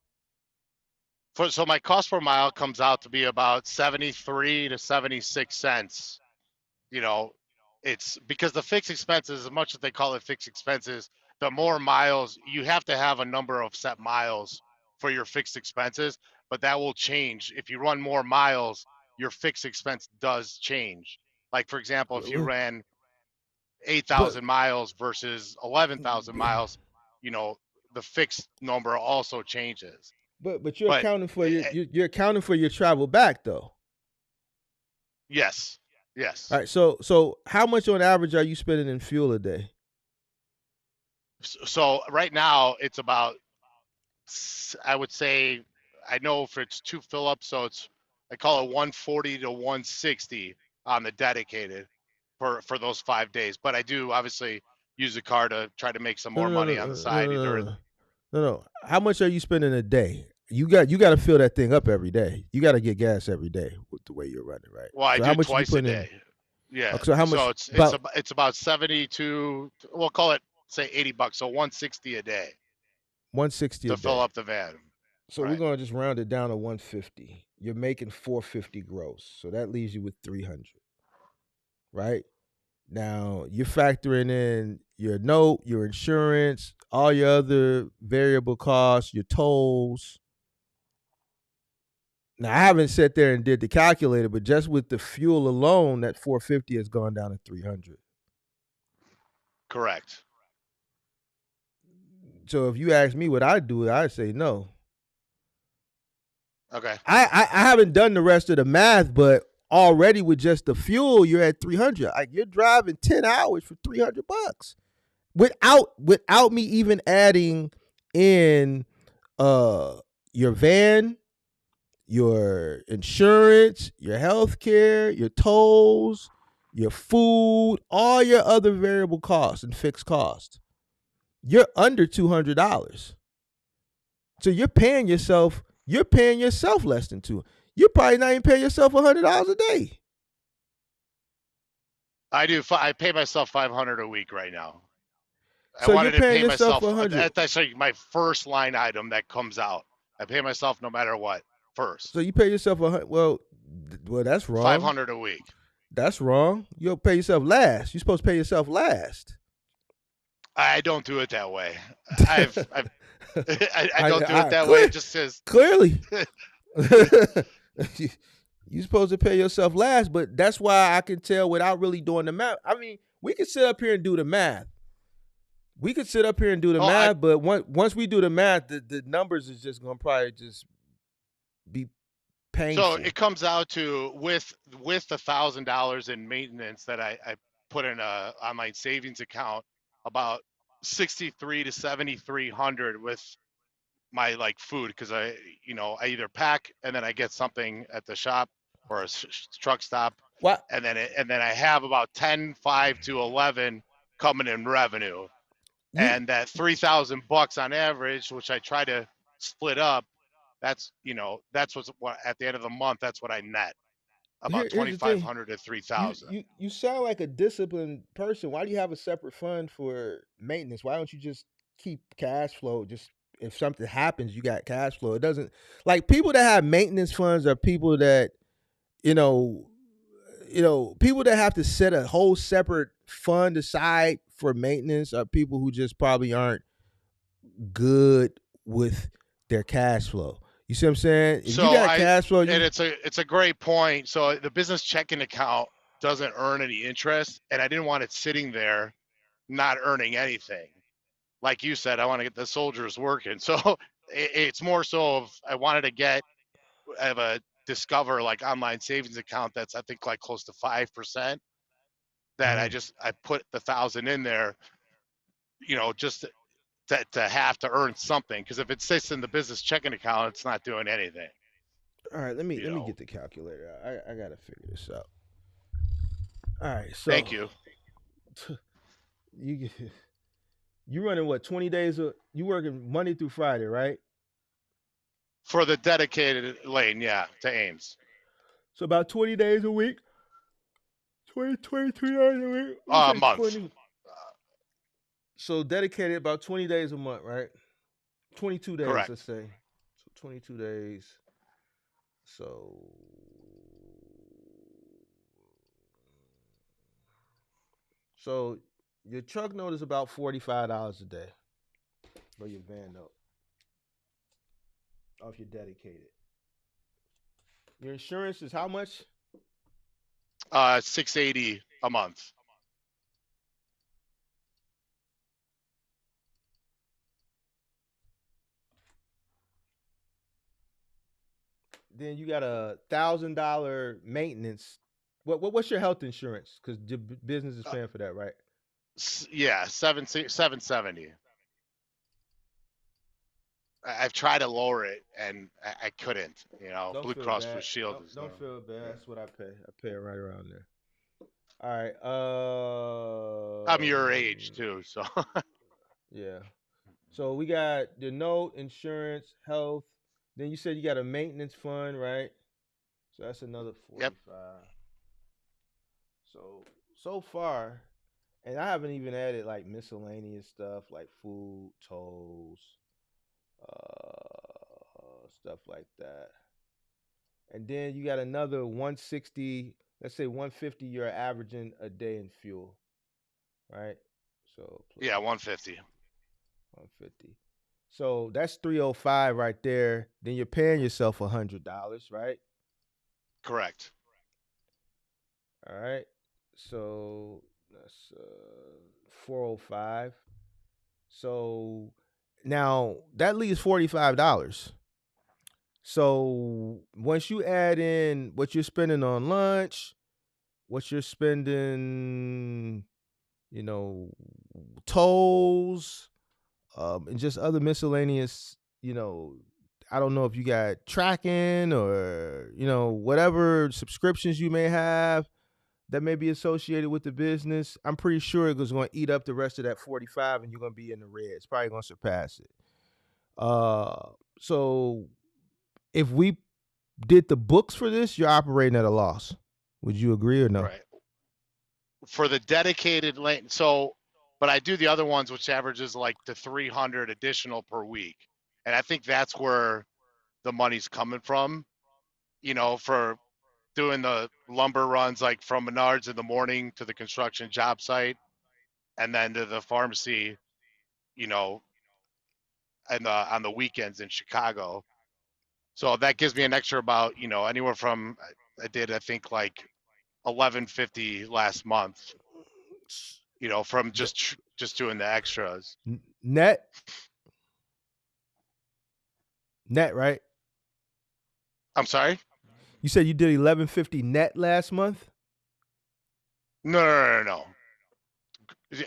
So my cost per mile comes out to be about 73 to 76 cents You know, it's because the fixed expenses, as much as they call it fixed expenses, the more miles you have to have a number of set miles for your fixed expenses, but that will change. If you run more miles, your fixed expense does change. Like, for example, if you ran But 8,000 miles versus 11,000 miles, you know, the fixed number also changes. but you're But accounting for you're accounting for your travel back though. yes, All yes. right, so how much on average are you spending in fuel a day? So right now it's about, I would say, I know if it's two fill ups, so it's, I call it 140 to 160 on the dedicated for those 5 days. But I do obviously use the car to try to make some No, more no, no, money no, on the no, no, side no, during. no, no, no. How much are you spending a day? You got to fill that thing up every day. You got to get gas every day with the way you're running, right? Well, I So how do much are you twice a putting in? day. Yeah. So how much So it's about? about it's about 72. We'll call it say $80. So 160 a day 160 a to fill day. up the van. So we're Right. gonna just round it down to 150. You're making 450 gross, so that leaves you with 300. Right now, you're factoring in your note, your insurance, all your other variable costs, your tolls. Now, I haven't sat there and did the calculator, but just with the fuel alone, that 450 has gone down to 300. Correct. So if you ask me what I do, I'd say no. Okay. I haven't done the rest of the math, but already with just the fuel, you're at 300. Like you're driving 10 hours for $300 without me even adding in uh your van, your insurance, your health care, your tolls, your food, all your other variable costs and fixed costs. You're under $200. So you're paying yourself less than two. You're probably not even paying yourself $100 a day. I do. I pay myself 500 a week right now. I So you're wanted to paying pay yourself myself. 100. That's like my first line item that comes out. I pay myself no matter what So first. you pay yourself 100. Well, that's wrong. 500 a week. That's wrong. You'll pay yourself last. You're supposed to pay yourself last. I don't do it that way. I don't do it that way. Just says clearly. You're supposed to pay yourself last, but that's why I can tell without really doing the math. I mean, we could sit up here and do the math. But once we do the math, the numbers is just gonna probably just be painful. So it comes out to with $1,000 in maintenance that I put in a online savings account, about 63 to 7,300 with my like food, because I either pack and then I get something at the shop or a truck stop, What? and then I have about 10, 5 to 11 coming in revenue, and that $3,000 on average, which I try to split up. That's what at the end of the month. That's what I net, about Here's the thing. 2,500 to You 3,000. you you sound like a disciplined person. Why do you have a separate fund for maintenance? Why don't you just keep cash flow? Just if something happens, you got cash flow. It doesn't like people that have maintenance funds are people that you know people that have to set a whole separate fund aside for maintenance are people who just probably aren't good with their cash flow. You see what I'm saying? If you So got cash flow, and you it's a great point. So the business checking account doesn't earn any interest, and I didn't want it sitting there not earning anything. Like you said, I want to get the soldiers working. So it's more so of I wanted to have a Discover like online savings account that's I think like close to 5%, that I put the 1,000 in there, just to have to earn something, because if it sits in the business checking account, it's not doing anything. all right, let me You know. get the calculator out. I gotta figure this out. All right, so Thank you. you you running what 20 days? You working Monday through Friday, right? For the dedicated lane, yeah, to Ames. So about 20 days a week. 23 days a week. A month. 20. So dedicated about 20 days a month, right? 22 days, Correct. let's say. So 22 days. So So your truck note is about $45 a day for your van note. If you're dedicated. Your insurance is how much? $680 a month. Then you got $1,000 maintenance. What's your health insurance? Because the business is paying for that, right? Yeah, 770. I've tried to lower it and I couldn't. Don't Blue feel Cross Blue bad. Shield Don't, is. don't feel bad. Yeah. That's what I pay. I pay it right around there. All right. I'm your age too, so. Yeah. So we got the note, insurance, health. Then you said you got a maintenance fund, right? So that's another 45. Yep. So far, and I haven't even added like miscellaneous stuff like food, tolls, stuff like that. And then you got another 160, let's say 150 you're averaging a day in fuel, right? So Yeah, 150. 150. So that's 305 right there. Then you're paying yourself $100, right? Correct. All right. So that's 405. So now that leaves $45. So once you add in what you're spending on lunch, what you're spending, tolls, and just other miscellaneous, I don't know if you got tracking or, whatever subscriptions you may have that may be associated with the business. I'm pretty sure it was going to eat up the rest of that 45 and you're going to be in the red. It's probably going to surpass it. So if we did the books for this, you're operating at a loss. Would you agree or no? Right. For the dedicated lane, but I do the other ones, which averages like the 300 additional per week. And I think that's where the money's coming from, for doing the lumber runs, like from Menards in the morning to the construction job site and then to the pharmacy, and on the weekends in Chicago. So that gives me an extra about, anywhere from, I think like 1150 last month, from just doing the extras. Net, right? I'm sorry? You said you did 1150 net last month? No.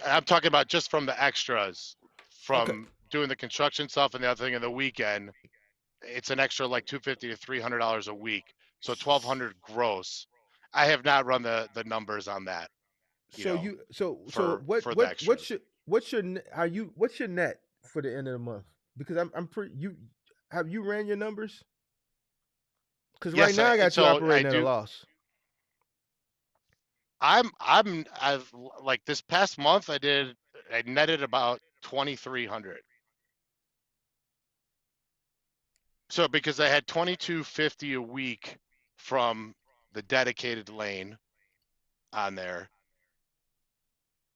I'm talking about just from the extras, from doing the construction stuff and the other thing in the weekend. It's an extra like $250 to $300 a week, so $1,200 gross. I have not run the numbers on that. What's your net for the end of the month? Because I'm pretty have you ran your numbers? Because right now I got you operating at a loss. I've like this past month I netted about 2,300. So because I had 2,250 a week from the dedicated lane on there,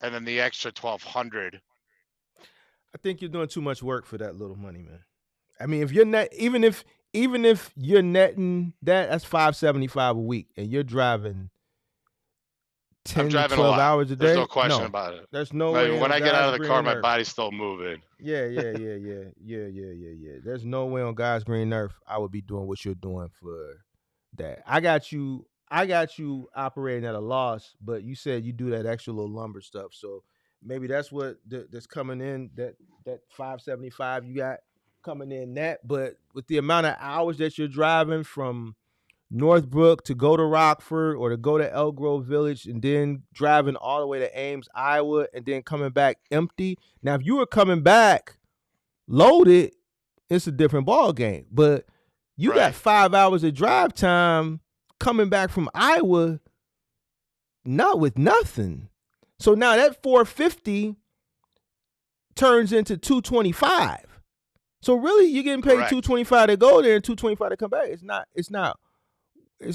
and then the extra 1,200. I think you're doing too much work for that little money, man. I mean, if you're net, even if you're netting that's $575 a week, and you're driving 10 to 12 hours a day. There's no question about it. There's no way. When I get out of the car, my body's still moving. Yeah. There's no way on God's green earth I would be doing what you're doing for that. I got you operating at a loss, but you said you do that extra little lumber stuff, so maybe that's what that's coming in. That 575 you got coming in net, but with the amount of hours that you're driving from Northbrook to go to Rockford or to go to Elk Grove Village and then driving all the way to Ames, Iowa, and then coming back empty. Now, if you were coming back loaded, it's a different ball game. But you got 5 hours of drive time coming back from Iowa, not with nothing. So now that 450 turns into 225. So really, you're getting paid $225 to go there and $225 to come back. It's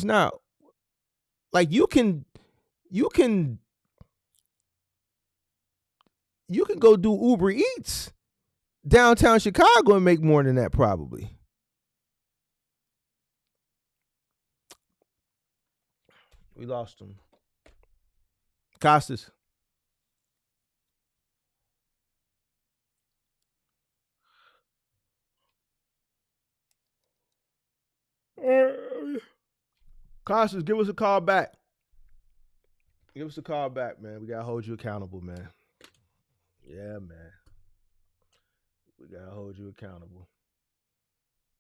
not like you can you can go do Uber Eats downtown Chicago and make more than that probably. We lost him. Costas. Costas, give us a call back. Give us a call back, man. We gotta hold you accountable, man. Yeah, man. We gotta hold you accountable.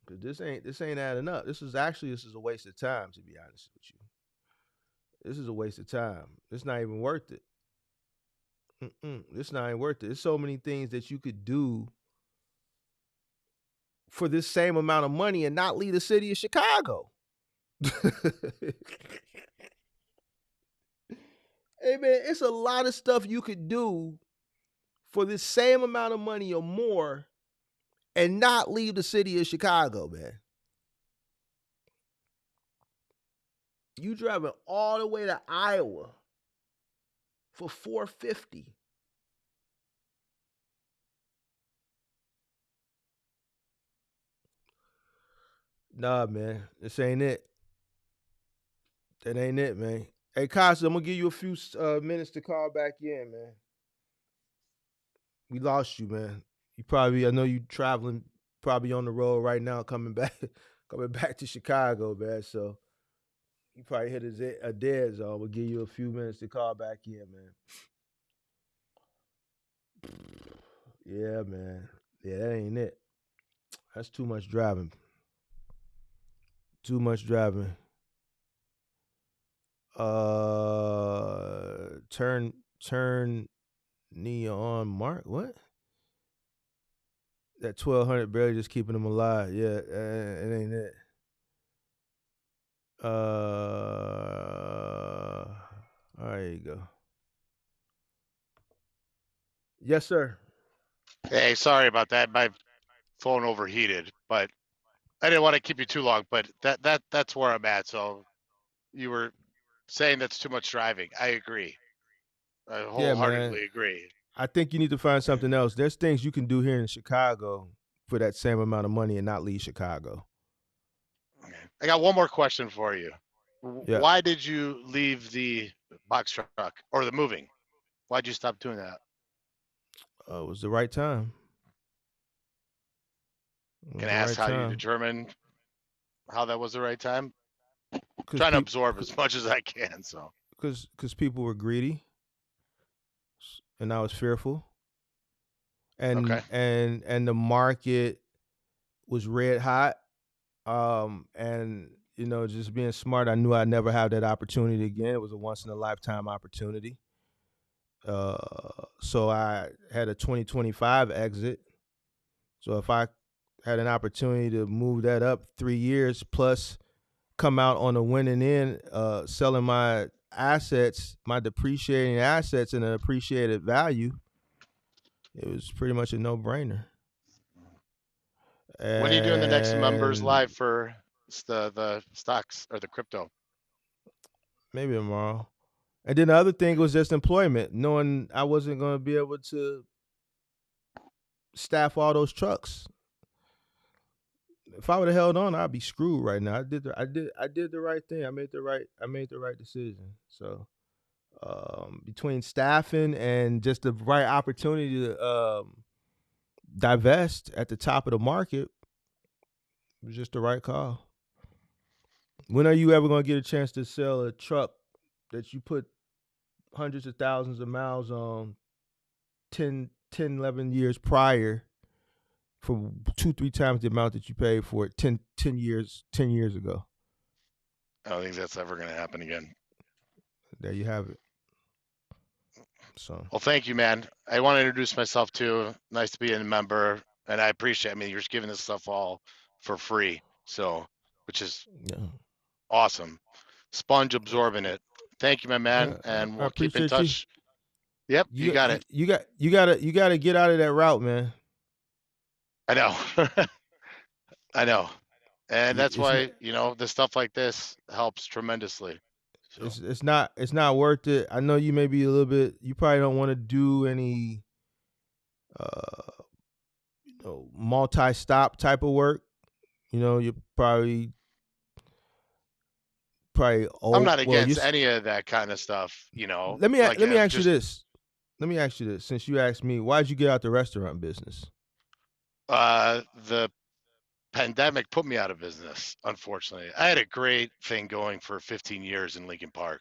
Cause this ain't adding up. This is a waste of time, to be honest with you. This is a waste of time. It's not even worth it. It's not even worth it. There's so many things that you could do for this same amount of money and not leave the city of Chicago. Hey man, it's a lot of stuff you could do for the same amount of money or more and not leave the city of Chicago, man. You driving all the way to Iowa for $450. Nah, man, this ain't it. That ain't it, man. Hey, Costa, I'm gonna give you a few minutes to call back in, man. We lost you, man. I know you traveling, probably on the road right now, coming back to Chicago, man. So you probably hit a dead zone. We'll give you a few minutes to call back in, man. Yeah, man. Yeah, that ain't it. That's too much driving. Too much driving. Turn neon mark. What? That 1200 barely just keeping them alive. Yeah, it ain't it. There you go. Yes, sir. Hey, sorry about that. My phone overheated, but I didn't want to keep you too long. But that's where I'm at. So you were saying that's too much driving. I agree. I wholeheartedly agree. I think you need to find something else. There's things you can do here in Chicago for that same amount of money and not leave Chicago. I got one more question for you. Yeah. Why did you leave the box truck or the moving? Why'd you stop doing that? It was the right time. Can I ask how you determined how that was the right time? Trying to absorb as much as I can. So because people were greedy, and I was fearful, and the market was red hot, and just being smart, I knew I'd never have that opportunity again. It was a once in a lifetime opportunity. So I had a 2025 exit. So if I had an opportunity to move that up 3 years plus come out on a winning end, selling my assets, my depreciating assets in an appreciated value, it was pretty much a no-brainer. When are you doing the next members live for the stocks or the crypto? Maybe tomorrow. And then the other thing was just employment, knowing I wasn't going to be able to staff all those trucks. If I would have held on, I'd be screwed right now. I did the right thing. I made the right decision. So between staffing and just the right opportunity to divest at the top of the market, it was just the right call. When are you ever going to get a chance to sell a truck that you put hundreds of thousands of miles on 10, 11 years prior for 2-3 times the amount that you paid for it 10 years ago? I don't think that's ever going to happen again. There you have it. So, well, thank you, man. I want to introduce myself too. Nice to be a member, and I appreciate. I mean, you're just giving this stuff all for free, so which is awesome. Sponge absorbing it. Thank you, my man, and we'll keep in touch. Yep, you got it. You got to get out of that route, man. I know. I know. And that's why, the stuff like this helps tremendously. So. It's not worth it. I know you may be you probably don't want to do any uh, multi-stop type of work. You're probably I'm old. not Well, you. against any of that kind of stuff, like Let me ask you just this. Let me ask you this. Since you asked me, why'd you get out the restaurant business? the pandemic put me out of business, unfortunately. I had a great thing going for 15 years in Lincoln Park.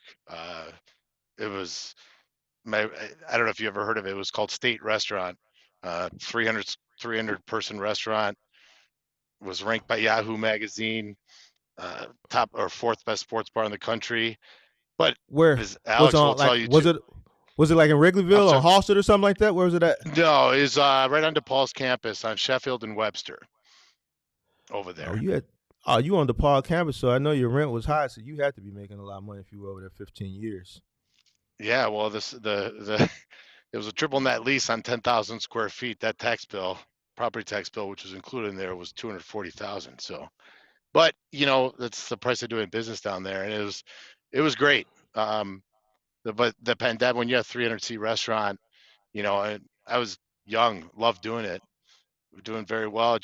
It was I don't know if you ever heard of it. It was called State Restaurant. 300 person restaurant, was ranked by Yahoo magazine top or fourth best sports bar in the country. But Where as was Alex will on tell like you too, was it like in I'm Wrigleyville or sorry. Halsted or something like that? Where was it at? No, is right on DePaul's campus on Sheffield and Webster over Oh, there. you on the DePaul campus, so I know your rent was high, so you had to be making a lot of money if you were over there 15 years. Yeah, well, the it was a triple net lease on 10,000 square feet. That property tax bill, which was included in there, was 240,000. So, but that's the price of doing business down there, and it was great. But the pandemic, when you have 300 seat restaurant, I was young, loved doing it, doing very well.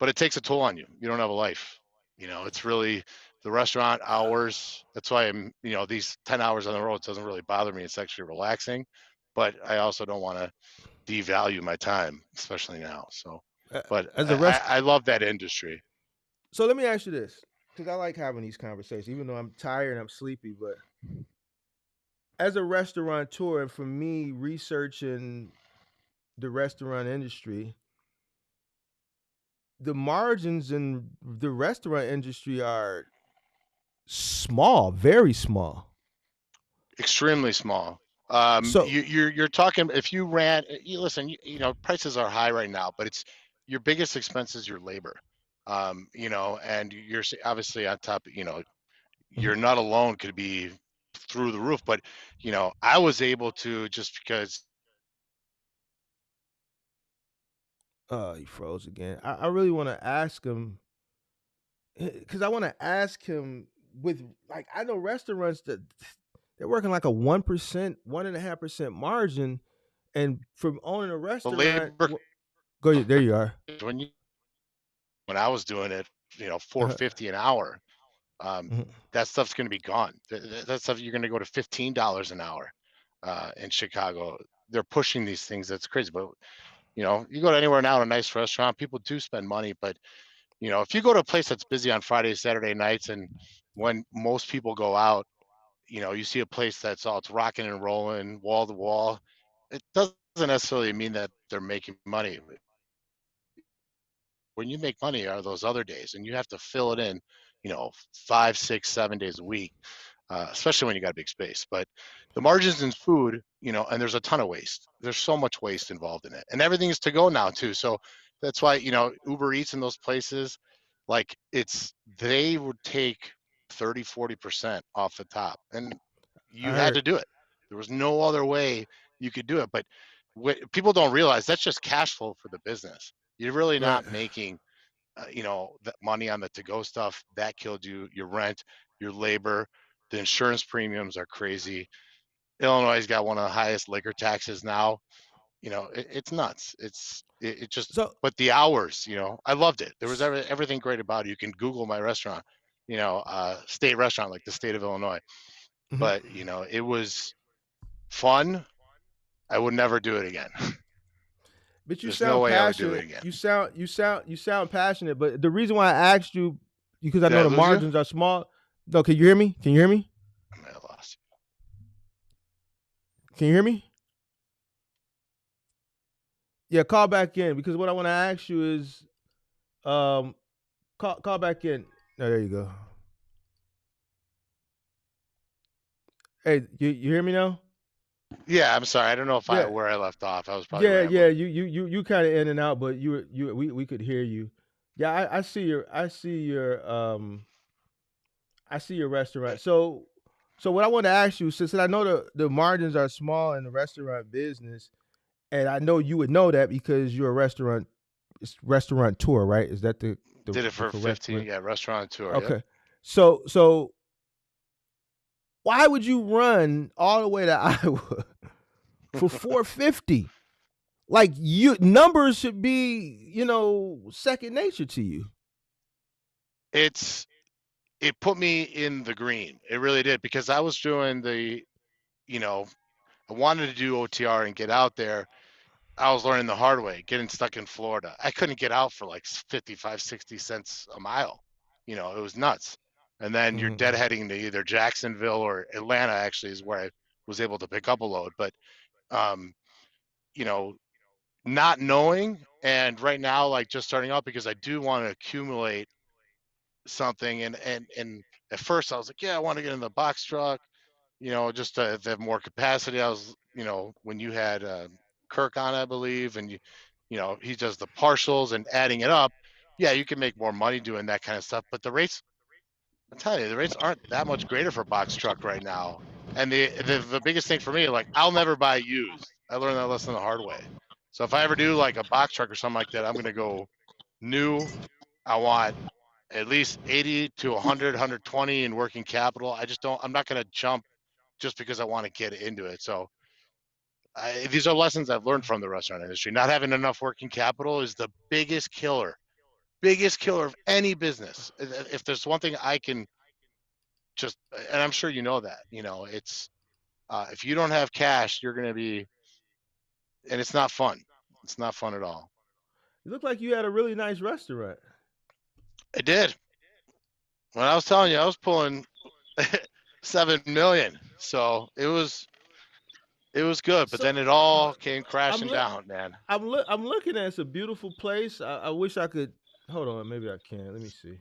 But it takes a toll on you. You don't have a life. It's really the restaurant hours. That's why these 10 hours on the road doesn't really bother me. It's actually relaxing, but I also don't want to devalue my time, especially now. So, but As a I love that industry. So let me ask you this, because I like having these conversations, even though I'm tired and I'm sleepy. But as a restaurateur, and for me, researching the restaurant industry, the margins in the restaurant industry are small, very small. Extremely small. So, You're talking if you ran. You listen. Prices are high right now, but it's your biggest expense is your labor. And you're obviously on top. You're not alone. Could be through the roof, but I was able to just because. he froze again. I really want to ask him, because I want to ask him with, like, I know restaurants that they're working like a 1%, 1.5% margin, and from owning a The restaurant. labor Go ahead, there you are. when I was doing it, $4.50 an hour. Mhm. That stuff's going to be gone. That stuff you're going to go to $15 an hour in Chicago. They're pushing these things. That's crazy. But you go to anywhere now, a nice restaurant, people do spend money. But if you go to a place that's busy on Friday, Saturday nights, and when most people go out, you see a place it's rocking and rolling, wall to wall. It doesn't necessarily mean that they're making money. When you make money are those other days, and you have to fill it in, 5, 6, 7 days a week, especially when you got a big space. But the margins in food, and there's a ton of waste. There's so much waste involved in it, and everything is to go now too. So that's why Uber Eats in those places, like they would take 30-40% off the top, and I you had heard. to do it. There was no other way you could do it. But people don't realize that's just cash flow for the business. You're really Right. not making that money on the to-go stuff. That killed you. Your rent, your labor, the insurance premiums are crazy. Illinois has got one of the highest liquor taxes now. It's nuts. It just, So, but the hours, I loved it. There was everything great about it. You can Google my restaurant, state restaurant, like the state of Illinois. mhm. But, it was fun. I would never do it again. But you There's no sound way I would do it passionate. again. You sound passionate. But the reason why I asked you, because I Did know I the lose you? margins are small. No, can you hear me? Can you hear me? I may have lost Can you hear me? Yeah, call back in, because what I want to ask you is, um, call back in. No, there you go. Hey, you hear me now? you. Yeah, I'm sorry. I don't know if Yeah, where I left off. I was probably yeah. rambling. You kind of in and out, but we could hear you. Yeah, I see your restaurant. So what I want to ask you, since I know the margins are small in the restaurant business, and I know you would know that because you're a restaurateur, right? Is that Did it the for correct 15, way? yeah, restaurant tour. Yep. Okay. So why would you run all the way to Iowa for 450? like numbers should be, second nature to you. It put me in the green. It really did, because I was doing I wanted to do OTR and get out there. I was learning the hard way, getting stuck in Florida. I couldn't get out for like 55, 60 cents a mile. It was nuts. And then you're deadheading to either Jacksonville or Atlanta, actually, is where I was able to pick up a load. But, you know, not knowing, and right now, like, just starting out, because I do want to accumulate something. And at first I was like, yeah, I want to get in the box truck, just to have more capacity. I was, when you had Kirk on, I believe, and he does the partials and adding it up. Yeah, you can make more money doing that kind of stuff. But the rates, I'm telling you, the rates aren't that much greater for box truck right now. And the biggest thing for me, like, I'll never buy used. I learned that lesson the hard way. So if I ever do like a box truck or something like that, I'm gonna go new. I want at least 80 to 100, 120 in working capital. I'm not gonna jump just because I want to get into it. So these are lessons I've learned from the restaurant industry. Not having enough working capital is the biggest killer of any business. If there's one thing I can just, and I'm sure you know that, it's if you don't have cash, you're going to be, and it's not fun. It's not fun at all. You look like you had a really nice restaurant. I did. When I was telling you, I was pulling 7 million. So it was good, but then it all came crashing down, man. I'm looking at, it's a beautiful place. I wish I could. Hold on, maybe I can. Let me see.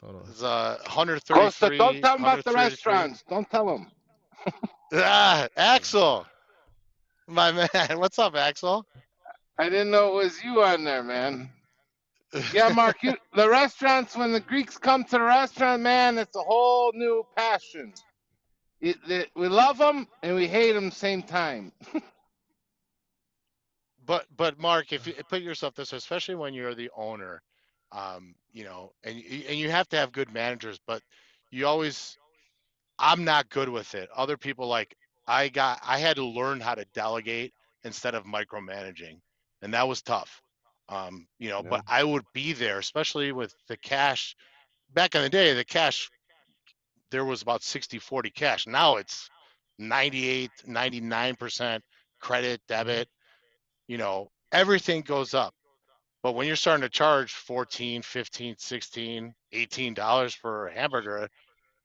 Hold on. It's 133. Costa, don't tell him about the restaurants. Don't tell him. Axel, my man. What's up, Axel? I didn't know it was you on there, man. Yeah, Mark, the restaurants, when the Greeks come to the restaurant, man, it's a whole new passion. We love them and we hate them same time. But Mark, if you put yourself this, especially when you're the owner, and you have to have good managers, but I'm not good with it. Other people, like, I had to learn how to delegate instead of micromanaging, and that was tough. But I would be there, especially with the cash. Back in the day, the cash, there was about 60-40 cash. Now it's 98, 99% credit, debit. Everything goes up. But when you're starting to charge $14, $15, $16, $18 for a hamburger,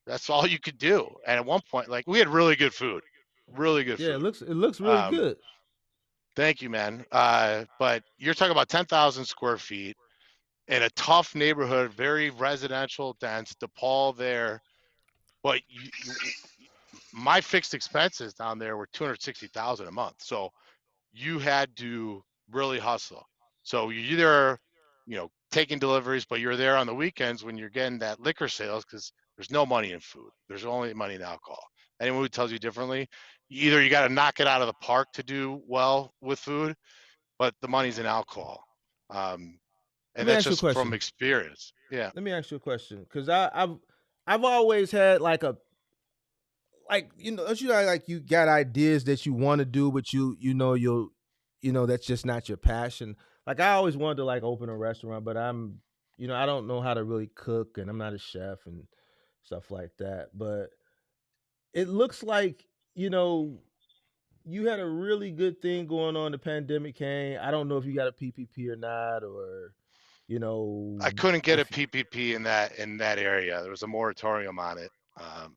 that's all you could do. And at one point, like, we had really good food. Really good food. Yeah, it looks really good. Thank you, man. But you're talking about 10,000 square feet in a tough neighborhood, very residential, dense, DePaul there. But my fixed expenses down there were $260,000 a month. So you had to really hustle. So you either, taking deliveries, but you're there on the weekends when you're getting that liquor sales, because there's no money in food. There's only money in alcohol. Anyone who tells you differently, either you got to knock it out of the park to do well with food, but the money's in alcohol. And that's just from experience. Yeah. Let me ask you a question, because I've always had like you got ideas that you want to do, but that's just not your passion. Like, I always wanted to, like, open a restaurant, but I don't know how to really cook, and I'm not a chef and stuff like that. But it looks like, you had a really good thing going on. The pandemic came. I don't know if you got a PPP or not, or, I couldn't get a PPP in that area. There was a moratorium on it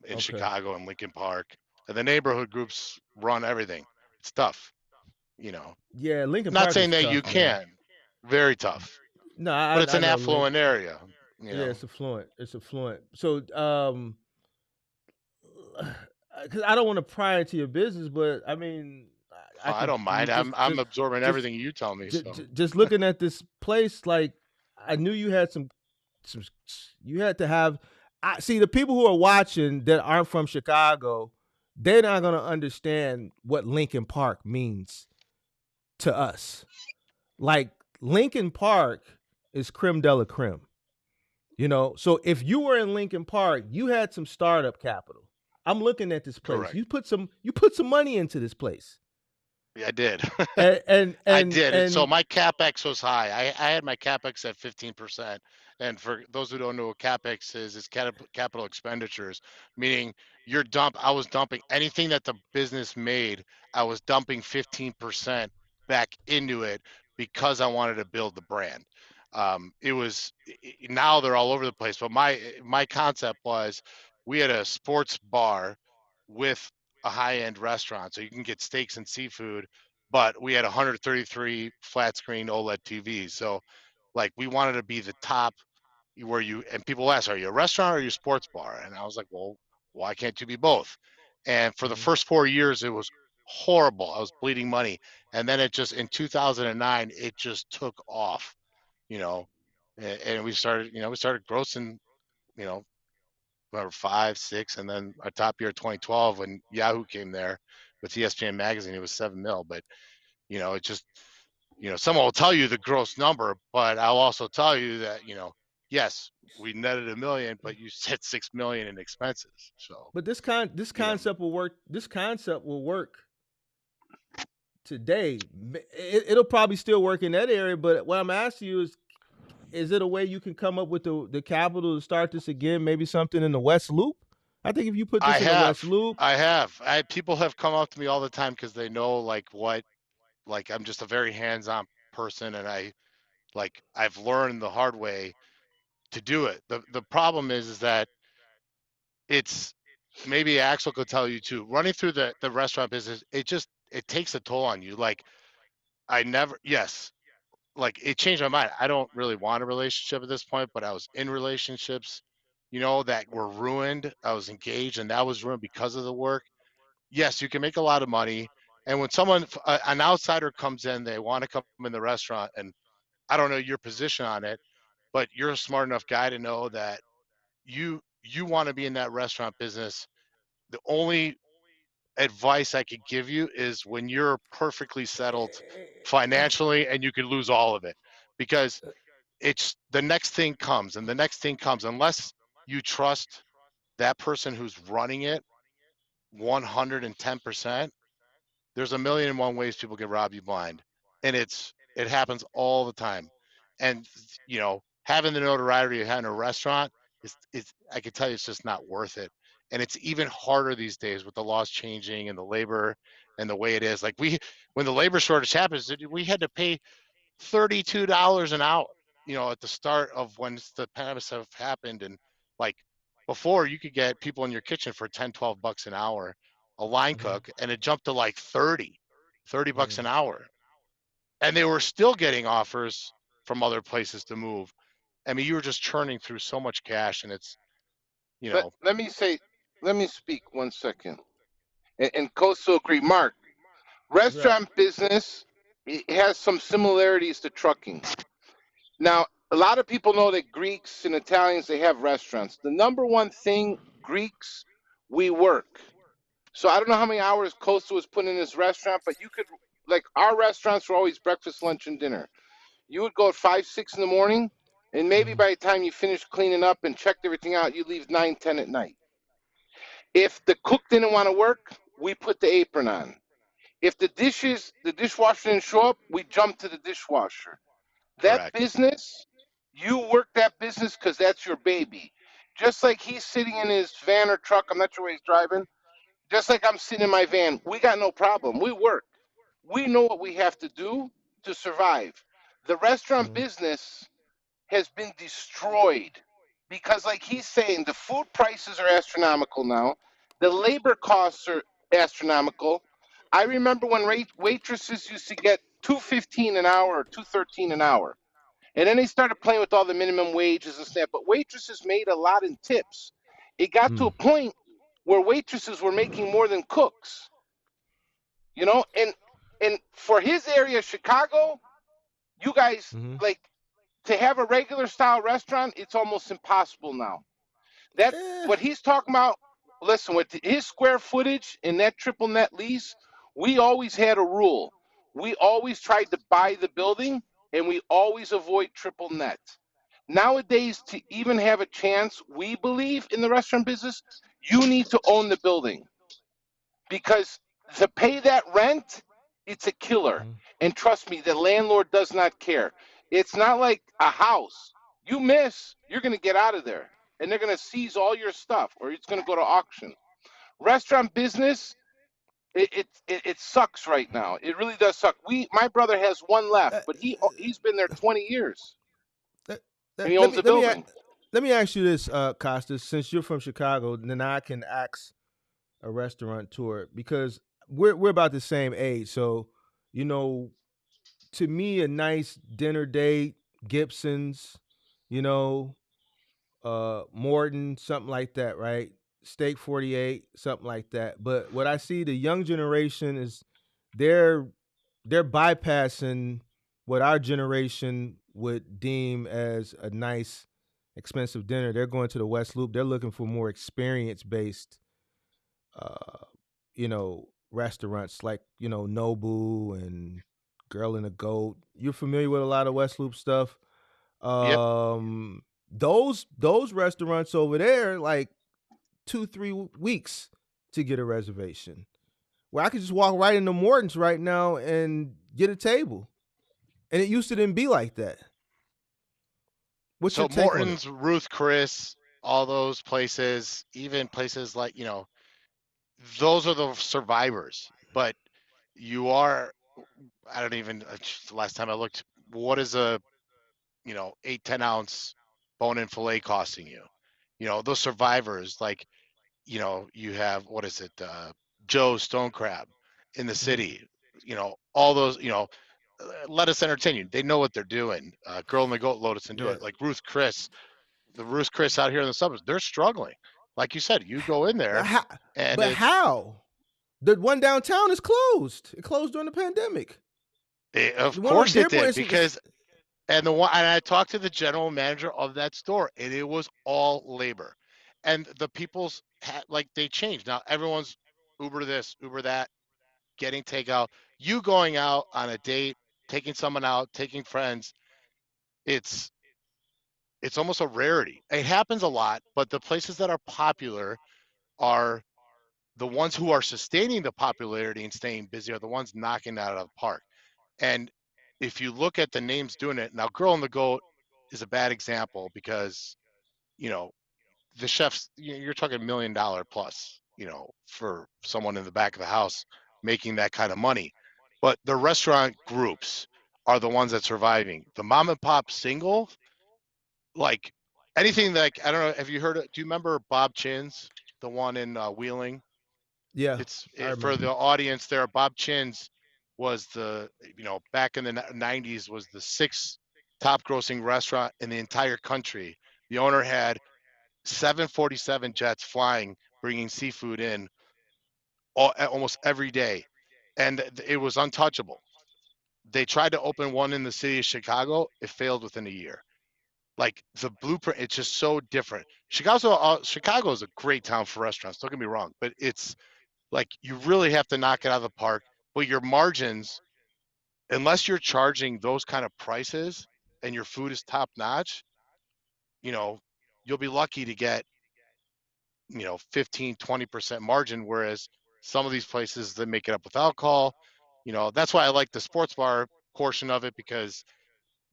in Chicago and Lincoln Park. And the neighborhood groups run everything. It's tough, Yeah, Lincoln Not Park saying is that tough, you man. can. Very tough. No, but it's I an know affluent area. Yeah, it's affluent. It's affluent. So, because I don't want to pry into your business, but I mean, I don't mind. I'm absorbing everything you tell me. So just looking at this place, like, I knew you had some. You had to have. I see the people who are watching that aren't from Chicago. They're not gonna understand what Lincoln Park means to us. Like, Lincoln Park is creme de la creme. So if you were in Lincoln Park, you had some startup capital. I'm looking at this place. Correct. You put some money into this place. I did. And I and did. And so and my capex was high. I had my capex at 15%. And for those who don't know what capex is, it's capital expenditures, meaning I was dumping anything that the business made, I was dumping 15% back into it because I wanted to build the brand. Now they're all over the place, but my concept was we had a sports bar with a high-end restaurant, so you can get steaks and seafood, but we had 133 flat screen OLED TVs. So like we wanted to be the top and people ask, are you a restaurant or are you a sports bar? And I was like, well, why can't you be both? And for the Mhm. first 4 years, it was horrible. I was bleeding money. And then in 2009, it just took off, you know, and we started grossing, you know, whatever, 5, 6, and then our top year 2012 when Yahoo came there with ESPN magazine, it was 7 mil. But it just, someone will tell you the gross number, but I'll also tell you that, yes, we netted 1 million, but you said 6 million in expenses. So, but this you know, concept will work. This concept will work today. It'll probably still work in that area. But what I'm asking you is it a way you can come up with the capital to start this again? Maybe something in the West Loop. I think if you put I this in the West have, Loop, I have, people have come up to me all the time because they know I'm just a very hands-on person, and I've learned the hard way to do it. The problem is that it's maybe Axel could tell you too. Running through the restaurant business, it takes a toll on you. Like I never, yes, like it changed my mind. I don't really want a relationship at this point, but I was in relationships, that were ruined. I was engaged, and that was ruined because of the work. Yes, you can make a lot of money, and when an outsider comes in, they want to come in the restaurant, and I don't know your position on it, but you're a smart enough guy to know that you want to be in that restaurant business. The only advice I could give you is when you're perfectly settled financially and you could lose all of it, because it's the next thing comes and the next thing comes unless you trust that person who's running it 110%. There's a million and one ways people can rob you blind, and it happens all the time. And having the notoriety of having a restaurant is I can tell you it's just not worth it. And it's even harder these days with the laws changing and the labor and the way it is. Like when the labor shortage happens, we had to pay $32 an hour, at the start of when the pandemic stuff happened. And like before, you could get people in your kitchen for 10, 12 bucks an hour, a line Mhm. cook, and it jumped to like 30 bucks Yeah. an hour. And they were still getting offers from other places to move. I mean, you were just churning through so much cash, and it's, you Let know, let me say, let me speak 1 second. And Coastal agree, Mark. What's that? Restaurant business, it has some similarities to trucking. Now, a lot of people know that Greeks and Italians, they have restaurants. The number one thing, Greeks, we work. So I don't know how many hours Coastal was putting in this restaurant, but you could, like, our restaurants were always breakfast, lunch, and dinner. You would go at 5, 6 in the morning, and maybe Mhm. by the time you finished cleaning up and checked everything out, you leave 9, 10 at night. If the cook didn't want to work, we put the apron on. If the dishwasher didn't show up, we jump to the dishwasher. That correct. business, you work that business because that's your baby. Just like he's sitting in his van or truck, I'm not sure where he's driving. Just like I'm sitting in my van, we got no problem. We work. We know what we have to do to survive. The restaurant Mhm. business has been destroyed because, like he's saying, the food prices are astronomical now. The labor costs are astronomical. I remember when waitresses used to get $2.15 an hour or $2.13 an hour, and then they started playing with all the minimum wages and stuff. But waitresses made a lot in tips. It got to Mm. a point where waitresses were making more than cooks. And for his area, Chicago, you guys, Mhm. like, to have a regular style restaurant, it's almost impossible now. That Eh. what he's talking about. Listen, with his square footage in that triple net lease, we always had a rule. We always tried to buy the building, and we always avoid triple net. Nowadays, to even have a chance, we believe in the restaurant business, you need to own the building because to pay that rent it's a killer. Mhm. And trust me, the landlord does not care. It's not like a house. You miss, you're going to get out of there. And they're going to seize all your stuff or it's going to go to auction. Restaurant business, it sucks right now. It really does suck. My brother has one left, Uh, but he's been there 20 years let, and he let owns me a building. let me ask you this, Costas. Since you're from Chicago, then I can ask a restaurateur because we're about the same age. So, you know, to me, a nice dinner date, Gibson's, you know, Morton, something like that, right? Steak 48, something like that. But what I see the young generation is they're they're bypassing what our generation would deem as a nice expensive dinner. They're going to the West Loop. They're looking for more experience based uh restaurants like, Nobu and Girl and a Goat. You're familiar with a lot of West Loop stuff. Yep. um those restaurants over there, like 2 3 weeks to get a reservation, where I could just walk right into Morton's right now and get a table, and it used to didn't be like that. What's your So take on it? Morton's, Ruth Chris, all those places, even places like, those are the survivors. But you are, I don't even, the last time I looked, what is a, 8 10 ounce bone-in fillet costing you? Those survivors, like, you have, what is it, Joe's Stone Crab in the Mhm. city, all those, let us entertain you. They know what they're doing. Girl and the Goat Lotus and do Yeah. it. Like Ruth Chris, the Ruth Chris out here in the suburbs, they're struggling. Like you said, you go in But there how? and But how? The one downtown is closed. It closed during the pandemic. of The one on course it Dearborn did, is because and I talked to the general manager of that store, and it was all labor, and the people's like they changed. Now everyone's Uber this, Uber that, getting takeout. You going out on a date, taking someone out, taking friends, it's it's almost a rarity. It happens a lot, but the places that are popular are the ones who are sustaining the popularity and staying busy are the ones knocking it out of the park. And if you look at the names doing it, now Girl and the Goat is a bad example because, you know, the chefs, you're talking $1 million plus, for someone in the back of the house making that kind of money. But the restaurant groups are the ones that surviving. The mom and pop single, like anything like, I don't know, have you heard do you remember Bob Chin's, the one in Wheeling? yeah, It's I for remember. the audience there. Bob Chin's was the, back in the 90s was the sixth top grossing restaurant in the entire country. The owner had 747 jets flying, bringing seafood in almost every day, and it was untouchable. They tried to open one in the city of Chicago. It failed within a year. Like the blueprint, it's just so different. Chicago is a great town for restaurants. Don't get me wrong, but it's like you really have to knock it out of the park. But your margins, unless you're charging those kind of prices and your food is top notch, you know, you'll be lucky to get, 15, 20% margin. Whereas some of these places that make it up with alcohol, that's why I like the sports bar portion of it, because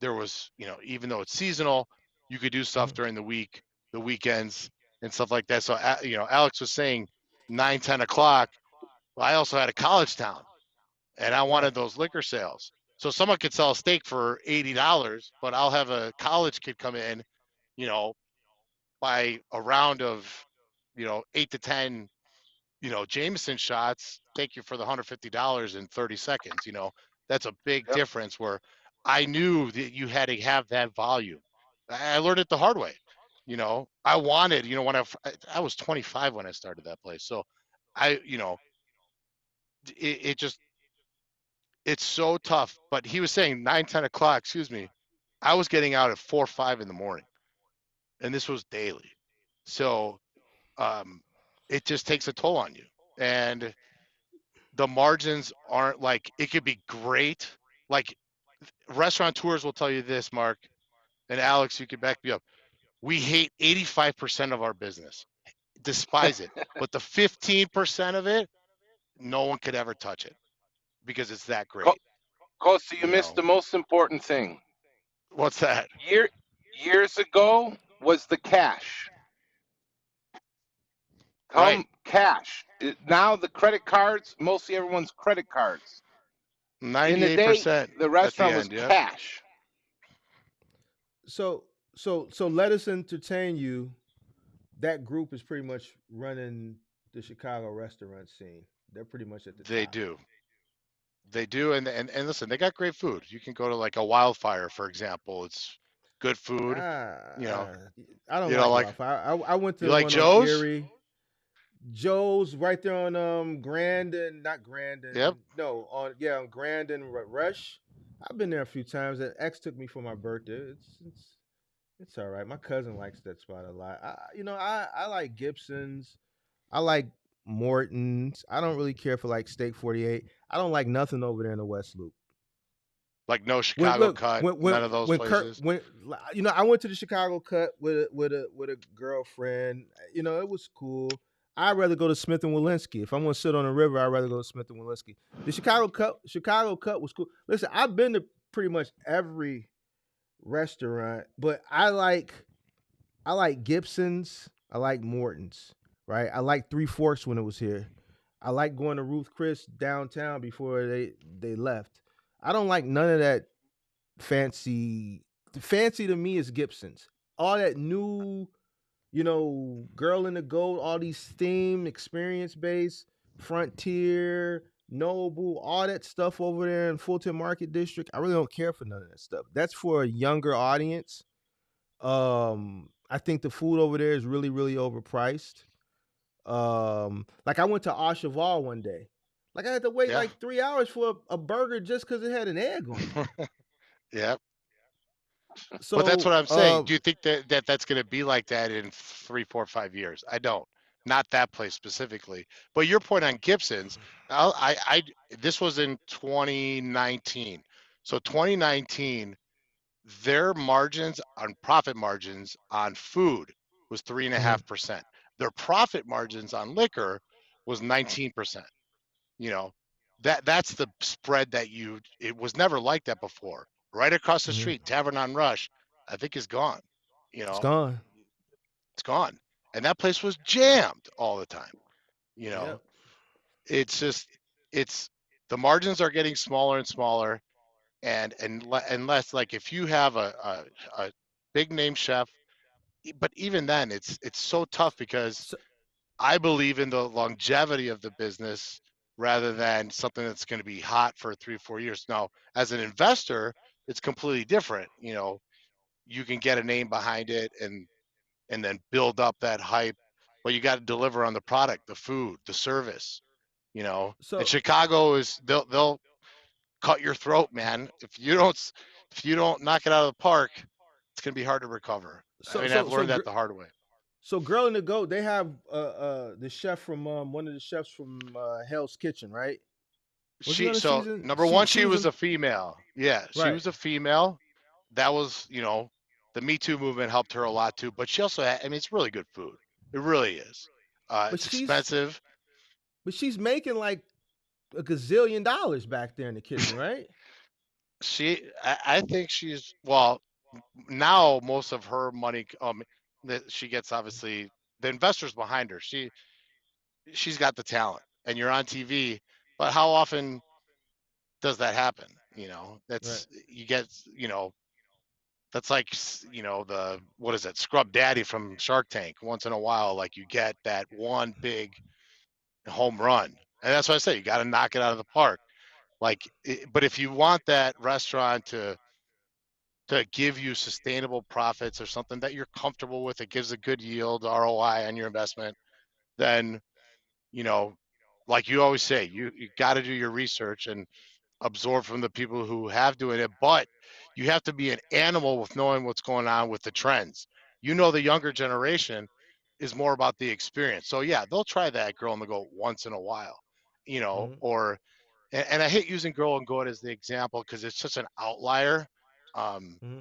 there was, even though it's seasonal, you could do stuff Mhm. during the week, the weekends and stuff like that. So, Alex was saying 9, 10 o'clock. Well, I also had a college town and I Right. wanted those liquor sales. So someone could sell a steak for $80, but I'll have a college kid come in, you know, buy a round of, 8 to 10, Jameson shots, take you for the $150 in 30 seconds. That's a big Yep. difference where I knew that you had to have that volume. I learned it the hard way. I wanted, when I was 25 when I started that place. So I, it just, it's so tough. But he was saying 9, 10 o'clock, excuse me. I was getting out at 4 or 5 in the morning, and this was daily. So um, it just takes a toll on you. And the margins aren't like, it could be great. Like restaurateurs will tell you this, Mark and Alex, you could back me up. We hate 85% of our business, despise it. But the 15% of it, no one could ever touch it. because it's that Co- great. Costa, you You missed know the most important thing. what's that? Year Years ago was the cash. Right, Come cash. Now the credit cards, mostly everyone's credit cards. In the day, 98% the at the restaurant was end. Yep, cash. So let us entertain you. That group is pretty much running the Chicago restaurant scene. They're pretty much at the they top. do. They do, and listen, they got great food. You can go to like a Wildfire, for example. It's good food. You know, Ah, I don't you know, like like Waffle. I went you to like one on Joe's. Erie. Joe's right there on Grandin, not Yep. Grandin. No, on Grandin Rush. I've been there a few times. That X took me for my birthday. It's all right. My cousin likes that spot a lot. I like Gibson's. I like Morton's. I don't really care for like Steak 48. I don't like nothing over there in the West Loop. Like no When Chicago look cut, none of those when Kurt places. when I went to the Chicago cut with a girlfriend. It was cool. I'd rather go to Smith and Walensky. If I'm gonna sit on the river, I'd rather go to Smith and Walensky. The Chicago cut was cool. Listen, I've been to pretty much every restaurant, but I like Gibson's. I like Morton's. Right. I like Three Forks when it was here. I like going to Ruth Chris downtown before they left. I don't like none of that fancy. Fancy to me is Gibson's. All that new, girl in the gold, all these theme experience based, Frontier, Noble, all that stuff over there in Fulton Market District. I really don't care for none of that stuff. That's for a younger audience. I think the food over there is really, really overpriced. Like I went to Oshaval one day. Like I had to wait Yeah. like 3 hours for a burger just because it had an egg on it. Yep. But that's So, what I'm saying. Do you think that's going to be like that in 3, 4, 5 years? I don't. Not that place specifically. But your point on Gibson's, this was in 2019. So 2019, their margins on profit margins on food was three and a mhm, half percent. Their profit margins on liquor was 19%. You know, that's the spread that it was never like that before. Right across the mhm. street, Tavern on Rush, I think is gone. You It's know, gone. it's gone. And that place was jammed all the time. You know, Yep. it's just it's the margins are getting smaller and smaller, unless like if you have a big name chef, but even then it's so tough because So, I believe in the longevity of the business rather than something that's going to be hot for 3 or 4 years. Now, as an investor, it's completely different. You can get a name behind it and then build up that hype, but you got to deliver on the product, the food, the service. And so, Chicago is they'll cut your throat, man. If you don't knock it out of the park, it's going to be hard to recover. I so, mean, I've so, so, learned that gr- the hard way. so, Girl in the Goat. They have the chef from one of the chefs from Hell's Kitchen, right? Was he on the So season? number She one, she she was was on. a female. Yeah, she Right, was a female. That was, the Me Too movement helped her a lot too. But she also had, I mean, it's really good food. It really is. but It's she's expensive. but she's making like a gazillion dollars back there in the kitchen, right? I think she's, well, now most of her money, that she gets, obviously the investors behind her. She's got the talent, and you're on TV. But how often does that happen? Right. You get, that's like, the, what is it, Scrub Daddy from Shark Tank. Once in a while, like, you get that one big home run, and that's what I say. You got to knock it out of the park. But if you want that restaurant to give you sustainable profits or something that you're comfortable with, it gives a good yield ROI on your investment, then, you know, like you always say, you got to do your research and absorb from the people who have doing it, but you have to be an animal with knowing what's going on with the trends. The younger generation is more about the experience. So yeah, they'll try that Girl on the Go once in a while, Hmm. or and I hate using Girl and Goat as the example because it's such an outlier. Um, Hmm.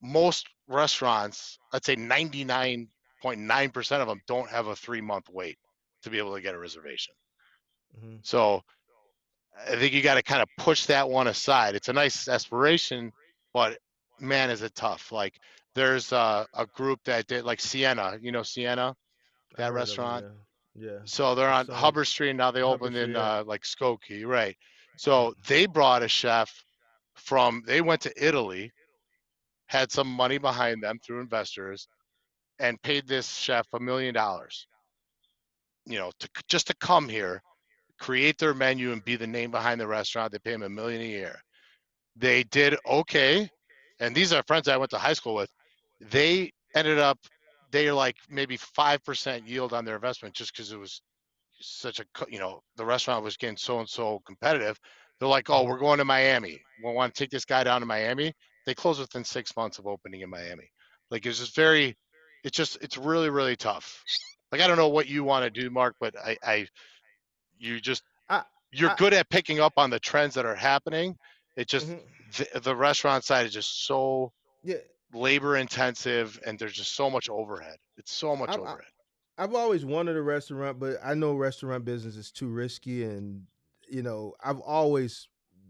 Most restaurants, I'd say 99.9% of them don't have a 3-month wait to be able to get a reservation. Hmm. So I think you got to kind of push that one aside. It's a nice aspiration, but man, is it tough. Like there's a group that did like Sienna, Sienna, I that heard of them. restaurant. Yeah, yeah. So they're It's on on Hubbard Street now. They Hubbard opened Street. in Yeah, like Skokie, right? yeah. So they brought a chef they went to Italy, had some money behind them through investors, and paid this chef $1 million, just to come here, create their menu, and be the name behind the restaurant. They pay him $1 million a year. They did okay, and these are friends I went to high school with. They ended up they like maybe 5% yield on their investment just because it was such a the restaurant was getting so and so competitive. They're like, oh, Mhm. we're going to Miami. We want to take this guy down to Miami. They closed within 6 months of opening in Miami. Like it's just it's really really tough. Like I don't know what you want to do, Mark, but you just I, you're I, good at picking up on the trends that are happening. It just mhm. the restaurant side is just so Yeah. labor intensive, and there's just so much overhead. It's so much I, overhead. I've always wanted a restaurant, but I know restaurant business is too risky, and I've always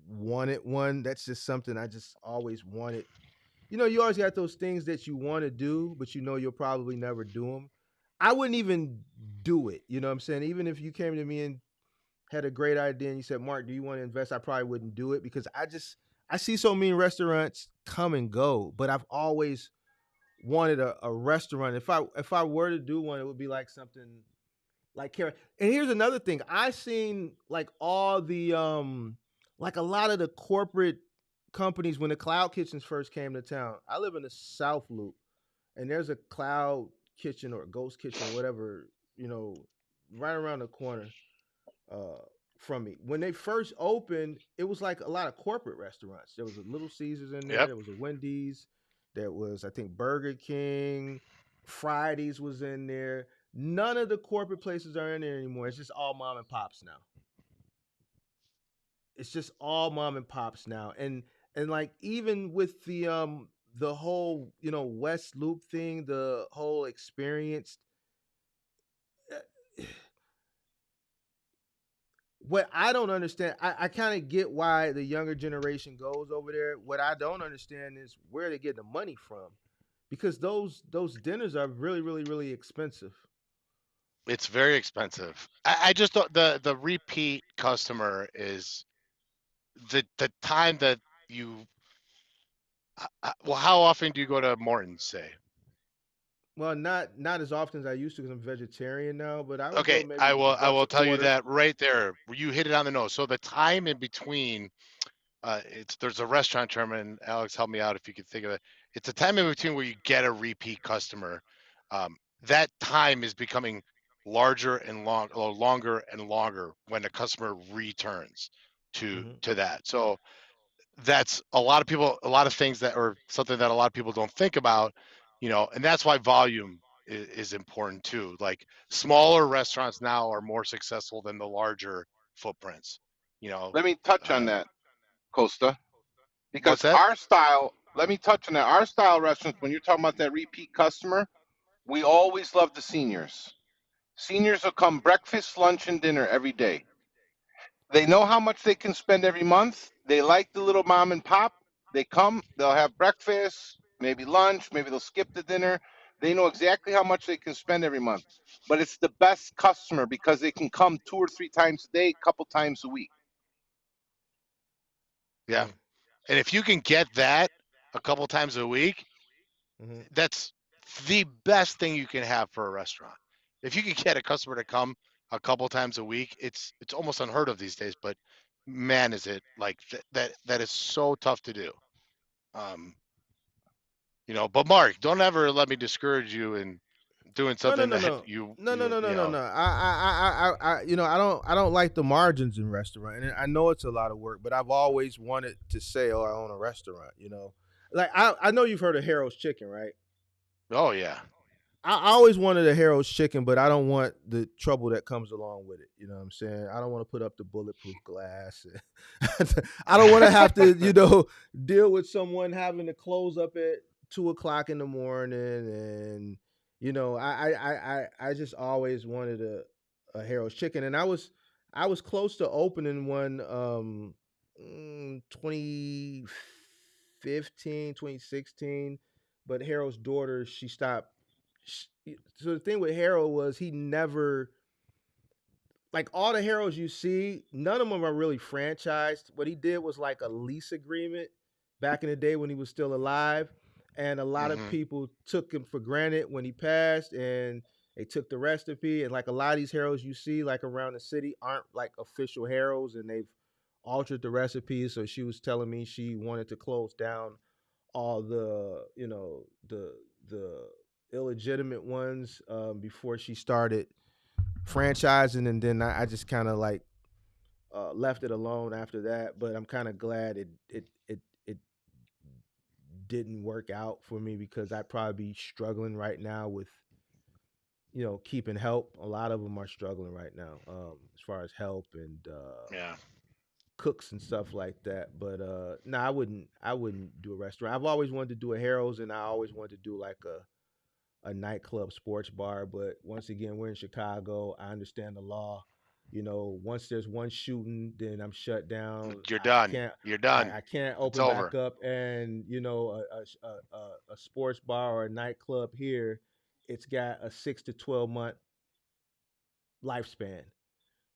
wanted one. That's just something I just always wanted. You always got those things that you want to do, but you'll probably never do them. I wouldn't even do it. You know what I'm saying? Even if you came to me and had a great idea and you said, "Mark, do you want to invest?" I probably wouldn't do it because I see so many restaurants come and go, but I've always wanted a restaurant. If I were to do one, it would be like something like Karen. And here's another thing. I seen like all the like a lot of the corporate companies when the cloud kitchens first came to town. I live in the South Loop, and there's a cloud kitchen or a ghost kitchen, whatever, right around the corner uh from me. When they first opened, it was like a lot of corporate restaurants. There was a Little Caesars in there, Yep. there was a Wendy's, there was I think Burger King, Fridays was in there. None of the corporate places are in there anymore. It's just all mom and pops now. It's just all mom and pops now. And like even with the whole, West Loop thing, the whole experience, uh, what I don't understand, I kind of get why the younger generation goes over there. What I don't understand is where they get the money from, because those dinners are really, really, really expensive. It's very expensive. I just don't, the repeat customer is the time that you. Well, how often do you go to Morton's? Say, Well, not as often as I used to because I'm vegetarian now, but I would go okay, maybe I once will a tell you quarter. that right there. You hit it on the nose. So the time in between, there's a restaurant term, and Alex, help me out if you can think of it. It's a time in between where you get a repeat customer. That time is becoming larger and longer and longer when the customer returns Hmm. to that. So that's a lot of things that or something that a lot of people don't think about, and that's why volume is important too. Like smaller restaurants now are more successful than the larger footprints. You know, Let me touch on uh, that, Costa, what's because that? our style. Let me touch on that. Our style restaurants. When you're talking about that repeat customer, we always love the seniors. Seniors will come breakfast, lunch, and dinner every day. They know how much they can spend every month. They like the little mom and pop. They come, they'll have breakfast, maybe lunch, maybe they'll skip the dinner. They know exactly how much they can spend every month. But it's the best customer because they can come 2 or 3 times a day, a couple times a week. Yeah, Yeah. and if you can get that a couple times a week, Hmm. that's the best thing you can have for a restaurant. If you can get a customer to come a couple times a week, it's almost unheard of these days. But man, is it like that is so tough to do. Um, but Mark, don't ever let me discourage you in doing No, no, something no, that no. you No, no, you no, no, you no, know. no. I don't like the margins in restaurant, and I know it's a lot of work, but I've always wanted to say, "Oh, I own a restaurant." Like I know you've heard of Harold's Chicken, right? Oh yeah, I always wanted a Harold's Chicken, but I don't want the trouble that comes along with it. You know what I'm saying? I don't want to put up the bulletproof glass. I don't want to have to, deal with someone having to close up at 2 o'clock in the morning, and I just always wanted a Harold's Chicken, and I was close to opening one 2015, 2016, but Harold's daughter, she stopped. So the thing with Harold was he never, like all the Harold's you see, none of them are really franchised. What he did was like a lease agreement back in the day when he was still alive. And a lot of Hmm. people took him for granted when he passed, and they took the recipe. And like a lot of these Harold's you see like around the city aren't like official Harold's, and they've altered the recipes. So she was telling me she wanted to close down all the, the illegitimate ones before she started franchising, and then I just kind of like left it alone after that. But I'm kind of glad it didn't work out for me because I'd probably be struggling right now with keeping help. A lot of them are struggling right now as far as help and Yeah. cooks and stuff like that. But no, I wouldn't do a restaurant. I've always wanted to do a Harold's, and I always wanted to do like a nightclub sports bar. But once again, we're in Chicago. I understand the law. Once there's one shooting, then I'm shut down. You're I done. can't. You're I, done. I can't It's open back over. up, and a sports bar or a nightclub here, it's got a 6 to 12 month lifespan.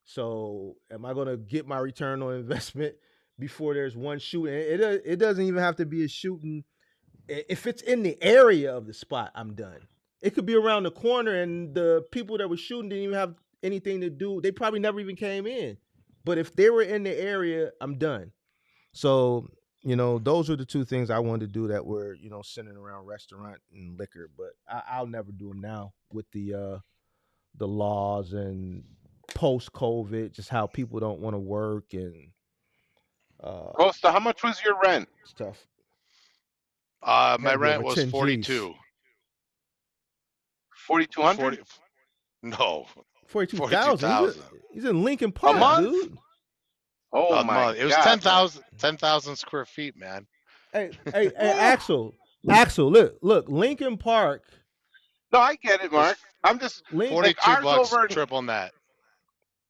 So, am I going to get my return on investment before there's one shooting? It doesn't even have to be a shooting. If it's in the area of the spot, I'm done. It could be around the corner, and the people that were shooting didn't even have anything to do. They probably never even came in. But if they were in the area, I'm done. So, those are the two things I wanted to do that were, centered around restaurant and liquor. But I'll never do them now with the laws and post COVID, just how people don't want to work and Costa, how much was your rent? stuff. My Had to be rent over was 10 G's. 42. 4,200 40. No, 42,000. 42,000 He's in Lincoln a Park, month? dude. Oh a my month. It was God, man. 10,000 square feet, man. Hey, Woo. Axel, look, Lincoln Park, No, I get it, It was Mark. I'm just Link. like 42 bucks triple net.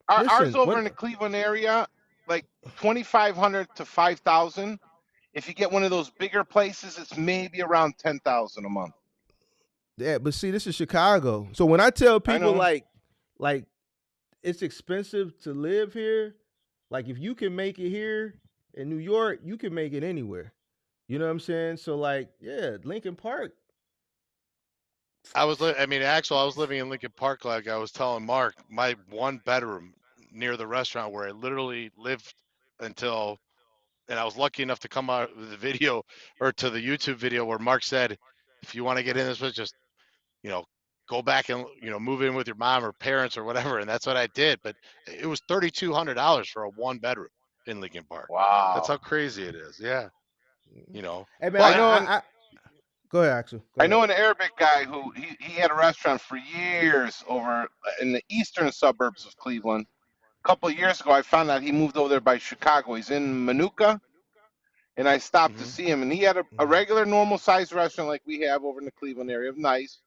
ours Listen, over when in the Cleveland area, like 2,500 to 5,000. If you get one of those bigger places, it's maybe around 10,000 a month. yeah, but see, this is Chicago. So when I tell I people know. like it's expensive to live here, like if you can make it here in New York, you can make it anywhere. You know what I'm saying? So like, yeah, Lincoln Park. I mean, actually, I was living in Lincoln Park, like I was telling Mark, my one bedroom near the restaurant where I literally lived until, and I was lucky enough to come out with the video or to the YouTube video where Mark said, if you want to get in this, just, you know, go back and, move in with your mom or parents or whatever. And that's what I did. But it was $3,200 for a one bedroom in Lincoln Park. That's Wow. how crazy it is. Yeah. Hey man, I But know go ahead, Axel. Go I ahead. know an Arabic guy who he had a restaurant for years over in the eastern suburbs of Cleveland. A couple of years ago, I found out he moved over there by Chicago. He's in Manuka, and I stopped to mhm. see him. And he had a regular, normal sized restaurant like we have over in the Cleveland area, nice.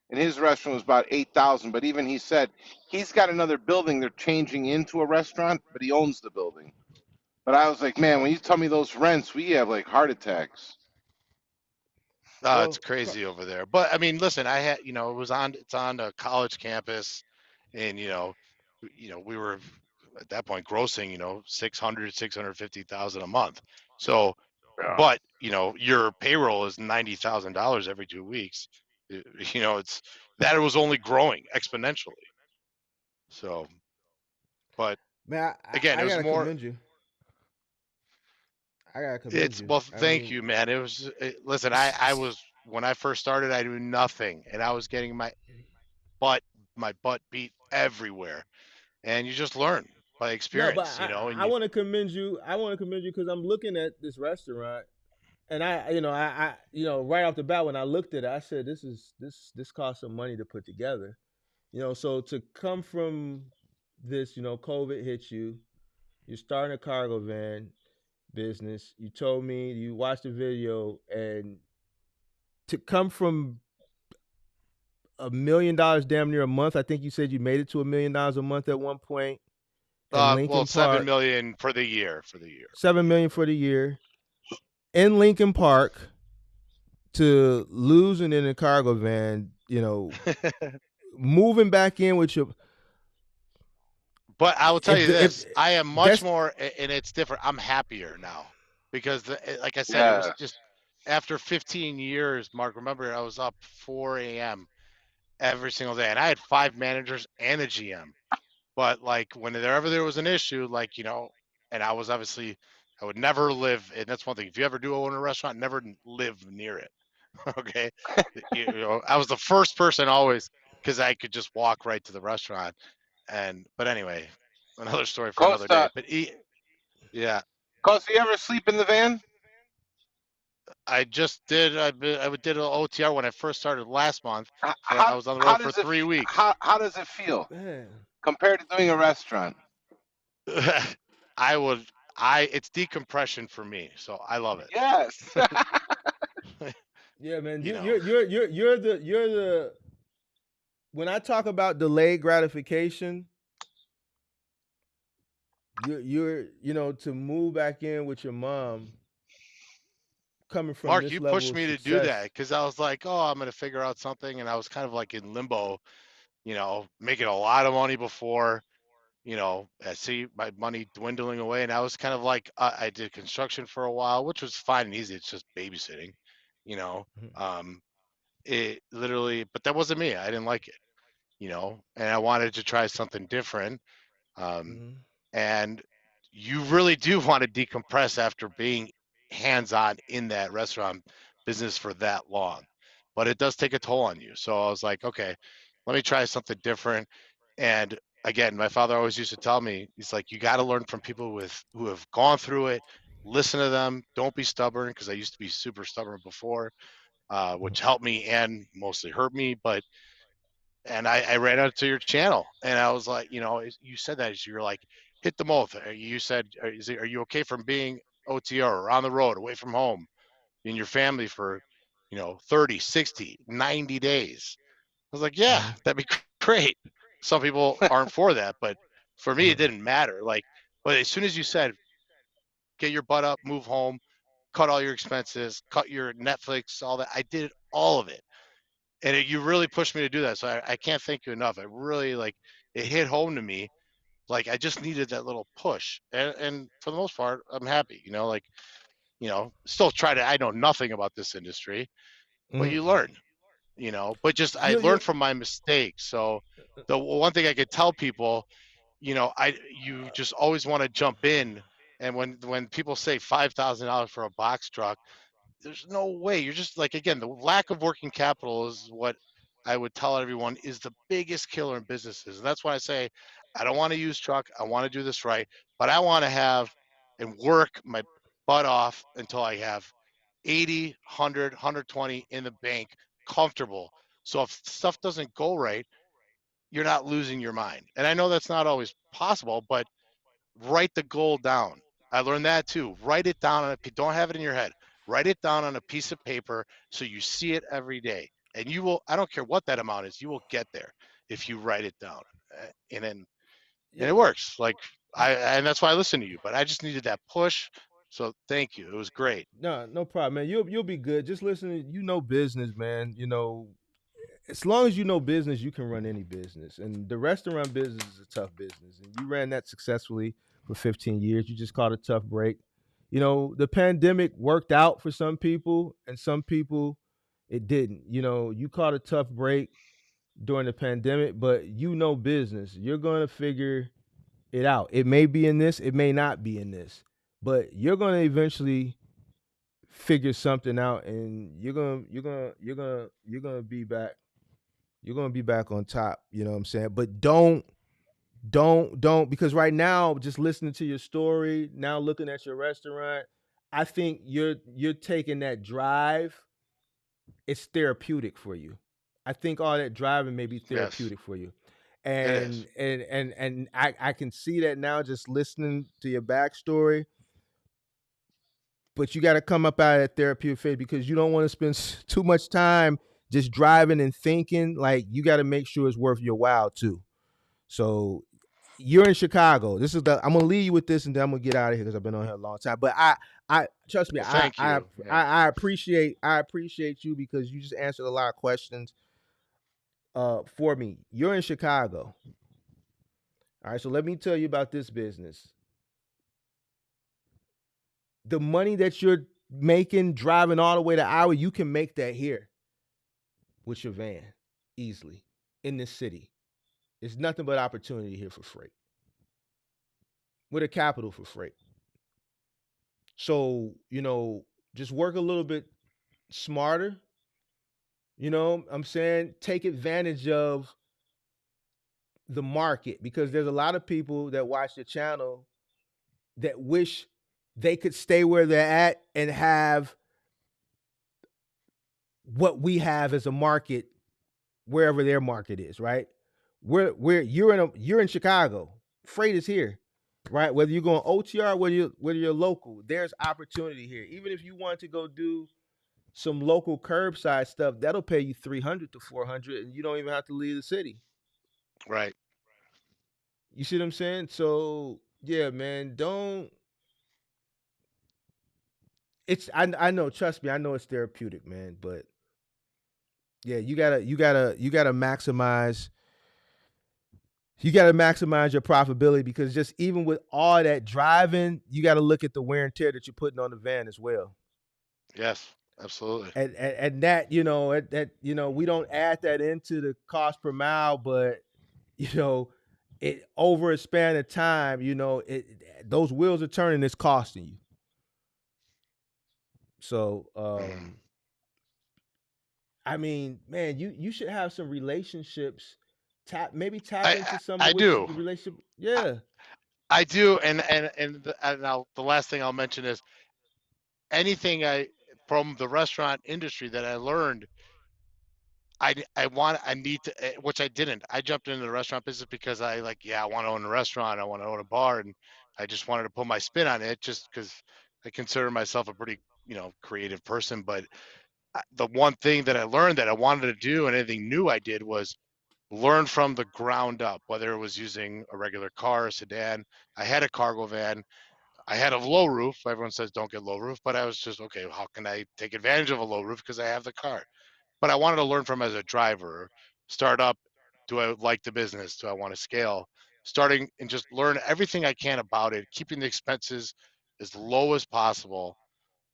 And his restaurant was about 8,000. But even he said he's got another building they're changing into a restaurant, but he owns the building. But I was like, man, when you tell me those rents, we have like heart attacks. It's Well, crazy over there. But I mean, listen, it's on a college campus, and we were at that point grossing, 650,000 a month. So, Yeah. but your payroll is $90,000 every 2 weeks. It's that it was only growing exponentially. So, but man, again, it I was gotta more. commend you. I gotta commend It's you. well, I thank mean, you, man. Listen, I was when I first started, I knew nothing, and I was getting butt my butt beat everywhere, and you just learn by no, but experience, and I want to commend you. I want to commend you because I'm looking at this restaurant, and right off the bat when I looked at it, I said, this costs some money to put together. So to come from this, COVID hit you. You're starting a cargo van business. You told me you watched the video, and to come from $1 million damn near a month. I think you said you made it to $1 million a month at one point, in Well, Lincoln 7 Park. million for the year. 7 million for the year in Lincoln Park to losing in a cargo van. Moving back in with your. But I will tell you If this: I am much that's more, and it's different. I'm happier now because, like I said, it was Yeah. just after 15 years. Mark, remember I was up 4 a.m. every single day, and I had 5 managers and a GM. But like whenever there was an issue, like and I was obviously I would never live, and that's one thing. If you ever do own a restaurant, never live near it. Okay, I was the first person always because I could just walk right to the restaurant. But anyway, another story for another day. Costa, But yeah, Costa, you ever sleep in the van? I just did. I did an OTR when I first started last month. I How was on the how road for does it 3 weeks. how does it feel man. compared to doing a restaurant? I would. It's decompression for me, so I love it. Yes. Yeah, man. you You know, you're the when I talk about delayed gratification, you're to move back in with your mom coming from Mark, this you level pushed of me to do that success. because I was like, oh, I'm gonna figure out something, and I was kind of like in limbo. Making a lot of money before. I see my money dwindling away, and I was kind of like, I did construction for a while, which was fine and easy. It's just babysitting, you know. Mhm. Um, it literally, but that wasn't me. I didn't like it, and I wanted to try something different. Um, Mhm. and you really do want to decompress after being hands-on in that restaurant business for that long, but it does take a toll on you. So I was like, okay, let me try something different. And again, my father always used to tell me, he's like, you got to learn from people who have gone through it. Listen to them. Don't be stubborn, because I used to be super stubborn before, which helped me and mostly hurt me. But and I ran out to your channel, and I was like, you said that you're like, hit the most. You said, are you okay from being OTR or on the road, away from home, in your family for, 30, 60, 90 days? I was like, yeah, Mhm. that'd be great. Some people aren't for that, but for me, it Mhm. didn't matter. Like, but as soon as you said, get your butt up, move home, cut all your expenses, cut your Netflix, all that, I did all of it. And you really pushed me to do that. So I can't thank you enough. I really like it hit home to me. Like I just needed that little push. And for the most part, I'm happy, still try to, I know nothing about this industry, but Mhm. you learn, but just I You learned from my mistakes. So the one thing I could tell people, you just always want to jump in. And when people say $5,000 for a box truck, there's no way. You're just like, again, the lack of working capital is what I would tell everyone is the biggest killer in businesses. And that's why I say I don't want to use truck. I want to do this right, but I want to have and work my butt off until I have 80, 100, 120 in the bank, comfortable. So if stuff doesn't go right, you're not losing your mind. And I know that's not always possible, but write the goal down. I learned that too. Write it down don't have it in your head. Write it down on a piece of paper so you see it every day. And you will, I don't care what that amount is, you will get there if you write it down. And it you, works. Like and that's why I listen to you, but I just needed that push. So thank you. It was great. no problem, man. You'll be good. Just listen. Business, man. As long as you know business, you can run any business. And the restaurant business is a tough business. And you ran that successfully for 15 years. You just caught a tough break. The pandemic worked out for some people, and some people it didn't. You caught a tough break during the pandemic, but business. You're gonna figure it out. It may be in this, it may not be in this, but you're gonna eventually figure something out, and you're gonna be back. You're gonna be back on top. You know what I'm saying? But don't because right now, just listening to your story, now looking at your restaurant, I think you're taking that drive. It's therapeutic for you. I think all that driving may be Yes, therapeutic for you. it is. And I can see that now just listening to your backstory. But you got to come up out of that therapeutic phase because you don't want to spend too much time just driving and thinking. Like you got to make sure it's worth your while too. So you're in Chicago. This is the I'm gonna leave you with this, and then I'm gonna get out of here because I've been on here a long time. But I trust me, Well, thank you. Yeah. I appreciate you because you just answered a lot of questions for me. You're in Chicago. All right, so let me tell you about this business. The money that you're making driving all the way to Iowa, you can make that here with your van easily in this city. It's nothing but opportunity here for freight with a capital for freight. So, just work a little bit smarter. I'm saying take advantage of the market because there's a lot of people that watch the channel that wish they could stay where they're at and have what we have as a market wherever their market is, right? Where you're in Chicago. Freight is here, right? Whether you're going OTR, whether you're local, there's opportunity here. Even if you want to go do some local curbside stuff, that'll pay you 300 to 400 and you don't even have to leave the city. Right. You see what I'm saying? So, yeah, man, don't it's I know, trust me, I know it's therapeutic, man, but yeah, you gotta maximize your profitability because just even with all that driving, you got to look at the wear and tear that you're putting on the van as well. Yes, absolutely. And that we don't add that into the cost per mile, but it over a span of time, those wheels are turning, it's costing you. So I mean, man, you should have some relationships. Tap into some of I which do. the relationship. Yeah. I do, and now the last thing I'll mention is anything I from the restaurant industry that I learned. I need to, which I didn't. I jumped into the restaurant business because I want to own a restaurant, I want to own a bar, and I just wanted to put my spin on it, just because I consider myself a pretty creative person. But the one thing that I learned that I wanted to do, and anything new I did, was learn from the ground up, whether it was using a regular car, a sedan. I had a cargo van. I had a low roof. Everyone says don't get low roof, but I was just, okay, how can I take advantage of a low roof because I have the car? But I wanted to learn from as a driver, start up. Do I like the business? Do I want to scale? Starting and just learn everything I can about it, keeping the expenses as low as possible,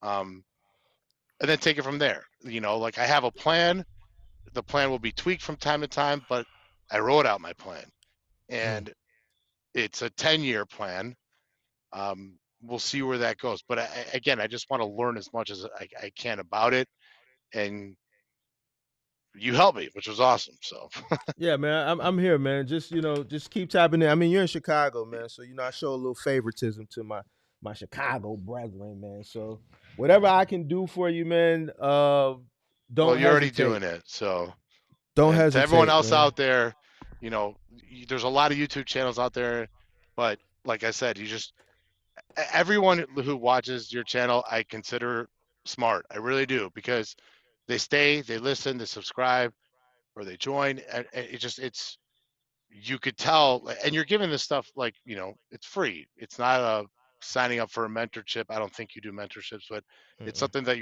um, and then take it from there. Like I have a plan. The plan will be tweaked from time to time, but I wrote out my plan, and it's a 10-year plan. We'll see where that goes. But again, I just want to learn as much as I can about it, and you helped me, which was awesome. So Yeah, man, I'm here, man. Just keep tapping in. I mean, you're in Chicago, man, so I show a little favoritism to my Chicago brethren, man. So whatever I can do for you, man, well, don't you're already hesitate. doing it. So, Don't and to everyone hesitate, else man. out there, there's a lot of YouTube channels out there, but like I said, everyone who watches your channel, I consider smart. I really do, because they stay, they listen, they subscribe, or they join, and it's you could tell, and you're giving this stuff like, it's free. It's not a signing up for a mentorship. I don't think you do mentorships, but it's Mm-mm. something that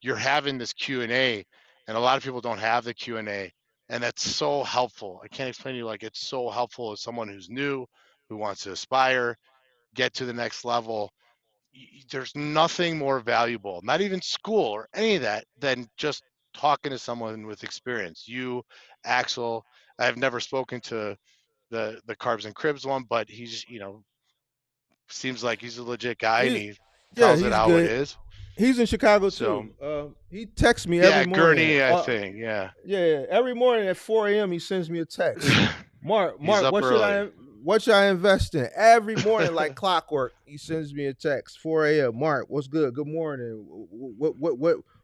you're having this Q&A, and a lot of people don't have the Q&A, and that's so helpful. I can't explain to you, like, it's so helpful as someone who's new, who wants to aspire, get to the next level. There's nothing more valuable, not even school or any of that, than just talking to someone with experience. You, Axel, I've never spoken to the Carbs and Cribs one, but he's seems like he's a legit guy, and he Yeah, tells it he's how it good. is. He's in Chicago So too. He texts me every yeah, morning. Gurney, I think. Yeah. Yeah, every morning at 4 a.m. he sends me a text. Mark, He's up what should early. I invest in? Every morning, like clockwork, he sends me a text. 4 a.m. Mark, what's good? Good morning.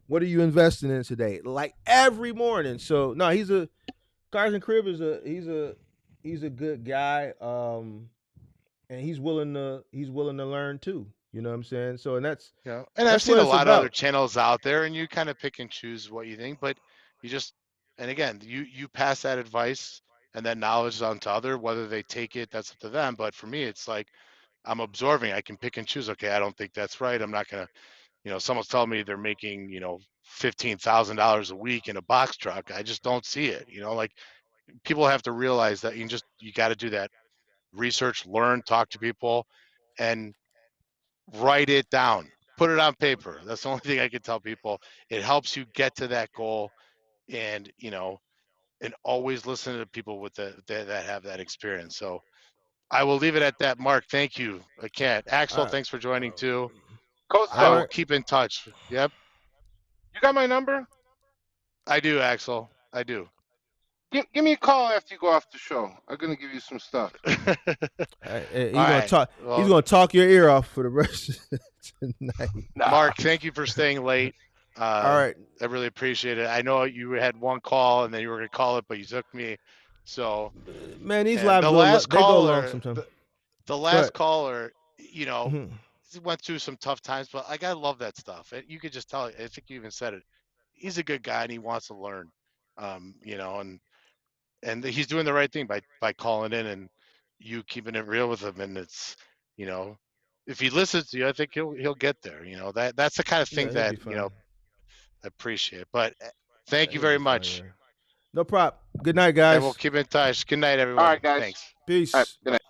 What are you investing in today? Like every morning. So no, Cars and Crib is he's a good guy. And he's willing to learn too. You know what I'm saying? So And I've that's what seen a it's lot of other about. channels out there, and you kind of pick and choose what you think, but you just, and again, you pass that advice and that knowledge onto other. Whether they take it, that's up to them. But for me, it's like I'm absorbing. I can pick and choose. Okay, I don't think that's right. I'm not gonna, someone's telling me they're making, $15,000 a week in a box truck. I just don't see it. Like people have to realize that you got to do that research, learn, talk to people, and write it down. Put it on paper. That's the only thing I can tell people. It helps you get to that goal, and and always listen to people that have that experience. So I will leave it at that. Mark, thank you. I can't. Axel, thanks for joining too. I Costa, will keep in touch. Yep, you got my number? I do, Axel. I do. Give me a call after you go off the show. I'm gonna give you some stuff. He's All gonna right. talk. Well, He's gonna talk your ear off for the rest of tonight. Mark, thank you for staying late. All right, I really appreciate it. I know you had one call and then you were gonna call it, but you took me. So, man. These and lives they go long sometimes. the Go last ahead. caller, Mhm. went through some tough times, but like I love that stuff. You could just tell. I think you even said it. He's a good guy and he wants to learn. And he's doing the right thing by calling in and you keeping it real with him. And it's, you know, if he listens to you, I think he'll get there. That's the kind of thing Yeah, he'll that be fine. I appreciate. But thank you He'll very be fine. much, Yeah. No problem. Good night, and we'll guys. keep in touch. Good night, All everyone. right, guys. Thanks. Peace. All right, good night.